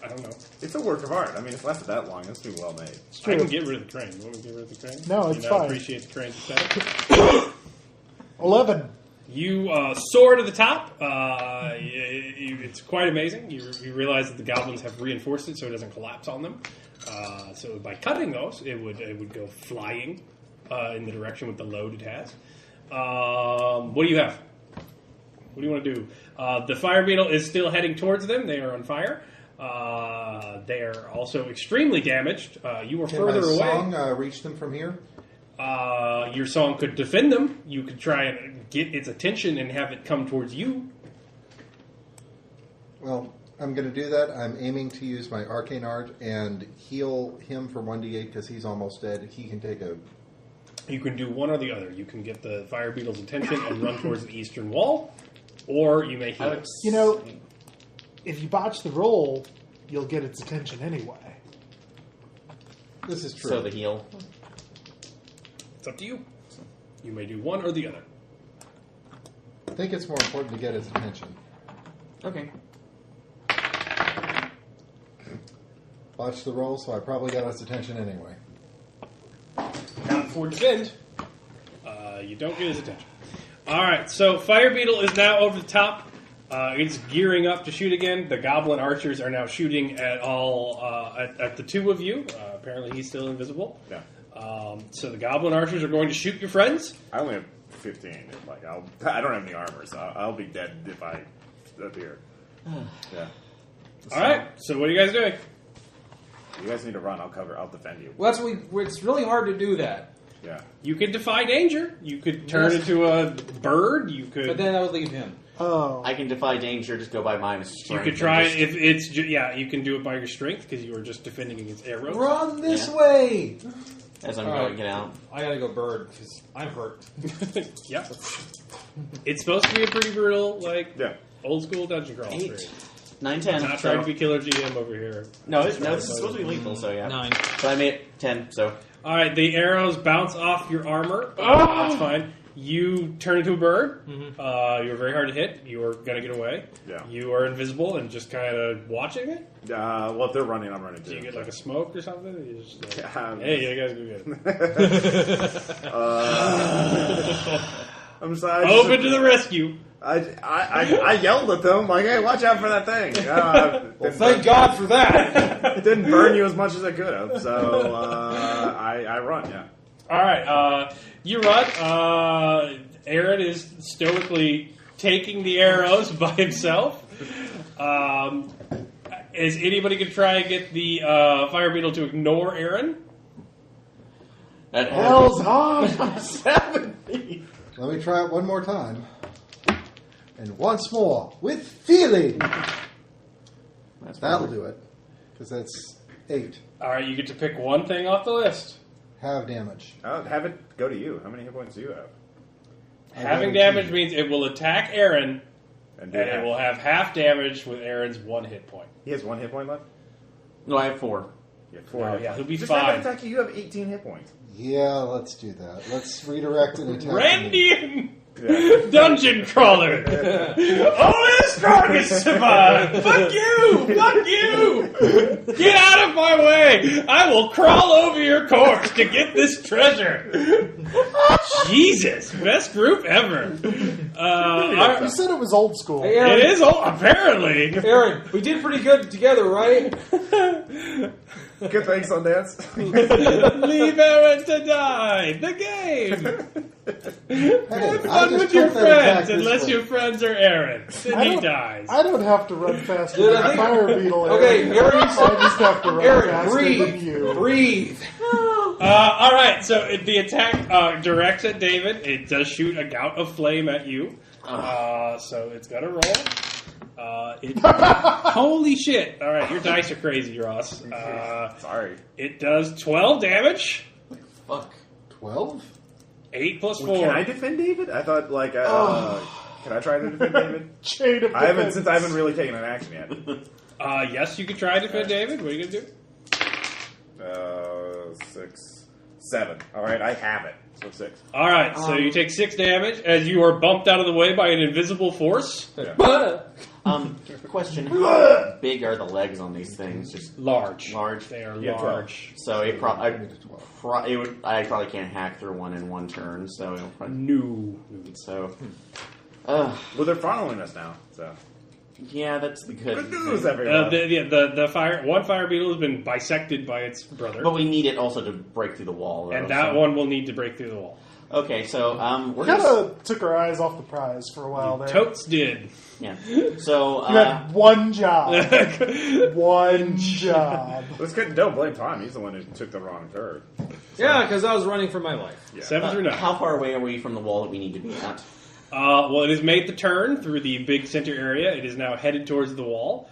I don't know. It's a work of art. I mean, it's lasted that long. It's been well made. It's I true. can get rid of the crane. You want me to get rid of the crane? No, Do it's you not fine. appreciate the crane's aesthetic? 11. You soar to the top. It's quite amazing. You realize that the goblins have reinforced it so it doesn't collapse on them. So by cutting those, it would go flying in the direction with the load it has. What do you have? What do you want to do? The fire beetle is still heading towards them. They are on fire. They're also extremely damaged. You were Can further my away. song reach them from here? Your song could defend them. You could try and get its attention and have it come towards you. Well, I'm going to do that. I'm aiming to use my arcane art and heal him for 1d8 because he's almost dead. He can take a... You can do one or the other. You can get the fire beetle's attention and run towards the eastern wall, or you may heal. You know, if you botch the roll, you'll get its attention anyway. This is true. So the heal. It's up to you. You may do one or the other. I think it's more important to get his attention. Okay. Botched the roll, so I probably got his attention anyway. Not for defend. You don't get his attention. Alright, so Fire Beetle is now over the top. It's gearing up to shoot again. The Goblin Archers are now shooting at at the two of you. Apparently he's still invisible. Yeah. So the Goblin Archers are going to shoot your friends. I only have 15. I don't have any armor, so I'll be dead if I appear. Yeah. Alright, so what are you guys doing? You guys need to run. I'll defend you. Well, it's really hard to do that. Yeah. You could defy danger. You could turn into a bird. You could. But then I would leave him. Oh. I can defy danger, just go by my You strength. could try and if it's you can do it by your strength because you were just defending against arrows. Run this Yeah. way! as I'm Alright. going to get out. I gotta go bird because I'm hurt. Yeah, it's supposed to be a pretty brutal, Yeah. old school dungeon crawl. 8, Experience. 9, 10. Not trying to be killer GM over here. No, this is supposed to be lethal, so yeah. 9. But I made it 10, so. All right, the arrows bounce off your armor. That's fine. You turn into a bird. You're very hard to hit. You are going to get away. Yeah. You are invisible and just kind of watching it. Well, if they're running, I'm running too. Do you get like a smoke or something? You just Yeah, hey, you guys go good. I'm sorry. Open to the rescue. I yelled at them like, "Hey, watch out for that thing!" Well, thank God for that. It didn't burn you as much as it could have, so I run. Yeah. All right, you run. Aaron is stoically taking the arrows by himself. Is anybody going to try and get the fire beetle to ignore Aaron? That Hell's on! 70! Let me try it one more time. And once more, with feeling! That'll do it. Because that's 8. All right, you get to pick one thing off the list. Have damage. I'll have it go to you. How many hit points do you have? Having damage means it will attack Aaron, And and it will have half damage with Aaron's 1 hit point. He has 1 hit point left. No, I have 4. You have 4. Oh, hit yeah, points. he'll be Just have fine. it attack you. You have 18 hit points. Yeah, let's do that. Let's redirect and attack. Randian Yeah. dungeon crawler. Only the strongest survive. Fuck you! Fuck you! Get out of my way! I will crawl over your corpse to get this treasure. Jesus, best group ever. You said it was old school. Hey, Aaron, It is apparently. Aaron, we did pretty good together, right? Good thing, Sundance. Leave Aaron to die. The game. Have fun with your friends, unless your friends are Aaron. Then he dies. I don't have to run faster Dude, than I a think- fire beetle. Okay, Aaron, I just have to run Aaron, faster than breathe. you. Breathe. All right, so the attack directs at David. It does shoot a gout of flame at you. So it's got to roll. Holy shit. All right, your dice are crazy, Ross. Sorry. It does 12 damage. Fuck. 12? 8 plus 4. Can I defend David? I thought can I try to defend David? Chain of I haven't defense. since I haven't really taken an action yet. Yes, you can try to defend David. What are you going to do? 6, 7. All right, I have it. So 6. All right, so you take 6 damage as you are bumped out of the way by an invisible force. Question: how big are the legs on these things? Just Large. large. They are Yeah, 12. large. So it I probably can't hack through one in one turn. So it'll probably, No. so. Well, they're following us now. So Yeah, that's the good. good news, everyone. One fire beetle has been bisected by its brother, But we need it also to break through the wall. Though, and that so. one will need to break through the wall. Okay, so we're Kind gonna. of took our eyes off the prize for a while there. Totes did. Yeah. So You had one job. One job. Don't blame Tom. He's the one who took the wrong turn. Yeah, because I was running for my life. Yeah. 7 through 9. how far away are we from the wall that we need to be at? Well, it has made the turn through the big center area. It is now headed towards the wall.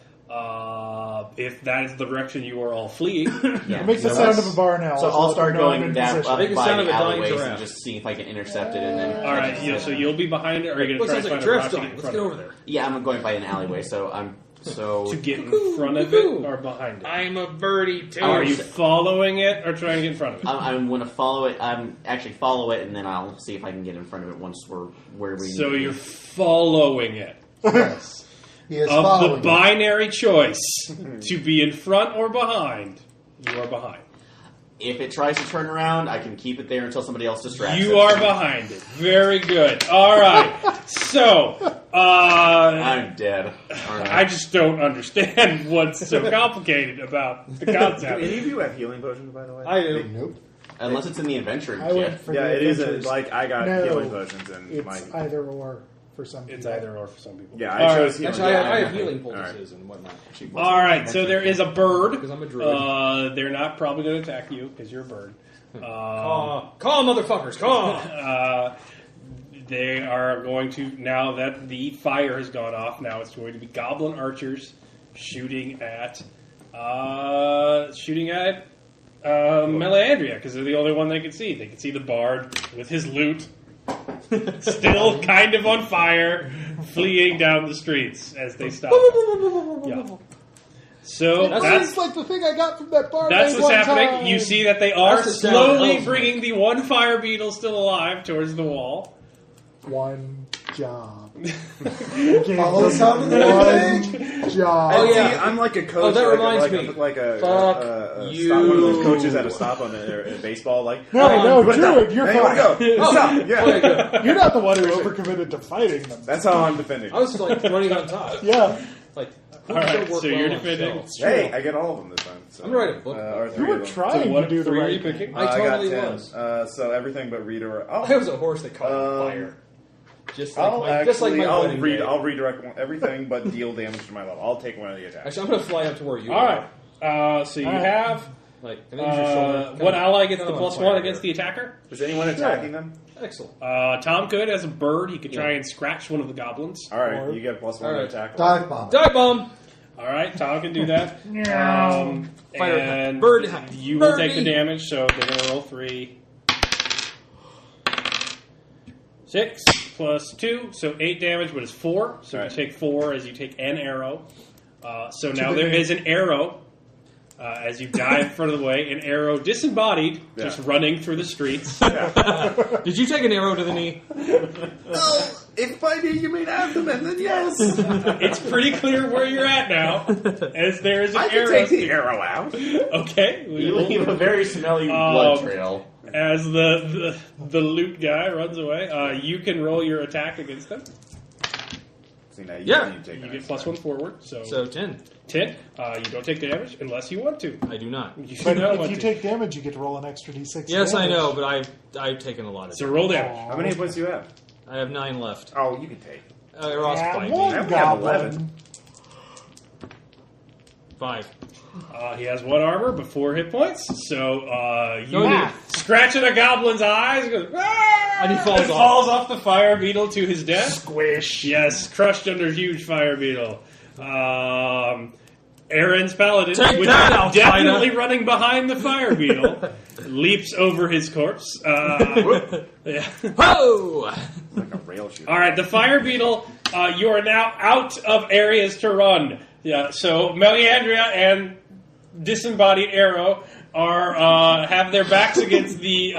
If that is the direction you are all fleeing, Yeah. It makes the sound of a barn owl. So I'll start going down Make by the sound of the a dying alleyways giraffe. and just see if I can intercept it, and then. all right. Yeah, so you'll be behind it, or are you going Looks to try like to a find a draft rock to line. get in Let's front get of over there. Yeah, I'm going by an alleyway, so I'm to get in front of it or behind it? I'm a birdie too. Are you following it or trying to get in front of it? I'm going to follow it. I'm actually follow it, and then I'll see if I can get in front of it once we're where we. So need to you're be. following it. Yes. He is Of following the you. binary choice to be in front or behind, you are behind. If it tries to turn around, I can keep it there until somebody else distracts it. You are behind it. Very good. All right. So, I'm dead. Aren't I just don't understand what's so complicated about the Do concept. any of you have healing potions, by the way? I do. Nope. Unless it's in the adventure I went kit. for Yeah, the it is. adventures. Like I got No, healing potions and It's my. either or for some people. It's either or for some people. Yeah, All I right. chose healing. Actually, Yeah, I have okay. healing All right. poultices and whatnot. All right. So there is a bird. Because I'm a druid. They're not probably going to attack you because you're a bird. Call, motherfuckers, call! They are going to, now that the fire has gone off, now it's going to be goblin archers shooting at Melandria, because they're the only one they can see. They can see the bard with his lute, still kind of on fire, fleeing down the streets as they stop. Yeah. So That's like the thing I got from that bar. that's night what's one happening. time. You see that they are That's the sound slowly of bringing the one fire beetle still alive towards the wall. One job. Follow the sound of the One job. Oh, See, yeah. I'm like a coach. that reminds like me. Like a Fuck you. one of those coaches at a stop on a baseball. Like No, put it down. Druid, you're Hey, where fine. to go? Stop. Yeah, Okay, good. You're not the one who overcommitted to fighting them. that's how I'm defending. I was like running on top. Yeah. Like, All right, so you're defending. Hey, I get all of them this time. So, I'm writing a book. or You three were of them. trying So what to do the three are right you thing. picking? I totally got 10. was. So everything but redirect. I was a horse that caught on fire. Just like I'll my, just like my I'll, wedding read, day. I'll redirect everything but deal damage to my level. I'll take one of the attacks. Actually, I'm going to fly up to where you All are. right. So you have Like, and then use your shoulder. what ally gets Kind the of on +1 fire against the here. attacker? Is anyone attacking them? Excellent. Tom could, as a bird, he could try Yeah. and scratch one of the goblins. All right, you get +1 All right. attack. Dive bomb. Die bomb! All right, Tom can do that. Fire and bird. you will take the Birdie. damage, so they're going to roll 3. 6 plus 2, so 8 damage, but it's 4. So Right. you take 4 as you take an arrow. So now the there knee. is an arrow as you dive in front of the way, an arrow disembodied, just Yeah. running through the streets. Did you take an arrow to the knee? Oh, if by knee you mean abdomen, then yes. It's pretty clear where you're at now, as there is an I can arrow. take the arrow out. Okay. You leave a very smelly blood trail. As the loot guy runs away, you can roll your attack against them. See, now Yeah. you take You the get next +1 forward, so So 10. 10. You don't take damage unless you want to. I do not. You should But not if want you to. take damage, you get to roll an extra d6. Yes, I damage. know, but I've taken a lot of So damage. roll damage. How many hit points do you have? I have 9 left. Oh, you can take. Ross, Yeah, find one me. I only have goblin. 11. 5. He has 1 armor but 4 hit points, so you Go ahead. scratching a goblin's eyes, he goes, "Ah!" And he falls off. falls off the fire beetle to his death. Squish. Yes, crushed under huge fire beetle. Aaron's paladin, Take which that, is outsider. definitely running behind the fire beetle, leaps over his corpse. Yeah. Ho! Like a rail shooter. All right, the fire beetle. You are now out of areas to run. Yeah. So Melandria and disembodied arrow are have their backs against the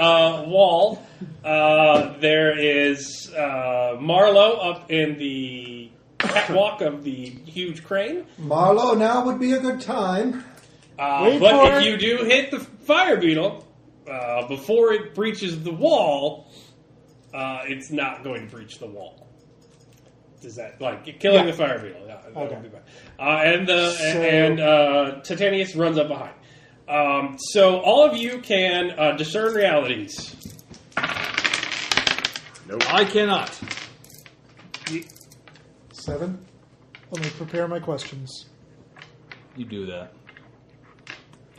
wall. There is Marlowe up in the catwalk of the huge crane. Marlowe, now would be a good time. Wait But for if it. you do hit the fire beetle before it breaches the wall, it's not going to breach the wall. Does that killing the fire beetle? Yeah, that Okay. would be bad. And Titanius runs up behind. So all of you can discern realities. Nope. I cannot. 7. Let me prepare my questions. You do that.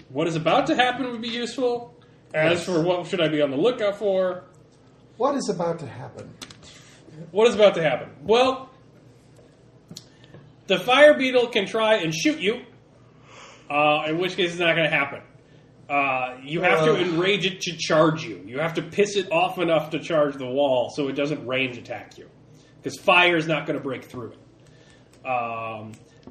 What is about to happen would be useful. As for what should I be on the lookout for, What is about to happen? what is about to happen? Well, the fire beetle can try and shoot you, in which case it's not going to happen. You have to enrage it to charge you. You have to piss it off enough to charge the wall so it doesn't range attack you. Because fire is not going to break through it.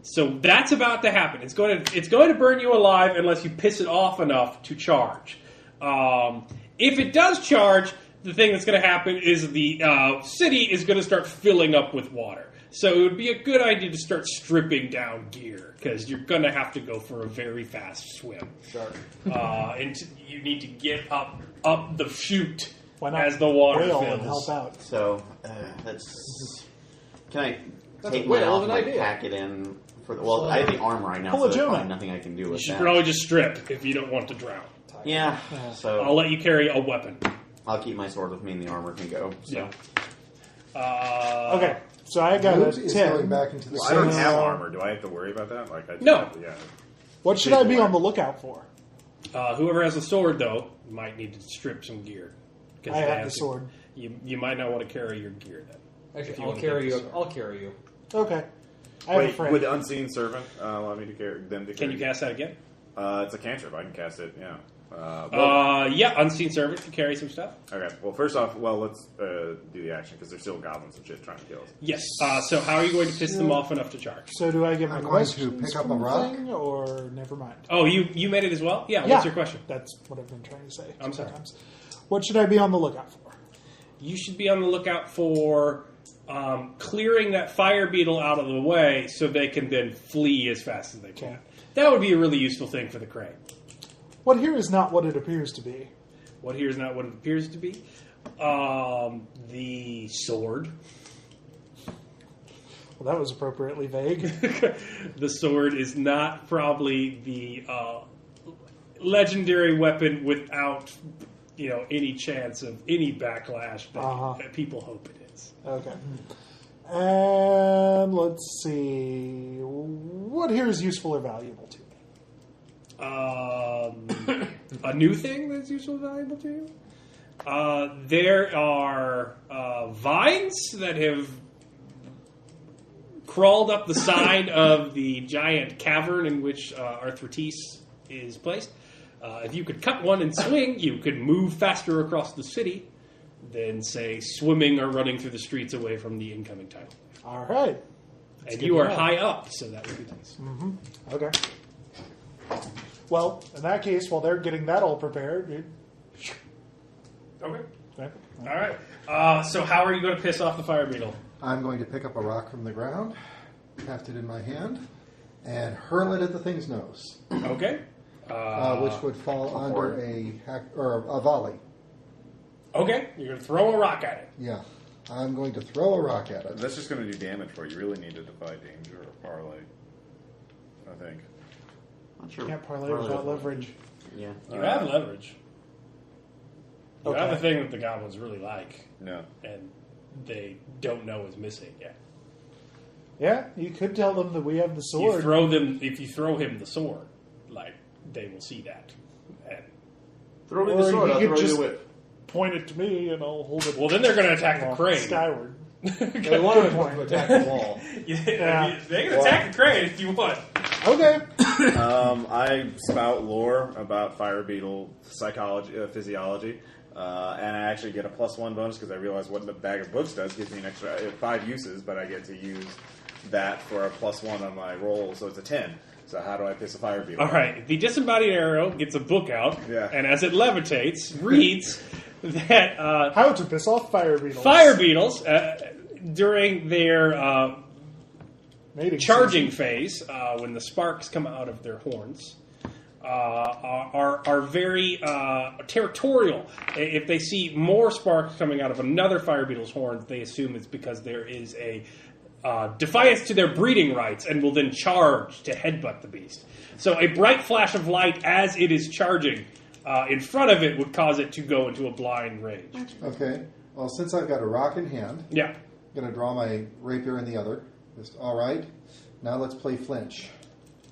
So that's about to happen. It's going to burn you alive unless you piss it off enough to charge. If it does charge, the thing that's going to happen is the city is going to start filling up with water. So it would be a good idea to start stripping down gear, because you're going to have to go for a very fast swim. Sure. And you need to get up the chute Why not as the water wail fills. and help out? So, that's... Can I That's take a mine whale off of and an like, idea. pack it in? Well, I have the armor right now, Pull so a there's Jonah. probably nothing I can do You with should that. probably just strip if you don't want to drown. Yeah, I'll so let you carry a weapon. I'll keep my sword with me and the armor can go. So. Yeah. Okay, so I got Newt a is 10. going back into the Well, I don't city. have armor. Do I have to worry about that? Like, No. Yeah. What should I be on the lookout for? Whoever has a sword, though, might need to strip some gear. 'Cause I they have the to- sword. You might not want to carry your gear then. Actually, If you I'll wanna carry take the you. sword. I'll carry you. Okay. I have a Wait, friend. would Unseen Servant allow me to carry them to Can carry? you cast that again? It's a cantrip. I can cast it. Yeah. Yeah, Unseen Servant can carry some stuff. Okay. Well, first off, let's do the action because there's still goblins and shit trying to kill us. Yes. So how are you going to piss them off enough to charge? So do I get my I'm going to questions pick up from a the rock. thing, or never mind? Oh, you made it as well? Yeah, what's your question? That's what I've been trying to say. I'm sorry. sometimes. What should I be on the lookout for? You should be on the lookout for clearing that fire beetle out of the way so they can then flee as fast as they can. Okay. That would be a really useful thing for the crane. What here is not what it appears to be. What here is not what it appears to be. The sword. Well, that was appropriately vague. The sword is not probably the legendary weapon without, any chance of any backlash that people hope it is. Okay. And let's see. What here is useful or valuable to me? A new thing that's useful and valuable to you? There are vines that have crawled up the side of the giant cavern in which Arthritis is placed. If you could cut one and swing, you could move faster across the city than, say, swimming or running through the streets away from the incoming tidal. All right. And good you to are know. high up, so that would be nice. Okay. Well, in that case, while they're getting that all prepared, Okay. okay. All right. So how are you going to piss off the fire beetle? I'm going to pick up a rock from the ground, heft it in my hand, and hurl it at the thing's nose, Okay. which would fall under a volley. Okay. You're going to throw a rock at it. Yeah, I'm going to throw a rock at it. That's just going to do damage for you. You really need to defy danger or parlay. I think. Not sure. Can't parlay without leverage. Yeah. You have leverage. You have Okay. the thing that the goblins really like, No. and they don't know is missing yet. Yeah, you could tell them that we have the If sword. you throw him the sword, they will see that. And, Throw me Or the sword, you I'll could throw you just- the whip. Point it to me, and I'll hold it. well, then they're going to attack the crane. skyward. They wanted to attack the wall. Yeah, they can attack the crane if you want. Okay. I spout lore about fire beetle psychology, physiology, and I actually get a +1 bonus because I realize what the bag of books does. Gives me an extra 5 uses, but I get to use that for a +1 on my roll, so it's a 10. So how do I piss a fire beetle? All right, the disembodied arrow gets a book out, Yeah. and as it levitates, reads that How to piss off fire beetles. fire beetles, during their Mating charging season. phase, when the sparks come out of their horns, are very territorial. If they see more sparks coming out of another fire beetle's horns, they assume it's because there is a defiance to their breeding rights and will then charge to headbutt the beast. So a bright flash of light as it is charging in front of it would cause it to go into a blind rage. Okay. Well, since I've got a rock in hand, Yeah. I'm going to draw my rapier in the other. Just, all right. Now let's play flinch.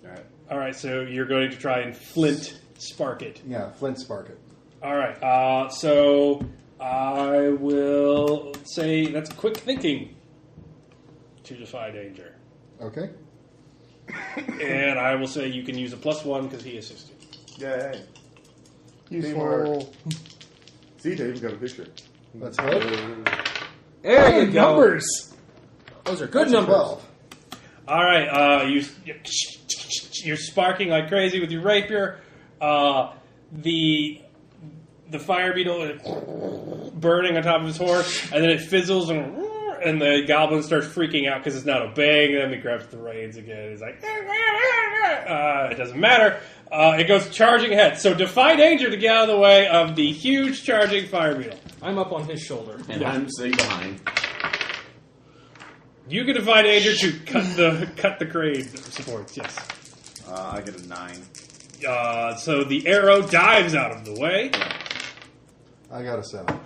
All right. All right, so you're going to try and flint spark it. Yeah, flint spark it. All right, so I will say that's quick thinking to defy danger. Okay. And I will say you can use a +1 because he assisted. Yay. Useful. See, Dave's got a picture. Let's hope. There you go. Numbers. Those are good That's a numbers. 12. All right, you're sparking like crazy with your rapier. The fire beetle is burning on top of his horn, and then it fizzles, and the goblin starts freaking out because it's not obeying him. He grabs the reins again. He's like, it doesn't matter. It goes charging ahead. So defy danger to get out of the way of the huge charging fire beetle. I'm up on his shoulder. And I'm sitting behind. You can defy danger to cut the crane supports. Yes. I get a 9. So the arrow dives out of the way. I got a 7.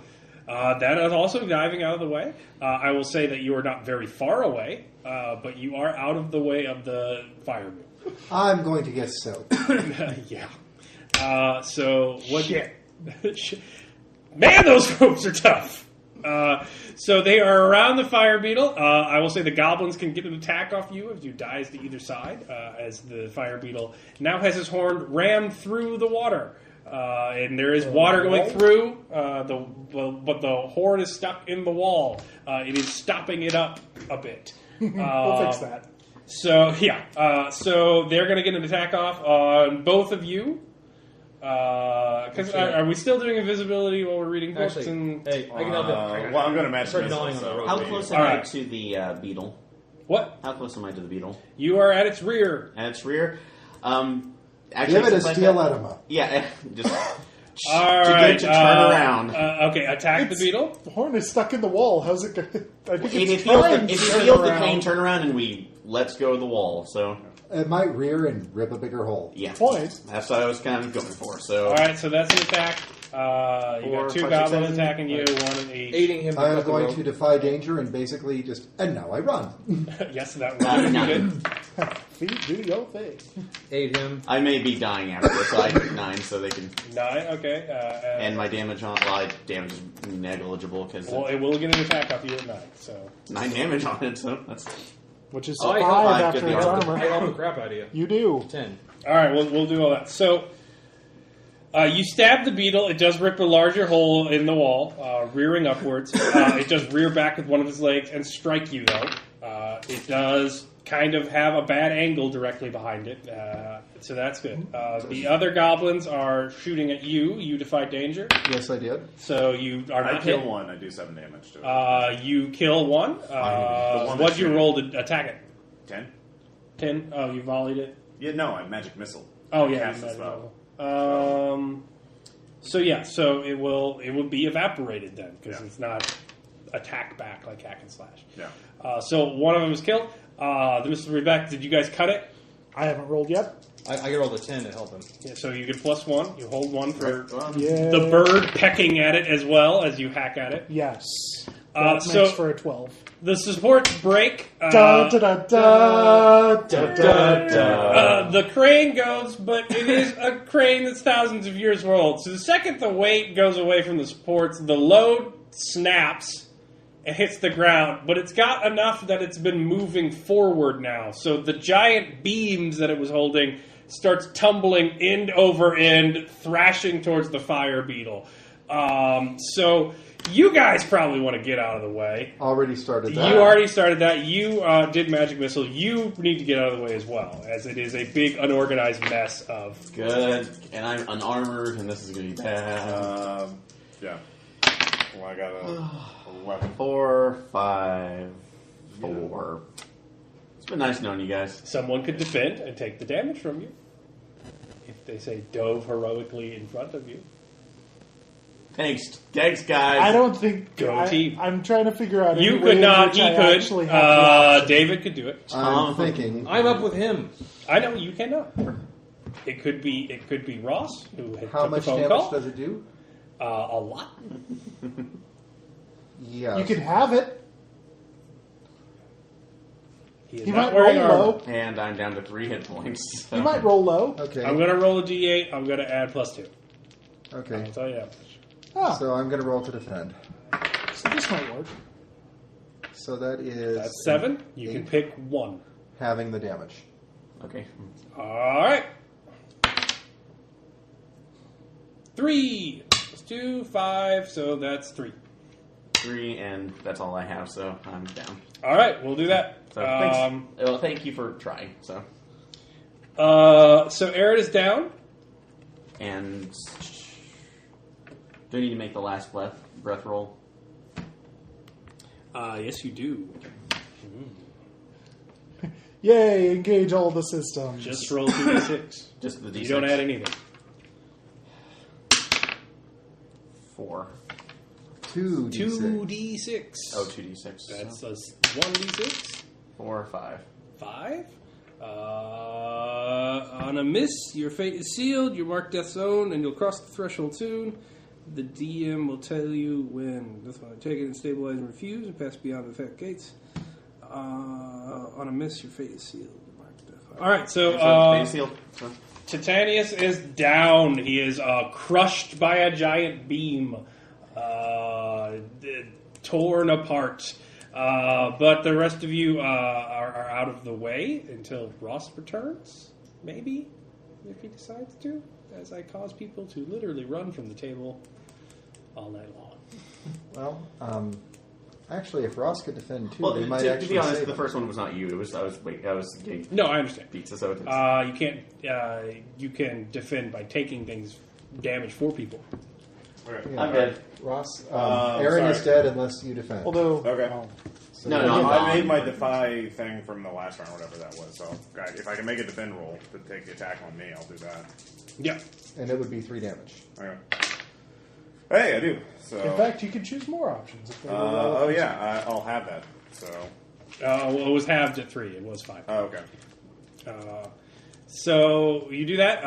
That is also diving out of the way. I will say that you are not very far away, but you are out of the way of the fire beetle. I'm going to get soaked. Yeah. So what? Man, those ropes are tough. So they are around the fire beetle. I will say the goblins can get an attack off you if you dies to either side, as the fire beetle now has his horn rammed through the water. And there is water going through, but the horn is stuck in the wall. It is stopping it up a bit. We'll fix that. So, yeah. So they're going to get an attack off on both of you. Because are we still doing invisibility while we're reading books? Actually, hey, I can help him. Well, I'm going to match Start missile, gnawing on the so rope. How maybe. close am All I right. to the beetle? What? How close am I to the beetle? You are at its rear. At its rear? Actually, Give it a since I steel got- enema. Yeah, just All too right. good to turn around. Okay, attack the beetle. The horn is stuck in the wall. How's it going? I think If he it's feels trying the, to if he turn feels the around. crane turn around and we let's go of the wall, so It might rear and rip a bigger hole. yeah, Point. that's what I was kind of going for. So All right, so that's an attack. You got 2 4, 5, 6, goblins 7. attacking you, 1 and 8. Aiding him to I am cut the going rope. to defy danger and basically just, and now I run. Yes, that Not would be none. good. Feet do your thing. Aid him. I may be dying after this, so I get 9, so they can. 9, okay. And my damage on damage is negligible because Well, it will get an attack off you at 9, so... 9 damage on it. So that's Which is Oh, I 5 help- after could be its armor. I armor. help the crap out of you. You do. 10. All right, we'll do all that. So, you stab the beetle. It does rip a larger hole in the wall, rearing upwards. It does rear back with one of its legs and strike you, though. It does kind of have a bad angle directly behind it, so that's good. The other goblins are shooting at you. You defy danger, Yes, I did. so you are I not kill hit. one. I do 7 damage to it. You kill one. The one What'd that's you shooting. roll to attack it? 10? 10? Oh, you volleyed it? Yeah, no, I magic missile. Oh, yeah. Cast you the might spell. have. So it will be evaporated then because Yeah. it's not attack back like hack and slash. Yeah. So one of them is killed. The Mr. Rebecca, did you guys cut it? I haven't rolled yet. I can roll the 10 to help him. Yeah, so you get +1. You hold 1 for Yeah. the bird pecking at it as well as you hack at it. Yes. That so- makes for a 12. The supports break. Da da da da da da da. The crane goes, but it is a crane that's thousands of years old. So the second the weight goes away from the supports, the load snaps and hits the ground. But it's got enough that it's been moving forward now. So the giant beams that it was holding starts tumbling end over end, thrashing towards the fire beetle. So you guys probably want to get out of the way. Already started that. You already started that. You did Magic Missile. You need to get out of the way as well, as it is a big, unorganized mess of... good, and I'm unarmored, and this is going to be bad. Yeah. Well, I got a 11. 4, 5, 4. It's been nice knowing you guys. Someone could defend and take the damage from you. If they say dove heroically in front of you. Thanks, guys. I don't think. Go team. I'm trying to figure out. You any could way in not, which he I could. actually have the option. David could do it. I'm thinking. I'm up with him. I know, you cannot. It could be Ross, who had How took much the phone damage call. does it do? A lot. Yes. You can have it. He is He not might roll wearing armor. low. And I'm down to 3 hit points. So. He might roll low. Okay. I'm going to roll a d8. I'm going to add +2. Okay. I'll tell you how much. Ah, So I'm going to roll to defend. so this might work. So that is That's 7. You can 8, pick 1. having the damage. Okay. All right. 3 plus 2, 5. So that's 3. 3, and that's all I have, so I'm down. All right, we'll do that. So thanks. Well, thank you for trying. So So Aaron is down. and do I need to make the last breath roll? Yes, you do. Yay! Engage all the systems. Just roll 2d6. Just the d6. You don't add anything. 4. 2d6. 2d6. Oh, 2d6. That's a 1d6. 4 or 5. 5. On a miss, your fate is sealed. You mark death zone, and you'll cross the threshold soon. The DM will tell you when. That's when I take it and stabilize and refuse and pass beyond the effect gates. On a miss, your fate is sealed. Mark death. All right, so Face sealed. So. Titanius is down. He is crushed by a giant beam, torn apart. But the rest of you are out of the way until Ross returns, maybe, if he decides to, as I cause people to literally run from the table all night long. Well, actually, if Ross could defend too, Well, they might to actually be honest, save the him. first one was not you. It was I was getting No, I understand. pizza, so it is. You can't. You can defend by taking things damage for people. Okay. Yeah, I'm dead. Ross, Aaron is sorry. dead unless you defend. Although, Okay. So No, you're no, gone. I made my defy thing from the last round, whatever that was. So if I can make a defend roll to take the attack on me, I'll do that. Yeah. And it would be 3 damage. Okay. Hey, I do. So. in fact, you can choose more options. If they were Oh yeah, I'll have that. So. Well, it was halved at 3. It was 5. Oh, okay. So you do that.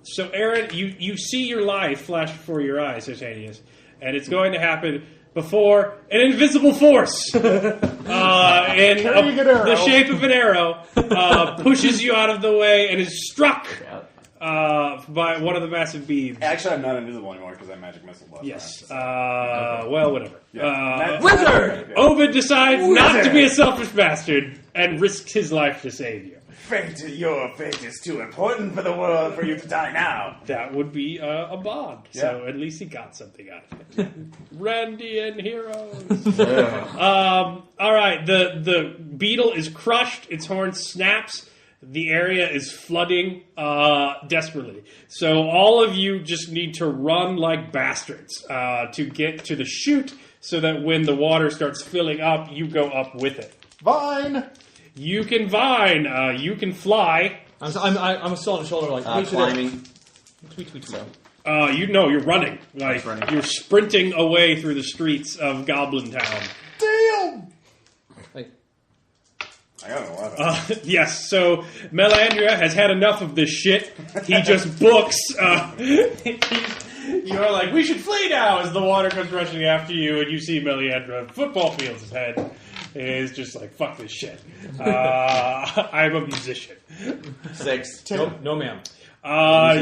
So Aaron, you see your life flash before your eyes, Titanius, and it's going to happen before an invisible force in Carrying an arrow. the shape of an arrow pushes you out of the way and is struck by one of the massive beams. Actually, I'm not invisible anymore because I magic missile last Yes. round. Well, whatever. Wizard! Ovid decides not to be a selfish bastard and risks his life to save you. Your fate is too important for the world for you to die now. That would be a bond. So at least he got something out of it. Randy and heroes. All right. The beetle is crushed. Its horn snaps. The area is flooding desperately. So all of you just need to run like bastards to get to the chute so that when the water starts filling up, you go up with it. Vine. You can vine. You can fly. I'm still on the shoulder, like tweet, Climbing. tweet, tweet. So. You're running. Like running. you're sprinting away through the streets of Goblin Town. Damn. Like, I got an 11. Yes, so Melandria has had enough of this shit. He just books. You're like, we should flee now as the water comes rushing after you, and you see Melandria, football fields ahead. Is just like, fuck this shit. I'm a musician. 6. no, ma'am.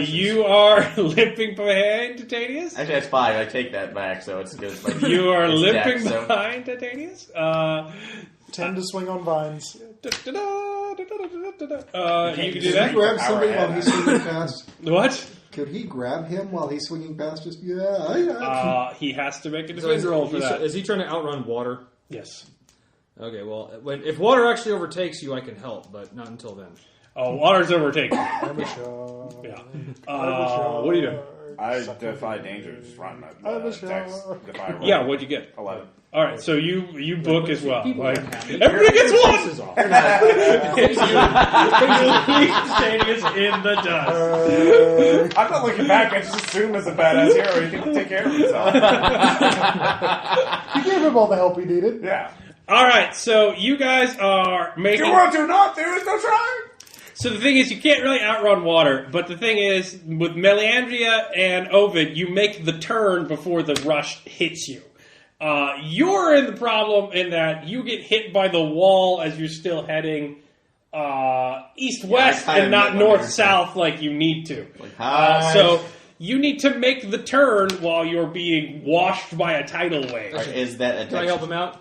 You are limping behind Titanius. Actually, that's 5. I take that back, so it's good. Like, You are it's limping deck, so. behind Titanius. Tend to swing on vines. You can do Could he that. grab somebody while he's swinging past? What? Could he grab him while he's swinging past? Just yeah. He has to make a So defense roll for that. is he trying to outrun water? Yes. Okay, well, if water actually overtakes you, I can help, but not until then. Oh, water's overtaken. Amateur. Yeah. What are you doing? I defy danger. Just run. Text. Defy roll. Yeah, what'd you get? 11. All right, so you book as well. People Like, are happy. everybody gets one. Faces off. Stadius in the dust. I'm not looking back. I just assume as a badass hero he can take care of himself. You gave him all the help he needed. Yeah. All right, so you guys are making. Do or do not. There is no trying. So the thing is, you can't really outrun water. But the thing is, with Melandria and Ovid, you make the turn before the rush hits you. You're in the problem in that you get hit by the wall as you're still heading east-west and not north-south like you need to. So you need to make the turn while you're being washed by a tidal wave. Is that a Can I help him out?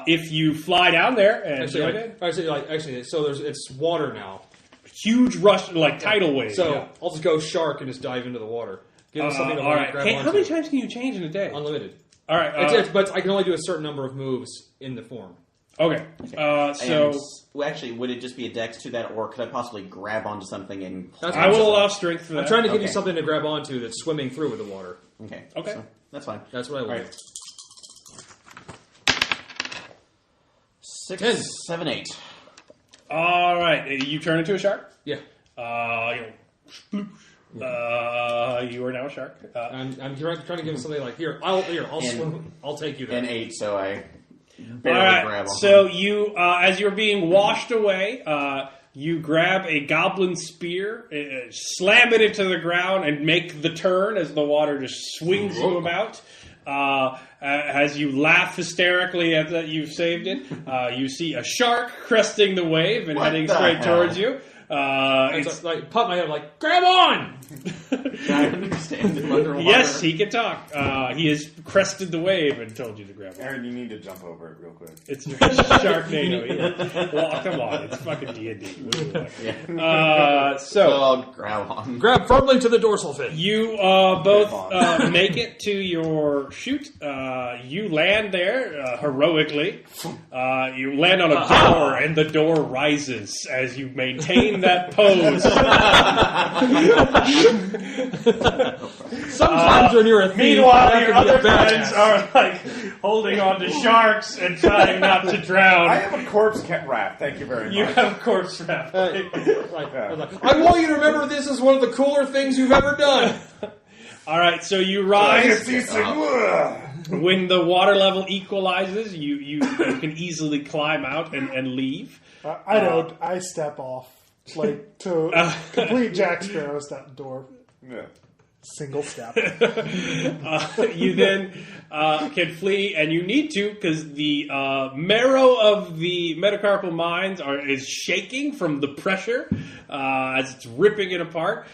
If you fly down there and join it, Actually, so it's water now. huge rush, like tidal wave. So I'll just go shark and just dive into the water. Give him something to all right. grab Hey, onto. how many times can you change in a day? Unlimited. All right. But I can only do a certain number of moves in the form. Okay. So actually, would it just be a dex to that, or could I possibly grab onto something and? That's I will allow strength for that. I'm trying to give you Okay. something to grab onto that's swimming through with the water. Okay. Okay. So, that's fine. That's what I will All do. right. 6, 10. 7, 8. All right. You turn into a shark. Yeah. You are now a shark. I'm trying to give him something like, I'll swim. I'll take you there. And 8, so I All barely right. grab on. So you, as you're being washed away, you grab a goblin spear, slam it into the ground, and make the turn as the water just swings you about. As you laugh hysterically at that you've saved it, you see a shark cresting the wave and What heading the straight hell? towards you. It's like pop my head like, grab on! Can I understand him underwater? Yes, he can talk. He has crested the wave and told you to grab it. Aaron, you need to jump over it real quick. It's Sharknado. Yeah. Well, come on, it's fucking D&D. So I'll grab on. Grab firmly to the dorsal fin. You both make it to your chute. You land there heroically. You land on a door, and the door rises as you maintain that pose. Sometimes when you're a thief, Meanwhile, that your can be a other bad friends ass. are like holding on to sharks and trying not to I drown. have a corpse raft. Thank you very much. You have corpse wrap. I want you to remember this is one of the cooler things you've ever done. All right, so you I can rise. see some. When the water level equalizes, you can easily climb out and leave. I don't. I step off. Like, to complete Jack Sparrow's that door. Yeah. Single step. You then can flee, and you need to because the marrow of the metacarpal mines is shaking from the pressure as it's ripping it apart.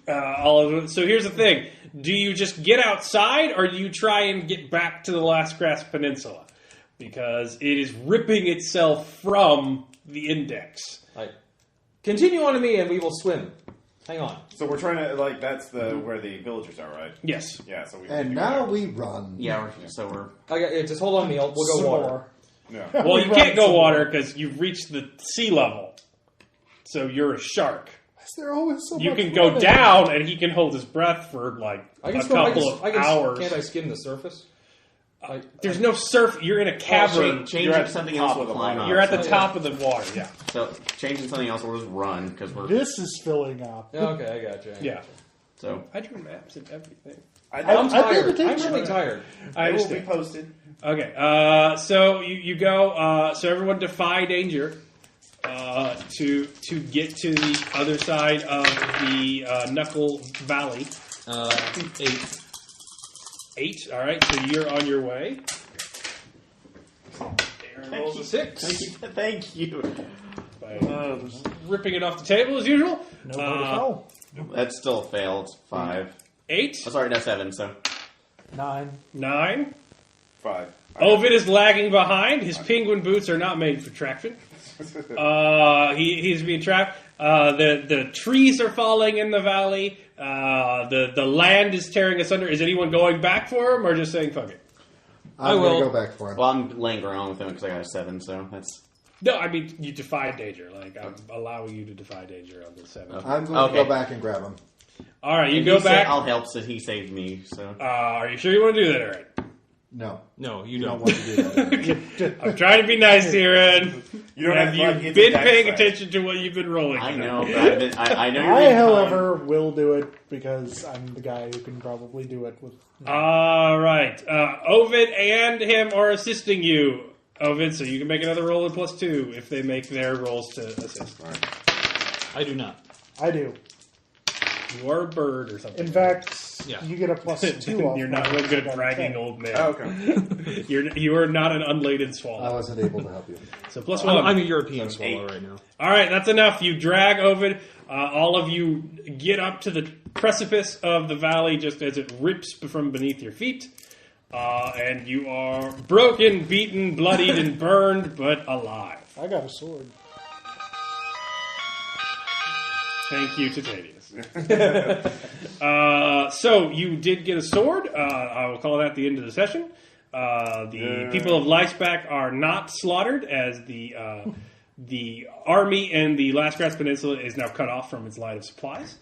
All of it. So here's the thing: do you just get outside, or do you try and get back to the Last Grass Peninsula? Because it is ripping itself from the index. Continue on to me, and we will swim. Hang on. So we're trying to, like, that's the where the villagers are, right? Yes. Yeah, so we And need to now go we run. Yeah, we're Just hold on to me. We'll go Some water. more. there. Yeah. Well, you can't go water because you've reached the sea level. So you're a shark. Is there always so You much can go running? down, and he can hold his breath for like I a can swim. couple of hours. Can't I skim the surface? There's no surf. You're in a cavern. changing You're at something the else top will of the climb water. up. You're at the Oh, yeah. top of the water. Yeah. So changing something else will just run because we're This is filling up. Yeah, okay, I got you. Yeah. so. I drew maps and everything. I'm I paid tired. I'm attention. really tired. I It will be understand. posted. Okay. So you go. So everyone defy danger to get to the other side of the Knuckle Valley. 8. 8. All right. So you're on your way. Aaron rolls a 6. Thank you. By, ripping it off the table as usual. Nobody know. That's still a fail. It's 5. 8. Oh, sorry, no 7. So 9. 9. 5. Ovid is lagging behind. His penguin boots are not made for traction. He's being trapped. The trees are falling in the valley. The land is tearing us under. Is anyone going back for him or just saying fuck it? I'm I going will. to go back for him. well, I'm laying around with him because I got a 7. So that's No, I mean you defy danger. Like I'm allowing you to defy danger on the 7. I'm going Okay. to go back and grab him. All right, you And go he said back. I'll help since he saved me. So Are you sure you want to do that, Aaron? No. No, you You don't don't. want to do that. I'm trying to be nice here, Aaron. You don't Have have you like, it's a been dex paying save. attention to what you've been rolling? I tonight? know, but I know you're I, being however, will do it because I'm the guy who can probably do it with. All right. Ovid and him are assisting you, Ovid, so you can make another roll in +2 if they make their rolls to assist. I do not. I do. You are a bird or something. In fact, Yeah. You get a +2 off. You're not real good at dragging old men. Oh, okay. You are not an unladen swallow. I wasn't able to help you. So +1. I'm a European swallow right now. All right, that's enough. You drag Ovid. All of you get up to the precipice of the valley just as it rips from beneath your feet. And you are broken, beaten, bloodied, and burned, but alive. I got a sword. Thank you, Titanius. So you did get a sword. I will call that the end of the session. The people of Leisbach are not slaughtered, as the army in the Last Grass Peninsula is now cut off from its line of supplies.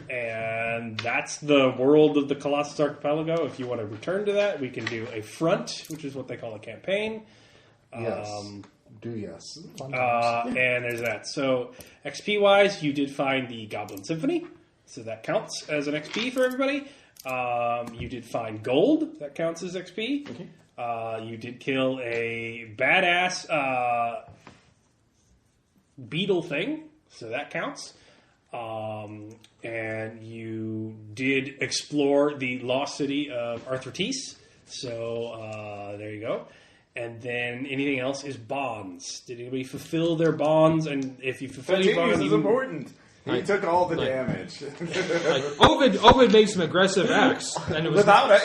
And that's the world of the Colossus Archipelago. If you want to return to that, we can do a front, which is what they call a campaign. Yes. Yes. And there's that. So XP-wise, you did find the Goblin Symphony, so that counts as an XP for everybody. You did find gold, that counts as XP. Okay. You did kill a badass beetle thing, so that counts. And you did explore the lost city of Arthritis, so there you go. And then anything else is bonds. Did anybody fulfill their bonds? And if you fulfill your bonds, is important. He took all the damage. Ovid made some aggressive acts, and it was without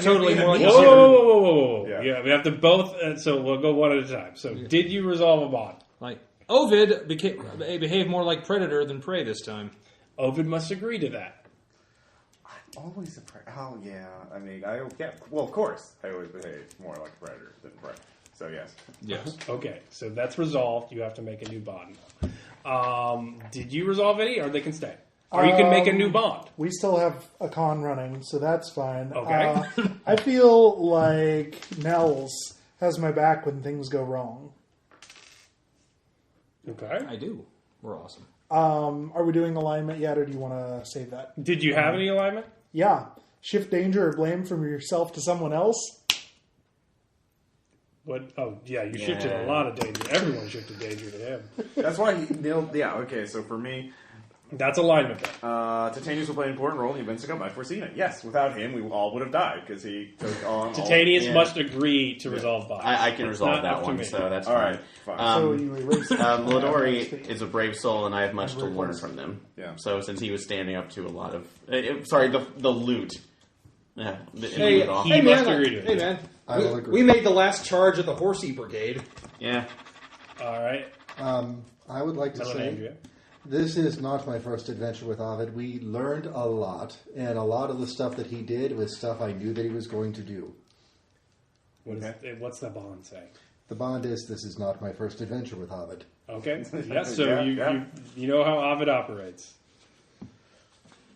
totally more like whoa. Yeah. We have to both. So we'll go one at a time. So did you resolve a bond? like Ovid behaved more like predator than prey this time. Ovid must agree to that. Always a predator. Oh, yeah. I mean, well, of course. I always behave more like a predator than prey. So, yes. Yes. Okay, so that's resolved. You have to make a new bond. Did you resolve any, or they can stay? Or you can make a new bond. We still have a con running, so that's fine. Okay. I feel like Nels has my back when things go wrong. Okay. I do. We're awesome. Are we doing alignment yet, or do you want to save that? Did you have any alignment? Yeah. Shift danger or blame from yourself to someone else. What? Oh, yeah, you shifted a lot of danger. Everyone shifted danger to him. That's why he nailed... Yeah, okay, so for me... That's alignment, then. Titanius will play an important role in the events to come. I've foreseen it. Yes, without him, we all would have died, because he took on Titanius must agree to resolve bonds. I can It's resolve not that up to one, me. so that's All fine. right, fine. So you erase it. Midori is a brave soul, and I have much to learn from them. Yeah. So since he was standing up to a lot of... the loot. Yeah. Hey, loot off. He must agree to it. Hey, man. I will agree. We made the last charge at the Horsey Brigade. Yeah. All right. I would like to Melandria. say this is not my first adventure with Ovid. We learned a lot, and a lot of the stuff that he did was stuff I knew that he was going to do. What's the bond say? The bond is this is not my first adventure with Ovid. Okay. Yes, so you know how Ovid operates.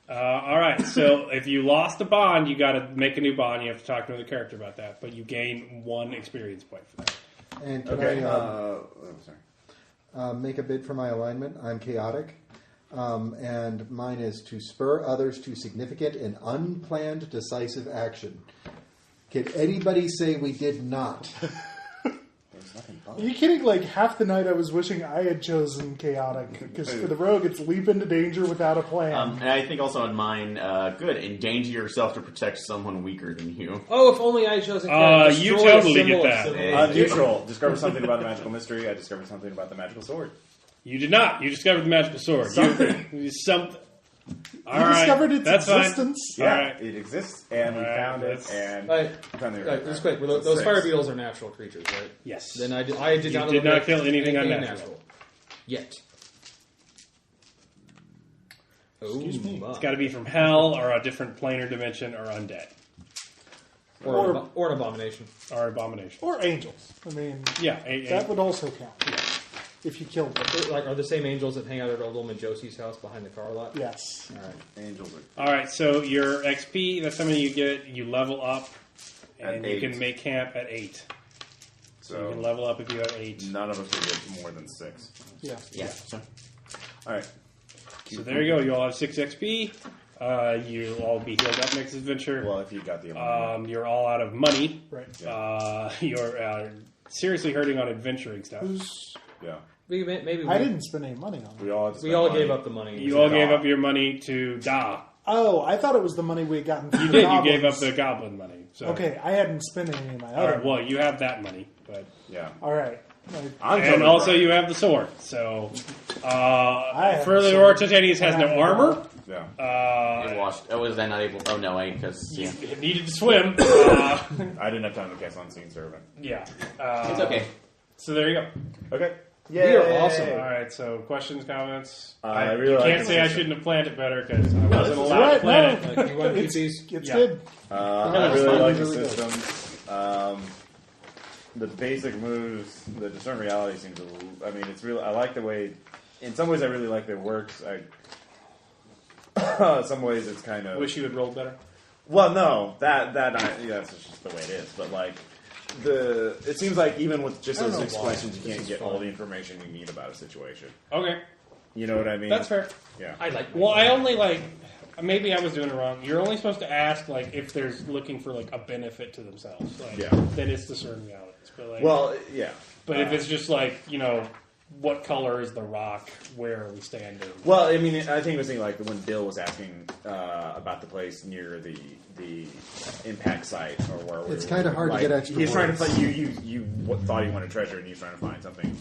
All right, so if you lost a bond, you got to make a new bond. You have to talk to another character about that, but you gain 1 experience point for that. And can I make a bid for my alignment? I'm chaotic, and mine is to spur others to significant and unplanned decisive action. Can anybody say we did not? Are you kidding? Like, half the night I was wishing I had chosen chaotic, because for the rogue, it's leap into danger without a plan. And I think also on mine, good, endanger yourself to protect someone weaker than you. Oh, if only I had chosen you totally get that. Neutral. Discover something about the magical mystery. I discovered something about the magical sword. You did not. You discovered the magical sword. Something. Something. All you right. discovered its That's existence. Fine. Yeah, All right. it exists, and we found it, and... Just quick, those fire beetles are natural creatures, right? Yes. Then I did You not did not kill anything unnatural. Yet. Excuse me. It's got to be from hell, or a different planar dimension, or undead. Or an abomination. Or abomination. Or angels. I mean, Yeah. that would also count. If you killed them. Are the same angels that hang out at old woman Josie's house behind the car lot? Yes. All right. Angels are... All right, so your XP, that's how many you get. You level up, and At you 8. can make camp at 8. So you can level up if you have 8. None of us will get more than 6. Yeah. Yeah. So, All right. So there you go. You all have 6 XP. You'll all be healed up next adventure. Well, if you got the amount. You're all out of money. Right. You're seriously hurting on adventuring stuff. Yeah. Maybe I didn't spend any money on it. We all gave up the money. You all gave up your money to Da. Oh, I thought it was the money we had gotten from You the did. goblins. You gave up the goblin money. So. Okay, I hadn't spent any of my All other right. Well, you have that money, but Yeah. All right. I'm and totally also right. you have the sword. So have further, the Lord sword. Titanius has I no have the armor. Yeah. It washed. Oh, was I not able? Oh no, because You needed to swim. I didn't have time to cast Unseen Servant. Yeah. it's okay. So there you go. Okay. We are awesome. All right. So questions, comments. I really you like can't this say I system. shouldn't have planned it better because I wasn't this is allowed to right, plan no. it. Like, you want to keep these? It's Yeah. good. I that's really fine. like the Really good. system. The basic moves, the discern reality seems. I mean, it's really. I like the way. In some ways, I really like that it works. Some ways, it's kind of. Wish you had rolled better. Well, no, that's just the way it is. But like it seems like even with just I don't those know 6 why. questions, you This can't is get fun. all the information you need about a situation. Okay. You know what I mean? That's fair. Yeah. I like. Well, I only maybe I was doing it wrong. You're only supposed to ask like if there's looking for like a benefit to themselves. Like, Yeah. then it's discern realities. But like, Well, yeah. but if it's just like what color is the rock? Where are we standing? Well, I mean, I think it was thinking like when Bill was asking about the place near the impact site or where we It's were, kinda hard to like, get extra He's trying to words. find you thought he wanted treasure and he's trying to find something.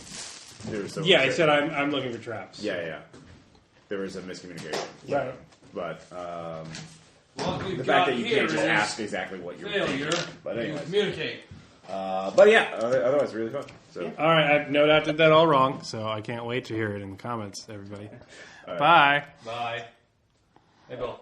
There was Yeah, I said I'm looking for traps. Yeah. There was a miscommunication. Right. But What we've the got fact that you here can't just is ask exactly what you're failure thinking. But to anyway. communicate. But yeah, otherwise really fun. So All right, I no doubt did that all wrong, so I can't wait to hear it in the comments, everybody. right. Bye. Bye. Hey, Bill.